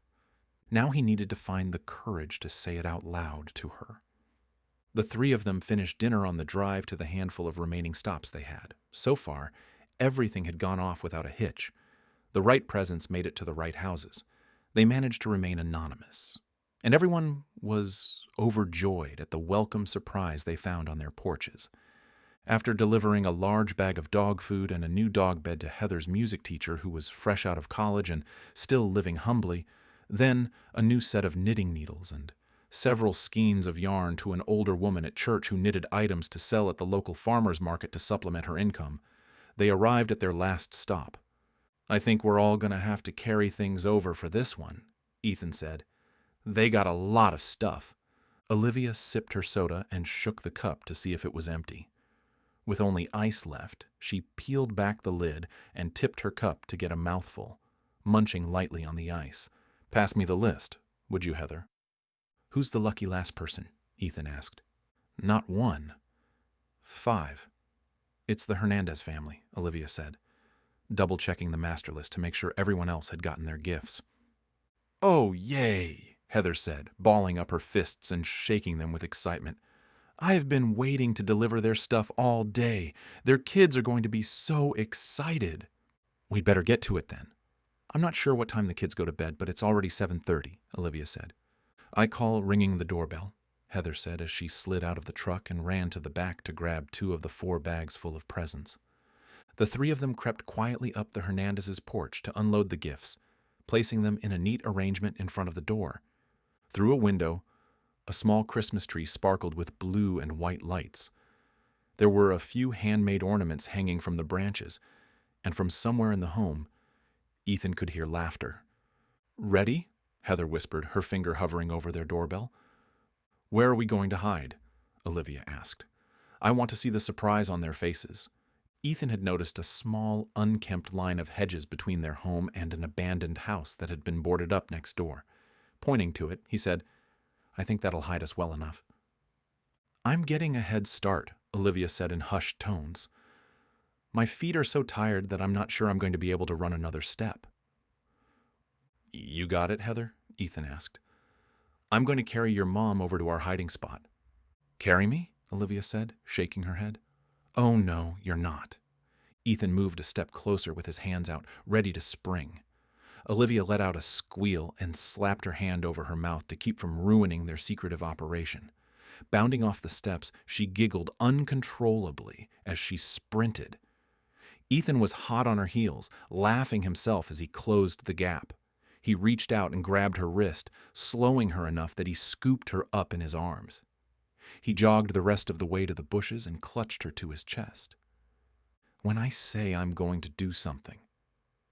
Now he needed to find the courage to say it out loud to her. The three of them finished dinner on the drive to the handful of remaining stops they had. So far, everything had gone off without a hitch. The right presents made it to the right houses. They managed to remain anonymous. And everyone was overjoyed at the welcome surprise they found on their porches. After delivering a large bag of dog food and a new dog bed to Heather's music teacher, who was fresh out of college and still living humbly, then a new set of knitting needles and several skeins of yarn to an older woman at church who knitted items to sell at the local farmer's market to supplement her income, they arrived at their last stop. "I think we're all going to have to carry things over for this one," Ethan said. "They got a lot of stuff." Olivia sipped her soda and shook the cup to see if it was empty. With only ice left, she peeled back the lid and tipped her cup to get a mouthful, munching lightly on the ice. "Pass me the list, would you, Heather?" "Who's the lucky last person?" Ethan asked. "Not one. 5. It's the Hernandez family," Olivia said, double-checking the master list to make sure everyone else had gotten their gifts. "Oh, yay," Heather said, balling up her fists and shaking them with excitement. "I've been waiting to deliver their stuff all day. Their kids are going to be so excited." "We'd better get to it then." "I'm not sure what time the kids go to bed, but it's already 7:30, Olivia said. "I call ringing the doorbell," Heather said as she slid out of the truck and ran to the back to grab 2 of the 4 bags full of presents. The 3 of them crept quietly up the Hernandez's porch to unload the gifts, placing them in a neat arrangement in front of the door. Through a window, a small Christmas tree sparkled with blue and white lights. There were a few handmade ornaments hanging from the branches, and from somewhere in the home, Ethan could hear laughter. "Ready?" Heather whispered, her finger hovering over their doorbell. "Where are we going to hide?" Olivia asked. "I want to see the surprise on their faces." Ethan had noticed a small, unkempt line of hedges between their home and an abandoned house that had been boarded up next door. Pointing to it, he said, "I think that'll hide us well enough." "I'm getting a head start," Olivia said in hushed tones. "My feet are so tired that I'm not sure I'm going to be able to run another step." "You got it, Heather?" Ethan asked. I'm going to carry your mom over to our hiding spot." "Carry me?" Olivia said, shaking her head. "Oh no, you're not." Ethan moved a step closer with his hands out, ready to spring. Olivia let out a squeal and slapped her hand over her mouth to keep from ruining their secretive operation. Bounding off the steps, she giggled uncontrollably as she sprinted. Ethan was hot on her heels, laughing himself as he closed the gap. He reached out and grabbed her wrist, slowing her enough that he scooped her up in his arms. He jogged the rest of the way to the bushes and clutched her to his chest. "When I say I'm going to do something,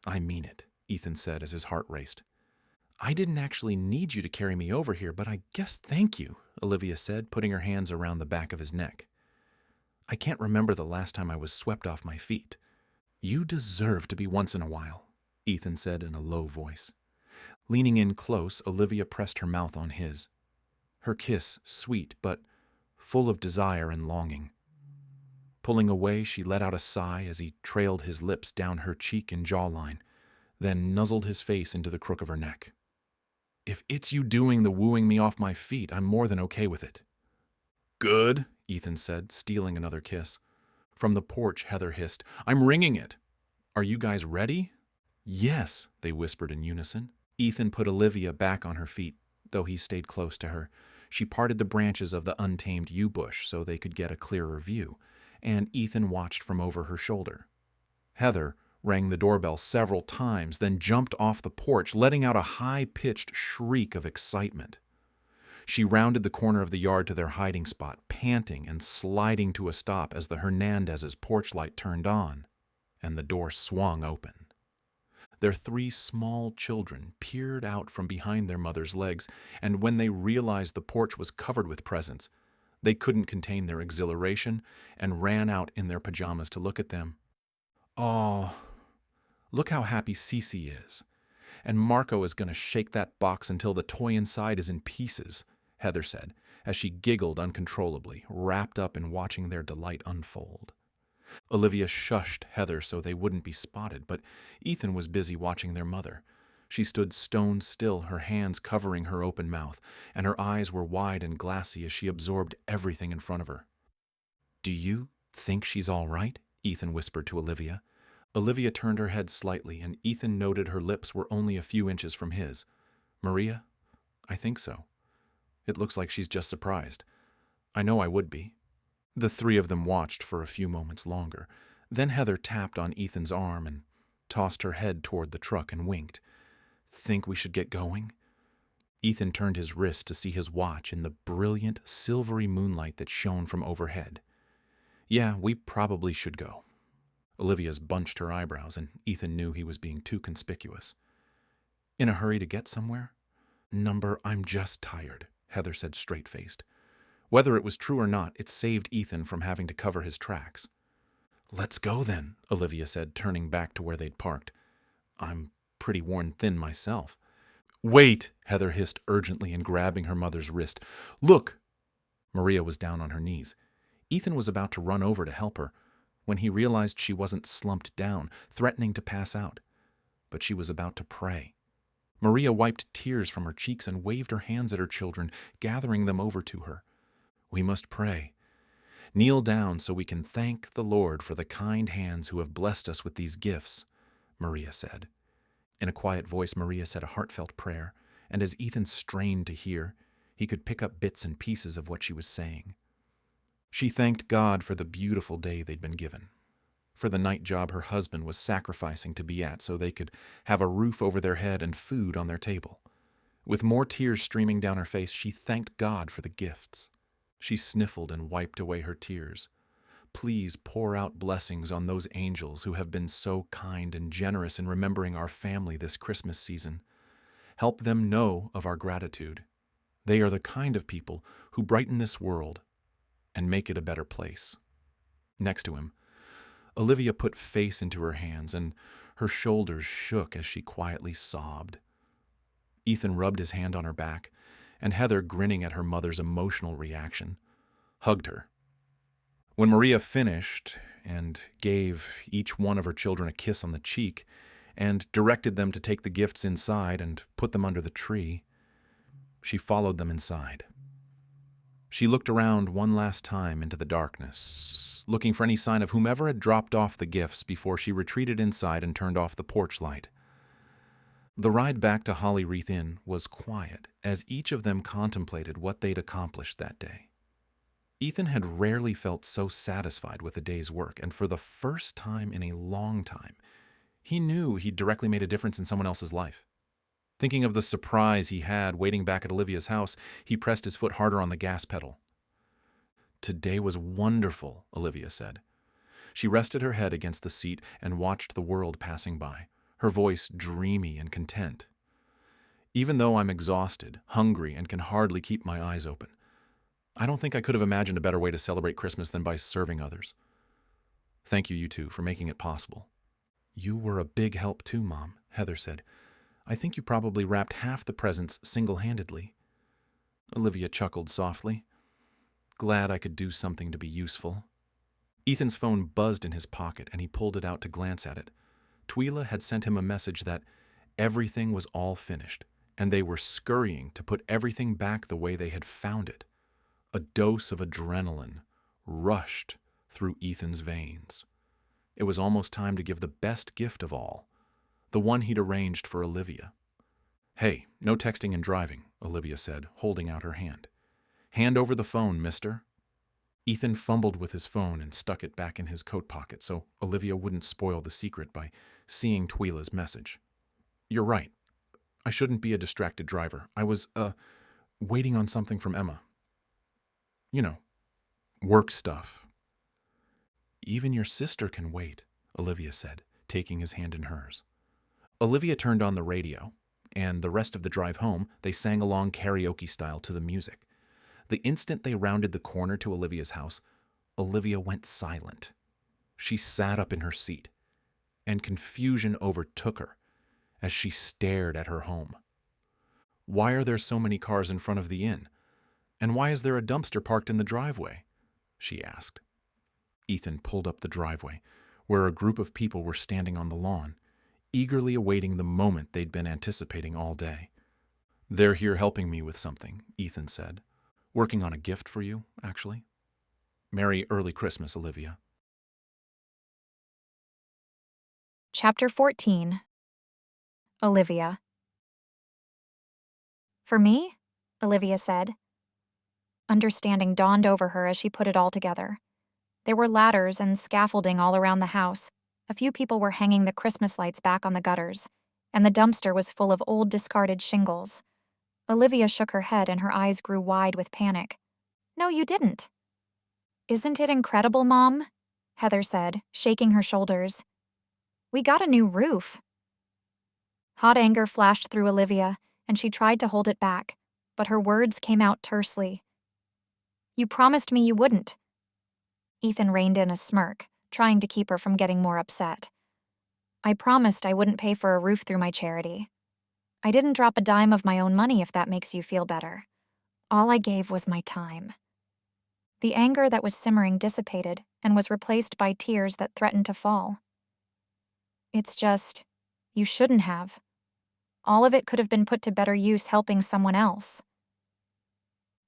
I mean it," Ethan said as his heart raced. "I didn't actually need you to carry me over here, but I guess thank you," Olivia said, putting her hands around the back of his neck. "I can't remember the last time I was swept off my feet." "You deserve to be once in a while," Ethan said in a low voice. Leaning in close, Olivia pressed her mouth on his. Her kiss sweet, but full of desire and longing. Pulling away, she let out a sigh as he trailed his lips down her cheek and jawline, then nuzzled his face into the crook of her neck. "If it's you doing the wooing me off my feet, I'm more than okay with it." "Good," Ethan said, stealing another kiss. From the porch, Heather hissed, "I'm ringing it. Are you guys ready?" "Yes," they whispered in unison. Ethan put Olivia back on her feet, though he stayed close to her. She parted the branches of the untamed yew bush so they could get a clearer view, and Ethan watched from over her shoulder. Heather rang the doorbell several times, then jumped off the porch, letting out a high-pitched shriek of excitement. She rounded the corner of the yard to their hiding spot, panting and sliding to a stop as the Hernandez's porch light turned on, and the door swung open. Their 3 small children peered out from behind their mother's legs, and when they realized the porch was covered with presents, they couldn't contain their exhilaration and ran out in their pajamas to look at them. "Oh, look how happy Cece is. And Marco is going to shake that box until the toy inside is in pieces," Heather said, as she giggled uncontrollably, wrapped up in watching their delight unfold. Olivia shushed Heather so they wouldn't be spotted, but Ethan was busy watching their mother. She stood stone still, her hands covering her open mouth, and her eyes were wide and glassy as she absorbed everything in front of her. "Do you think she's all right?" Ethan whispered to Olivia. Olivia turned her head slightly, and Ethan noted her lips were only a few inches from his. "Maria, I think so. It looks like she's just surprised. I know I would be." The 3 of them watched for a few moments longer. Then Heather tapped on Ethan's arm and tossed her head toward the truck and winked. "Think we should get going?" Ethan turned his wrist to see his watch in the brilliant, silvery moonlight that shone from overhead. "Yeah, we probably should go." Olivia's bunched her eyebrows, and Ethan knew he was being too conspicuous. "In a hurry to get somewhere?" "I'm just tired," Heather said straight-faced. Whether it was true or not, it saved Ethan from having to cover his tracks. "Let's go then," Olivia said, turning back to where they'd parked. "I'm pretty worn thin myself." "Wait!" Heather hissed urgently and grabbing her mother's wrist. "Look!" Maria was down on her knees. Ethan was about to run over to help her when he realized she wasn't slumped down, threatening to pass out, but she was about to pray. Maria wiped tears from her cheeks and waved her hands at her children, gathering them over to her. "We must pray. Kneel down so we can thank the Lord for the kind hands who have blessed us with these gifts," Maria said. In a quiet voice, Maria said a heartfelt prayer, and as Ethan strained to hear, he could pick up bits and pieces of what she was saying. She thanked God for the beautiful day they'd been given, for the night job her husband was sacrificing to be at so they could have a roof over their head and food on their table. With more tears streaming down her face, she thanked God for the gifts. She sniffled and wiped away her tears. "Please pour out blessings on those angels who have been so kind and generous in remembering our family this Christmas season. Help them know of our gratitude. They are the kind of people who brighten this world and make it a better place." Next to him, Olivia put face into her hands, and her shoulders shook as she quietly sobbed. Ethan rubbed his hand on her back, and Heather, grinning at her mother's emotional reaction, hugged her. When Maria finished and gave each one of her children a kiss on the cheek and directed them to take the gifts inside and put them under the tree, She followed them inside. She looked around one last time into the darkness, looking for any sign of whomever had dropped off the gifts before she retreated inside and turned off the porch light. The ride back to Holly Wreath Inn was quiet, as each of them contemplated what they'd accomplished that day. Ethan had rarely felt so satisfied with a day's work, and for the first time in a long time, he knew he'd directly made a difference in someone else's life. Thinking of the surprise he had waiting back at Olivia's house, he pressed his foot harder on the gas pedal. "Today was wonderful," Olivia said. She rested her head against the seat and watched the world passing by, her voice dreamy and content. "Even though I'm exhausted, hungry, and can hardly keep my eyes open, I don't think I could have imagined a better way to celebrate Christmas than by serving others. Thank you two, for making it possible." "You were a big help too, Mom," Heather said. "I think you probably wrapped half the presents single-handedly." Olivia chuckled softly. "Glad I could do something to be useful." Ethan's phone buzzed in his pocket, and he pulled it out to glance at it. Twyla had sent him a message that everything was all finished, and they were scurrying to put everything back the way they had found it. A dose of adrenaline rushed through Ethan's veins. It was almost time to give the best gift of all, the one he'd arranged for Olivia. "Hey, no texting and driving," Olivia said, holding out her hand. "Hand over the phone, mister." Ethan fumbled with his phone and stuck it back in his coat pocket so Olivia wouldn't spoil the secret by seeing Twyla's message. "You're right. I shouldn't be a distracted driver. I was, waiting on something from Emma. You know, work stuff." "Even your sister can wait," Olivia said, taking his hand in hers. Olivia turned on the radio, and the rest of the drive home, they sang along karaoke style to the music. The instant they rounded the corner to Olivia's house, Olivia went silent. She sat up in her seat, and confusion overtook her as she stared at her home. "Why are there so many cars in front of the inn? And why is there a dumpster parked in the driveway?" she asked. Ethan pulled up the driveway, where a group of people were standing on the lawn, eagerly awaiting the moment they'd been anticipating all day. "They're here helping me with something," Ethan said. "Working on a gift for you, actually. Merry early Christmas, Olivia." Chapter 14. Olivia. "For me?" Olivia said. Understanding dawned over her as she put it all together. There were ladders and scaffolding all around the house. A few people were hanging the Christmas lights back on the gutters, and the dumpster was full of old discarded shingles. Olivia shook her head and her eyes grew wide with panic. "No, you didn't." "Isn't it incredible, Mom?" Heather said, shaking her shoulders. "We got a new roof." Hot anger flashed through Olivia, and she tried to hold it back, but her words came out tersely. "You promised me you wouldn't." Ethan reined in a smirk, trying to keep her from getting more upset. "I promised I wouldn't pay for a roof through my charity. I didn't drop a dime of my own money, if that makes you feel better. All I gave was my time." The anger that was simmering dissipated and was replaced by tears that threatened to fall. "It's just, you shouldn't have. All of it could have been put to better use helping someone else."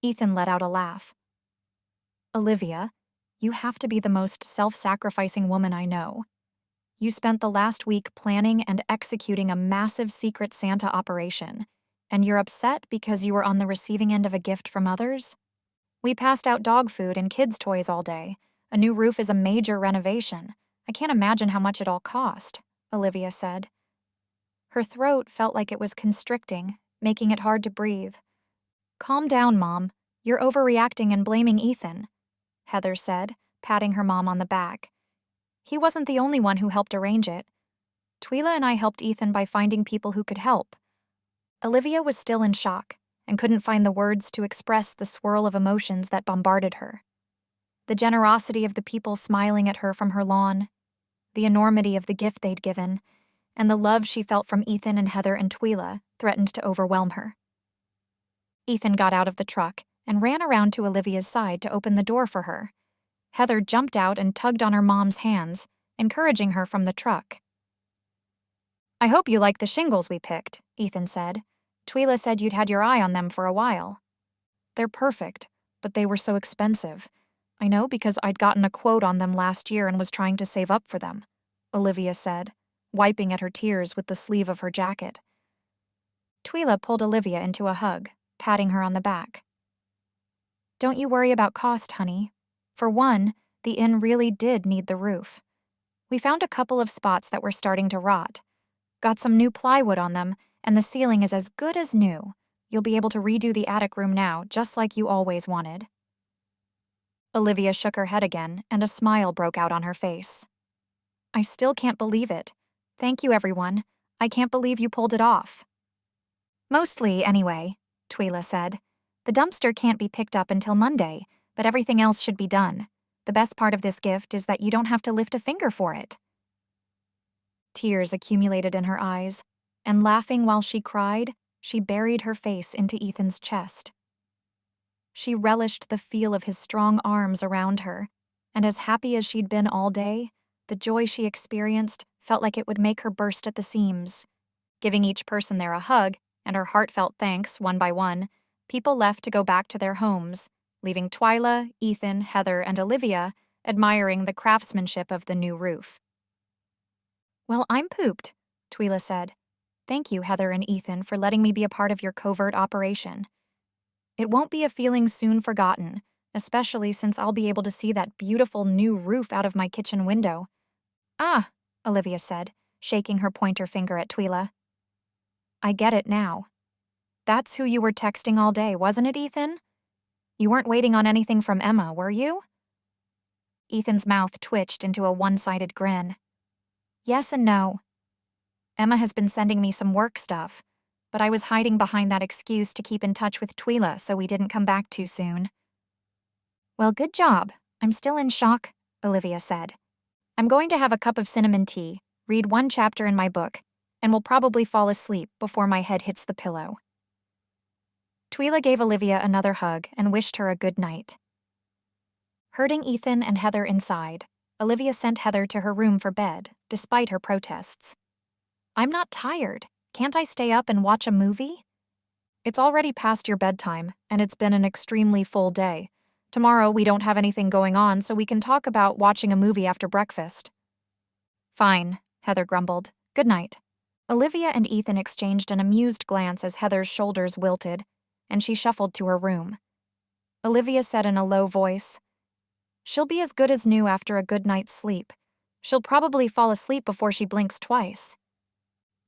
Ethan let out a laugh. "Olivia, you have to be the most self-sacrificing woman I know. You spent the last week planning and executing a massive secret Santa operation, and you're upset because you were on the receiving end of a gift from others? We passed out dog food and kids' toys all day. A new roof is a major renovation. I can't imagine how much it all cost," Olivia said. Her throat felt like it was constricting, making it hard to breathe. "Calm down, Mom. You're overreacting and blaming Ethan," Heather said, patting her mom on the back. "He wasn't the only one who helped arrange it. Twyla and I helped Ethan by finding people who could help." Olivia was still in shock and couldn't find the words to express the swirl of emotions that bombarded her. The generosity of the people smiling at her from her lawn, the enormity of the gift they'd given, and the love she felt from Ethan and Heather and Twyla threatened to overwhelm her. Ethan got out of the truck and ran around to Olivia's side to open the door for her. Heather jumped out and tugged on her mom's hands, encouraging her from the truck. "I hope you like the shingles we picked," Ethan said. Twyla said you'd had your eye on them for a while. They're perfect, but they were so expensive. I know because I'd gotten a quote on them last year and was trying to save up for them, Olivia said, wiping at her tears with the sleeve of her jacket. Twyla pulled Olivia into a hug, patting her on the back. Don't you worry about cost, honey. For one, the inn really did need the roof. We found a couple of spots that were starting to rot. Got some new plywood on them, and the ceiling is as good as new. You'll be able to redo the attic room now, just like you always wanted. Olivia shook her head again, and a smile broke out on her face. I still can't believe it. Thank you, everyone. I can't believe you pulled it off. Mostly, anyway, Twyla said. The dumpster can't be picked up until Monday, but everything else should be done. The best part of this gift is that you don't have to lift a finger for it. Tears accumulated in her eyes, and laughing while she cried, she buried her face into Ethan's chest. She relished the feel of his strong arms around her, and as happy as she'd been all day, the joy she experienced felt like it would make her burst at the seams. Giving each person there a hug and her heartfelt thanks one by one, people left to go back to their homes, leaving Twyla, Ethan, Heather, and Olivia admiring the craftsmanship of the new roof. Well, I'm pooped, Twyla said. Thank you, Heather and Ethan, for letting me be a part of your covert operation. It won't be a feeling soon forgotten, especially since I'll be able to see that beautiful new roof out of my kitchen window. Ah, Olivia said, shaking her pointer finger at Twyla. I get it now. That's who you were texting all day, wasn't it, Ethan? You weren't waiting on anything from Emma, were you? Ethan's mouth twitched into a one-sided grin. Yes and no. Emma has been sending me some work stuff, but I was hiding behind that excuse to keep in touch with Twyla so we didn't come back too soon. Well, good job. I'm still in shock, Olivia said. I'm going to have a cup of cinnamon tea, read one chapter in my book, and will probably fall asleep before my head hits the pillow. Twyla gave Olivia another hug and wished her a good night. Herding Ethan and Heather inside, Olivia sent Heather to her room for bed, despite her protests. I'm not tired. Can't I stay up and watch a movie? It's already past your bedtime, and it's been an extremely full day. Tomorrow we don't have anything going on, so we can talk about watching a movie after breakfast. Fine, Heather grumbled. Good night. Olivia and Ethan exchanged an amused glance as Heather's shoulders wilted, and she shuffled to her room. Olivia said in a low voice, She'll be as good as new after a good night's sleep. She'll probably fall asleep before she blinks twice.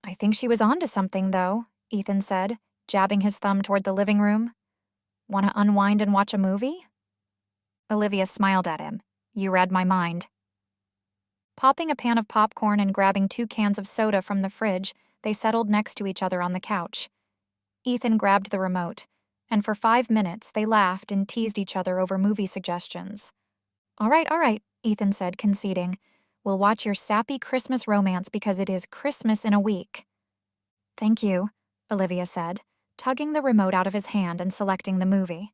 I think she was onto something, though, Ethan said, jabbing his thumb toward the living room. Want to unwind and watch a movie? Olivia smiled at him. You read my mind. Popping a pan of popcorn and grabbing 2 cans of soda from the fridge, they settled next to each other on the couch. Ethan grabbed the remote, and for 5 minutes they laughed and teased each other over movie suggestions. All right, Ethan said, conceding. We'll watch your sappy Christmas romance because it is Christmas in a week. Thank you, Olivia said, tugging the remote out of his hand and selecting the movie.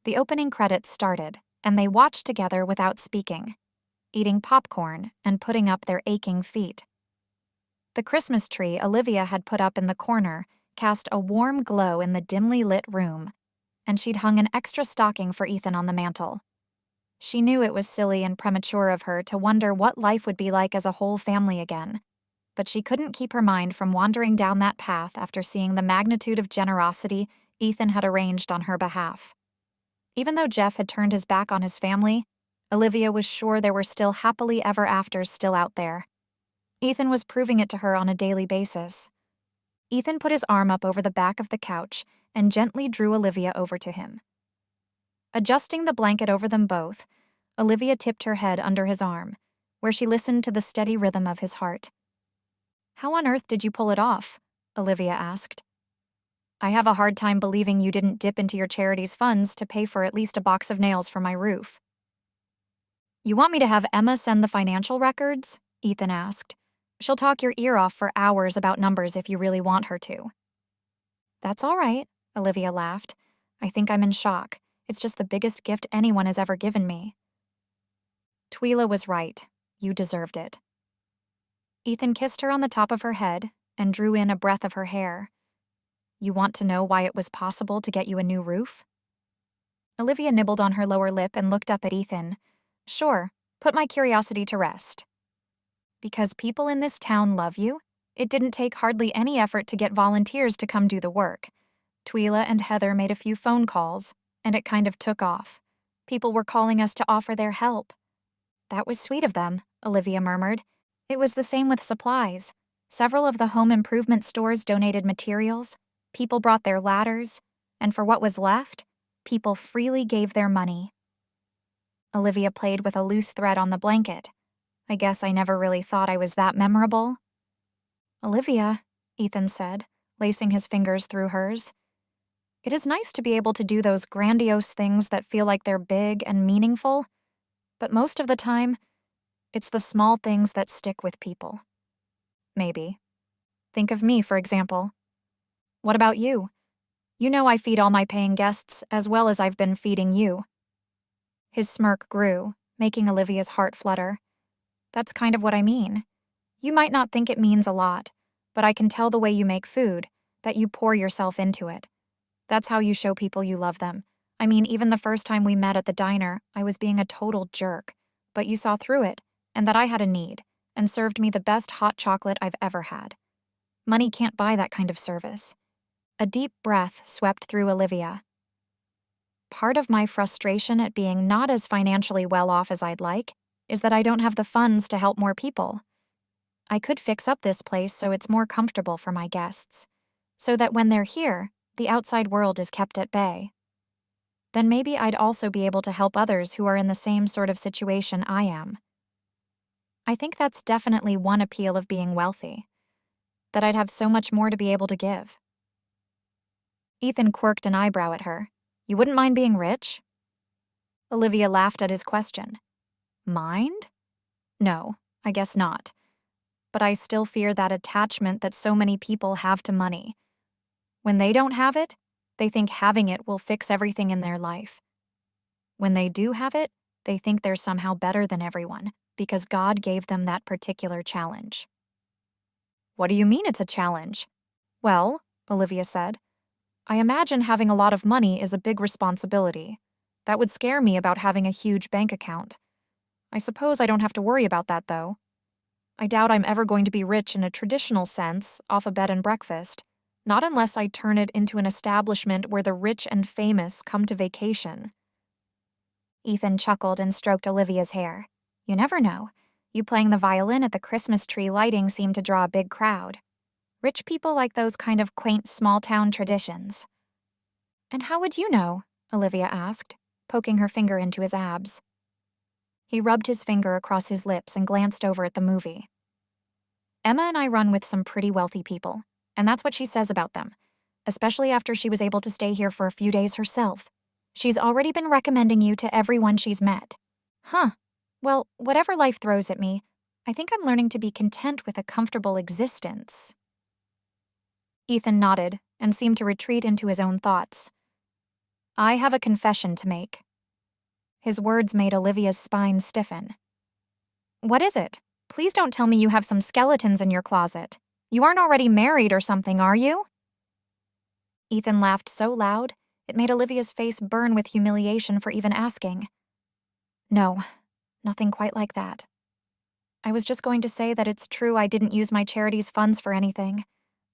The opening credits started, and they watched together without speaking, eating popcorn and putting up their aching feet. The Christmas tree Olivia had put up in the corner cast a warm glow in the dimly lit room, and she'd hung an extra stocking for Ethan on the mantel. She knew it was silly and premature of her to wonder what life would be like as a whole family again, but she couldn't keep her mind from wandering down that path after seeing the magnitude of generosity Ethan had arranged on her behalf. Even though Jeff had turned his back on his family, Olivia was sure there were still happily ever afters still out there. Ethan was proving it to her on a daily basis. Ethan put his arm up over the back of the couch and gently drew Olivia over to him. Adjusting the blanket over them both, Olivia tipped her head under his arm, where she listened to the steady rhythm of his heart. How on earth did you pull it off? Olivia asked. I have a hard time believing you didn't dip into your charity's funds to pay for at least a box of nails for my roof. You want me to have Emma send the financial records? Ethan asked. She'll talk your ear off for hours about numbers if you really want her to. That's all right, Olivia laughed. I think I'm in shock. It's just the biggest gift anyone has ever given me. Twyla was right. You deserved it. Ethan kissed her on the top of her head and drew in a breath of her hair. You want to know why it was possible to get you a new roof? Olivia nibbled on her lower lip and looked up at Ethan. Sure, put my curiosity to rest. Because people in this town love you, it didn't take hardly any effort to get volunteers to come do the work. Twyla and Heather made a few phone calls, and it kind of took off. People were calling us to offer their help. That was sweet of them, Olivia murmured. It was the same with supplies. Several of the home improvement stores donated materials, people brought their ladders, and for what was left, people freely gave their money. Olivia played with a loose thread on the blanket. I guess I never really thought I was that memorable. Olivia, Ethan said, lacing his fingers through hers. It is nice to be able to do those grandiose things that feel like they're big and meaningful, but most of the time, it's the small things that stick with people. Maybe. Think of me, for example. What about you? You know I feed all my paying guests as well as I've been feeding you. His smirk grew, making Olivia's heart flutter. That's kind of what I mean. You might not think it means a lot, but I can tell the way you make food, that you pour yourself into it. That's how you show people you love them. I mean, even the first time we met at the diner, I was being a total jerk, but you saw through it, and that I had a need, and served me the best hot chocolate I've ever had. Money can't buy that kind of service. A deep breath swept through Olivia. Part of my frustration at being not as financially well off as I'd like is that I don't have the funds to help more people. I could fix up this place so it's more comfortable for my guests, so that when they're here, the outside world is kept at bay. Then maybe I'd also be able to help others who are in the same sort of situation I am. I think that's definitely one appeal of being wealthy, that I'd have so much more to be able to give. Ethan quirked an eyebrow at her. You wouldn't mind being rich? Olivia laughed at his question. Mind? No, I guess not. But I still fear that attachment that so many people have to money. When they don't have it, they think having it will fix everything in their life. When they do have it, they think they're somehow better than everyone because God gave them that particular challenge. What do you mean it's a challenge? Well, Olivia said, I imagine having a lot of money is a big responsibility. That would scare me about having a huge bank account. I suppose I don't have to worry about that, though. I doubt I'm ever going to be rich in a traditional sense, off a bed and breakfast, not unless I turn it into an establishment where the rich and famous come to vacation. Ethan chuckled and stroked Olivia's hair. You never know. You playing the violin at the Christmas tree lighting seemed to draw a big crowd. Rich people like those kind of quaint small-town traditions. And how would you know? Olivia asked, poking her finger into his abs. He rubbed his finger across his lips and glanced over at the movie. Emma and I run with some pretty wealthy people, and that's what she says about them, especially after she was able to stay here for a few days herself. She's already been recommending you to everyone she's met. Huh. Well, whatever life throws at me, I think I'm learning to be content with a comfortable existence. Ethan nodded and seemed to retreat into his own thoughts. I have a confession to make. His words made Olivia's spine stiffen. What is it? Please don't tell me you have some skeletons in your closet. You aren't already married or something, are you? Ethan laughed so loud, it made Olivia's face burn with humiliation for even asking. No, nothing quite like that. I was just going to say that it's true I didn't use my charity's funds for anything.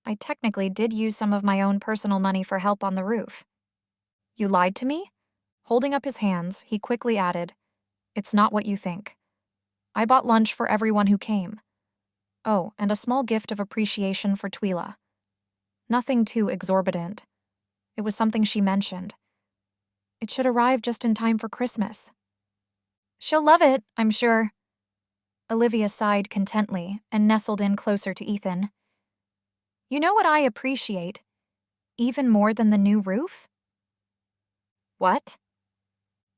I technically did use some of my own personal money for help on the roof. You lied to me? Holding up his hands, he quickly added, It's not what you think. I bought lunch for everyone who came. Oh, and a small gift of appreciation for Twyla. Nothing too exorbitant. It was something she mentioned. It should arrive just in time for Christmas. She'll love it, I'm sure. Olivia sighed contently and nestled in closer to Ethan. You know what I appreciate? Even more than the new roof? What?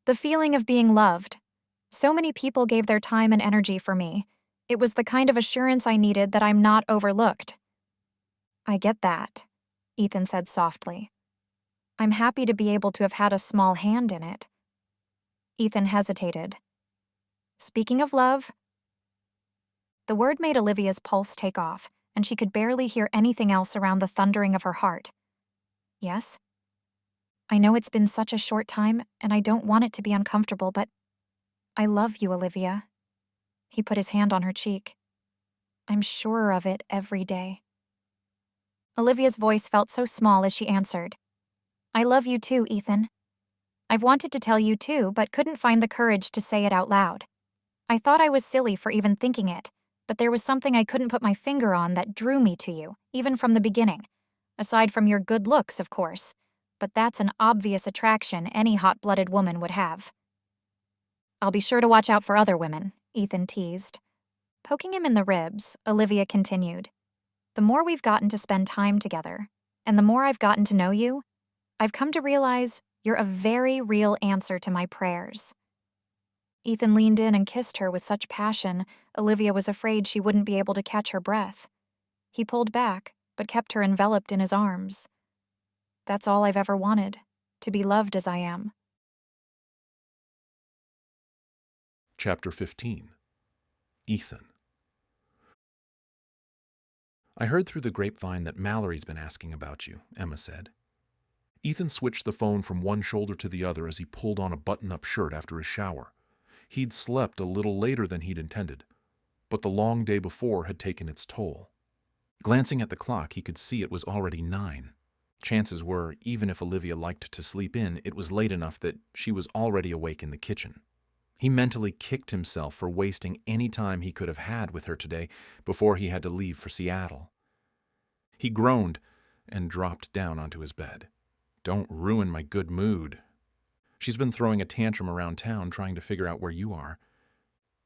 The feeling of being loved. So many people gave their time and energy for me. It was the kind of assurance I needed that I'm not overlooked. I get that, Ethan said softly. I'm happy to be able to have had a small hand in it. Ethan hesitated. Speaking of love... The word made Olivia's pulse take off, and she could barely hear anything else around the thundering of her heart. Yes? I know it's been such a short time, and I don't want it to be uncomfortable, but I love you, Olivia. He put his hand on her cheek. I'm surer of it every day. Olivia's voice felt so small as she answered. I love you too, Ethan. I've wanted to tell you too, but couldn't find the courage to say it out loud. I thought I was silly for even thinking it, but there was something I couldn't put my finger on that drew me to you, even from the beginning. Aside from your good looks, of course. But that's an obvious attraction any hot-blooded woman would have. I'll be sure to watch out for other women, Ethan teased. Poking him in the ribs, Olivia continued. The more we've gotten to spend time together, and the more I've gotten to know you, I've come to realize you're a very real answer to my prayers. Ethan leaned in and kissed her with such passion, Olivia was afraid she wouldn't be able to catch her breath. He pulled back, but kept her enveloped in his arms. That's all I've ever wanted, to be loved as I am. Chapter 15. Ethan. I heard through the grapevine that Mallory's been asking about you, Emma said. Ethan switched the phone from one shoulder to the other as he pulled on a button-up shirt after his shower. He'd slept a little later than he'd intended, but the long day before had taken its toll. Glancing at the clock, he could see it was already 9. Chances were, even if Olivia liked to sleep in, it was late enough that she was already awake in the kitchen. He mentally kicked himself for wasting any time he could have had with her today before he had to leave for Seattle. He groaned and dropped down onto his bed. Don't ruin my good mood. She's been throwing a tantrum around town trying to figure out where you are.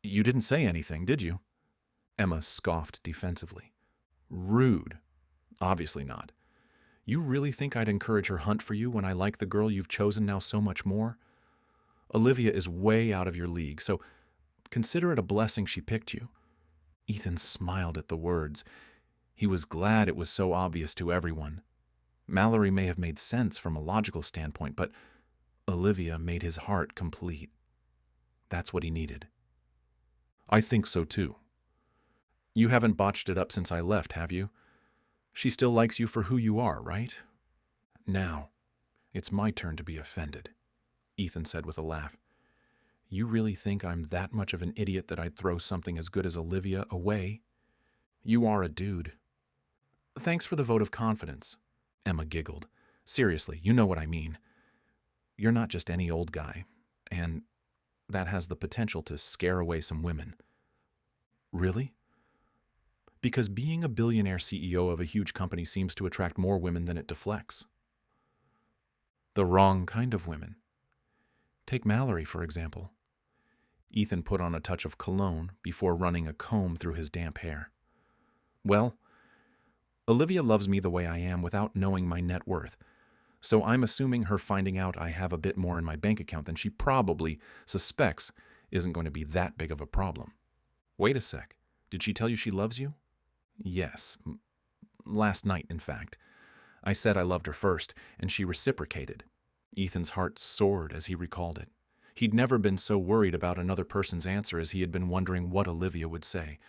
You didn't say anything, did you? Emma scoffed defensively. Rude. Obviously not. You really think I'd encourage her hunt for you when I like the girl you've chosen now so much more? Olivia is way out of your league, so consider it a blessing she picked you. Ethan smiled at the words. He was glad it was so obvious to everyone. Mallory may have made sense from a logical standpoint, but Olivia made his heart complete. That's what he needed. I think so too. You haven't botched it up since I left, have you? She still likes you for who you are, right? Now, it's my turn to be offended, Ethan said with a laugh. You really think I'm that much of an idiot that I'd throw something as good as Olivia away? You are a dude. Thanks for the vote of confidence, Emma giggled. Seriously, you know what I mean. You're not just any old guy, and that has the potential to scare away some women. Really? Because being a billionaire CEO of a huge company seems to attract more women than it deflects. The wrong kind of women. Take Mallory, for example. Ethan put on a touch of cologne before running a comb through his damp hair. Well, Olivia loves me the way I am without knowing my net worth, so I'm assuming her finding out I have a bit more in my bank account than she probably suspects isn't going to be that big of a problem. Wait a sec. Did she tell you she loves you? Yes. Last night, in fact. I said I loved her first, and she reciprocated. Ethan's heart soared as he recalled it. He'd never been so worried about another person's answer as he had been wondering what Olivia would say,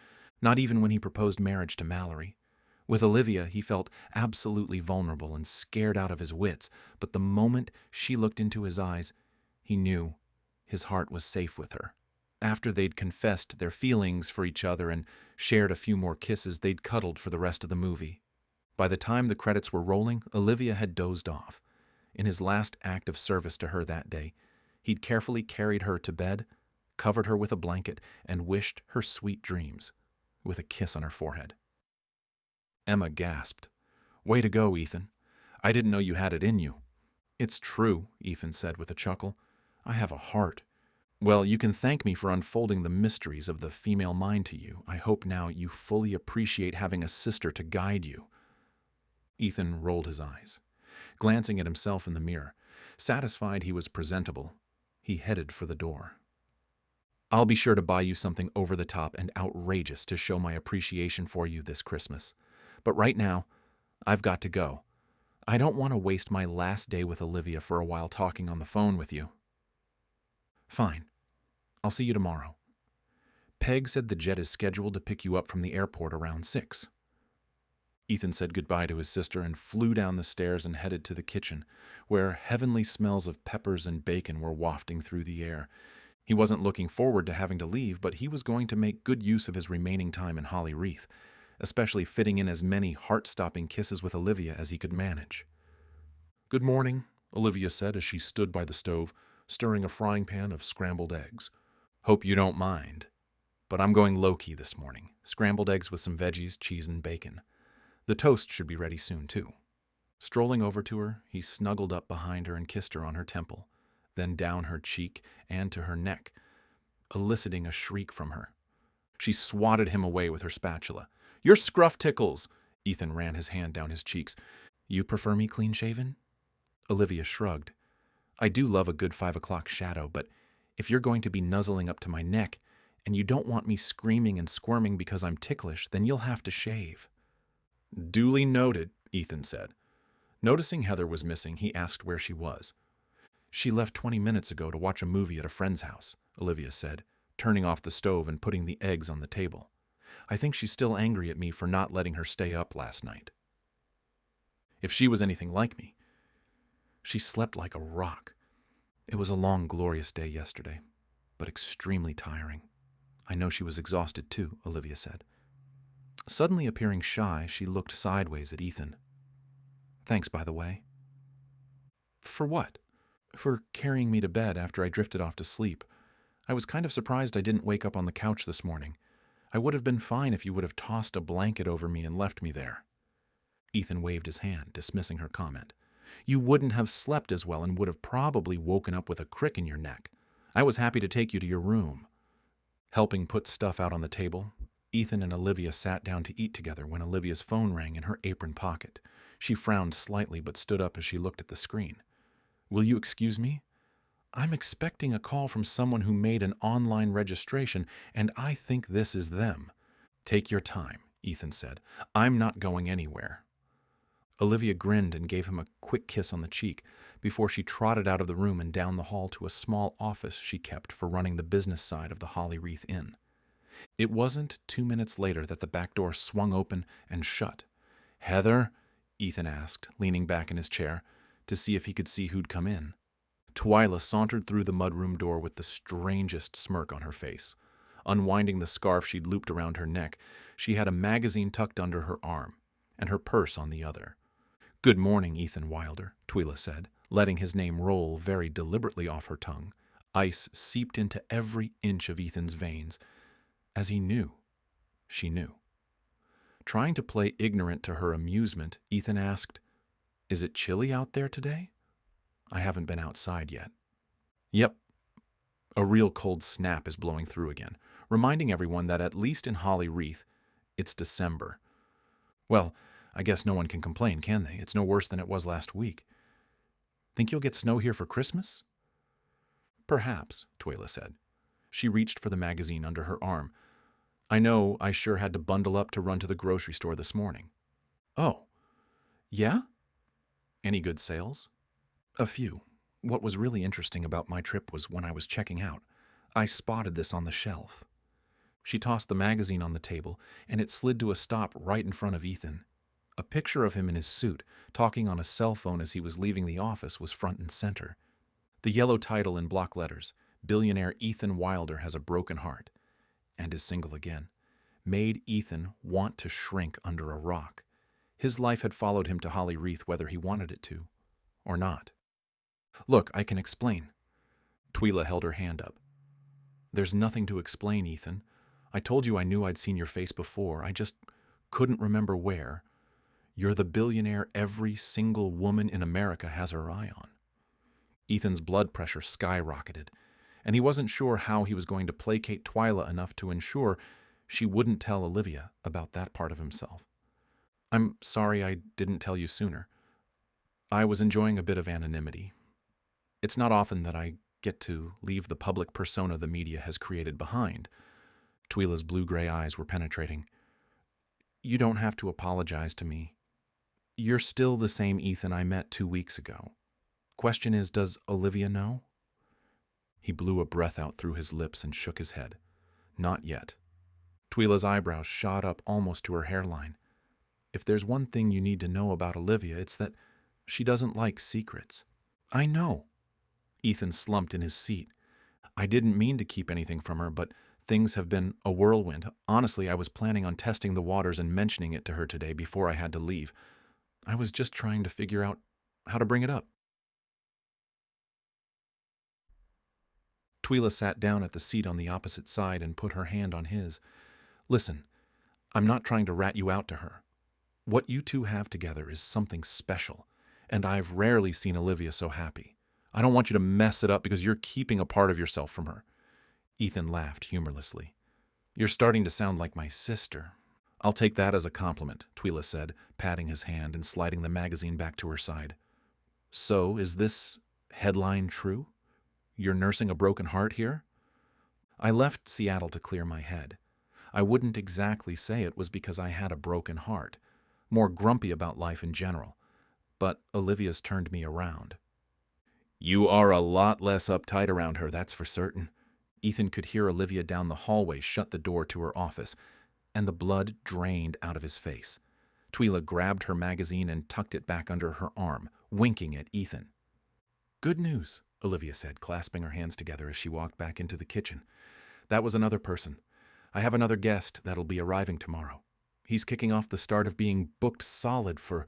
not even when he proposed marriage to Mallory. With Olivia, he felt absolutely vulnerable and scared out of his wits, but the moment she looked into his eyes, he knew his heart was safe with her. After they'd confessed their feelings for each other and shared a few more kisses, they'd cuddled for the rest of the movie. By the time the credits were rolling, Olivia had dozed off. In his last act of service to her that day, he'd carefully carried her to bed, covered her with a blanket, and wished her sweet dreams, with a kiss on her forehead. Emma gasped. Way to go, Ethan. I didn't know you had it in you. It's true, Ethan said with a chuckle. I have a heart. Well, you can thank me for unfolding the mysteries of the female mind to you. I hope now you fully appreciate having a sister to guide you. Ethan rolled his eyes. Glancing at himself in the mirror, satisfied he was presentable, he headed for the door. I'll be sure to buy you something over the top and outrageous to show my appreciation for you this Christmas. But right now, I've got to go. I don't want to waste my last day with Olivia for a while talking on the phone with you. Fine. I'll see you tomorrow. Peg said the jet is scheduled to pick you up from the airport around 6. Ethan said goodbye to his sister and flew down the stairs and headed to the kitchen, where heavenly smells of peppers and bacon were wafting through the air. He wasn't looking forward to having to leave, but he was going to make good use of his remaining time in Holly Wreath, especially fitting in as many heart-stopping kisses with Olivia as he could manage. "Good morning," Olivia said as she stood by the stove, stirring a frying pan of scrambled eggs. "Hope you don't mind, but I'm going low-key this morning. Scrambled eggs with some veggies, cheese, and bacon. The toast should be ready soon, too." Strolling over to her, he snuggled up behind her and kissed her on her temple, then down her cheek and to her neck, eliciting a shriek from her. She swatted him away with her spatula. "Your scruff tickles!" Ethan ran his hand down his cheeks. "You prefer me clean-shaven?" Olivia shrugged. "I do love a good 5 o'clock shadow, but if you're going to be nuzzling up to my neck, and you don't want me screaming and squirming because I'm ticklish, then you'll have to shave." "Duly noted," Ethan said. Noticing Heather was missing, he asked where she was. "She left 20 minutes ago to watch a movie at a friend's house," Olivia said, turning off the stove and putting the eggs on the table. "I think she's still angry at me for not letting her stay up last night." If she was anything like me, she slept like a rock. It was a long, glorious day yesterday, but extremely tiring. "I know she was exhausted too," Olivia said. Suddenly appearing shy, she looked sideways at Ethan. "Thanks, by the way." "For what?" "For carrying me to bed after I drifted off to sleep. I was kind of surprised I didn't wake up on the couch this morning. I would have been fine if you would have tossed a blanket over me and left me there." Ethan waved his hand, dismissing her comment. "You wouldn't have slept as well and would have probably woken up with a crick in your neck. I was happy to take you to your room." Helping put stuff out on the table, Ethan and Olivia sat down to eat together when Olivia's phone rang in her apron pocket. She frowned slightly but stood up as she looked at the screen. "Will you excuse me? I'm expecting a call from someone who made an online registration, and I think this is them." "Take your time," Ethan said. "I'm not going anywhere." Olivia grinned and gave him a quick kiss on the cheek before she trotted out of the room and down the hall to a small office she kept for running the business side of the Holly Wreath Inn. It wasn't 2 minutes later that the back door swung open and shut. "Heather?" Ethan asked, leaning back in his chair to see if he could see who'd come in. Twyla sauntered through the mudroom door with the strangest smirk on her face. Unwinding the scarf she'd looped around her neck, she had a magazine tucked under her arm and her purse on the other. "Good morning, Ethan Wilder," Twyla said, letting his name roll very deliberately off her tongue. Ice seeped into every inch of Ethan's veins, as he knew. She knew. Trying to play ignorant to her amusement, Ethan asked, "Is it chilly out there today? I haven't been outside yet." "Yep." A real cold snap is blowing through again, reminding everyone that at least in Holly Wreath, it's December. "Well, I guess no one can complain, can they? It's no worse than it was last week." "Think you'll get snow here for Christmas?" "Perhaps," Twyla said. She reached for the magazine under her arm. "I know I sure had to bundle up to run to the grocery store this morning." "Oh, yeah? Any good sales?" "A few. What was really interesting about my trip was when I was checking out, I spotted this on the shelf." She tossed the magazine on the table, and it slid to a stop right in front of Ethan. A picture of him in his suit, talking on a cell phone as he was leaving the office, was front and center. The yellow title in block letters, "Billionaire Ethan Wilder has a broken heart," and is single again, made Ethan want to shrink under a rock. His life had followed him to Holly Wreath whether he wanted it to, or not. "Look, I can explain." Twyla held her hand up. "There's nothing to explain, Ethan. I told you I knew I'd seen your face before. I just couldn't remember where. You're the billionaire every single woman in America has her eye on." Ethan's blood pressure skyrocketed, and he wasn't sure how he was going to placate Twyla enough to ensure she wouldn't tell Olivia about that part of himself. "I'm sorry I didn't tell you sooner. I was enjoying a bit of anonymity. It's not often that I get to leave the public persona the media has created behind." Twyla's blue-gray eyes were penetrating. "You don't have to apologize to me. You're still the same Ethan I met 2 weeks ago. Question is, does Olivia know?" He blew a breath out through his lips and shook his head. "Not yet." Twyla's eyebrows shot up almost to her hairline. If there's one thing you need to know about Olivia, it's that she doesn't like secrets." "I know." Ethan slumped in his seat. "I didn't mean to keep anything from her, but things have been a whirlwind. Honestly, I was planning on testing the waters and mentioning it to her today before I had to leave. I was just trying to figure out how to bring it up." Twyla sat down at the seat on the opposite side and put her hand on his. "Listen, I'm not trying to rat you out to her. What you two have together is something special, and I've rarely seen Olivia so happy. I don't want you to mess it up because you're keeping a part of yourself from her." Ethan laughed humorlessly. "You're starting to sound like my sister." "I'll take that as a compliment," Twyla said, patting his hand and sliding the magazine back to her side. "So, is this headline true? You're nursing a broken heart here?" "I left Seattle to clear my head. I wouldn't exactly say it was because I had a broken heart. More grumpy about life in general. But Olivia's turned me around." "You are a lot less uptight around her, that's for certain." Ethan could hear Olivia down the hallway shut the door to her office, and the blood drained out of his face. Twyla grabbed her magazine and tucked it back under her arm, winking at Ethan. "Good news," Olivia said, clasping her hands together as she walked back into the kitchen. "That was another person. I have another guest that'll be arriving tomorrow. He's kicking off the start of being booked solid for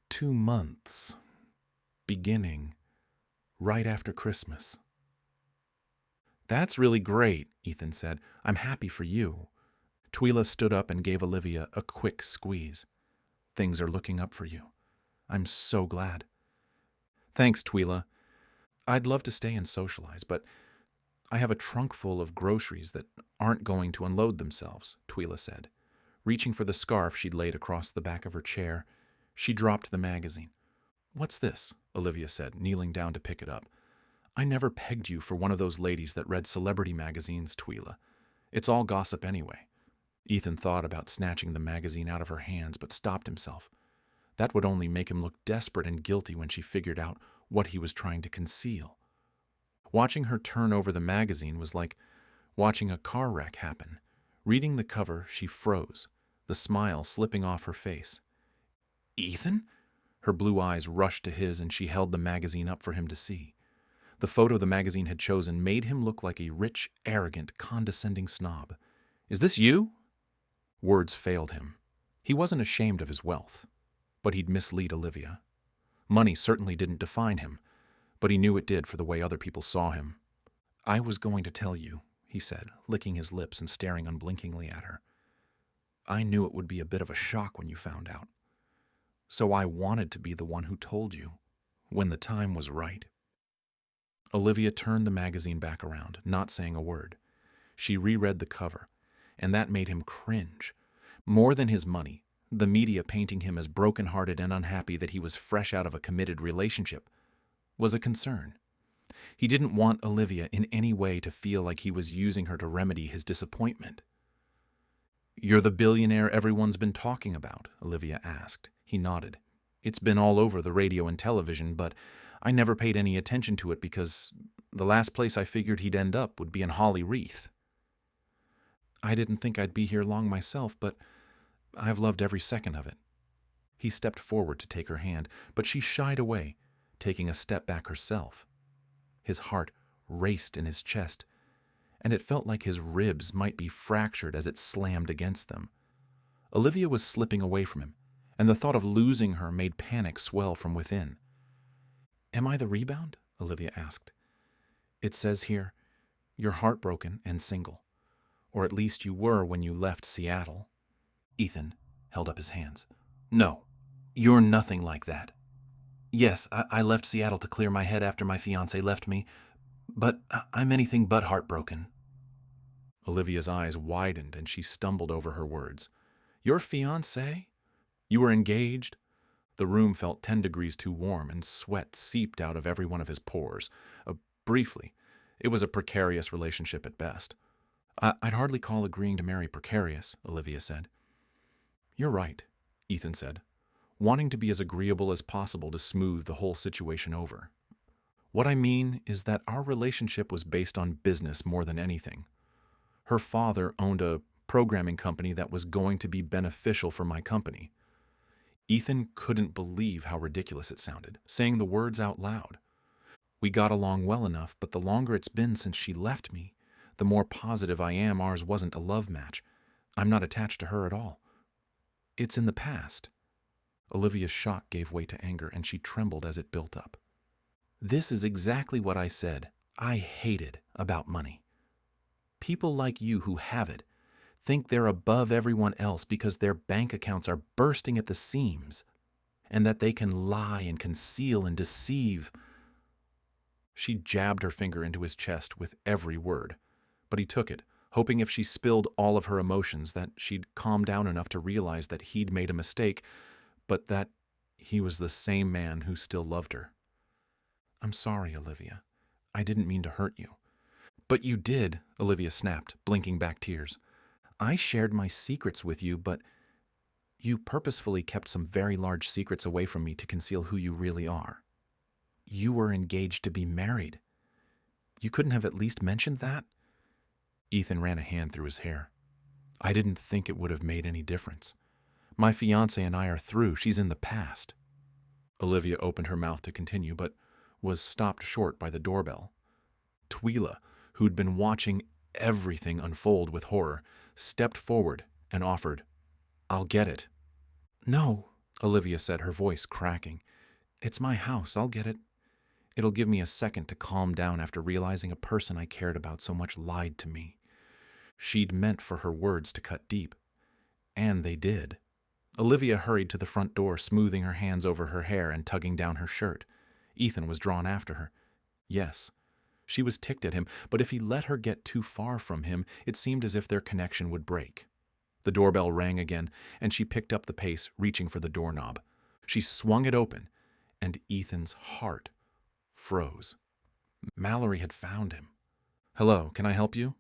2 months, beginning right after Christmas." "That's really great," Ethan said. "I'm happy for you." Twyla stood up and gave Olivia a quick squeeze. "Things are looking up for you. I'm so glad." "Thanks, Twyla. I'd love to stay and socialize, but I have a trunk full of groceries that aren't going to unload themselves," Twyla said. Reaching for the scarf she'd laid across the back of her chair, she dropped the magazine. "What's this?" Olivia said, kneeling down to pick it up. "I never pegged you for one of those ladies that read celebrity magazines, Twyla. It's all gossip anyway." Ethan thought about snatching the magazine out of her hands, but stopped himself. That would only make him look desperate and guilty when she figured out what he was trying to conceal. Watching her turn over the magazine was like watching a car wreck happen. Reading the cover, she froze, the smile slipping off her face. "Ethan?" Her blue eyes rushed to his and she held the magazine up for him to see. The photo the magazine had chosen made him look like a rich, arrogant, condescending snob. "Is this you?" Words failed him. He wasn't ashamed of his wealth, but he'd mislead Olivia. Money certainly didn't define him, but he knew it did for the way other people saw him. "I was going to tell you," he said, licking his lips and staring unblinkingly at her. "I knew it would be a bit of a shock when you found out. So I wanted to be the one who told you, when the time was right." Olivia turned the magazine back around, not saying a word. She reread the cover, and that made him cringe. More than his money, the media painting him as broken-hearted and unhappy that he was fresh out of a committed relationship was a concern. He didn't want Olivia in any way to feel like he was using her to remedy his disappointment. "You're the billionaire everyone's been talking about?" Olivia asked. He nodded. "It's been all over the radio and television, but I never paid any attention to it because the last place I figured he'd end up would be in Holly Wreath." "I didn't think I'd be here long myself, but I've loved every second of it." He stepped forward to take her hand, but she shied away, taking a step back herself. His heart raced in his chest, and it felt like his ribs might be fractured as it slammed against them. Olivia was slipping away from him, and the thought of losing her made panic swell from within. "Am I the rebound?" Olivia asked. "It says here, you're heartbroken and single. Or at least you were when you left Seattle." Ethan held up his hands. "No, you're nothing like that. Yes, I left Seattle to clear my head after my fiancée left me, but I'm anything but heartbroken." Olivia's eyes widened and she stumbled over her words. "Your fiancé? You were engaged?" The room felt 10 degrees too warm and sweat seeped out of every one of his pores. Briefly, it was a precarious relationship at best. "I'd hardly call agreeing to marry precarious," Olivia said. "You're right," Ethan said, wanting to be as agreeable as possible to smooth the whole situation over. "What I mean is that our relationship was based on business more than anything. Her father owned a programming company that was going to be beneficial for my company. Ethan couldn't believe how ridiculous it sounded, saying the words out loud. We got along well enough, but the longer it's been since she left me, the more positive I am ours wasn't a love match. I'm not attached to her at all. It's in the past. Olivia's shock gave way to anger, and she trembled as it built up. This is exactly what I said I hated about money. People like you who have it think they're above everyone else because their bank accounts are bursting at the seams, and that they can lie and conceal and deceive. She jabbed her finger into his chest with every word, but he took it, hoping if she spilled all of her emotions that she'd calm down enough to realize that he'd made a mistake, but that he was the same man who still loved her. I'm sorry, Olivia. I didn't mean to hurt you. But you did, Olivia snapped, blinking back tears. I shared my secrets with you, but you purposefully kept some very large secrets away from me to conceal who you really are. You were engaged to be married. You couldn't have at least mentioned that? Ethan ran a hand through his hair. I didn't think it would have made any difference. My fiancée and I are through. She's in the past. Olivia opened her mouth to continue, but was stopped short by the doorbell. Twyla, who'd been watching everything unfold with horror, stepped forward and offered, I'll get it. No, Olivia said, her voice cracking. It's my house. I'll get it. It'll give me a second to calm down after realizing a person I cared about so much lied to me. She'd meant for her words to cut deep. And they did. Olivia hurried to the front door, smoothing her hands over her hair and tugging down her shirt. Ethan was drawn after her. Yes, she was ticked at him, but if he let her get too far from him, it seemed as if their connection would break. The doorbell rang again, and she picked up the pace, reaching for the doorknob. She swung it open, and Ethan's heart froze. Mallory had found him. Hello, can I help you?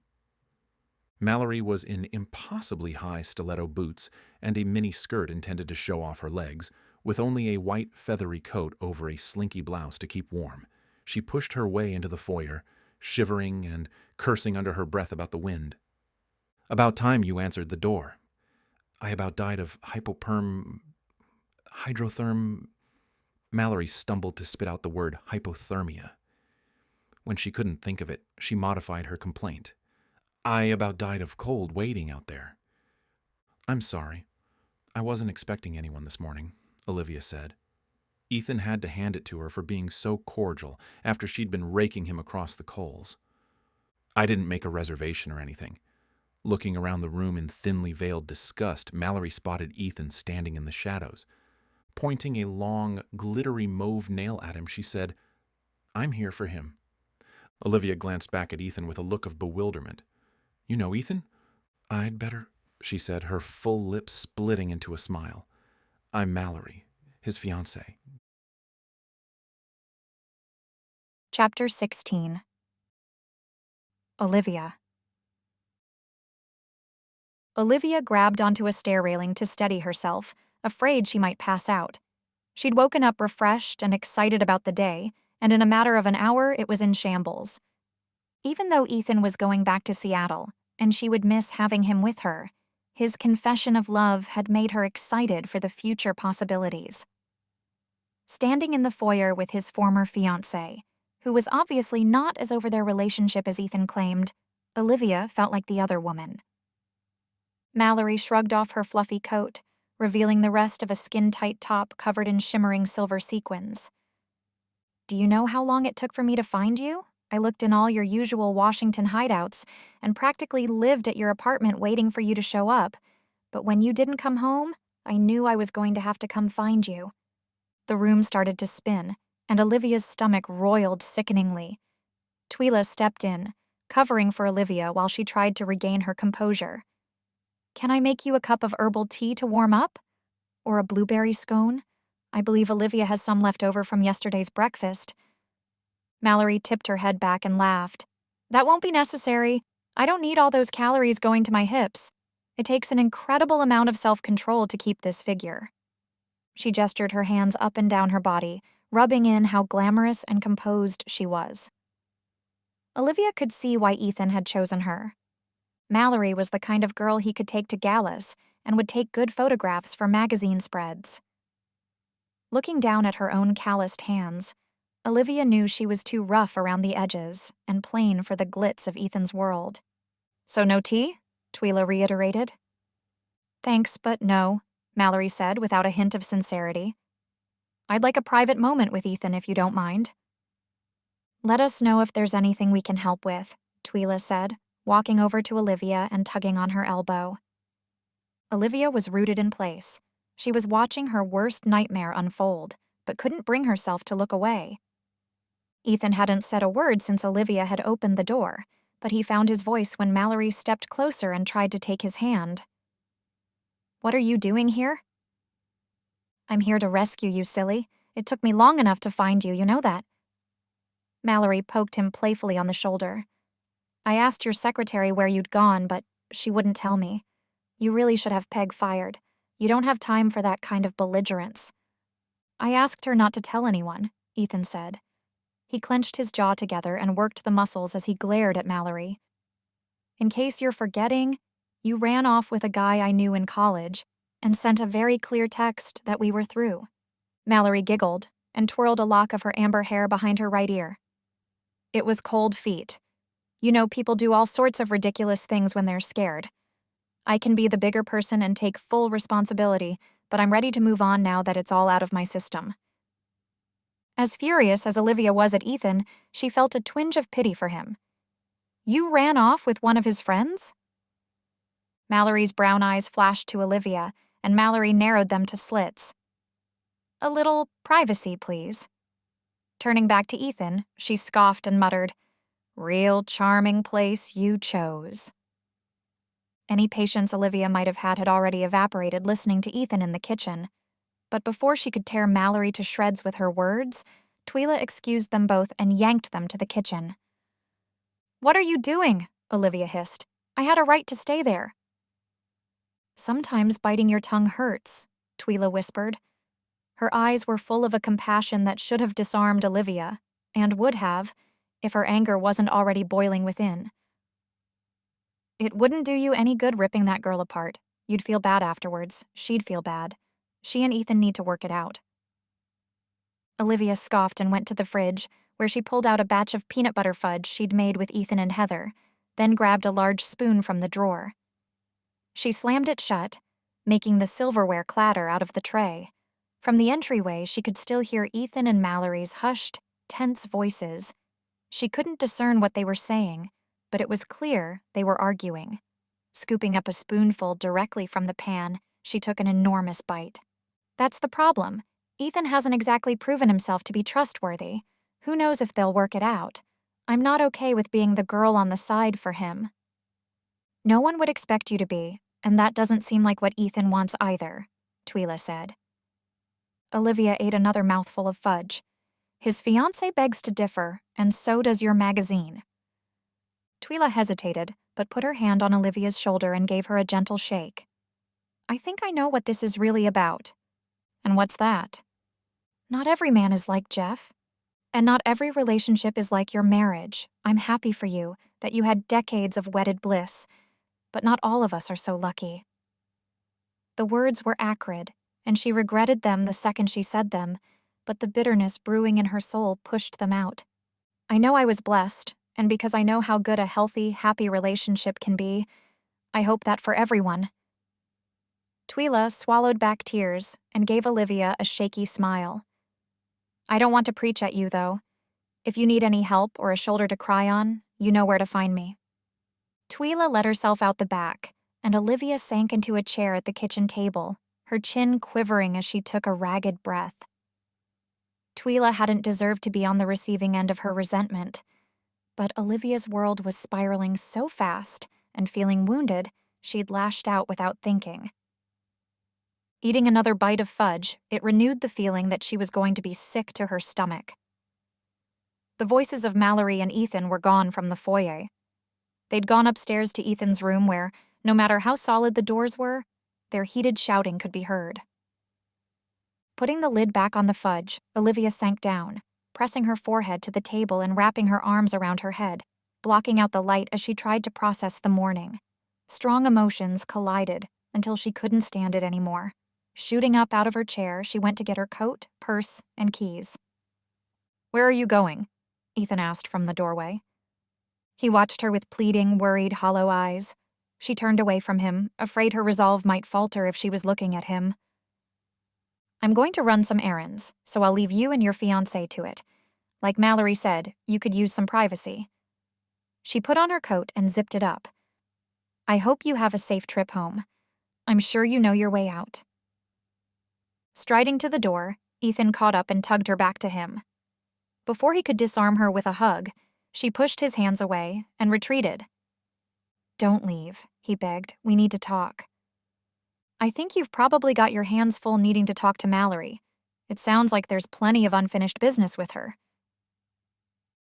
Mallory was in impossibly high stiletto boots and a mini skirt intended to show off her legs, with only a white feathery coat over a slinky blouse to keep warm. She pushed her way into the foyer, shivering and cursing under her breath about the wind. About time you answered the door. I about died of hydrotherm... Mallory stumbled to spit out the word hypothermia. When she couldn't think of it, she modified her complaint. I about died of cold waiting out there. I'm sorry. I wasn't expecting anyone this morning, Olivia said. Ethan had to hand it to her for being so cordial after she'd been raking him across the coals. I didn't make a reservation or anything. Looking around the room in thinly veiled disgust, Mallory spotted Ethan standing in the shadows. Pointing a long, glittery mauve nail at him, she said, I'm here for him. Olivia glanced back at Ethan with a look of bewilderment. You know Ethan? I'd better, she said, her full lips splitting into a smile. I'm Mallory, his fiancée. Chapter 16. Olivia. Olivia grabbed onto a stair railing to steady herself, afraid she might pass out. She'd woken up refreshed and excited about the day, and in a matter of an hour it was in shambles. Even though Ethan was going back to Seattle, and she would miss having him with her, his confession of love had made her excited for the future possibilities. Standing in the foyer with his former fiancée, who was obviously not as over their relationship as Ethan claimed, Olivia felt like the other woman. Mallory shrugged off her fluffy coat, revealing the rest of a skin-tight top covered in shimmering silver sequins. Do you know how long it took for me to find you? I looked in all your usual Washington hideouts and practically lived at your apartment waiting for you to show up. But when you didn't come home, I knew I was going to have to come find you. The room started to spin, and Olivia's stomach roiled sickeningly. Twyla stepped in, covering for Olivia while she tried to regain her composure. Can I make you a cup of herbal tea to warm up? Or a blueberry scone? I believe Olivia has some left over from yesterday's breakfast. Mallory tipped her head back and laughed. That won't be necessary. I don't need all those calories going to my hips. It takes an incredible amount of self-control to keep this figure. She gestured her hands up and down her body, rubbing in how glamorous and composed she was. Olivia could see why Ethan had chosen her. Mallory was the kind of girl he could take to galas and would take good photographs for magazine spreads. Looking down at her own calloused hands, Olivia knew she was too rough around the edges and plain for the glitz of Ethan's world. "So no tea?" Twyla reiterated. "Thanks, but no," Mallory said without a hint of sincerity. "I'd like a private moment with Ethan if you don't mind." "Let us know if there's anything we can help with," Twyla said, walking over to Olivia and tugging on her elbow. Olivia was rooted in place. She was watching her worst nightmare unfold, but couldn't bring herself to look away. Ethan hadn't said a word since Olivia had opened the door, but he found his voice when Mallory stepped closer and tried to take his hand. "What are you doing here?" "I'm here to rescue you, silly. It took me long enough to find you, you know that." Mallory poked him playfully on the shoulder. "I asked your secretary where you'd gone, but she wouldn't tell me. You really should have Peg fired. You don't have time for that kind of belligerence." "I asked her not to tell anyone," Ethan said. He clenched his jaw together and worked the muscles as he glared at Mallory. "In case you're forgetting, you ran off with a guy I knew in college and sent a very clear text that we were through." Mallory giggled and twirled a lock of her amber hair behind her right ear. "It was cold feet. You know, people do all sorts of ridiculous things when they're scared. I can be the bigger person and take full responsibility, but I'm ready to move on now that it's all out of my system." As furious as Olivia was at Ethan, she felt a twinge of pity for him. "You ran off with one of his friends?" Mallory's brown eyes flashed to Olivia, and Mallory narrowed them to slits. "A little privacy, please." Turning back to Ethan, she scoffed and muttered, "Real charming place you chose." Any patience Olivia might have had already evaporated listening to Ethan in the kitchen. But before she could tear Mallory to shreds with her words, Twyla excused them both and yanked them to the kitchen. "What are you doing?" Olivia hissed. "I had a right to stay there." "Sometimes biting your tongue hurts," Twyla whispered. Her eyes were full of a compassion that should have disarmed Olivia, and would have, if her anger wasn't already boiling within. "It wouldn't do you any good ripping that girl apart. You'd feel bad afterwards. She'd feel bad. She and Ethan need to work it out." Olivia scoffed and went to the fridge, where she pulled out a batch of peanut butter fudge she'd made with Ethan and Heather, then grabbed a large spoon from the drawer. She slammed it shut, making the silverware clatter out of the tray. From the entryway, she could still hear Ethan and Mallory's hushed, tense voices. She couldn't discern what they were saying, but it was clear they were arguing. Scooping up a spoonful directly from the pan, she took an enormous bite. "That's the problem. Ethan hasn't exactly proven himself to be trustworthy. Who knows if they'll work it out? I'm not okay with being the girl on the side for him." "No one would expect you to be, and that doesn't seem like what Ethan wants either," Twyla said. Olivia ate another mouthful of fudge. "His fiancée begs to differ, and so does your magazine." Twyla hesitated, but put her hand on Olivia's shoulder and gave her a gentle shake. "I think I know what this is really about." "And what's that?" "Not every man is like Jeff. And not every relationship is like your marriage. I'm happy for you, that you had decades of wedded bliss. But not all of us are so lucky." The words were acrid, and she regretted them the second she said them, but the bitterness brewing in her soul pushed them out. "I know I was blessed, and because I know how good a healthy, happy relationship can be, I hope that for everyone." Twyla swallowed back tears and gave Olivia a shaky smile. "I don't want to preach at you, though. If you need any help or a shoulder to cry on, you know where to find me." Twyla let herself out the back, and Olivia sank into a chair at the kitchen table, her chin quivering as she took a ragged breath. Twyla hadn't deserved to be on the receiving end of her resentment, but Olivia's world was spiraling so fast, and feeling wounded, she'd lashed out without thinking. Eating another bite of fudge, it renewed the feeling that she was going to be sick to her stomach. The voices of Mallory and Ethan were gone from the foyer. They'd gone upstairs to Ethan's room where, no matter how solid the doors were, their heated shouting could be heard. Putting the lid back on the fudge, Olivia sank down, pressing her forehead to the table and wrapping her arms around her head, blocking out the light as she tried to process the morning. Strong emotions collided until she couldn't stand it anymore. Shooting up out of her chair, she went to get her coat, purse, and keys. "Where are you going?" Ethan asked from the doorway. He watched her with pleading, worried, hollow eyes. She turned away from him, afraid her resolve might falter if she was looking at him. "I'm going to run some errands, so I'll leave you and your fiancé to it. Like Mallory said, you could use some privacy." She put on her coat and zipped it up. "I hope you have a safe trip home. I'm sure you know your way out." Striding to the door, Ethan caught up and tugged her back to him. Before he could disarm her with a hug, she pushed his hands away and retreated. "Don't leave," he begged. "We need to talk." "I think you've probably got your hands full needing to talk to Mallory. It sounds like there's plenty of unfinished business with her."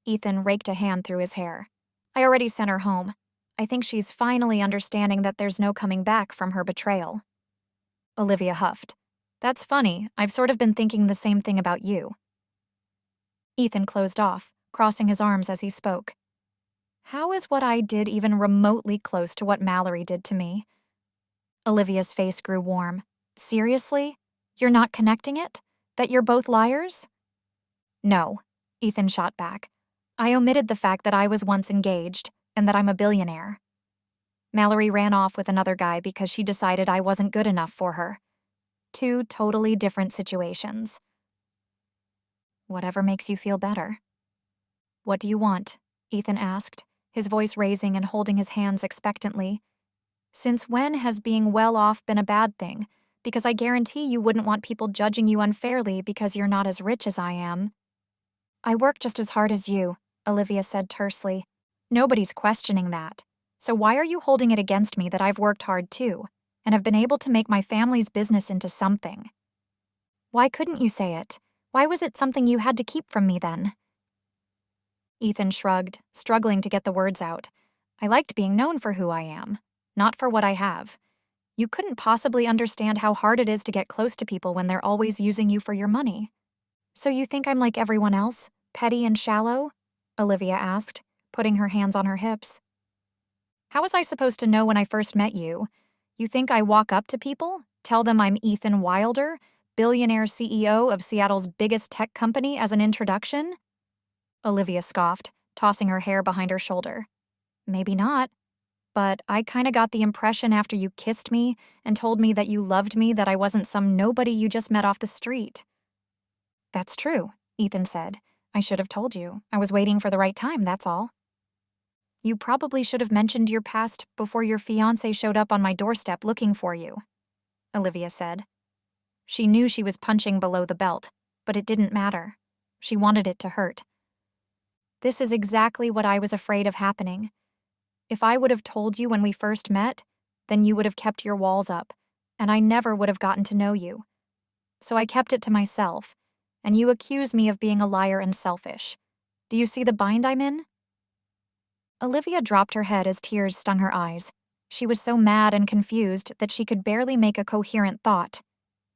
Ethan raked a hand through his hair. "I already sent her home. I think she's finally understanding that there's no coming back from her betrayal." Olivia huffed. "That's funny. I've sort of been thinking the same thing about you." Ethan closed off, crossing his arms as he spoke. "How is what I did even remotely close to what Mallory did to me?" Olivia's face grew warm. "Seriously? You're not connecting it? That you're both liars?" "No," Ethan shot back. "I omitted the fact that I was once engaged and that I'm a billionaire. Mallory ran off with another guy because she decided I wasn't good enough for her. Two totally different situations." "Whatever makes you feel better." "What do you want?" Ethan asked, his voice raising and holding his hands expectantly. "Since when has being well off been a bad thing? Because I guarantee you wouldn't want people judging you unfairly because you're not as rich as I am." "I work just as hard as you," Olivia said tersely. "Nobody's questioning that. So why are you holding it against me that I've worked hard too, and have been able to make my family's business into something? Why couldn't you say it? Why was it something you had to keep from me then?" Ethan shrugged, struggling to get the words out. "I liked being known for who I am, not for what I have. You couldn't possibly understand how hard it is to get close to people when they're always using you for your money." "So you think I'm like everyone else, petty and shallow?" Olivia asked, putting her hands on her hips. "How was I supposed to know when I first met you? You think I walk up to people, tell them I'm Ethan Wilder, billionaire CEO of Seattle's biggest tech company, as an introduction?" Olivia scoffed, tossing her hair behind her shoulder. "Maybe not. But I kinda got the impression after you kissed me and told me that you loved me that I wasn't some nobody you just met off the street." "That's true," Ethan said. "I should have told you. I was waiting for the right time, that's all." "You probably should have mentioned your past before your fiancé showed up on my doorstep looking for you," Olivia said. She knew she was punching below the belt, but it didn't matter. She wanted it to hurt. "This is exactly what I was afraid of happening. If I would have told you when we first met, then you would have kept your walls up, and I never would have gotten to know you. So I kept it to myself, and you accuse me of being a liar and selfish. Do you see the bind I'm in?" Olivia dropped her head as tears stung her eyes. She was so mad and confused that she could barely make a coherent thought.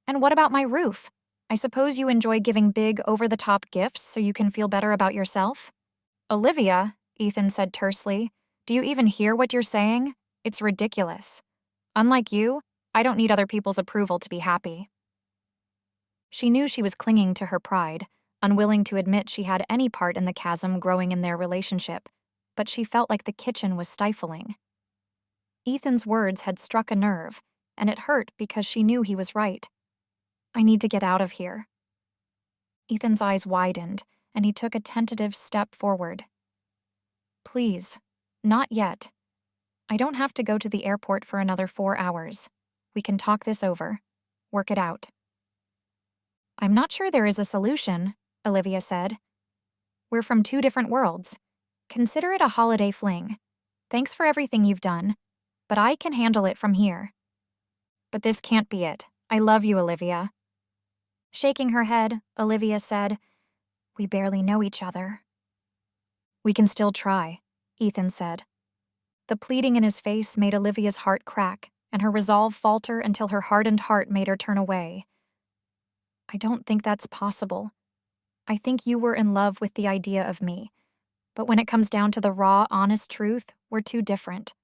"And what about my roof? I suppose you enjoy giving big, over-the-top gifts so you can feel better about yourself?" "Olivia," Ethan said tersely, "do you even hear what you're saying? It's ridiculous. Unlike you, I don't need other people's approval to be happy." She knew she was clinging to her pride, unwilling to admit she had any part in the chasm growing in their relationship, but she felt like the kitchen was stifling. Ethan's words had struck a nerve, and it hurt because she knew he was right. "I need to get out of here." Ethan's eyes widened, and he took a tentative step forward. "Please, not yet. I don't have to go to the airport for another 4 hours. We can talk this over. Work it out." "I'm not sure there is a solution," Olivia said. "We're from 2 different worlds. Consider it a holiday fling. Thanks for everything you've done, but I can handle it from here." "But this can't be it. I love you, Olivia." Shaking her head, Olivia said, "We barely know each other." "We can still try," Ethan said. The pleading in his face made Olivia's heart crack, and her resolve falter until her hardened heart made her turn away. "I don't think that's possible. I think you were in love with the idea of me, but when it comes down to the raw, honest truth, we're too different."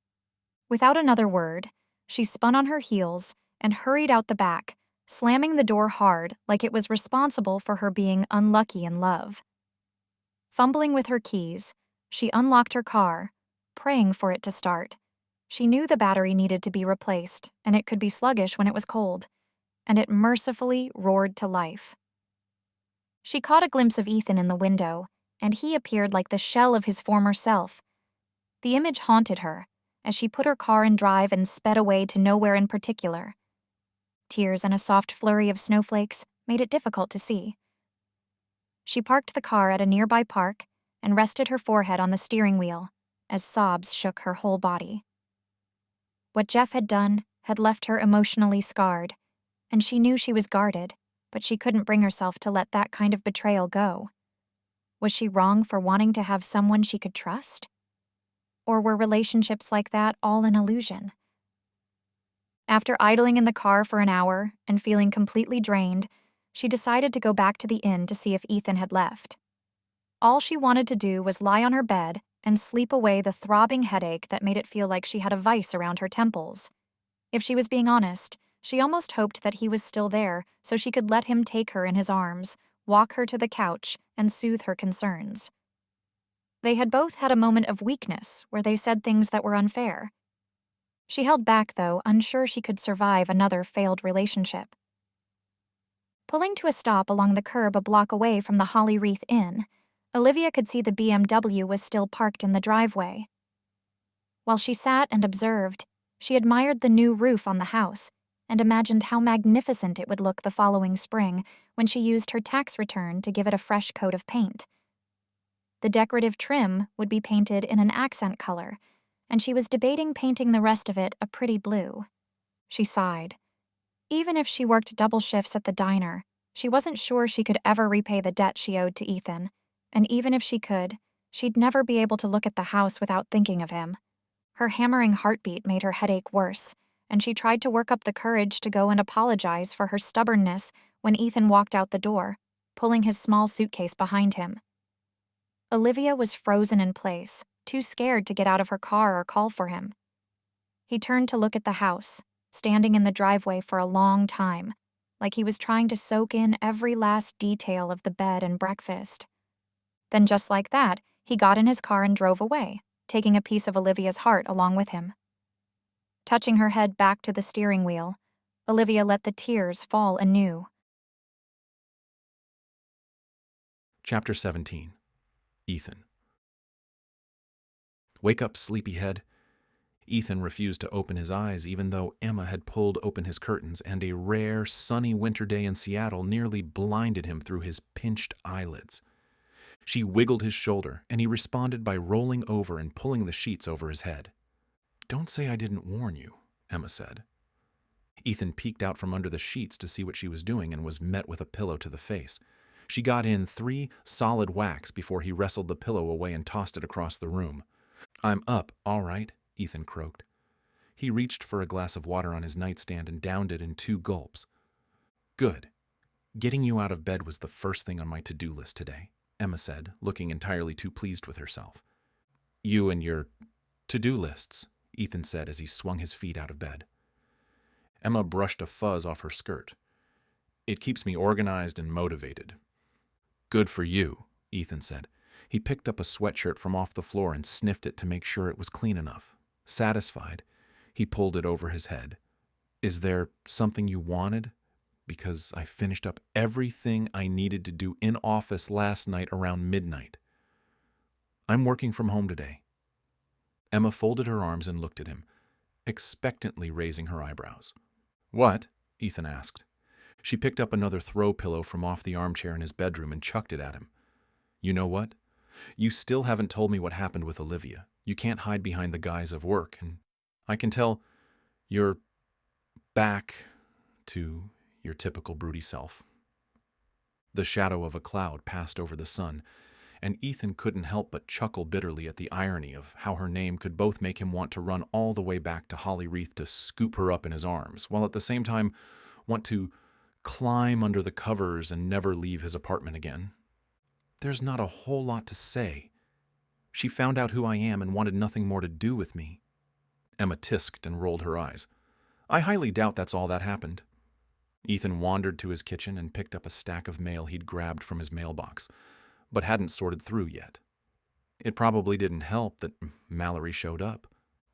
Without another word, she spun on her heels and hurried out the back, slamming the door hard like it was responsible for her being unlucky in love. Fumbling with her keys, she unlocked her car, praying for it to start. She knew the battery needed to be replaced, and it could be sluggish when it was cold, and it mercifully roared to life. She caught a glimpse of Ethan in the window, and he appeared like the shell of his former self. The image haunted her as she put her car in drive and sped away to nowhere in particular. Tears and a soft flurry of snowflakes made it difficult to see. She parked the car at a nearby park and rested her forehead on the steering wheel as sobs shook her whole body. What Jeff had done had left her emotionally scarred, and she knew she was guarded, but she couldn't bring herself to let that kind of betrayal go. Was she wrong for wanting to have someone she could trust? Or were relationships like that all an illusion? After idling in the car for an hour and feeling completely drained, she decided to go back to the inn to see if Ethan had left. All she wanted to do was lie on her bed and sleep away the throbbing headache that made it feel like she had a vice around her temples. If she was being honest, she almost hoped that he was still there so she could let him take her in his arms, walk her to the couch, and soothe her concerns. They had both had a moment of weakness where they said things that were unfair. She held back, though, unsure she could survive another failed relationship. Pulling to a stop along the curb a block away from the Holly Wreath Inn, Olivia could see the BMW was still parked in the driveway. While she sat and observed, she admired the new roof on the house and imagined how magnificent it would look the following spring when she used her tax return to give it a fresh coat of paint. The decorative trim would be painted in an accent color, and she was debating painting the rest of it a pretty blue. She sighed. Even if she worked double shifts at the diner, she wasn't sure she could ever repay the debt she owed to Ethan, and even if she could, she'd never be able to look at the house without thinking of him. Her hammering heartbeat made her headache worse, and she tried to work up the courage to go and apologize for her stubbornness when Ethan walked out the door, pulling his small suitcase behind him. Olivia was frozen in place, too scared to get out of her car or call for him. He turned to look at the house, standing in the driveway for a long time, like he was trying to soak in every last detail of the bed and breakfast. Then just like that, he got in his car and drove away, taking a piece of Olivia's heart along with him. Touching her head back to the steering wheel, Olivia let the tears fall anew. Chapter 17. Ethan. Wake up, sleepyhead. Ethan refused to open his eyes even though Emma had pulled open his curtains and a rare, sunny winter day in Seattle nearly blinded him through his pinched eyelids. She wiggled his shoulder, and he responded by rolling over and pulling the sheets over his head. "Don't say I didn't warn you," Emma said. Ethan peeked out from under the sheets to see what she was doing and was met with a pillow to the face. She got in 3 solid whacks before he wrestled the pillow away and tossed it across the room. "I'm up, all right," Ethan croaked. He reached for a glass of water on his nightstand and downed it in 2 gulps. "Good. Getting you out of bed was the first thing on my to-do list today," Emma said, looking entirely too pleased with herself. "You and your to-do lists," Ethan said as he swung his feet out of bed. Emma brushed a fuzz off her skirt. "It keeps me organized and motivated." "Good for you," Ethan said. He picked up a sweatshirt from off the floor and sniffed it to make sure it was clean enough. Satisfied, he pulled it over his head. "Is there something you wanted? Because I finished up everything I needed to do in office last night around midnight. I'm working from home today." Emma folded her arms and looked at him, expectantly raising her eyebrows. "What?" Ethan asked. She picked up another throw pillow from off the armchair in his bedroom and chucked it at him. "You know what? You still haven't told me what happened with Olivia. You can't hide behind the guise of work, and I can tell you're back to your typical broody self." The shadow of a cloud passed over the sun, and Ethan couldn't help but chuckle bitterly at the irony of how her name could both make him want to run all the way back to Holly Wreath to scoop her up in his arms, while at the same time want to climb under the covers and never leave his apartment again. "There's not a whole lot to say. She found out who I am and wanted nothing more to do with me." Emma tisked and rolled her eyes. "I highly doubt that's all that happened." Ethan wandered to his kitchen and picked up a stack of mail he'd grabbed from his mailbox, but hadn't sorted through yet. It probably didn't help that Mallory showed up.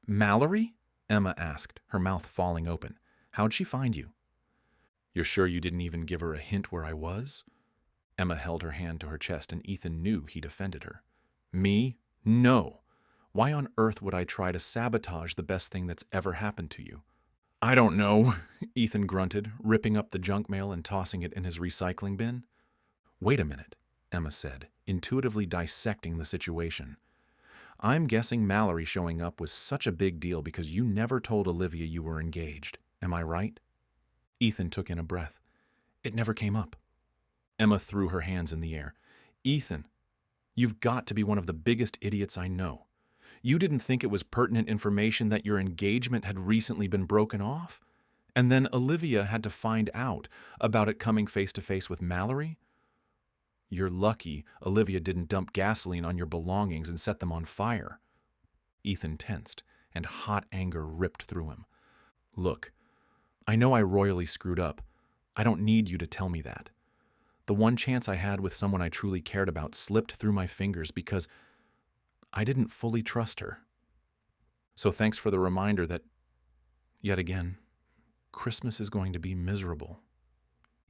"Mallory?" Emma asked, her mouth falling open. "How'd she find you?" "You're sure you didn't even give her a hint where I was?" Emma held her hand to her chest, and Ethan knew he'd offended her. "Me? No. Why on earth would I try to sabotage the best thing that's ever happened to you?" "I don't know," Ethan grunted, ripping up the junk mail and tossing it in his recycling bin. "Wait a minute," Emma said, intuitively dissecting the situation. "I'm guessing Mallory showing up was such a big deal because you never told Olivia you were engaged. Am I right?" Ethan took in a breath. "It never came up." Emma threw her hands in the air. "Ethan, you've got to be one of the biggest idiots I know. You didn't think it was pertinent information that your engagement had recently been broken off? And then Olivia had to find out about it coming face to face with Mallory? You're lucky Olivia didn't dump gasoline on your belongings and set them on fire." Ethan tensed, and hot anger ripped through him. "Look, I know I royally screwed up. I don't need you to tell me that. The one chance I had with someone I truly cared about slipped through my fingers because I didn't fully trust her. So thanks for the reminder that, yet again, Christmas is going to be miserable."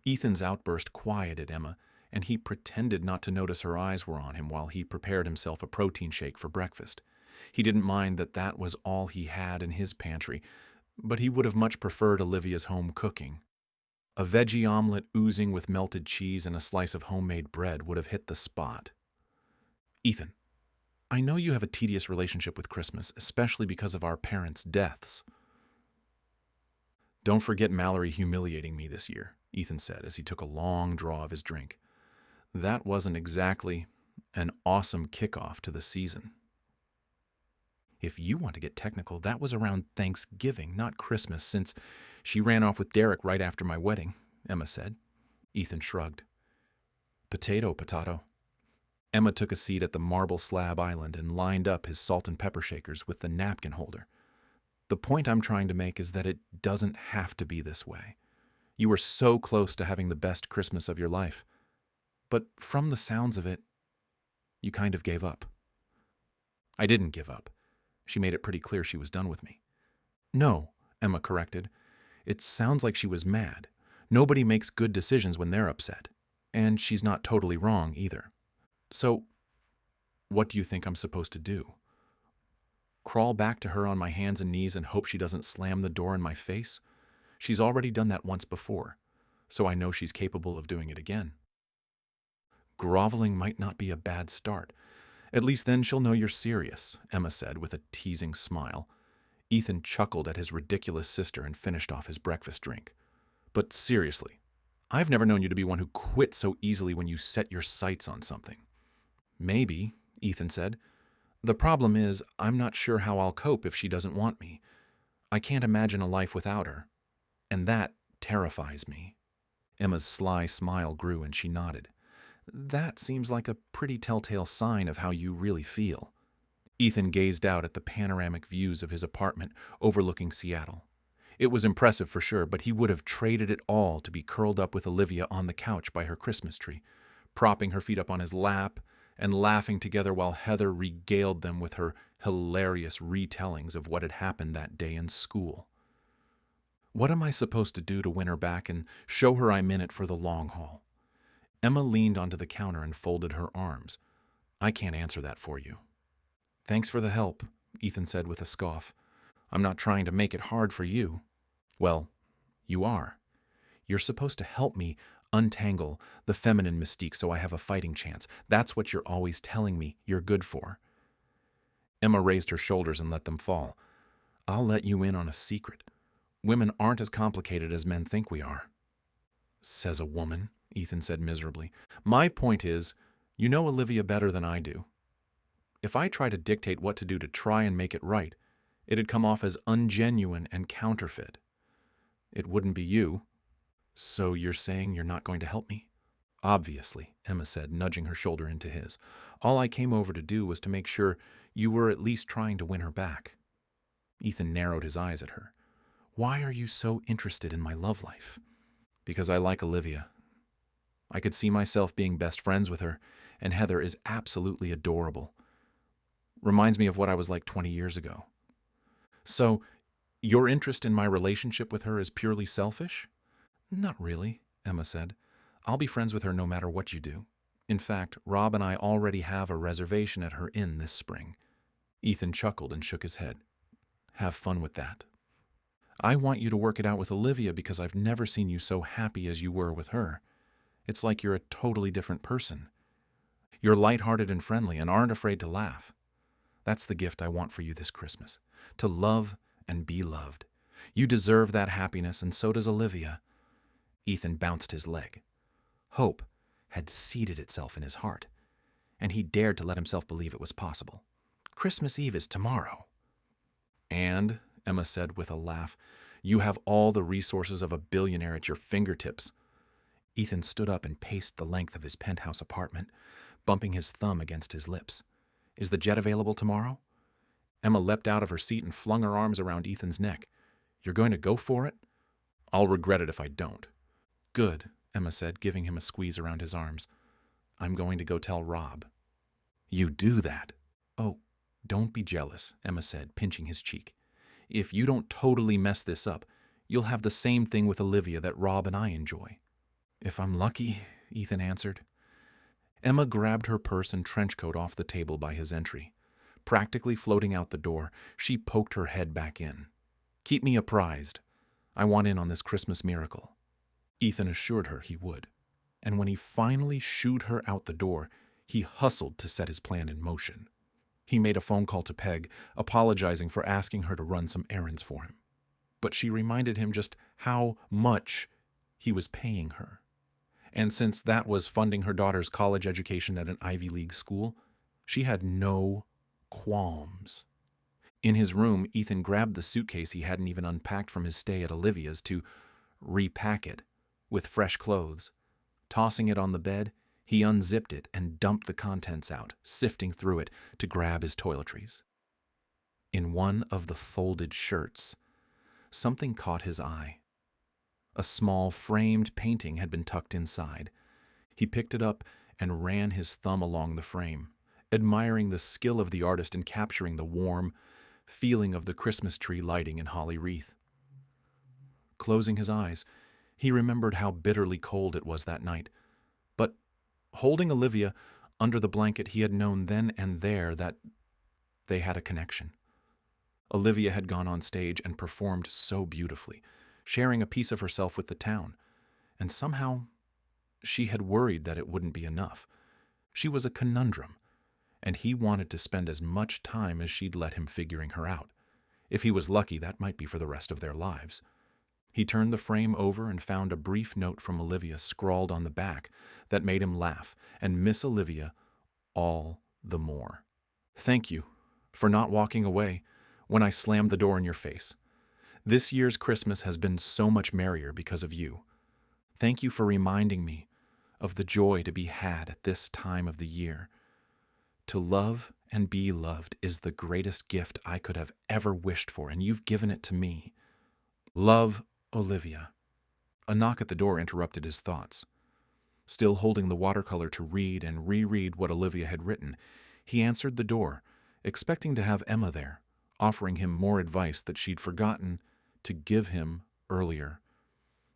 Ethan's outburst quieted Emma, and he pretended not to notice her eyes were on him while he prepared himself a protein shake for breakfast. He didn't mind that that was all he had in his pantry, but he would have much preferred Olivia's home cooking. A veggie omelet oozing with melted cheese and a slice of homemade bread would have hit the spot. "Ethan, I know you have a tedious relationship with Christmas, especially because of our parents' deaths." "Don't forget Mallory humiliating me this year," Ethan said as he took a long draw of his drink. "That wasn't exactly an awesome kickoff to the season." "If you want to get technical, that was around Thanksgiving, not Christmas, since she ran off with Derek right after my wedding," Emma said. Ethan shrugged. "Potato, potato." Emma took a seat at the marble slab island and lined up his salt and pepper shakers with the napkin holder. "The point I'm trying to make is that it doesn't have to be this way. You were so close to having the best Christmas of your life. But from the sounds of it, you kind of gave up." "I didn't give up. She made it pretty clear she was done with me." "No," Emma corrected. "It sounds like she was mad. Nobody makes good decisions when they're upset. And she's not totally wrong either. So, what do you think I'm supposed to do? Crawl back to her on my hands and knees and hope she doesn't slam the door in my face? She's already done that once before, so I know she's capable of doing it again." "Groveling might not be a bad start. At least then she'll know you're serious," Emma said with a teasing smile. Ethan chuckled at his ridiculous sister and finished off his breakfast drink. "But seriously, I've never known you to be one who quits so easily when you set your sights on something." "Maybe," Ethan said. "The problem is, I'm not sure how I'll cope if she doesn't want me. I can't imagine a life without her. And that terrifies me." Emma's sly smile grew and she nodded. "That seems like a pretty telltale sign of how you really feel." Ethan gazed out at the panoramic views of his apartment overlooking Seattle. It was impressive for sure, but he would have traded it all to be curled up with Olivia on the couch by her Christmas tree, propping her feet up on his lap and laughing together while Heather regaled them with her hilarious retellings of what had happened that day in school. What am I supposed to do to win her back and show her I'm in it for the long haul? Emma leaned onto the counter and folded her arms. "I can't answer that for you." "Thanks for the help," Ethan said with a scoff. "I'm not trying to make it hard for you." "Well, you are. You're supposed to help me untangle the feminine mystique so I have a fighting chance. That's what you're always telling me you're good for." Emma raised her shoulders and let them fall. "I'll let you in on a secret. Women aren't as complicated as men think we are." "Says a woman," Ethan said miserably. "My point is, you know Olivia better than I do. If I try to dictate what to do to try and make it right, it'd come off as ungenuine and counterfeit. It wouldn't be you. So you're saying you're not going to help me?" "Obviously," Emma said, nudging her shoulder into his. "All I came over to do was to make sure you were at least trying to win her back." Ethan narrowed his eyes at her. "Why are you so interested in my love life?" Because I like Olivia. I could see myself being best friends with her, and Heather is absolutely adorable. Reminds me of what I was like 20 years ago. So, your interest in my relationship with her is purely selfish? Not really, Emma said. I'll be friends with her no matter what you do. In fact, Rob and I already have a reservation at her inn this spring. Ethan chuckled and shook his head. Have fun with that. I want you to work it out with Olivia because I've never seen you so happy as you were with her. It's like you're a totally different person. You're lighthearted and friendly and aren't afraid to laugh. That's the gift I want for you this Christmas. To love and be loved. You deserve that happiness, and so does Olivia. Ethan bounced his leg. Hope had seeded itself in his heart, and he dared to let himself believe it was possible. Christmas Eve is tomorrow. And, Emma said with a laugh, you have all the resources of a billionaire at your fingertips. Ethan stood up and paced the length of his penthouse apartment, bumping his thumb against his lips. Is the jet available tomorrow? Emma leapt out of her seat and flung her arms around Ethan's neck. You're going to go for it? I'll regret it if I don't. Good, Emma said, giving him a squeeze around his arms. I'm going to go tell Rob. You do that? Oh, don't be jealous, Emma said, pinching his cheek. If you don't totally mess this up, you'll have the same thing with Olivia that Rob and I enjoy. If I'm lucky, Ethan answered. Emma grabbed her purse and trench coat off the table by his entry. Practically floating out the door, she poked her head back in. Keep me apprised. I want in on this Christmas miracle. Ethan assured her he would. And when he finally shooed her out the door, he hustled to set his plan in motion. He made a phone call to Peg, apologizing for asking her to run some errands for him. But she reminded him just how much he was paying her. And since that was funding her daughter's college education at an Ivy League school, she had no qualms. In his room, Ethan grabbed the suitcase he hadn't even unpacked from his stay at Olivia's to repack it with fresh clothes. Tossing it on the bed, he unzipped it and dumped the contents out, sifting through it to grab his toiletries. In one of the folded shirts, something caught his eye. A small framed painting had been tucked inside. He picked it up and ran his thumb along the frame, admiring the skill of the artist in capturing the warm feeling of the Christmas tree lighting in Holly Wreath. Closing his eyes, he remembered how bitterly cold it was that night. But holding Olivia under the blanket, he had known then and there that they had a connection. Olivia had gone on stage and performed so beautifully, sharing a piece of herself with the town, and somehow she had worried that it wouldn't be enough. She was a conundrum, and he wanted to spend as much time as she'd let him figuring her out. If he was lucky, that might be for the rest of their lives. He turned the frame over and found a brief note from Olivia scrawled on the back that made him laugh and miss Olivia all the more. Thank you for not walking away when I slammed the door in your face. This year's Christmas has been so much merrier because of you. Thank you for reminding me of the joy to be had at this time of the year. To love and be loved is the greatest gift I could have ever wished for, and you've given it to me. Love, Olivia. A knock at the door interrupted his thoughts. Still holding the watercolor to read and reread what Olivia had written, he answered the door, expecting to have Emma there, offering him more advice that she'd forgotten to give him earlier.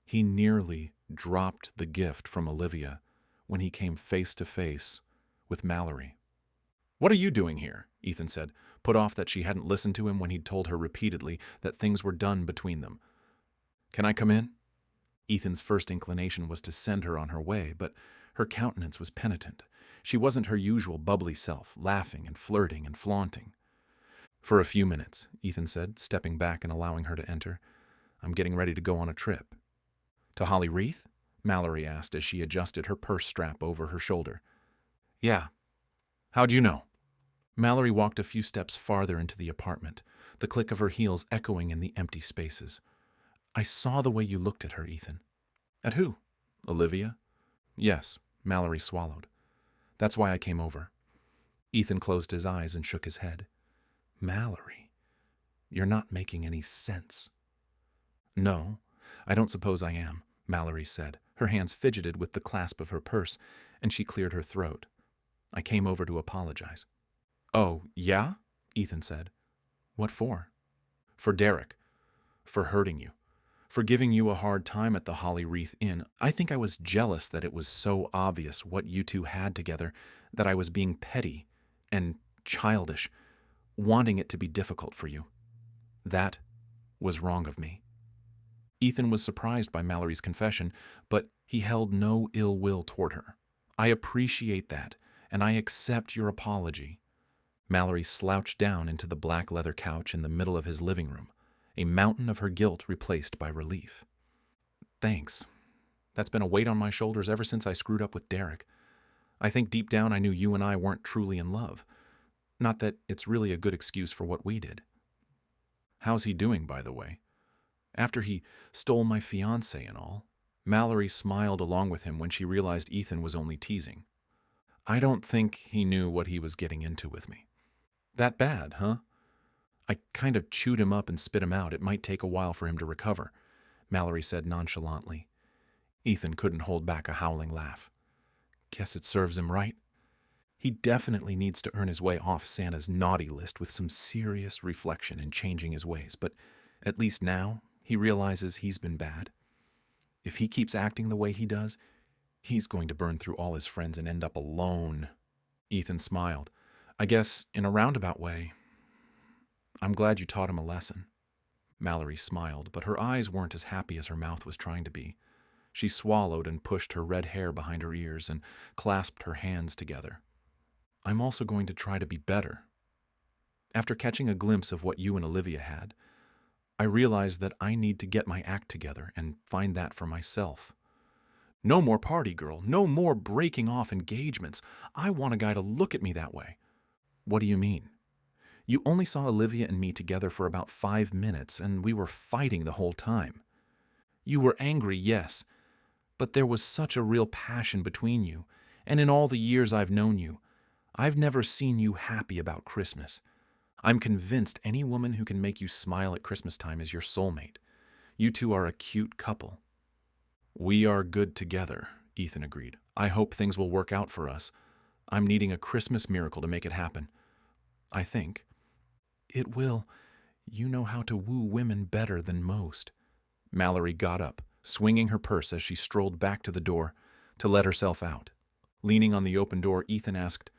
He nearly dropped the gift from Olivia when he came face to face with Mallory. What are you doing here? Ethan said, put off that she hadn't listened to him when he'd told her repeatedly that things were done between them. Can I come in? Ethan's first inclination was to send her on her way, but her countenance was penitent. She wasn't her usual bubbly self, laughing and flirting and flaunting. For a few minutes, Ethan said, stepping back and allowing her to enter. I'm getting ready to go on a trip. To Holly Wreath? Mallory asked as she adjusted her purse strap over her shoulder. Yeah. How'd you know? Mallory walked a few steps farther into the apartment, the click of her heels echoing in the empty spaces. I saw the way you looked at her, Ethan. At who? Olivia? Yes, Mallory swallowed. That's why I came over. Ethan closed his eyes and shook his head. Mallory, you're not making any sense. No, I don't suppose I am. Mallory said. Her hands fidgeted with the clasp of her purse, and she cleared her throat. I came over to apologize. Oh, yeah? Ethan said. What for? For Derek. For hurting you. For giving you a hard time at the Holly Wreath Inn. I think I was jealous that it was so obvious what you two had together that I was being petty and childish, wanting it to be difficult for you. That was wrong of me. Ethan was surprised by Mallory's confession, but he held no ill will toward her. I appreciate that, and I accept your apology. Mallory slouched down into the black leather couch in the middle of his living room, a mountain of her guilt replaced by relief. Thanks. That's been a weight on my shoulders ever since I screwed up with Derek. I think deep down I knew you and I weren't truly in love. Not that it's really a good excuse for what we did. How's he doing, by the way? After he stole my fiancée and all, Mallory smiled along with him when she realized Ethan was only teasing. I don't think he knew what he was getting into with me. That bad, huh? I kind of chewed him up and spit him out. It might take a while for him to recover, Mallory said nonchalantly. Ethan couldn't hold back a howling laugh. Guess it serves him right. He definitely needs to earn his way off Santa's naughty list with some serious reflection and changing his ways, but at least now he realizes he's been bad. If he keeps acting the way he does, he's going to burn through all his friends and end up alone. Ethan smiled. I guess, in a roundabout way, I'm glad you taught him a lesson. Mallory smiled, but her eyes weren't as happy as her mouth was trying to be. She swallowed and pushed her red hair behind her ears and clasped her hands together. I'm also going to try to be better. After catching a glimpse of what you and Olivia had, I realized that I need to get my act together and find that for myself. No more party girl, no more breaking off engagements. I want a guy to look at me that way. What do you mean? You only saw Olivia and me together for about 5 minutes, and we were fighting the whole time. You were angry, yes, but there was such a real passion between you, and in all the years I've known you, I've never seen you happy about Christmas. I'm convinced any woman who can make you smile at Christmas time is your soulmate. You two are a cute couple. We are good together, Ethan agreed. I hope things will work out for us. I'm needing a Christmas miracle to make it happen. I think. It will. You know how to woo women better than most. Mallory got up, swinging her purse as she strolled back to the door to let herself out. Leaning on the open door, Ethan asked,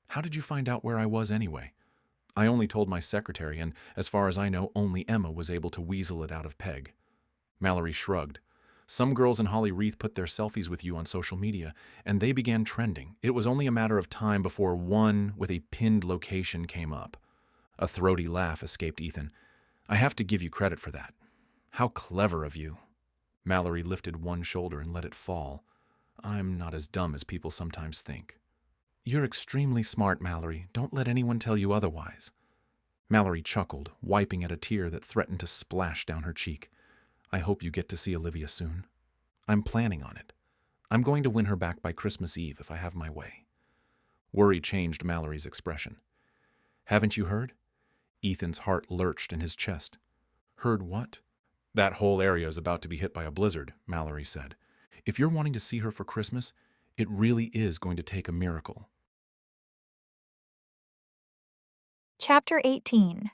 How did you find out where I was anyway? I only told my secretary, and as far as I know, only Emma was able to weasel it out of Peg. Mallory shrugged. Some girls in Holly Wreath put their selfies with you on social media, and they began trending. It was only a matter of time before one with a pinned location came up. A throaty laugh escaped Ethan. I have to give you credit for that. How clever of you. Mallory lifted one shoulder and let it fall. I'm not as dumb as people sometimes think. You're extremely smart, Mallory. Don't let anyone tell you otherwise. Mallory chuckled, wiping at a tear that threatened to splash down her cheek. I hope you get to see Olivia soon. I'm planning on it. I'm going to win her back by Christmas Eve if I have my way. Worry changed Mallory's expression. Haven't you heard? Ethan's heart lurched in his chest. Heard what? That whole area is about to be hit by a blizzard, Mallory said. If you're wanting to see her for Christmas, it really is going to take a miracle. Chapter 18.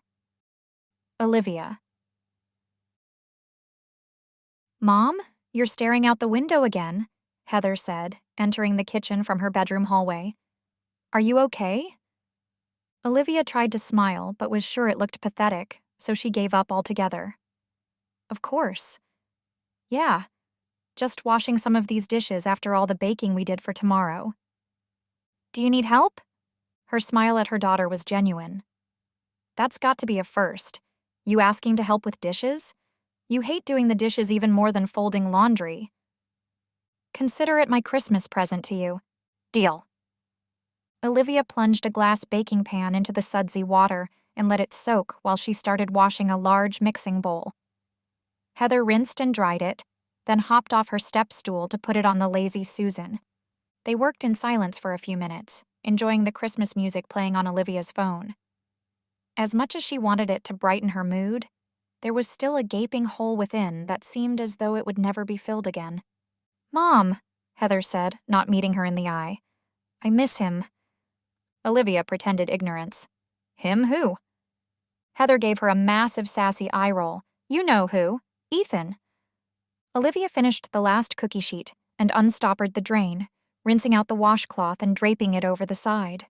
Olivia. Mom, you're staring out the window again, Heather said, entering the kitchen from her bedroom hallway. Are you okay? Olivia tried to smile, but was sure it looked pathetic, so she gave up altogether. Of course. Yeah, just washing some of these dishes after all the baking we did for tomorrow. Do you need help? Her smile at her daughter was genuine. That's got to be a first. You asking to help with dishes? You hate doing the dishes even more than folding laundry. Consider it my Christmas present to you. Deal. Olivia plunged a glass baking pan into the sudsy water and let it soak while she started washing a large mixing bowl. Heather rinsed and dried it, then hopped off her step stool to put it on the lazy Susan. They worked in silence for a few minutes, enjoying the Christmas music playing on Olivia's phone. As much as she wanted it to brighten her mood, there was still a gaping hole within that seemed as though it would never be filled again. "Mom," Heather said, not meeting her in the eye. "I miss him." Olivia pretended ignorance. "Him who?" Heather gave her a massive sassy eye roll. "You know who. Ethan." Olivia finished the last cookie sheet and unstoppered the drain, rinsing out the washcloth and draping it over the side.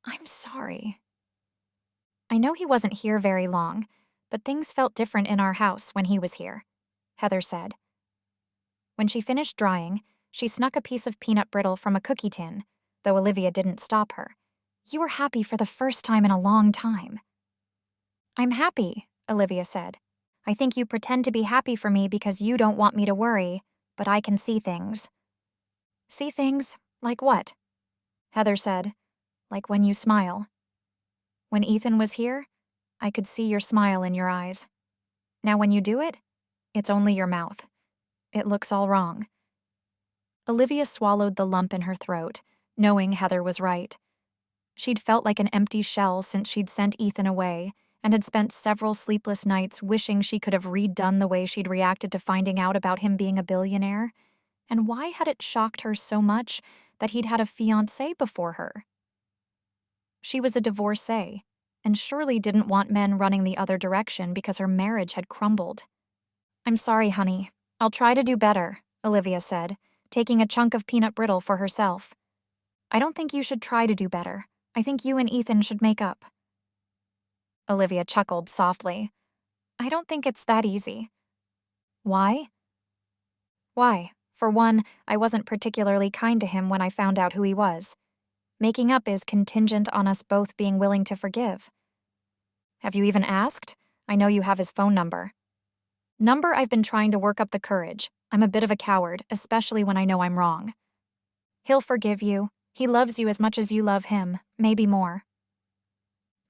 "I'm sorry." "I know he wasn't here very long, but things felt different in our house when he was here," Heather said. When she finished drying, she snuck a piece of peanut brittle from a cookie tin, though Olivia didn't stop her. "You were happy for the first time in a long time." "I'm happy," Olivia said. "I think you pretend to be happy for me because you don't want me to worry, but I can see things." "See things? Like what?" Heather said. "Like when you smile. When Ethan was here, I could see your smile in your eyes. Now when you do it, it's only your mouth. It looks all wrong." Olivia swallowed the lump in her throat, knowing Heather was right. She'd felt like an empty shell since she'd sent Ethan away, and had spent several sleepless nights wishing she could have redone the way she'd reacted to finding out about him being a billionaire. And why had it shocked her so much that he'd had a fiancée before her? She was a divorcee, and surely didn't want men running the other direction because her marriage had crumbled. "I'm sorry, honey. I'll try to do better," Olivia said, taking a chunk of peanut brittle for herself. "I don't think you should try to do better. I think you and Ethan should make up." Olivia chuckled softly. "I don't think it's that easy." "Why?" "Why? For one, I wasn't particularly kind to him when I found out who he was. Making up is contingent on us both being willing to forgive." "Have you even asked? I know you have his phone number." "Number I've been trying to work up the courage. I'm a bit of a coward, especially when I know I'm wrong." "He'll forgive you. He loves you as much as you love him, maybe more."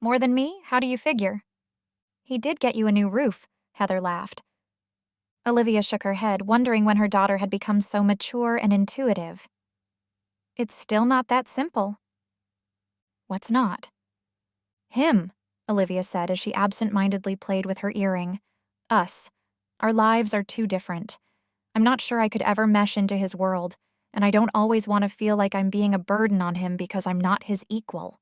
"More than me? How do you figure?" "He did get you a new roof," Heather laughed. Olivia shook her head, wondering when her daughter had become so mature and intuitive. "It's still not that simple." "What's not?" "Him," Olivia said as she absent-mindedly played with her earring. "Us. Our lives are too different. I'm not sure I could ever mesh into his world, and I don't always want to feel like I'm being a burden on him because I'm not his equal."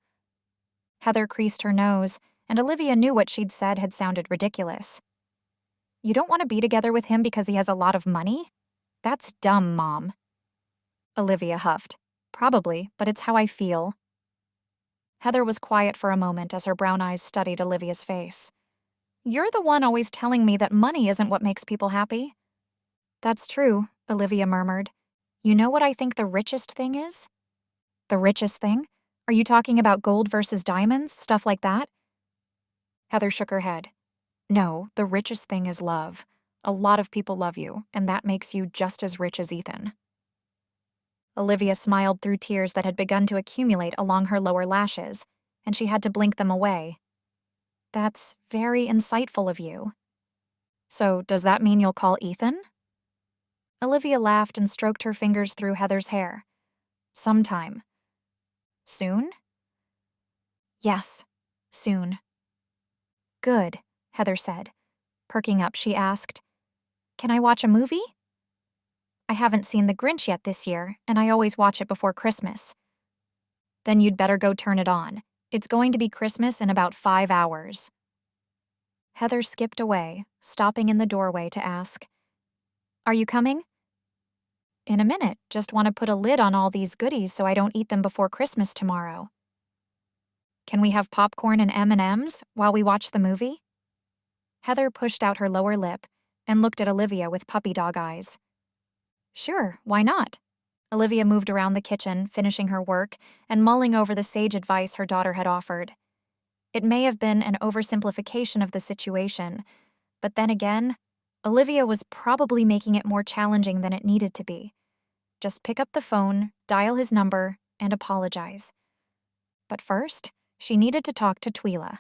Heather creased her nose, and Olivia knew what she'd said had sounded ridiculous. "You don't want to be together with him because he has a lot of money? That's dumb, Mom." Olivia huffed. "Probably, but it's how I feel." Heather was quiet for a moment as her brown eyes studied Olivia's face. "You're the one always telling me that money isn't what makes people happy." "That's true," Olivia murmured. "You know what I think the richest thing is?" "The richest thing? Are you talking about gold versus diamonds, stuff like that?" Heather shook her head. "No, the richest thing is love. A lot of people love you, and that makes you just as rich as Ethan." Olivia smiled through tears that had begun to accumulate along her lower lashes, and she had to blink them away. "That's very insightful of you. So, does that mean you'll call Ethan?" Olivia laughed and stroked her fingers through Heather's hair. "Sometime." "Soon?" "Yes, soon." "Good," Heather said. Perking up, she asked, "Can I watch a movie?" "I haven't seen The Grinch yet this year, and I always watch it before Christmas." "Then you'd better go turn it on. It's going to be Christmas in about 5 hours." Heather skipped away, stopping in the doorway to ask, "Are you coming?" "In a minute. Just want to put a lid on all these goodies so I don't eat them before Christmas tomorrow." "Can we have popcorn and M&Ms while we watch the movie?" Heather pushed out her lower lip and looked at Olivia with puppy dog eyes. "Sure, why not?" Olivia moved around the kitchen, finishing her work and mulling over the sage advice her daughter had offered. It may have been an oversimplification of the situation, but then again, Olivia was probably making it more challenging than it needed to be. Just pick up the phone, dial his number, and apologize. But first, she needed to talk to Twyla.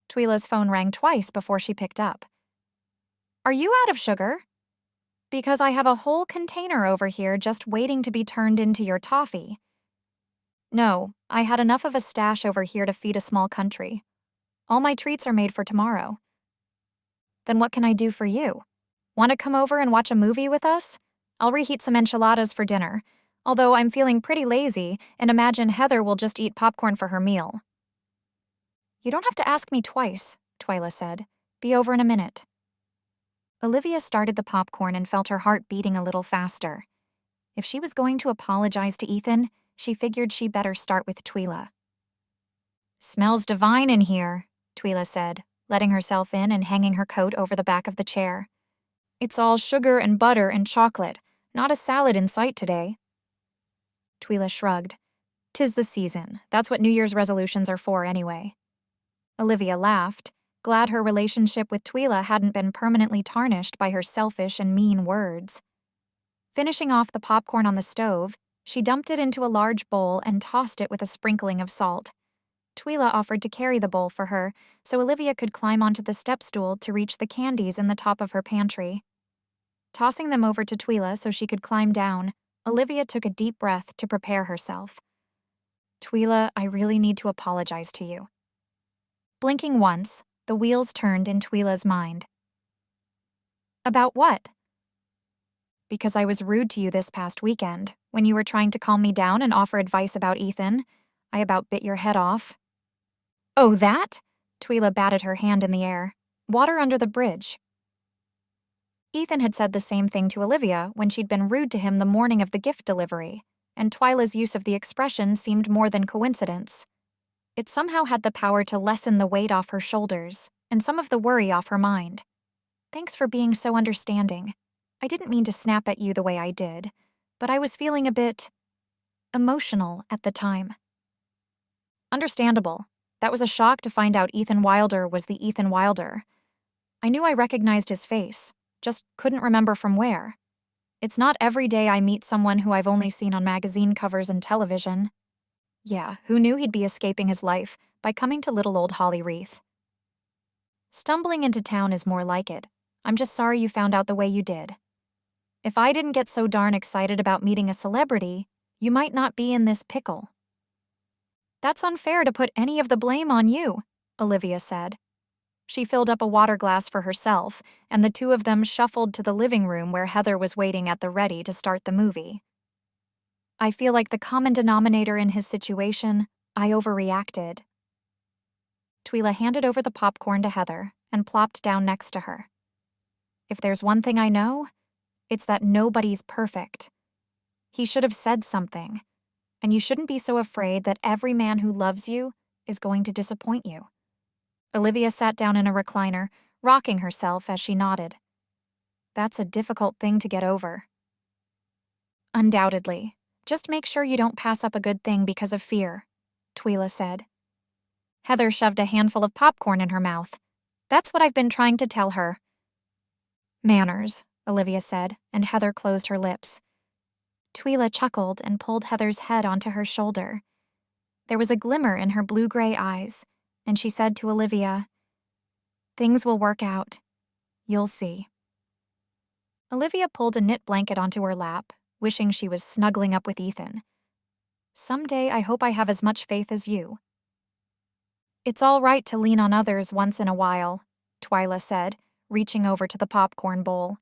Twyla's phone rang twice before she picked up. "Are you out of sugar?" "Because I have a whole container over here just waiting to be turned into your toffee." "No, I had enough of a stash over here to feed a small country. All my treats are made for tomorrow." Then what can I do for you? Want to come over and watch a movie with us? I'll reheat some enchiladas for dinner, although I'm feeling pretty lazy and imagine Heather will just eat popcorn for her meal. You don't have to ask me twice, Twyla said. Be over in a minute. Olivia started the popcorn and felt her heart beating a little faster. If she was going to apologize to Ethan, she figured she better start with Twyla. Smells divine in here, Twyla said, letting herself in and hanging her coat over the back of the chair. It's all sugar and butter and chocolate, not a salad in sight today. Twyla shrugged. 'Tis the season. That's what New Year's resolutions are for anyway. Olivia laughed, glad her relationship with Twyla hadn't been permanently tarnished by her selfish and mean words. Finishing off the popcorn on the stove, she dumped it into a large bowl and tossed it with a sprinkling of salt. Twyla offered to carry the bowl for her, so Olivia could climb onto the step stool to reach the candies in the top of her pantry. Tossing them over to Twyla so she could climb down, Olivia took a deep breath to prepare herself. Twyla, I really need to apologize to you. Blinking once, the wheels turned in Twyla's mind. About what? Because I was rude to you this past weekend, when you were trying to calm me down and offer advice about Ethan. I about bit your head off. Oh, that? Twyla batted her hand in the air. Water under the bridge. Ethan had said the same thing to Olivia when she'd been rude to him the morning of the gift delivery, and Twyla's use of the expression seemed more than coincidence. It somehow had the power to lessen the weight off her shoulders and some of the worry off her mind. Thanks for being so understanding. I didn't mean to snap at you the way I did, but I was feeling a bit emotional at the time. Understandable. That was a shock to find out Ethan Wilder was the Ethan Wilder. I knew I recognized his face, just couldn't remember from where. It's not every day I meet someone who I've only seen on magazine covers and television. Yeah, who knew he'd be escaping his life by coming to little old Holly Wreath? Stumbling into town is more like it. I'm just sorry you found out the way you did. If I didn't get so darn excited about meeting a celebrity, you might not be in this pickle. That's unfair to put any of the blame on you, Olivia said. She filled up a water glass for herself, and the two of them shuffled to the living room where Heather was waiting at the ready to start the movie. I feel like the common denominator in his situation, I overreacted. Twyla handed over the popcorn to Heather and plopped down next to her. If there's one thing I know, it's that nobody's perfect. He should have said something, and you shouldn't be so afraid that every man who loves you is going to disappoint you. Olivia sat down in a recliner, rocking herself as she nodded. That's a difficult thing to get over. Undoubtedly. Just make sure you don't pass up a good thing because of fear, Twyla said. Heather shoved a handful of popcorn in her mouth. That's what I've been trying to tell her. Manners, Olivia said, and Heather closed her lips. Twyla chuckled and pulled Heather's head onto her shoulder. There was a glimmer in her blue-gray eyes, and she said to Olivia, Things will work out. You'll see. Olivia pulled a knit blanket onto her lap, wishing she was snuggling up with Ethan. Someday I hope I have as much faith as you. It's all right to lean on others once in a while, Twyla said, reaching over to the popcorn bowl.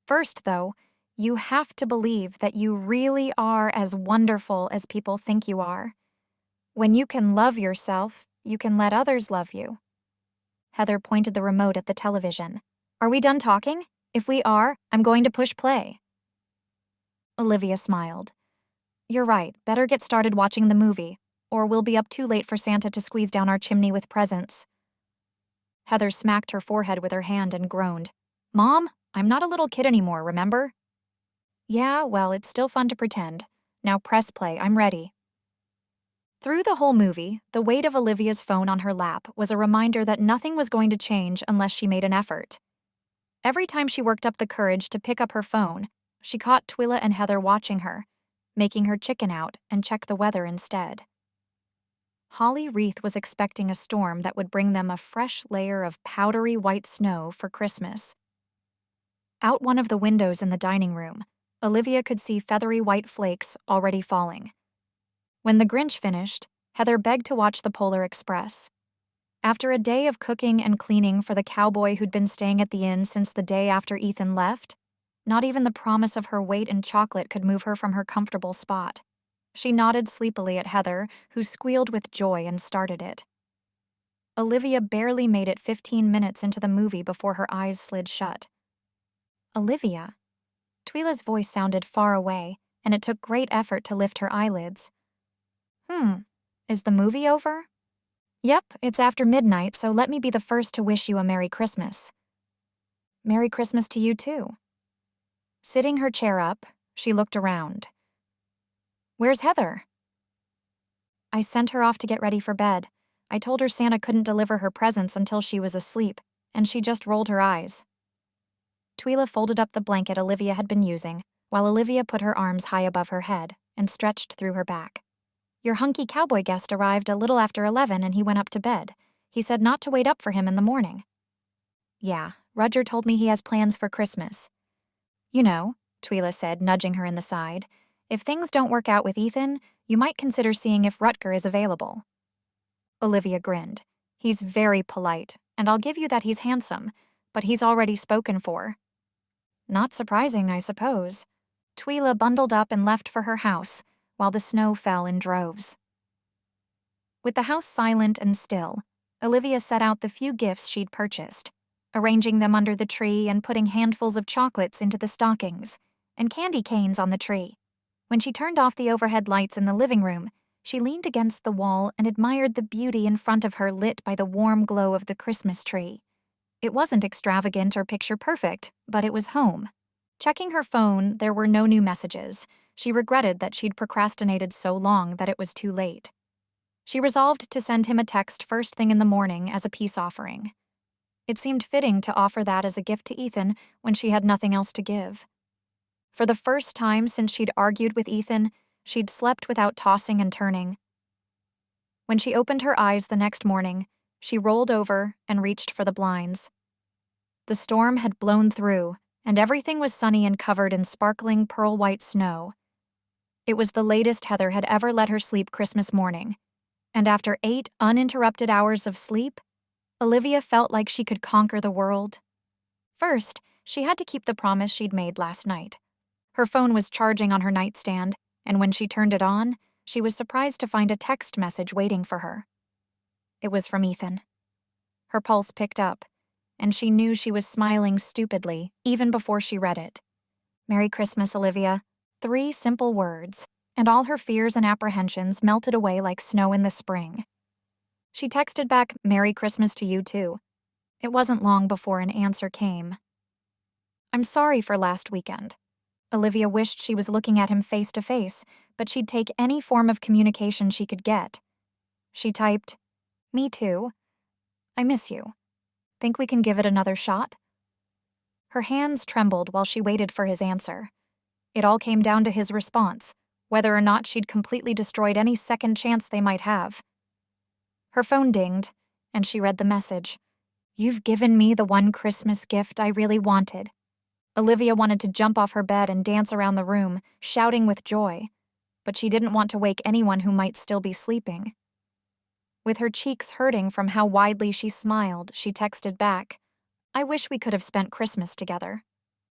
First, though, you have to believe that you really are as wonderful as people think you are. When you can love yourself, you can let others love you. Heather pointed the remote at the television. Are we done talking? If we are, I'm going to push play. Olivia smiled. You're right, better get started watching the movie, or we'll be up too late for Santa to squeeze down our chimney with presents. Heather smacked her forehead with her hand and groaned. Mom, I'm not a little kid anymore, remember? Yeah, well, it's still fun to pretend. Now press play, I'm ready. Through the whole movie, the weight of Olivia's phone on her lap was a reminder that nothing was going to change unless she made an effort. Every time she worked up the courage to pick up her phone, she caught Twyla and Heather watching her, making her chicken out and check the weather instead. Holly Wreath was expecting a storm that would bring them a fresh layer of powdery white snow for Christmas. Out one of the windows in the dining room, Olivia could see feathery white flakes already falling. When the Grinch finished, Heather begged to watch the Polar Express. After a day of cooking and cleaning for the cowboy who'd been staying at the inn since the day after Ethan left, not even the promise of her weight in chocolate could move her from her comfortable spot. She nodded sleepily at Heather, who squealed with joy and started it. Olivia barely made it 15 minutes into the movie before her eyes slid shut. Olivia? Twila's voice sounded far away, and it took great effort to lift her eyelids. Is the movie over? Yep, it's after midnight, so let me be the first to wish you a Merry Christmas. Merry Christmas to you, too. Sitting her chair up, she looked around. Where's Heather? I sent her off to get ready for bed. I told her Santa couldn't deliver her presents until she was asleep, and she just rolled her eyes. Twila folded up the blanket Olivia had been using, while Olivia put her arms high above her head and stretched through her back. Your hunky cowboy guest arrived a little after 11 and he went up to bed. He said not to wait up for him in the morning. Yeah, Roger told me he has plans for Christmas. You know, Twila said, nudging her in the side, if things don't work out with Ethan, you might consider seeing if Rutger is available. Olivia grinned. He's very polite, and I'll give you that he's handsome, but he's already spoken for. Not surprising, I suppose. Twila bundled up and left for her house, while the snow fell in droves. With the house silent and still, Olivia set out the few gifts she'd purchased, arranging them under the tree and putting handfuls of chocolates into the stockings, and candy canes on the tree. When she turned off the overhead lights in the living room, she leaned against the wall and admired the beauty in front of her lit by the warm glow of the Christmas tree. It wasn't extravagant or picture-perfect, but it was home. Checking her phone, there were no new messages. She regretted that she'd procrastinated so long that it was too late. She resolved to send him a text first thing in the morning as a peace offering. It seemed fitting to offer that as a gift to Ethan when she had nothing else to give. For the first time since she'd argued with Ethan, she'd slept without tossing and turning. When she opened her eyes the next morning, she rolled over and reached for the blinds. The storm had blown through, and everything was sunny and covered in sparkling pearl-white snow. It was the latest Heather had ever let her sleep Christmas morning, and after 8 uninterrupted hours of sleep, Olivia felt like she could conquer the world. First, she had to keep the promise she'd made last night. Her phone was charging on her nightstand, and when she turned it on, she was surprised to find a text message waiting for her. It was from Ethan. Her pulse picked up, and she knew she was smiling stupidly even before she read it. Merry Christmas, Olivia. 3 simple words, and all her fears and apprehensions melted away like snow in the spring. She texted back, Merry Christmas to you too. It wasn't long before an answer came. I'm sorry for last weekend. Olivia wished she was looking at him face to face, but she'd take any form of communication she could get. She typed, Me too. I miss you. Think we can give it another shot? Her hands trembled while she waited for his answer. It all came down to his response, whether or not she'd completely destroyed any second chance they might have. Her phone dinged, and she read the message. You've given me the one Christmas gift I really wanted. Olivia wanted to jump off her bed and dance around the room, shouting with joy, but she didn't want to wake anyone who might still be sleeping. With her cheeks hurting from how widely she smiled, she texted back, I wish we could have spent Christmas together.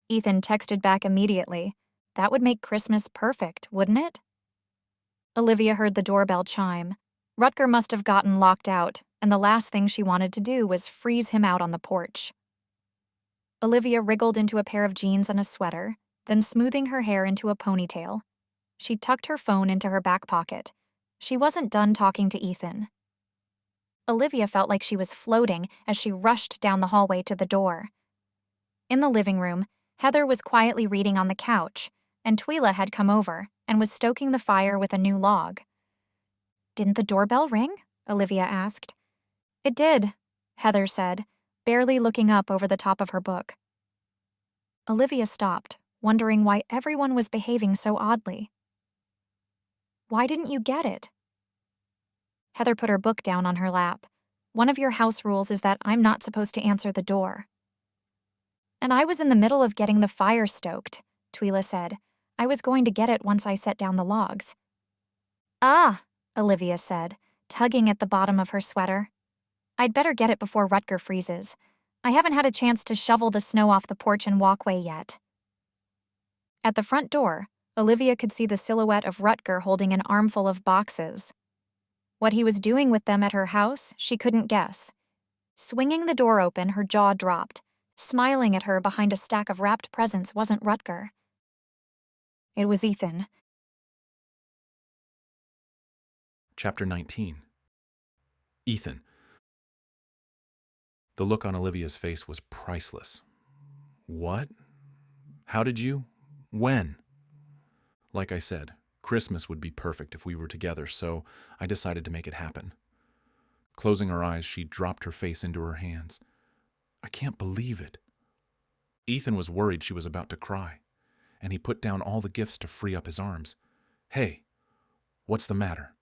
Ethan texted back immediately, That would make Christmas perfect, wouldn't it? Olivia heard the doorbell chime. Rutger must have gotten locked out, and the last thing she wanted to do was freeze him out on the porch. Olivia wriggled into a pair of jeans and a sweater, then smoothing her hair into a ponytail. She tucked her phone into her back pocket. She wasn't done talking to Ethan. Olivia felt like she was floating as she rushed down the hallway to the door. In the living room, Heather was quietly reading on the couch, and Twila had come over and was stoking the fire with a new log. Didn't the doorbell ring? Olivia asked. It did, Heather said, barely looking up over the top of her book. Olivia stopped, wondering why everyone was behaving so oddly. Why didn't you get it? Heather put her book down on her lap. One of your house rules is that I'm not supposed to answer the door. And I was in the middle of getting the fire stoked, Twila said. I was going to get it once I set down the logs. Ah, Olivia said, tugging at the bottom of her sweater. I'd better get it before Rutger freezes. I haven't had a chance to shovel the snow off the porch and walkway yet. At the front door, Olivia could see the silhouette of Rutger holding an armful of boxes. What he was doing with them at her house, she couldn't guess. Swinging the door open, her jaw dropped. Smiling at her behind a stack of wrapped presents wasn't Rutger. It was Ethan. Chapter 19. Ethan. The look on Olivia's face was priceless. What? How did you? When? Like I said, Christmas would be perfect if we were together, so I decided to make it happen. Closing her eyes, she dropped her face into her hands. I can't believe it. Ethan was worried she was about to cry, and he put down all the gifts to free up his arms. Hey, what's the matter?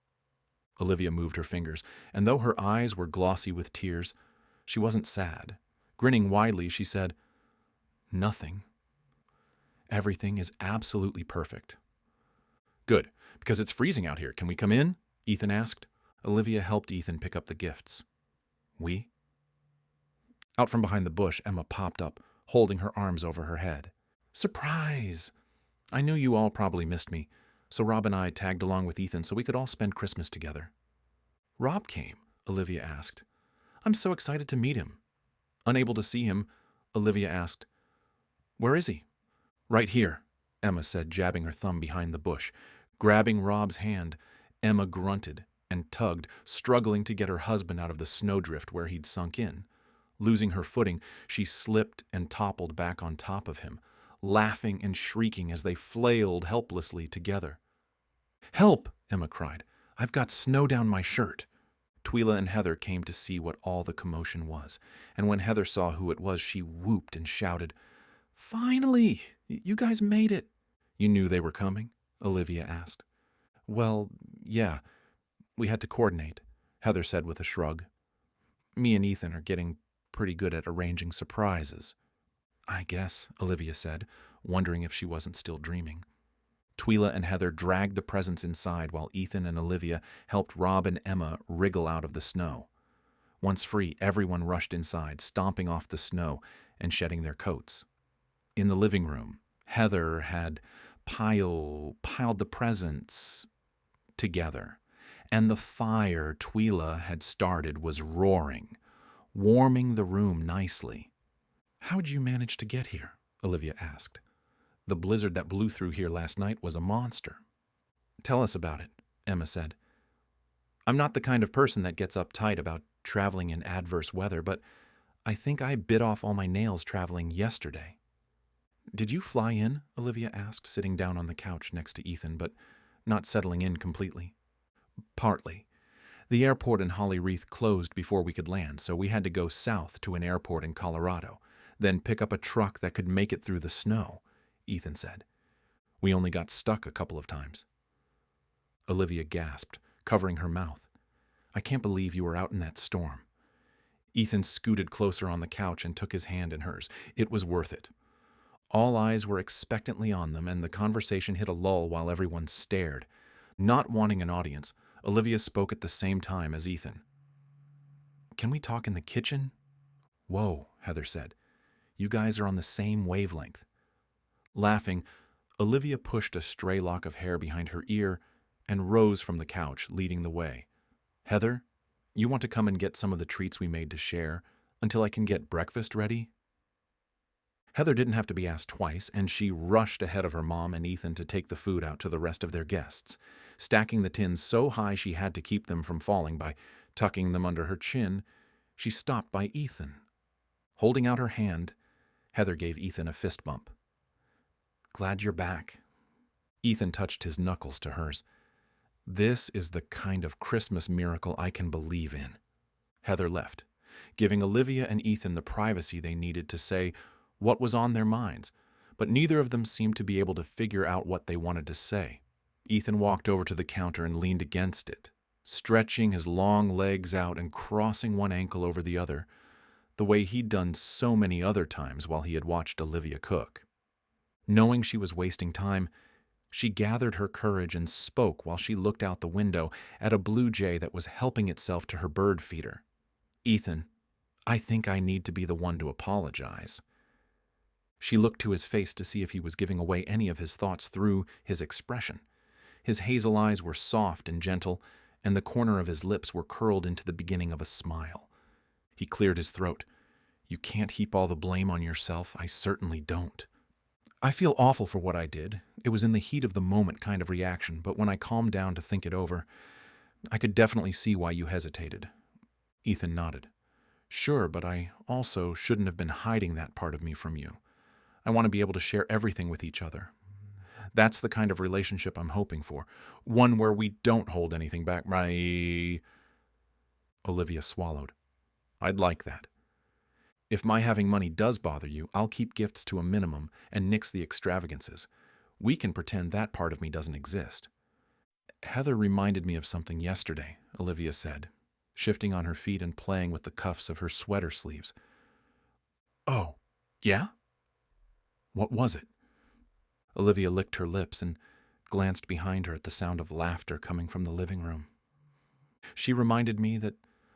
Olivia moved her fingers, and though her eyes were glossy with tears, she wasn't sad. Grinning widely, she said, Nothing. Everything is absolutely perfect. Good, because it's freezing out here. Can we come in? Ethan asked. Olivia helped Ethan pick up the gifts. We? Out from behind the bush, Emma popped up, holding her arms over her head. Surprise! I knew you all probably missed me, so Rob and I tagged along with Ethan so we could all spend Christmas together. Rob came, Olivia asked. I'm so excited to meet him. Unable to see him, Olivia asked, Where is he? Right here, Emma said, jabbing her thumb behind the bush. Grabbing Rob's hand, Emma grunted and tugged, struggling to get her husband out of the snowdrift where he'd sunk in. Losing her footing, she slipped and toppled back on top of him, laughing and shrieking as they flailed helplessly together. Help! Emma cried. I've got snow down my shirt. Twyla and Heather came to see what all the commotion was, and when Heather saw who it was, she whooped and shouted, Finally! You guys made it! You knew they were coming? Olivia asked. Well, yeah. We had to coordinate, Heather said with a shrug. Me and Ethan are getting pretty good at arranging surprises. I guess, Olivia said, wondering if she wasn't still dreaming. Twyla and Heather dragged the presents inside while Ethan and Olivia helped Rob and Emma wriggle out of the snow. Once free, everyone rushed inside, stomping off the snow and shedding their coats. In the living room, Heather had piled the presents together, and the fire Twyla had started was roaring, warming the room nicely. How'd you manage to get here? Olivia asked. The blizzard that blew through here last night was a monster. Tell us about it, Emma said. I'm not the kind of person that gets uptight about traveling in adverse weather, but I think I bit off all my nails traveling yesterday. Did you fly in? Olivia asked, sitting down on the couch next to Ethan, but not settling in completely. Partly. The airport in Holly Wreath closed before we could land, so we had to go south to an airport in Colorado, then pick up a truck that could make it through the snow, Ethan said. We only got stuck a couple of times. Olivia gasped, covering her mouth. I can't believe you were out in that storm. Ethan scooted closer on the couch and took his hand in hers. It was worth it. All eyes were expectantly on them, and the conversation hit a lull while everyone stared. Not wanting an audience, Olivia spoke at the same time as Ethan. Can we talk in the kitchen? Whoa, Heather said. You guys are on the same wavelength. Laughing, Olivia pushed a stray lock of hair behind her ear and rose from the couch, leading the way. Heather, you want to come and get some of the treats we made to share until I can get breakfast ready? Heather didn't have to be asked twice, and she rushed ahead of her mom and Ethan to take the food out to the rest of their guests, stacking the tins so high she had to keep them from falling by tucking them under her chin. She stopped by Ethan. Holding out her hand, Heather gave Ethan a fist bump. Glad you're back. Ethan touched his knuckles to hers. This is the kind of Christmas miracle I can believe in. Heather left, giving Olivia and Ethan the privacy they needed to say what was on their minds, but neither of them seemed to be able to figure out what they wanted to say. Ethan walked over to the counter and leaned against it, stretching his long legs out and crossing one ankle over the other, the way he'd done so many other times while he had watched Olivia cook. Knowing she was wasting time, she gathered her courage and spoke while she looked out the window at a blue jay that was helping itself to her bird feeder. Ethan, I think I need to be the one to apologize. She looked to his face to see if he was giving away any of his thoughts through his expression. His hazel eyes were soft and gentle, and the corner of his lips were curled into the beginning of a smile. He cleared his throat. You can't heap all the blame on yourself. I certainly don't. I feel awful for what I did. It was in the heat of the moment kind of reaction, but when I calmed down to think it over, I could definitely see why you hesitated. Ethan nodded. Sure, but I also shouldn't have been hiding that part of me from you. I want to be able to share everything with each other. That's the kind of relationship I'm hoping for. One where we don't hold anything back. Olivia swallowed. I'd like that. If my having money does bother you, I'll keep gifts to a minimum and nix the extravagances. We can pretend that part of me doesn't exist. Heather reminded me of something yesterday, Olivia said, shifting on her feet and playing with the cuffs of her sweater sleeves. Oh, yeah? What was it? Olivia licked her lips and glanced behind her at the sound of laughter coming from the living room. She reminded me that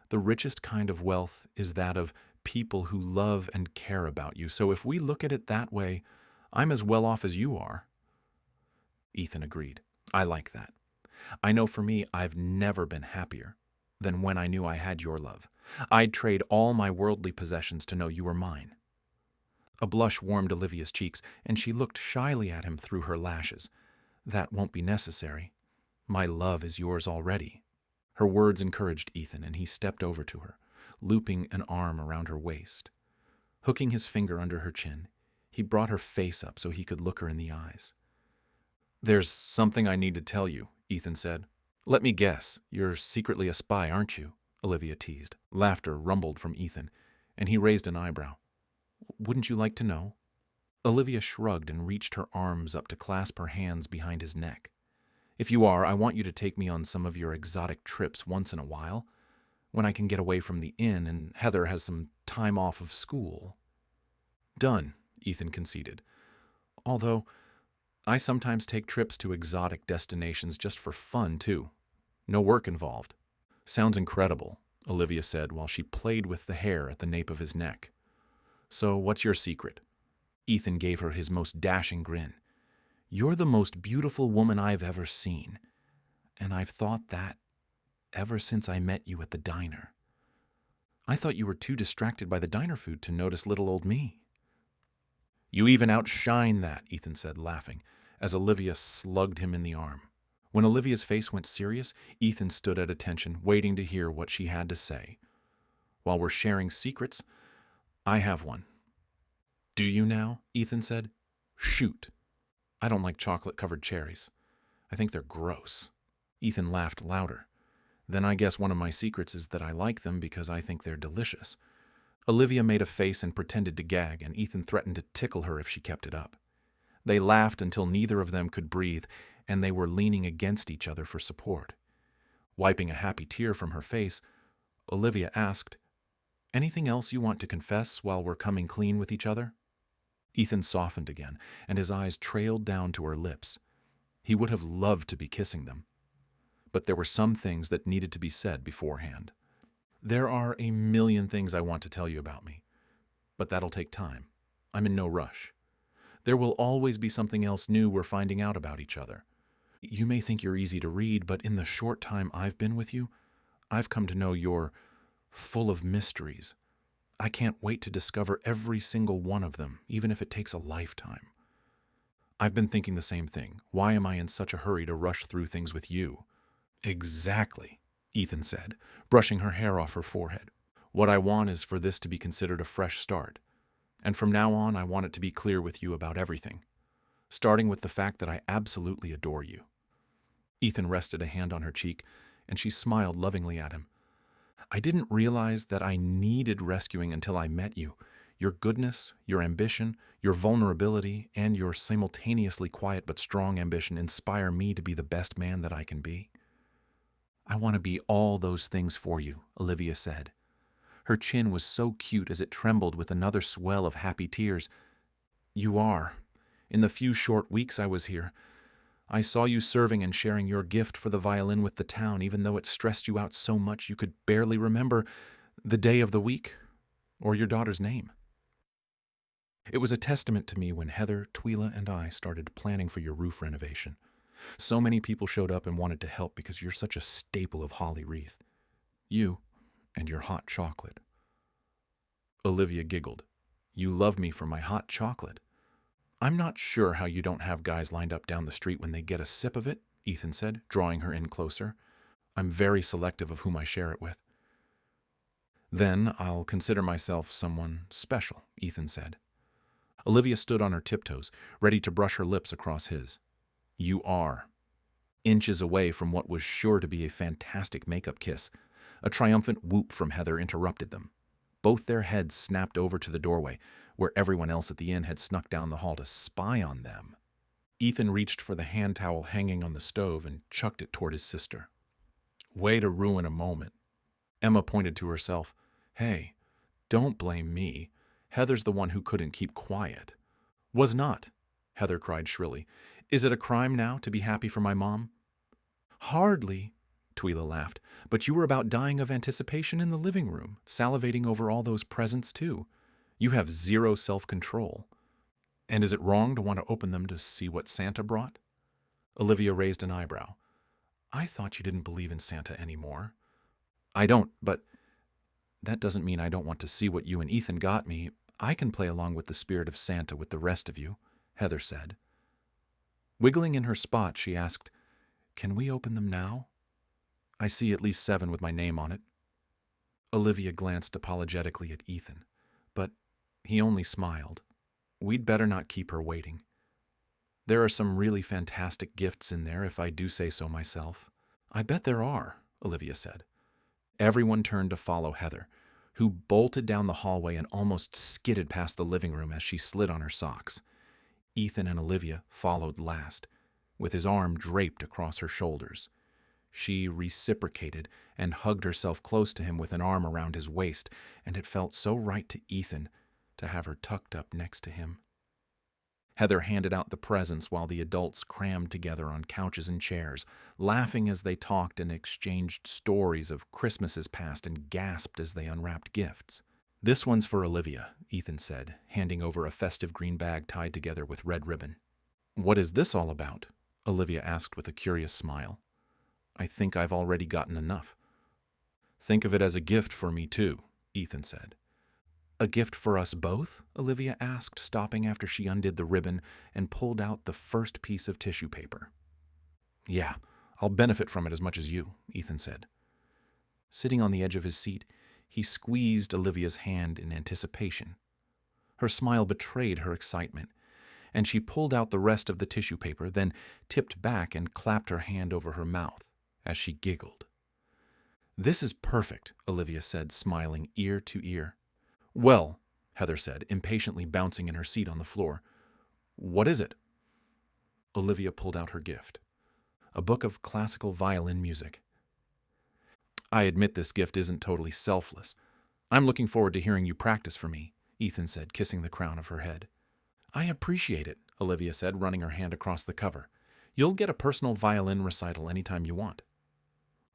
the richest kind of wealth is that of people who love and care about you. So if we look at it that way, I'm as well off as you are. Ethan agreed. I like that. I know for me, I've never been happier than when I knew I had your love. I'd trade all my worldly possessions to know you were mine. A blush warmed Olivia's cheeks, and she looked shyly at him through her lashes. That won't be necessary. My love is yours already. Her words encouraged Ethan, and he stepped over to her, looping an arm around her waist. Hooking his finger under her chin, he brought her face up so he could look her in the eyes. There's something I need to tell you, Ethan said. Let me guess, you're secretly a spy, aren't you? Olivia teased. Laughter rumbled from Ethan, and he raised an eyebrow. Wouldn't you like to know? Olivia shrugged and reached her arms up to clasp her hands behind his neck. If you are, I want you to take me on some of your exotic trips once in a while, when I can get away from the inn and Heather has some time off of school. Done, Ethan conceded. Although, I sometimes take trips to exotic destinations just for fun, too. No work involved. Sounds incredible, Olivia said while she played with the hair at the nape of his neck. So what's your secret? Ethan gave her his most dashing grin. You're the most beautiful woman I've ever seen, and I've thought that ever since I met you at the diner. I thought you were too distracted by the diner food to notice little old me. You even outshine that, Ethan said, laughing, as Olivia slugged him in the arm. When Olivia's face went serious, Ethan stood at attention, waiting to hear what she had to say. While we're sharing secrets, I have one. Do you now? Ethan said. Shoot. I don't like chocolate-covered cherries. I think they're gross. Ethan laughed louder. Then I guess one of my secrets is that I like them because I think they're delicious. Olivia made a face and pretended to gag, and Ethan threatened to tickle her if she kept it up. They laughed until neither of them could breathe, and they were leaning against each other for support. Wiping a happy tear from her face, Olivia asked, Anything else you want to confess while we're coming clean with each other? Ethan softened again, and his eyes trailed down to her lips. He would have loved to be kissing them. But there were some things that needed to be said beforehand. There are a million things I want to tell you about me, but that'll take time. I'm in no rush. There will always be something else new we're finding out about each other. You may think you're easy to read, but in the short time I've been with you, I've come to know you're full of mysteries. I can't wait to discover every single one of them, even if it takes a lifetime. I've been thinking the same thing. Why am I in such a hurry to rush through things with you? Exactly, Ethan said, brushing her hair off her forehead. What I want is for this to be considered a fresh start. And from now on, I want it to be clear with you about everything, starting with the fact that I absolutely adore you. Ethan rested a hand on her cheek, and she smiled lovingly at him. I didn't realize that I needed rescuing until I met you. Your goodness, your ambition, your vulnerability, and your simultaneously quiet but strong ambition inspire me to be the best man that I can be. I want to be all those things for you, Olivia said. Her chin was so cute as it trembled with another swell of happy tears. You are. In the few short weeks I was here, I saw you serving and sharing your gift for the violin with the town, even though it stressed you out so much you could barely remember The day of the week, or your daughter's name. It was a testament to me when Heather, Twyla, and I started planning for your roof renovation. So many people showed up and wanted to help because you're such a staple of Holly Wreath. You and your hot chocolate. Olivia giggled. You love me for my hot chocolate. I'm not sure how you don't have guys lined up down the street when they get a sip of it, Ethan said, drawing her in closer. I'm very selective of whom I share it with. Then I'll consider myself someone special, Ethan said. Olivia stood on her tiptoes, ready to brush her lips across his. You are. Inches away from what was sure to be a fantastic makeup kiss, a triumphant whoop from Heather interrupted them. Both their heads snapped over to the doorway, where everyone else at the inn had snuck down the hall to spy on them. Ethan reached for the hand towel hanging on the stove and chucked it toward his sister. Way to ruin a moment. Emma pointed to herself. Hey, don't blame me. Heather's the one who couldn't keep quiet. Was not, Heather cried shrilly. Is it a crime now to be happy for my mom? Hardly, Twyla laughed, but you were about dying of anticipation in the living room, salivating over all those presents too. You have zero self-control. And is it wrong to want to open them to see what Santa brought? Olivia raised an eyebrow. I thought you didn't believe in Santa anymore. I don't, but that doesn't mean I don't want to see what you and Ethan got me. I can play along with the spirit of Santa with the rest of you, Heather said. Wiggling in her spot, she asked, Can we open them now? I see at least 7 with my name on it. Olivia glanced apologetically at Ethan, but he only smiled. We'd better not keep her waiting. There are some really fantastic gifts in there, if I do say so myself. I bet there are, Olivia said. Everyone turned to follow Heather, who bolted down the hallway and almost skidded past the living room as she slid on her socks. Ethan and Olivia followed last, with his arm draped across her shoulders. She reciprocated and hugged herself close to him with an arm around his waist, and it felt so right to Ethan to have her tucked up next to him. Heather handed out the presents while the adults crammed together on couches and chairs, laughing as they talked and exchanged stories of Christmases past and gasped as they unwrapped gifts. This one's for Olivia, Ethan said, handing over a festive green bag tied together with red ribbon. What is this all about? Olivia asked with a curious smile. I think I've already gotten enough. Think of it as a gift for me too, Ethan said. A gift for us both? Olivia asked, stopping after she undid the ribbon and pulled out the first piece of tissue paper. Yeah, I'll benefit from it as much as you, Ethan said. Sitting on the edge of his seat, he squeezed Olivia's hand in anticipation. Her smile betrayed her excitement, and she pulled out the rest of the tissue paper, then tipped back and clapped her hand over her mouth as she giggled. This is perfect, Olivia said, smiling ear to ear. Well, Heather said, impatiently bouncing in her seat on the floor. What is it? Olivia pulled out her gift. A book of classical violin music. I admit this gift isn't totally selfless. I'm looking forward to hearing you practice for me, Ethan said, kissing the crown of her head. I appreciate it, Olivia said, running her hand across the cover. You'll get a personal violin recital anytime you want.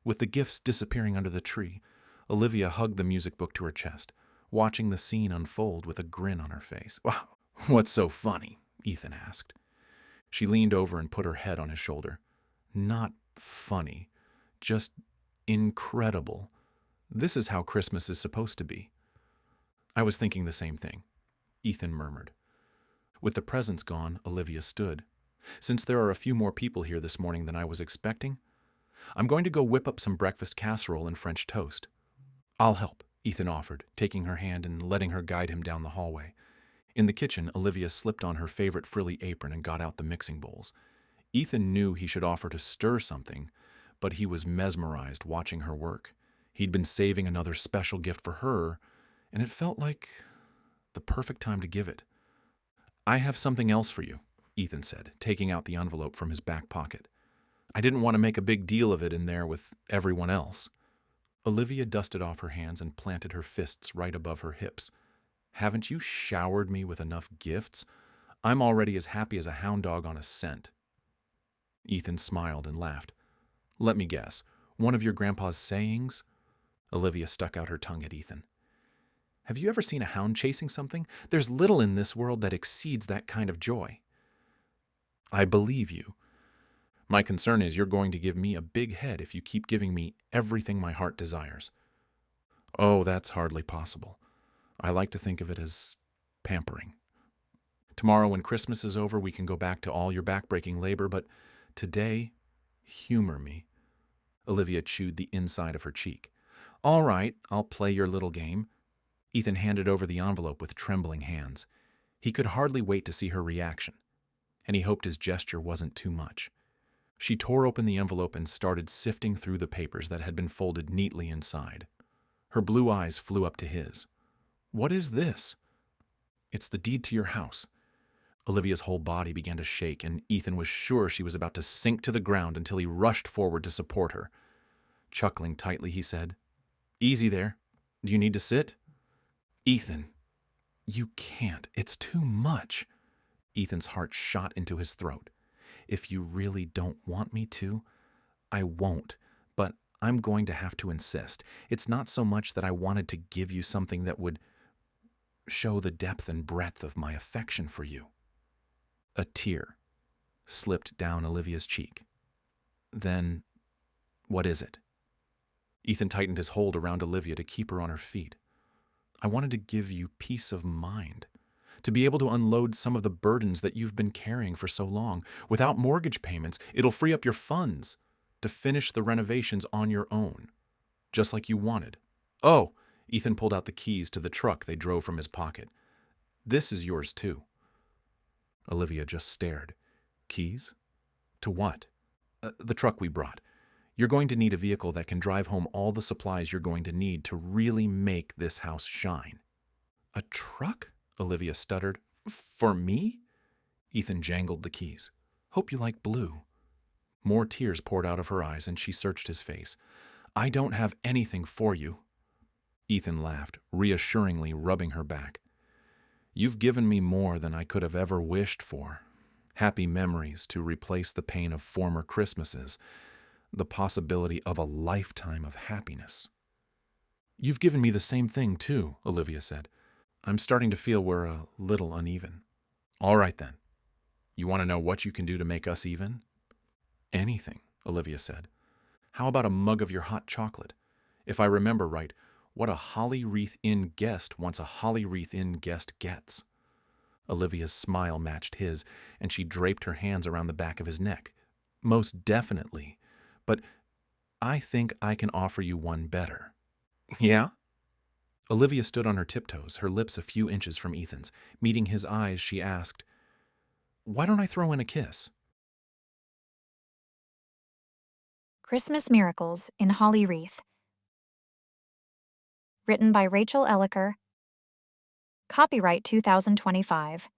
With the gifts disappearing under the tree, Olivia hugged the music book to her chest, watching the scene unfold with a grin on her face. Wow, what's so funny? Ethan asked. She leaned over and put her head on his shoulder. Not funny, just incredible. This is how Christmas is supposed to be. I was thinking the same thing, Ethan murmured. With the presents gone, Olivia stood. Since there are a few more people here this morning than I was expecting, I'm going to go whip up some breakfast casserole and French toast. I'll help, Ethan offered, taking her hand and letting her guide him down the hallway. In the kitchen, Olivia slipped on her favorite frilly apron and got out the mixing bowls. Ethan knew he should offer to stir something, but he was mesmerized watching her work. He'd been saving another special gift for her, and it felt like the perfect time to give it. I have something else for you, Ethan said, taking out the envelope from his back pocket. I didn't want to make a big deal of it in there with everyone else. Olivia dusted off her hands and planted her fists right above her hips. Haven't you showered me with enough gifts? I'm already as happy as a hound dog on a scent. Ethan smiled and laughed. Let me guess, one of your grandpa's sayings? Olivia stuck out her tongue at Ethan. Have you ever seen a hound chasing something? There's little in this world that exceeds that kind of joy. I believe you. My concern is you're going to give me a big head if you keep giving me everything my heart desires. Oh, that's hardly possible. I like to think of it as pampering. Tomorrow, when Christmas is over, we can go back to all your backbreaking labor, but today, humor me. Olivia chewed the inside of her cheek. All right, I'll play your little game. Ethan handed over the envelope with trembling hands. He could hardly wait to see her reaction, and he hoped his gesture wasn't too much. She tore open the envelope and started sifting through the papers that had been folded neatly inside. Her blue eyes flew up to his. What is this? It's the deed to your house. Olivia's whole body began to shake, and Ethan was sure she was about to sink to the ground until he rushed forward to support her. Chuckling tightly, he said, Easy there. Do you need to sit? Ethan, you can't. It's too much. Ethan's heart shot into his throat. If you really don't want me to, I won't, but I'm going to have to insist. It's not so much that I wanted to give you something that would show the depth and breadth of my affection for you. A tear slipped down Olivia's cheek. Then, what is it? Ethan tightened his hold around Olivia to keep her on her feet. I wanted to give you peace of mind, to be able to unload some of the burdens that you've been carrying for so long. Without mortgage payments, it'll free up your funds to finish the renovations on your own, just like you wanted. Oh, Ethan pulled out the keys to the truck they drove from his pocket. This is yours too. Olivia just stared. Keys? To what? The truck we brought. You're going to need a vehicle that can drive home all the supplies you're going to need to really make this house shine. A truck? Olivia stuttered. For me? Ethan jangled the keys. Hope you like blue. More tears poured out of her eyes, and she searched his face. I don't have anything for you. Ethan laughed, reassuringly rubbing her back. You've given me more than I could have ever wished for. Happy memories to replace the pain of former Christmases, the possibility of a lifetime of happiness. You've given me the same thing, too, Olivia said. I'm starting to feel we're a little uneven. All right, then. You want to know what you can do to make us even? Anything, Olivia said. How about a mug of your hot chocolate? If I remember right, what a Holly Wreath Inn guest wants a Holly Wreath Inn guest gets. Olivia's smile matched his, and she draped her hands around the back of his neck. Most definitely. But I think I can offer you one better. Yeah? Olivia stood on her tiptoes, her lips a few inches from Ethan's. Meeting his eyes, she asked, Why don't I throw in a kiss? Christmas Miracles in Holly Wreath. Written by Rachael Eliker. Copyright 2025.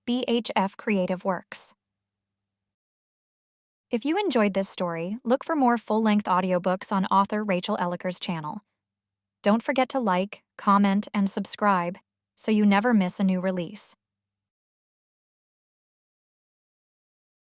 BHF Creative Works. If you enjoyed this story, look for more full-length audiobooks on author Rachael Eliker's channel. Don't forget to like, comment, and subscribe so you never miss a new release.